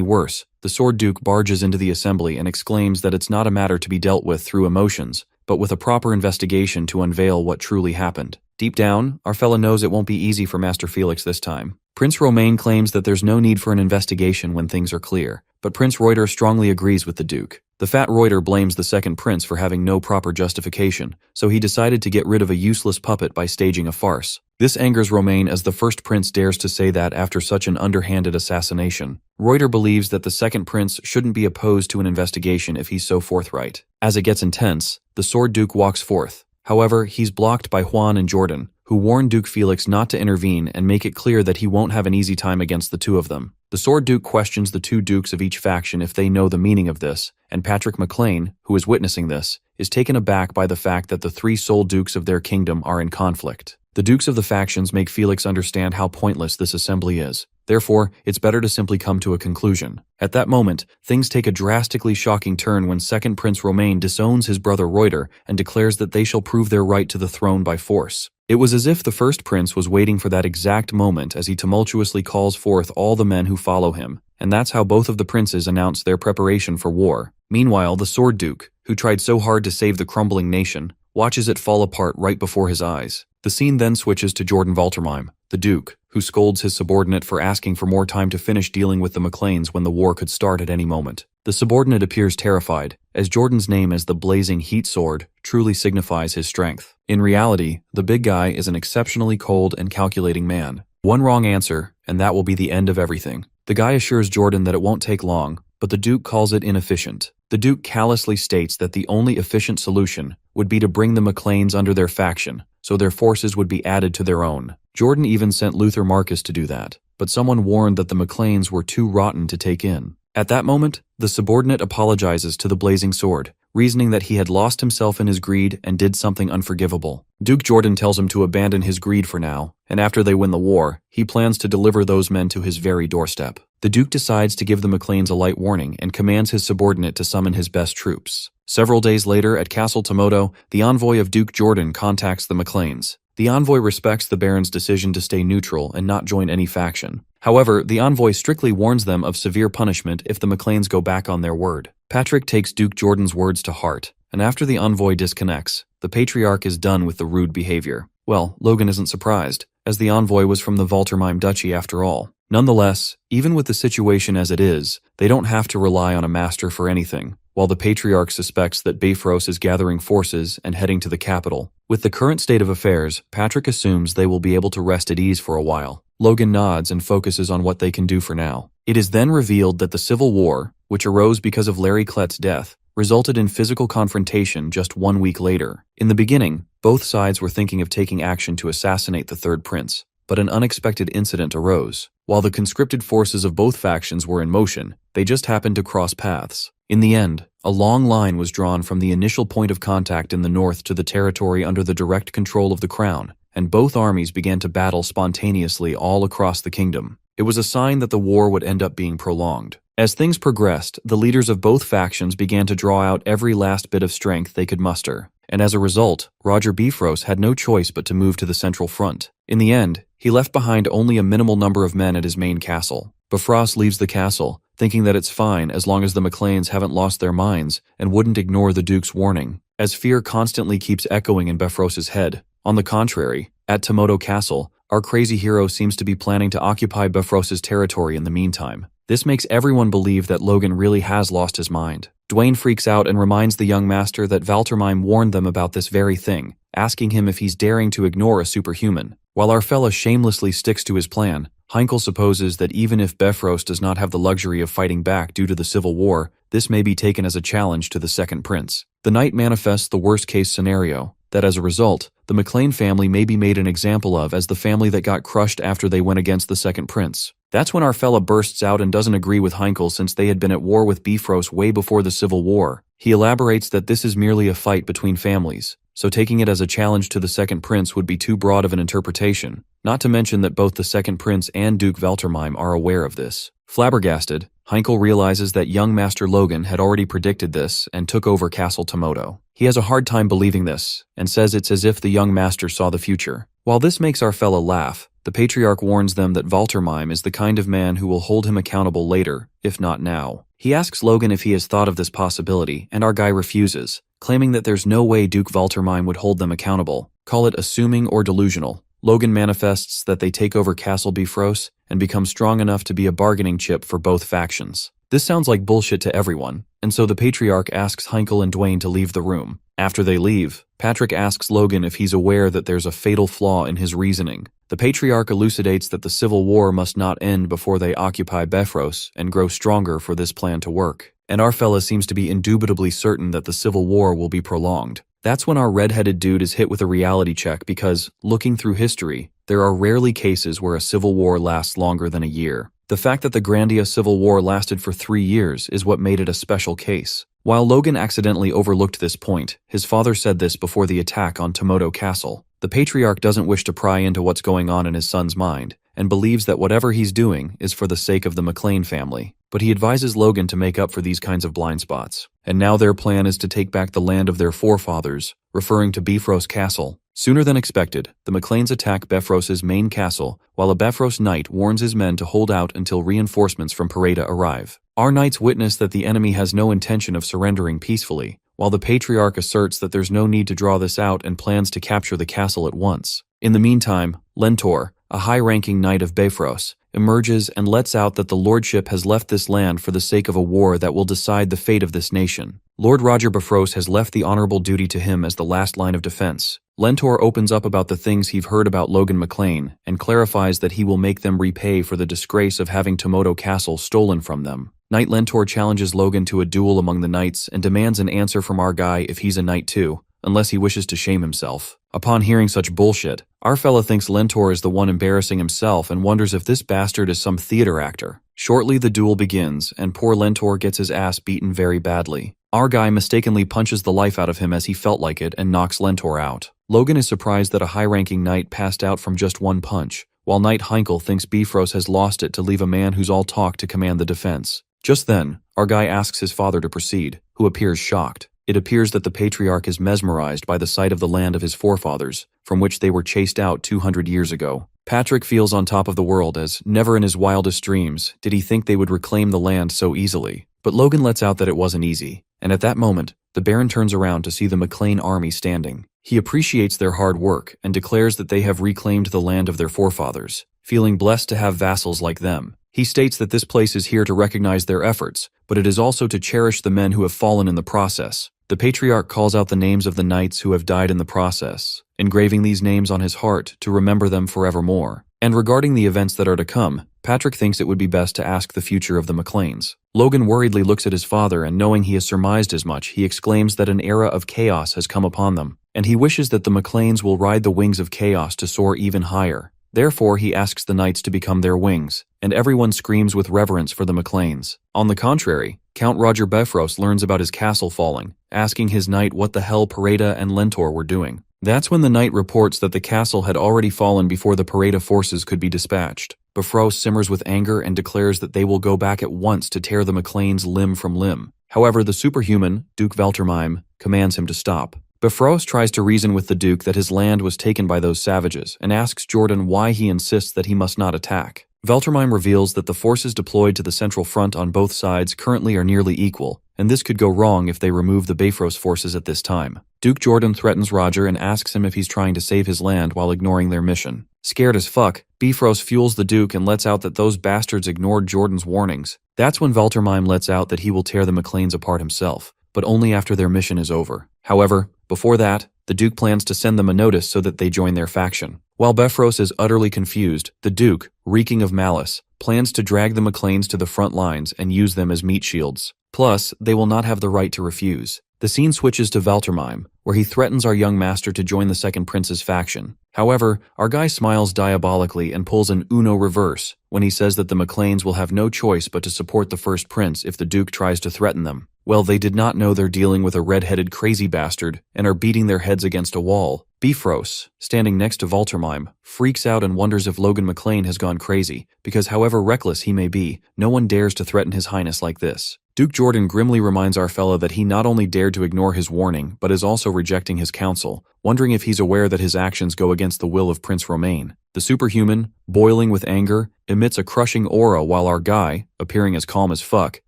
worse, the Sword Duke barges into the assembly and exclaims that it's not a matter to be dealt with through emotions, but with a proper investigation to unveil what truly happened. Deep down, our fella knows it won't be easy for Master Felix this time. Prince Romain claims that there's no need for an investigation when things are clear, but Prince Reuter strongly agrees with the Duke. The fat Reuter blames the second prince for having no proper justification, so he decided to get rid of a useless puppet by staging a farce. This angers Romain as the first prince dares to say that after such an underhanded assassination. Reuter believes that the second prince shouldn't be opposed to an investigation if he's so forthright. As it gets intense, the Sword Duke walks forth. However, he's blocked by Juan and Jordan, who warn Duke Felix not to intervene and make it clear that he won't have an easy time against the two of them. The Sword Duke questions the two dukes of each faction if they know the meaning of this, and Patrick McLean, who is witnessing this, is taken aback by the fact that the three sole dukes of their kingdom are in conflict. The dukes of the factions make Felix understand how pointless this assembly is. Therefore, it's better to simply come to a conclusion. At that moment, things take a drastically shocking turn when Second Prince Romain disowns his brother Reuter and declares that they shall prove their right to the throne by force. It was as if the first prince was waiting for that exact moment as he tumultuously calls forth all the men who follow him, and that's how both of the princes announce their preparation for war. Meanwhile, the Sword Duke, who tried so hard to save the crumbling nation, watches it fall apart right before his eyes. The scene then switches to Jordan Valtermine, the Duke, who scolds his subordinate for asking for more time to finish dealing with the McLeans when the war could start at any moment. The subordinate appears terrified, as Jordan's name as the blazing heat sword truly signifies his strength. In reality, the big guy is an exceptionally cold and calculating man. One wrong answer, and that will be the end of everything. The guy assures Jordan that it won't take long, but the Duke calls it inefficient. The Duke callously states that the only efficient solution would be to bring the McLeans under their faction, so their forces would be added to their own. Jordan even sent Luther Marcus to do that, but someone warned that the McLeans were too rotten to take in. At that moment, the subordinate apologizes to the Blazing Sword, reasoning that he had lost himself in his greed and did something unforgivable. Duke Jordan tells him to abandon his greed for now, and after they win the war, he plans to deliver those men to his very doorstep. The Duke decides to give the McLeans a light warning and commands his subordinate to summon his best troops. Several days later, at Castle Tomoto, the envoy of Duke Jordan contacts the McLeans. The envoy respects the Baron's decision to stay neutral and not join any faction. However, the envoy strictly warns them of severe punishment if the McLeans go back on their word. Patrick takes Duke Jordan's words to heart, and after the envoy disconnects, the Patriarch is done with the rude behavior. Well, Logan isn't surprised, as the envoy was from the Valtermine Duchy after all. Nonetheless, even with the situation as it is, they don't have to rely on a master for anything, while the Patriarch suspects that Bifrost is gathering forces and heading to the capital. With the current state of affairs, Patrick assumes they will be able to rest at ease for a while. Logan nods and focuses on what they can do for now. It is then revealed that the Civil War, which arose because of Larry Klett's death, resulted in physical confrontation just 1 week later. In the beginning, both sides were thinking of taking action to assassinate the third prince, but an unexpected incident arose. While the conscripted forces of both factions were in motion, they just happened to cross paths. In the end, a long line was drawn from the initial point of contact in the north to the territory under the direct control of the crown, and both armies began to battle spontaneously all across the kingdom. It was a sign that the war would end up being prolonged. As things progressed, the leaders of both factions began to draw out every last bit of strength they could muster, and as a result, Roger Bifrost had no choice but to move to the central front. In the end, he left behind only a minimal number of men at his main castle. Bifrost leaves the castle, thinking that it's fine as long as the McLeans haven't lost their minds and wouldn't ignore the Duke's warning, as fear constantly keeps echoing in Bifrost's head. On the contrary, at Tomoto Castle, our crazy hero seems to be planning to occupy Bifrost's territory in the meantime. This makes everyone believe that Logan really has lost his mind. Dwayne freaks out and reminds the young master that Valtermine warned them about this very thing, asking him if he's daring to ignore a superhuman. While our fella shamelessly sticks to his plan, Heinkel supposes that even if Bifrost does not have the luxury of fighting back due to the Civil War, this may be taken as a challenge to the second prince. The night manifests the worst-case scenario, that as a result, the McLean family may be made an example of as the family that got crushed after they went against the second prince. That's when our fella bursts out and doesn't agree with Heinkel since they had been at war with Bifrost way before the Civil War. He elaborates that this is merely a fight between families, so taking it as a challenge to the second prince would be too broad of an interpretation, not to mention that both the second prince and Duke Valtermine are aware of this. Flabbergasted, Heinkel realizes that young Master Logan had already predicted this and took over Castle Tomoto. He has a hard time believing this, and says it's as if the young master saw the future. While this makes our fella laugh, the Patriarch warns them that Valtermine is the kind of man who will hold him accountable later, if not now. He asks Logan if he has thought of this possibility, and our guy refuses, claiming that there's no way Duke Valtermine would hold them accountable. Call it assuming or delusional. Logan manifests that they take over Castle Bifrost and become strong enough to be a bargaining chip for both factions. This sounds like bullshit to everyone, and so the Patriarch asks Heinkel and Dwayne to leave the room. After they leave, Patrick asks Logan if he's aware that there's a fatal flaw in his reasoning. The Patriarch elucidates that the Civil War must not end before they occupy Bifrost and grow stronger for this plan to work. And our fella seems to be indubitably certain that the Civil War will be prolonged. That's when our red-headed dude is hit with a reality check because, looking through history, there are rarely cases where a civil war lasts longer than a year. The fact that the Grandia Civil War lasted for 3 years is what made it a special case. While Logan accidentally overlooked this point, his father said this before the attack on Tomoto Castle. The patriarch doesn't wish to pry into what's going on in his son's mind, and believes that whatever he's doing is for the sake of the McLean family. But he advises Logan to make up for these kinds of blind spots. And now their plan is to take back the land of their forefathers, referring to Bifrost Castle. Sooner than expected, the McLeans attack Bifrost's main castle, while a Bifrost knight warns his men to hold out until reinforcements from Pareda arrive. Our knights witness that the enemy has no intention of surrendering peacefully, while the patriarch asserts that there's no need to draw this out and plans to capture the castle at once. In the meantime, Lentor, a high-ranking knight of Bifrost, emerges and lets out that the lordship has left this land for the sake of a war that will decide the fate of this nation. Lord Roger Bifrost has left the honorable duty to him as the last line of defense. Lentor opens up about the things he've heard about Logan McLean and clarifies that he will make them repay for the disgrace of having Tomoto Castle stolen from them. Knight Lentor challenges Logan to a duel among the knights and demands an answer from our guy if he's a knight too, unless he wishes to shame himself. Upon hearing such bullshit, our fella thinks Lentor is the one embarrassing himself and wonders if this bastard is some theater actor. Shortly the duel begins, and poor Lentor gets his ass beaten very badly. Our guy mistakenly punches the life out of him as he felt like it and knocks Lentor out. Logan is surprised that a high-ranking knight passed out from just one punch, while Knight Heinkel thinks Bifrost has lost it to leave a man who's all talk to command the defense. Just then, our guy asks his father to proceed, who appears shocked. It appears that the patriarch is mesmerized by the sight of the land of his forefathers, from which they were chased out 200 years ago. Patrick feels on top of the world as, never in his wildest dreams, did he think they would reclaim the land so easily. But Logan lets out that it wasn't easy, and at that moment, the Baron turns around to see the McLean army standing. He appreciates their hard work and declares that they have reclaimed the land of their forefathers, feeling blessed to have vassals like them. He states that this place is here to recognize their efforts, but it is also to cherish the men who have fallen in the process. The patriarch calls out the names of the knights who have died in the process, engraving these names on his heart to remember them forevermore. And regarding the events that are to come, Patrick thinks it would be best to ask the future of the McLeans. Logan worriedly looks at his father, and knowing he has surmised as much, he exclaims that an era of chaos has come upon them, and he wishes that the McLeans will ride the wings of chaos to soar even higher. Therefore, he asks the knights to become their wings, and everyone screams with reverence for the McLeans. On the contrary, Count Roger Bifrost learns about his castle falling, asking his knight what the hell Pareda and Lentor were doing. That's when the knight reports that the castle had already fallen before the Pareda forces could be dispatched. Bifrost simmers with anger and declares that they will go back at once to tear the McLeans limb from limb. However, the superhuman, Duke Veltermime, commands him to stop. Bifrost tries to reason with the Duke that his land was taken by those savages and asks Jordan why he insists that he must not attack. Veltermime reveals that the forces deployed to the central front on both sides currently are nearly equal, and this could go wrong if they remove the Bifrost forces at this time. Duke Jordan threatens Roger and asks him if he's trying to save his land while ignoring their mission. Scared as fuck, Bifrost fuels the Duke and lets out that those bastards ignored Jordan's warnings. That's when Veltermime lets out that he will tear the McLeans apart himself, but only after their mission is over. However, before that, the Duke plans to send them a notice so that they join their faction. While Bifrost is utterly confused, the Duke, reeking of malice, plans to drag the McLeans to the front lines and use them as meat shields. Plus, they will not have the right to refuse. The scene switches to Veltermime, where he threatens our young master to join the Second Prince's faction. However, our guy smiles diabolically and pulls an Uno reverse when he says that the McLeans will have no choice but to support the First Prince if the Duke tries to threaten them. Well, they did not know they're dealing with a red-headed crazy bastard and are beating their heads against a wall. Bifrost, standing next to Veltermime, freaks out and wonders if Logan McLean has gone crazy, because however reckless he may be, no one dares to threaten his highness like this. Duke Jordan grimly reminds our fellow that he not only dared to ignore his warning, but is also rejecting his counsel, wondering if he's aware that his actions go against the will of Prince Romain. The superhuman, boiling with anger, emits a crushing aura while our guy, appearing as calm as fuck,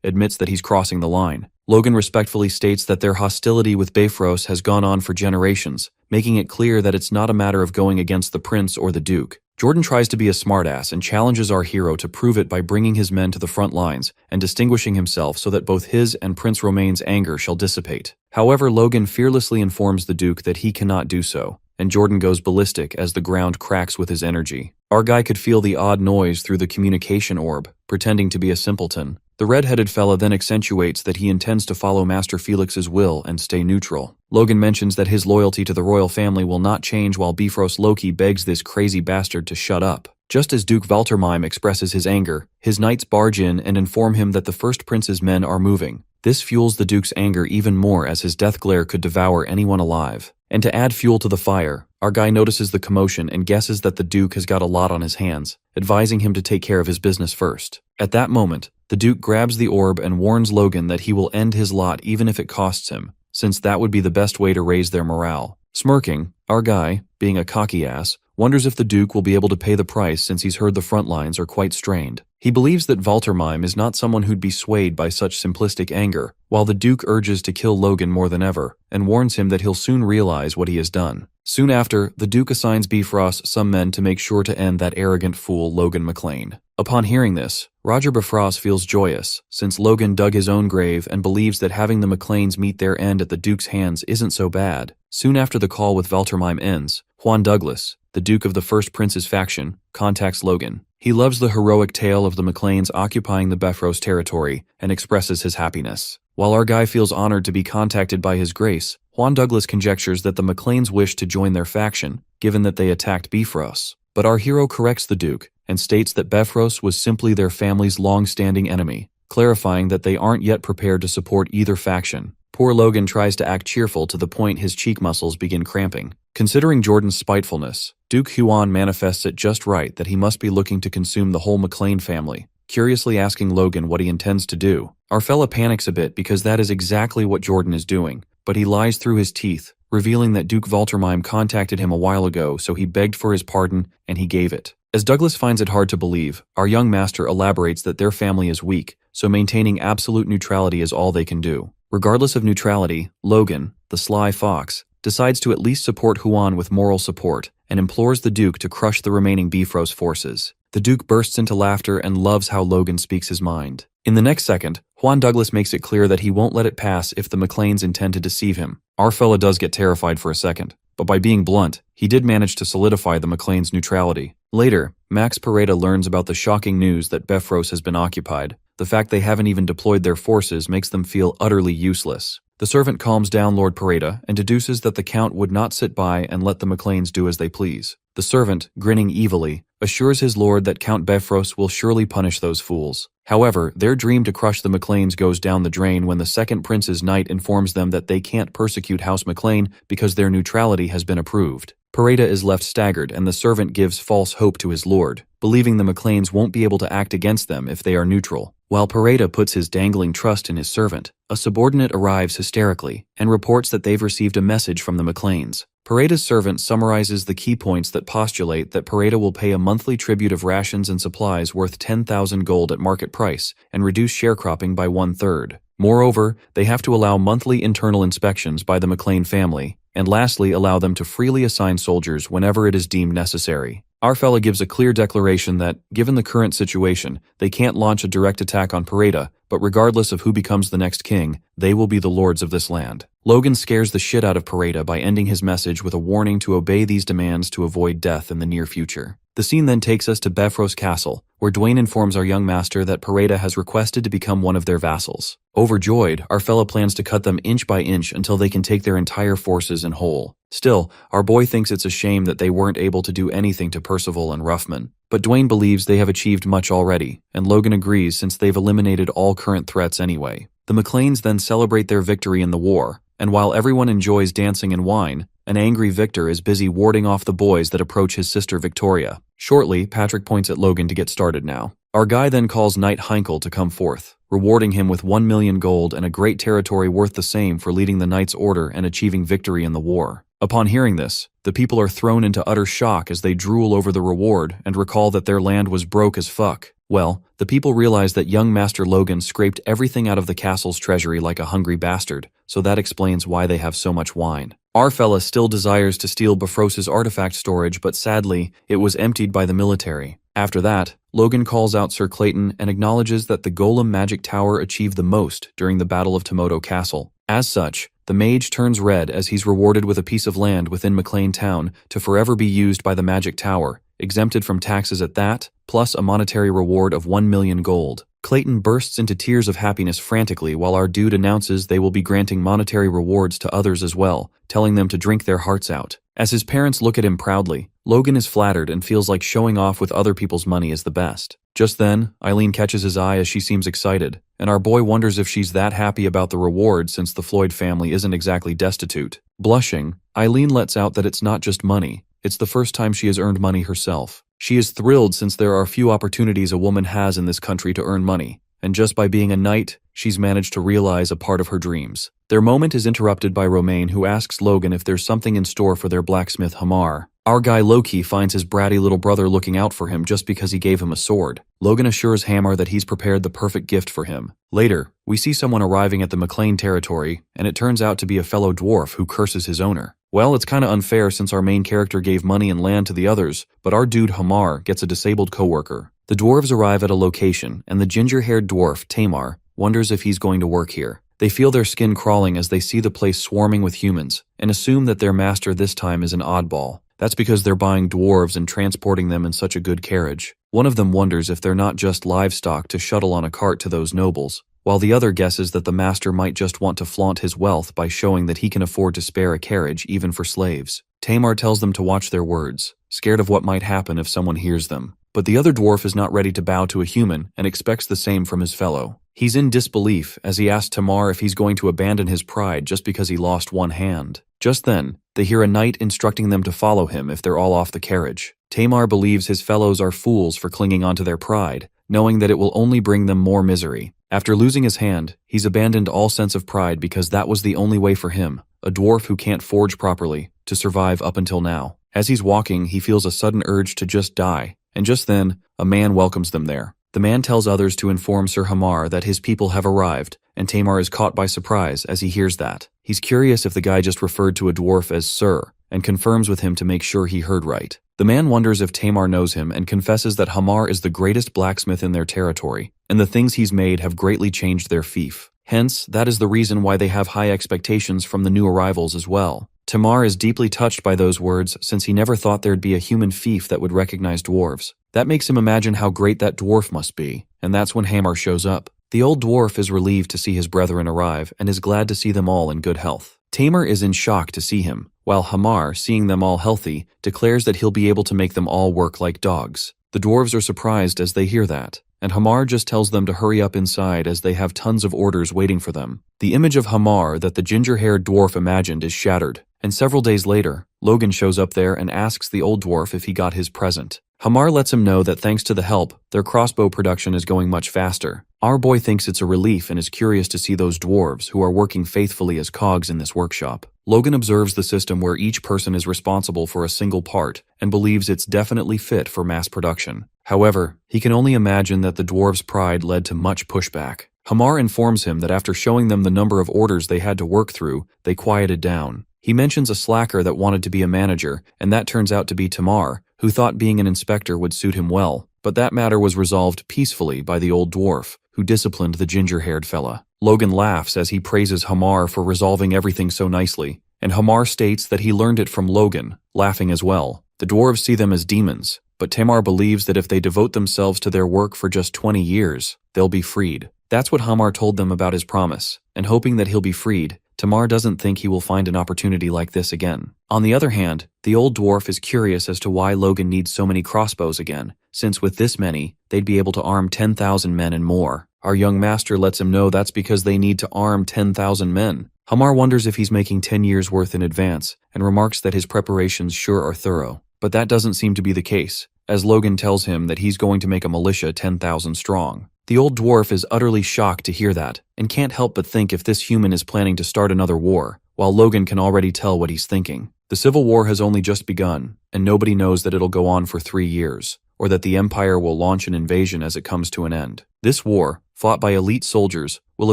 admits that he's crossing the line. Logan respectfully states that their hostility with Bifrost has gone on for generations, making it clear that it's not a matter of going against the prince or the duke. Jordan tries to be a smartass and challenges our hero to prove it by bringing his men to the front lines and distinguishing himself so that both his and Prince Romain's anger shall dissipate. However, Logan fearlessly informs the Duke that he cannot do so, and Jordan goes ballistic as the ground cracks with his energy. Our guy could feel the odd noise through the communication orb, pretending to be a simpleton. The red-headed fella then accentuates that he intends to follow Master Felix's will and stay neutral. Logan mentions that his loyalty to the royal family will not change while Bifrost Loki begs this crazy bastard to shut up. Just as Duke Valtermine expresses his anger, his knights barge in and inform him that the first prince's men are moving. This fuels the Duke's anger even more as his death glare could devour anyone alive. And to add fuel to the fire, our guy notices the commotion and guesses that the Duke has got a lot on his hands, advising him to take care of his business first. At that moment, the Duke grabs the orb and warns Logan that he will end his lot even if it costs him, since that would be the best way to raise their morale. Smirking, our guy, being a cocky ass, wonders if the Duke will be able to pay the price since he's heard the front lines are quite strained. He believes that Valtermine is not someone who'd be swayed by such simplistic anger, while the Duke urges to kill Logan more than ever, and warns him that he'll soon realize what he has done. Soon after, the Duke assigns Bifrost some men to make sure to end that arrogant fool Logan McLean. Upon hearing this, Roger Bifrost feels joyous, since Logan dug his own grave and believes that having the McLeans meet their end at the Duke's hands isn't so bad. Soon after the call with Valtermine ends, Juan Douglas, the Duke of the First Prince's faction, contacts Logan. He loves the heroic tale of the McLeans occupying the Bifrost territory and expresses his happiness. While our guy feels honored to be contacted by His Grace, Juan Douglas conjectures that the McLeans wish to join their faction, given that they attacked Bifrost. But our hero corrects the Duke and states that Bifrost was simply their family's long-standing enemy, clarifying that they aren't yet prepared to support either faction. Poor Logan tries to act cheerful to the point his cheek muscles begin cramping. Considering Jordan's spitefulness, Duke Huan manifests it just right that he must be looking to consume the whole McLean family, curiously asking Logan what he intends to do. Our fella panics a bit because that is exactly what Jordan is doing, but he lies through his teeth, revealing that Duke Valtermine contacted him a while ago, so he begged for his pardon, and he gave it. As Douglas finds it hard to believe, our young master elaborates that their family is weak, so maintaining absolute neutrality is all they can do. Regardless of neutrality, Logan, the sly fox, decides to at least support Huan with moral support, and implores the Duke to crush the remaining Bifrost forces. The Duke bursts into laughter and loves how Logan speaks his mind. In the next second, Juan Douglas makes it clear that he won't let it pass if the McLeans intend to deceive him. Our fella does get terrified for a second, but by being blunt, he did manage to solidify the McLeans' neutrality. Later, Max Pareda learns about the shocking news that Bifrost has been occupied. The fact they haven't even deployed their forces makes them feel utterly useless. The servant calms down Lord Pareda and deduces that the Count would not sit by and let the McLeans do as they please. The servant, grinning evilly, assures his lord that Count Bifrost will surely punish those fools. However, their dream to crush the McLeans goes down the drain when the second prince's knight informs them that they can't persecute House McLean because their neutrality has been approved. Pareda is left staggered and the servant gives false hope to his lord, believing the McLeans won't be able to act against them if they are neutral. While Pareda puts his dangling trust in his servant, a subordinate arrives hysterically and reports that they've received a message from the McLeans. Pareda's servant summarizes the key points that postulate that Pareda will pay a monthly tribute of rations and supplies worth 10,000 gold at market price and reduce sharecropping by 1/3. Moreover, they have to allow monthly internal inspections by the McLean family, and lastly allow them to freely assign soldiers whenever it is deemed necessary. Our fella gives a clear declaration that, given the current situation, they can't launch a direct attack on Pareda, but regardless of who becomes the next king, they will be the lords of this land. Logan scares the shit out of Pareda by ending his message with a warning to obey these demands to avoid death in the near future. The scene then takes us to Bifrost Castle, where Dwayne informs our young master that Pareda has requested to become one of their vassals. Overjoyed, our fella plans to cut them inch by inch until they can take their entire forces in whole. Still, our boy thinks it's a shame that they weren't able to do anything to Percival and Ruffman. But Dwayne believes they have achieved much already, and Logan agrees since they've eliminated all current threats anyway. The McLeans then celebrate their victory in the war, and while everyone enjoys dancing and wine, an angry Victor is busy warding off the boys that approach his sister Victoria. Shortly, Patrick points at Logan to get started now. Our guy then calls Knight Heinkel to come forth, rewarding him with 1 million gold and a great territory worth the same for leading the Knight's Order and achieving victory in the war. Upon hearing this, the people are thrown into utter shock as they drool over the reward and recall that their land was broke as fuck. Well, the people realize that young Master Logan scraped everything out of the castle's treasury like a hungry bastard, so that explains why they have so much wine. Our fella still desires to steal Bifrost's artifact storage, but sadly, it was emptied by the military. After that, Logan calls out Sir Clayton and acknowledges that the Golem Magic Tower achieved the most during the Battle of Tomoto Castle. As such, the mage turns red as he's rewarded with a piece of land within McLean Town to forever be used by the Magic Tower, exempted from taxes at that, plus a monetary reward of 1 million gold. Clayton bursts into tears of happiness frantically while our dude announces they will be granting monetary rewards to others as well, telling them to drink their hearts out. As his parents look at him proudly, Logan is flattered and feels like showing off with other people's money is the best. Just then, Eileen catches his eye as she seems excited, and our boy wonders if she's that happy about the reward since the Floyd family isn't exactly destitute. Blushing, Eileen lets out that it's not just money, it's the first time she has earned money herself. She is thrilled since there are few opportunities a woman has in this country to earn money, and just by being a knight, she's managed to realize a part of her dreams. Their moment is interrupted by Romaine, who asks Logan if there's something in store for their blacksmith Hamar. Our guy Loki finds his bratty little brother looking out for him just because he gave him a sword. Logan assures Hamar that he's prepared the perfect gift for him. Later, we see someone arriving at the McLean territory, and it turns out to be a fellow dwarf who curses his owner. Well, it's kinda unfair since our main character gave money and land to the others, but our dude Hamar gets a disabled coworker. The dwarves arrive at a location, and the ginger-haired dwarf, Tamar, wonders if he's going to work here. They feel their skin crawling as they see the place swarming with humans, and assume that their master this time is an oddball. That's because they're buying dwarves and transporting them in such a good carriage. One of them wonders if they're not just livestock to shuttle on a cart to those nobles, while the other guesses that the master might just want to flaunt his wealth by showing that he can afford to spare a carriage even for slaves. Tamar tells them to watch their words, scared of what might happen if someone hears them. But the other dwarf is not ready to bow to a human and expects the same from his fellow. He's in disbelief as he asks Tamar if he's going to abandon his pride just because he lost one hand. Just then, they hear a knight instructing them to follow him if they're all off the carriage. Tamar believes his fellows are fools for clinging onto their pride, knowing that it will only bring them more misery. After losing his hand, he's abandoned all sense of pride because that was the only way for him, a dwarf who can't forge properly, to survive up until now. As he's walking, he feels a sudden urge to just die, and just then, a man welcomes them there. The man tells others to inform Sir Hamar that his people have arrived, and Tamar is caught by surprise as he hears that. He's curious if the guy just referred to a dwarf as Sir, and confirms with him to make sure he heard right. The man wonders if Tamar knows him and confesses that Hamar is the greatest blacksmith in their territory, and the things he's made have greatly changed their fief. Hence, that is the reason why they have high expectations from the new arrivals as well. Tamar is deeply touched by those words since he never thought there'd be a human fief that would recognize dwarves. That makes him imagine how great that dwarf must be, and that's when Hamar shows up. The old dwarf is relieved to see his brethren arrive and is glad to see them all in good health. Tamar is in shock to see him, while Hamar, seeing them all healthy, declares that he'll be able to make them all work like dogs. The dwarves are surprised as they hear that, and Hamar just tells them to hurry up inside as they have tons of orders waiting for them. The image of Hamar that the ginger-haired dwarf imagined is shattered, and several days later, Logan shows up there and asks the old dwarf if he got his present. Hamar lets him know that thanks to the help, their crossbow production is going much faster. Our boy thinks it's a relief and is curious to see those dwarves who are working faithfully as cogs in this workshop. Logan observes the system where each person is responsible for a single part and believes it's definitely fit for mass production. However, he can only imagine that the dwarves' pride led to much pushback. Hamar informs him that after showing them the number of orders they had to work through, they quieted down. He mentions a slacker that wanted to be a manager, and that turns out to be Tamar, who thought being an inspector would suit him well, but that matter was resolved peacefully by the old dwarf, who disciplined the ginger-haired fella. Logan laughs as he praises Hamar for resolving everything so nicely, and Hamar states that he learned it from Logan, laughing as well. The dwarves see them as demons, but Tamar believes that if they devote themselves to their work for just 20 years, they'll be freed. That's what Hamar told them about his promise, and hoping that he'll be freed, Tamar doesn't think he will find an opportunity like this again. On the other hand, the old dwarf is curious as to why Logan needs so many crossbows again, since with this many, they'd be able to arm 10,000 men and more. Our young master lets him know that's because they need to arm 10,000 men. Hamar wonders if he's making 10 years' worth in advance, and remarks that his preparations sure are thorough. But that doesn't seem to be the case, as Logan tells him that he's going to make a militia 10,000 strong. The old dwarf is utterly shocked to hear that, and can't help but think if this human is planning to start another war, while Logan can already tell what he's thinking. The Civil War has only just begun, and nobody knows that it'll go on for 3 years, or that the Empire will launch an invasion as it comes to an end. This war, fought by elite soldiers, will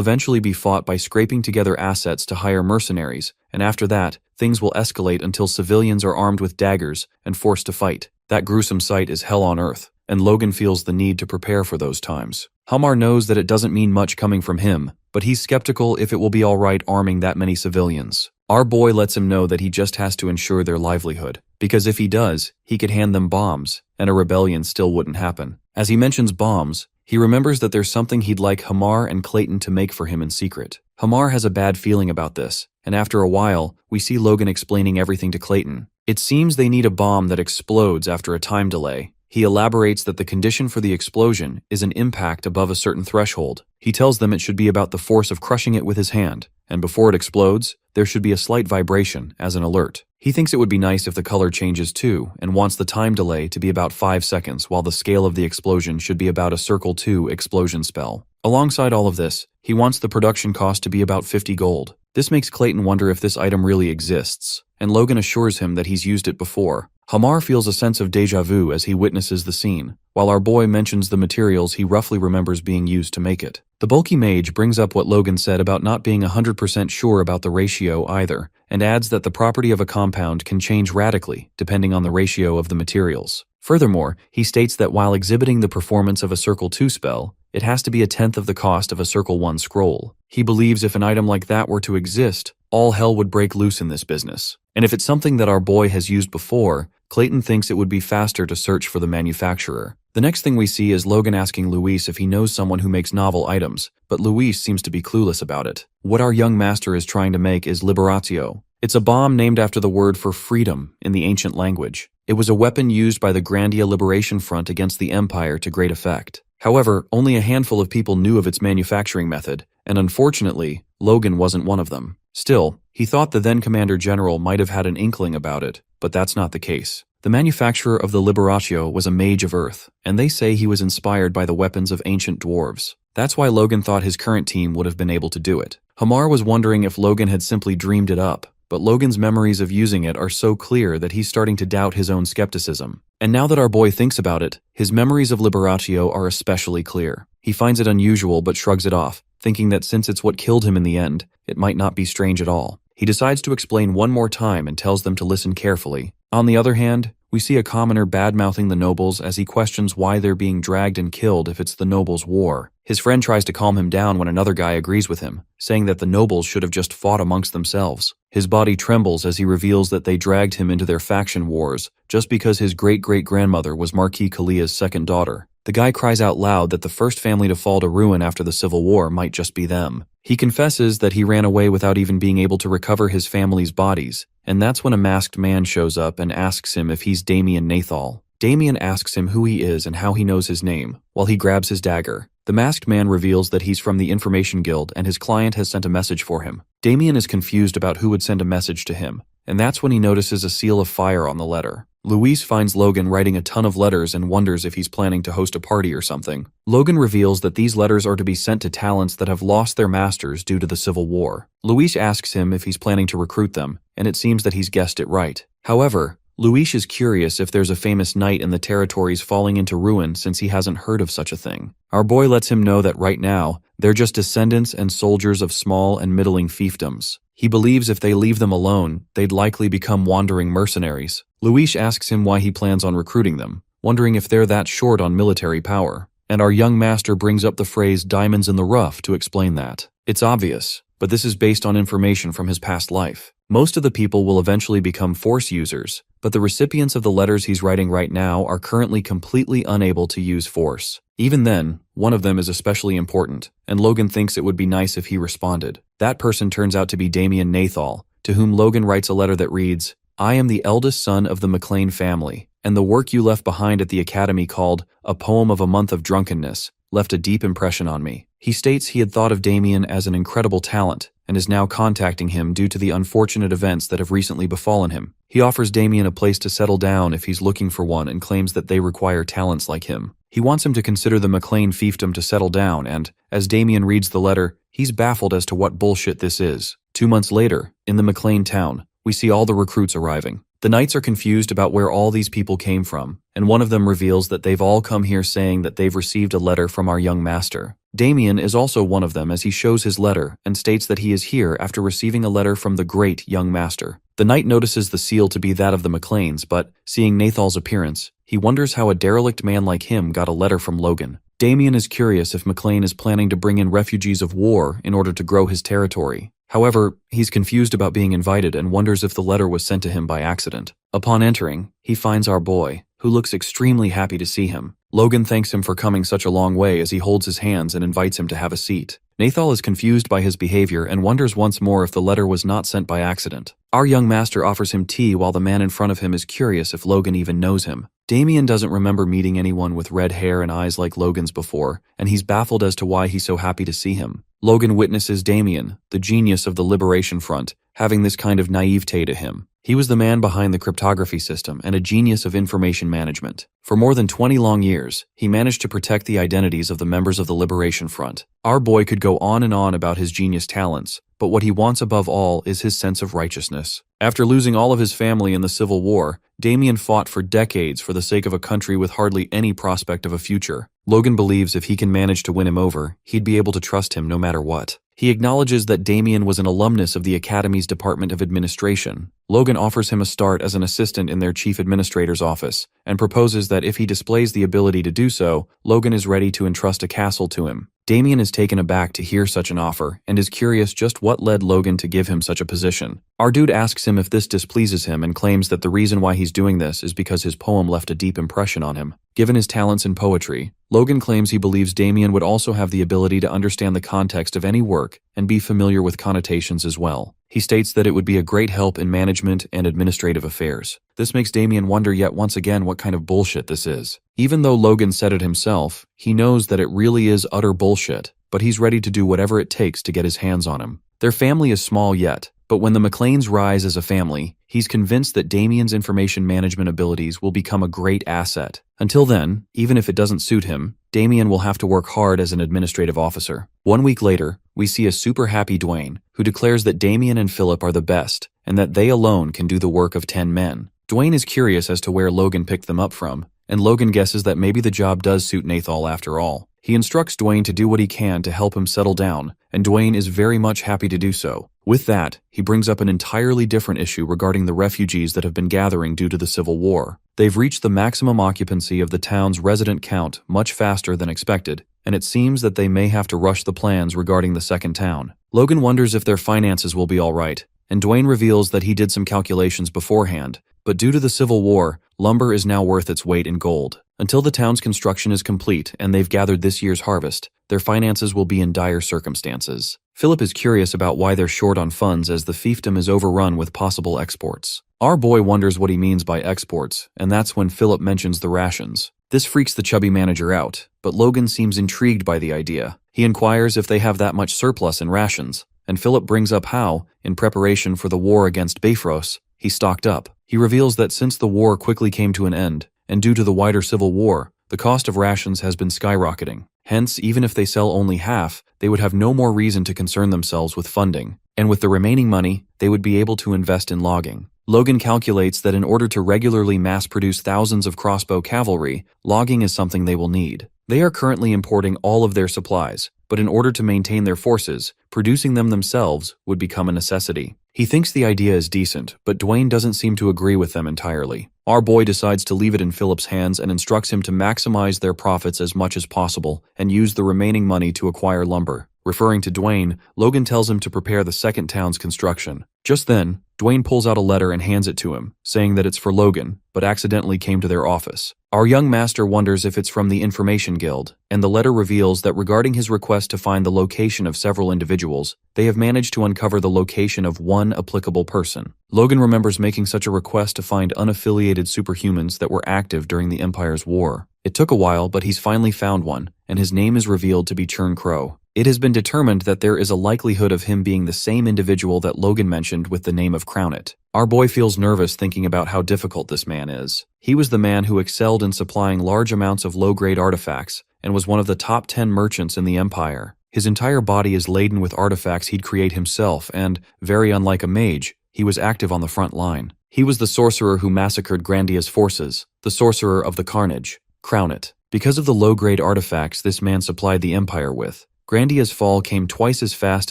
eventually be fought by scraping together assets to hire mercenaries, and after that, things will escalate until civilians are armed with daggers and forced to fight. That gruesome sight is hell on earth, and Logan feels the need to prepare for those times. Hamar knows that it doesn't mean much coming from him, but he's skeptical if it will be alright arming that many civilians. Our boy lets him know that he just has to ensure their livelihood, because if he does, he could hand them bombs, and a rebellion still wouldn't happen. As he mentions bombs, he remembers that there's something he'd like Hamar and Clayton to make for him in secret. Hamar has a bad feeling about this, and after a while, we see Logan explaining everything to Clayton. It seems they need a bomb that explodes after a time delay. He elaborates that the condition for the explosion is an impact above a certain threshold. He tells them it should be about the force of crushing it with his hand, and before it explodes, there should be a slight vibration as an alert. He thinks it would be nice if the color changes too, and wants the time delay to be about 5 seconds, while the scale of the explosion should be about a circle 2 explosion spell. Alongside all of this, he wants the production cost to be about 50 gold. This makes Clayton wonder if this item really exists, and Logan assures him that he's used it before. Hamar feels a sense of déjà vu as he witnesses the scene, while our boy mentions the materials he roughly remembers being used to make it. The bulky mage brings up what Logan said about not being 100% sure about the ratio either, and adds that the property of a compound can change radically depending on the ratio of the materials. Furthermore, he states that while exhibiting the performance of a Circle 2 spell, it has to be a tenth of the cost of a Circle 1 scroll. He believes if an item like that were to exist, all hell would break loose in this business. And if it's something that our boy has used before, Clayton thinks it would be faster to search for the manufacturer. The next thing we see is Logan asking Luis if he knows someone who makes novel items, but Luis seems to be clueless about it. What our young master is trying to make is Liberatio. It's a bomb named after the word for freedom in the ancient language. It was a weapon used by the Grandia Liberation Front against the Empire to great effect. However, only a handful of people knew of its manufacturing method, and unfortunately, Logan wasn't one of them. Still, he thought the then Commander General might have had an inkling about it, but that's not the case. The manufacturer of the Liberatio was a mage of Earth, and they say he was inspired by the weapons of ancient dwarves. That's why Logan thought his current team would have been able to do it. Hamar was wondering if Logan had simply dreamed it up, but Logan's memories of using it are so clear that he's starting to doubt his own skepticism. And now that our boy thinks about it, his memories of Liberatio are especially clear. He finds it unusual but shrugs it off, thinking that since it's what killed him in the end, it might not be strange at all. He decides to explain one more time and tells them to listen carefully. On the other hand, we see a commoner bad-mouthing the nobles as he questions why they're being dragged and killed if it's the nobles' war. His friend tries to calm him down when another guy agrees with him, saying that the nobles should have just fought amongst themselves. His body trembles as he reveals that they dragged him into their faction wars just because his great-great-grandmother was Marquis Kalia's second daughter. The guy cries out loud that the first family to fall to ruin after the Civil War might just be them. He confesses that he ran away without even being able to recover his family's bodies, and that's when a masked man shows up and asks him if he's Damien Nathal. Damien asks him who he is and how he knows his name, while he grabs his dagger. The masked man reveals that he's from the Information Guild and his client has sent a message for him. Damien is confused about who would send a message to him, and that's when he notices a seal of fire on the letter. Luis finds Logan writing a ton of letters and wonders if he's planning to host a party or something. Logan reveals that these letters are to be sent to talents that have lost their masters due to the Civil War. Luis asks him if he's planning to recruit them, and it seems that he's guessed it right. However, Luis is curious if there's a famous knight in the territories falling into ruin since he hasn't heard of such a thing. Our boy lets him know that right now, they're just descendants and soldiers of small and middling fiefdoms. He believes if they leave them alone, they'd likely become wandering mercenaries. Luis asks him why he plans on recruiting them, wondering if they're that short on military power. And our young master brings up the phrase diamonds in the rough to explain that. It's obvious, but this is based on information from his past life. Most of the people will eventually become force users, but the recipients of the letters he's writing right now are currently completely unable to use force. Even then, one of them is especially important, and Logan thinks it would be nice if he responded. That person turns out to be Damien Nathal, to whom Logan writes a letter that reads, "I am the eldest son of the McLean family, and the work you left behind at the academy called A Poem of a Month of Drunkenness left a deep impression on me." He states he had thought of Damien as an incredible talent, and is now contacting him due to the unfortunate events that have recently befallen him. He offers Damien a place to settle down if he's looking for one and claims that they require talents like him. He wants him to consider the McLean fiefdom to settle down and, as Damien reads the letter, he's baffled as to what bullshit this is. 2 months later, in the McLean town, we see all the recruits arriving. The knights are confused about where all these people came from, and one of them reveals that they've all come here saying that they've received a letter from our young master. Damien is also one of them as he shows his letter and states that he is here after receiving a letter from the great young master. The knight notices the seal to be that of the McLeans, but, seeing Nathal's appearance, he wonders how a derelict man like him got a letter from Logan. Damien is curious if McLean is planning to bring in refugees of war in order to grow his territory. However, he's confused about being invited and wonders if the letter was sent to him by accident. Upon entering, he finds our boy, who looks extremely happy to see him. Logan thanks him for coming such a long way as he holds his hands and invites him to have a seat. Nathal is confused by his behavior and wonders once more if the letter was not sent by accident. Our young master offers him tea while the man in front of him is curious if Logan even knows him. Damien doesn't remember meeting anyone with red hair and eyes like Logan's before, and he's baffled as to why he's so happy to see him. Logan witnesses Damien, the genius of the Liberation Front, having this kind of naivete to him. He was the man behind the cryptography system and a genius of information management. For more than 20 long years, he managed to protect the identities of the members of the Liberation Front. Our boy could go on and on about his genius talents, but what he wants above all is his sense of righteousness. After losing all of his family in the Civil War, Damien fought for decades for the sake of a country with hardly any prospect of a future. Logan believes if he can manage to win him over, he'd be able to trust him no matter what. He acknowledges that Damien was an alumnus of the Academy's Department of Administration. Logan offers him a start as an assistant in their chief administrator's office, and proposes that if he displays the ability to do so, Logan is ready to entrust a castle to him. Damien is taken aback to hear such an offer, and is curious just what led Logan to give him such a position. Our dude asks him if this displeases him and claims that the reason why he's doing this is because his poem left a deep impression on him. Given his talents in poetry, Logan claims he believes Damien would also have the ability to understand the context of any work and be familiar with connotations as well. He states that it would be a great help in management and administrative affairs. This makes Damien wonder yet once again what kind of bullshit this is. Even though Logan said it himself, he knows that it really is utter bullshit, but he's ready to do whatever it takes to get his hands on him. Their family is small yet, but when the McLeans rise as a family, he's convinced that Damien's information management abilities will become a great asset. Until then, even if it doesn't suit him, Damien will have to work hard as an administrative officer. 1 week later, we see a super happy Dwayne, who declares that Damien and Philip are the best, and that they alone can do the work of 10 men. Dwayne is curious as to where Logan picked them up from, and Logan guesses that maybe the job does suit Nathal after all. He instructs Dwayne to do what he can to help him settle down, and Dwayne is very much happy to do so. With that, he brings up an entirely different issue regarding the refugees that have been gathering due to the Civil War. They've reached the maximum occupancy of the town's resident count much faster than expected, and it seems that they may have to rush the plans regarding the second town. Logan wonders if their finances will be all right, and Dwayne reveals that he did some calculations beforehand, but due to the Civil War, lumber is now worth its weight in gold. Until the town's construction is complete and they've gathered this year's harvest, their finances will be in dire circumstances. Philip is curious about why they're short on funds as the fiefdom is overrun with possible exports. Our boy wonders what he means by exports, and that's when Philip mentions the rations. This freaks the chubby manager out, but Logan seems intrigued by the idea. He inquires if they have that much surplus in rations, and Philip brings up how, in preparation for the war against Bifrost, he stocked up. He reveals that since the war quickly came to an end, and due to the wider Civil War, the cost of rations has been skyrocketing. Hence, even if they sell only half, they would have no more reason to concern themselves with funding, and with the remaining money, they would be able to invest in logging. Logan calculates that in order to regularly mass-produce thousands of crossbow cavalry, logging is something they will need. They are currently importing all of their supplies, but in order to maintain their forces, producing them themselves would become a necessity. He thinks the idea is decent, but Dwayne doesn't seem to agree with them entirely. Our boy decides to leave it in Philip's hands and instructs him to maximize their profits as much as possible and use the remaining money to acquire lumber. Referring to Dwayne, Logan tells him to prepare the second town's construction. Just then, Dwayne pulls out a letter and hands it to him, saying that it's for Logan, but accidentally came to their office. Our young master wonders if it's from the Information Guild, and the letter reveals that regarding his request to find the location of several individuals, they have managed to uncover the location of one applicable person. Logan remembers making such a request to find unaffiliated superhumans that were active during the Empire's war. It took a while, but he's finally found one, and his name is revealed to be Churn Crow. It has been determined that there is a likelihood of him being the same individual that Logan mentioned with the name of Crownet. Our boy feels nervous thinking about how difficult this man is. He was the man who excelled in supplying large amounts of low-grade artifacts and was one of the top 10 merchants in the Empire. His entire body is laden with artifacts he'd create himself and, very unlike a mage, he was active on the front line. He was the sorcerer who massacred Grandia's forces, the sorcerer of the Carnage, Crownet. Because of the low-grade artifacts this man supplied the Empire with, Grandia's fall came twice as fast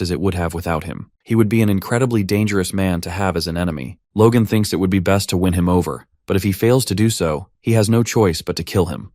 as it would have without him. He would be an incredibly dangerous man to have as an enemy. Logan thinks it would be best to win him over, but if he fails to do so, he has no choice but to kill him.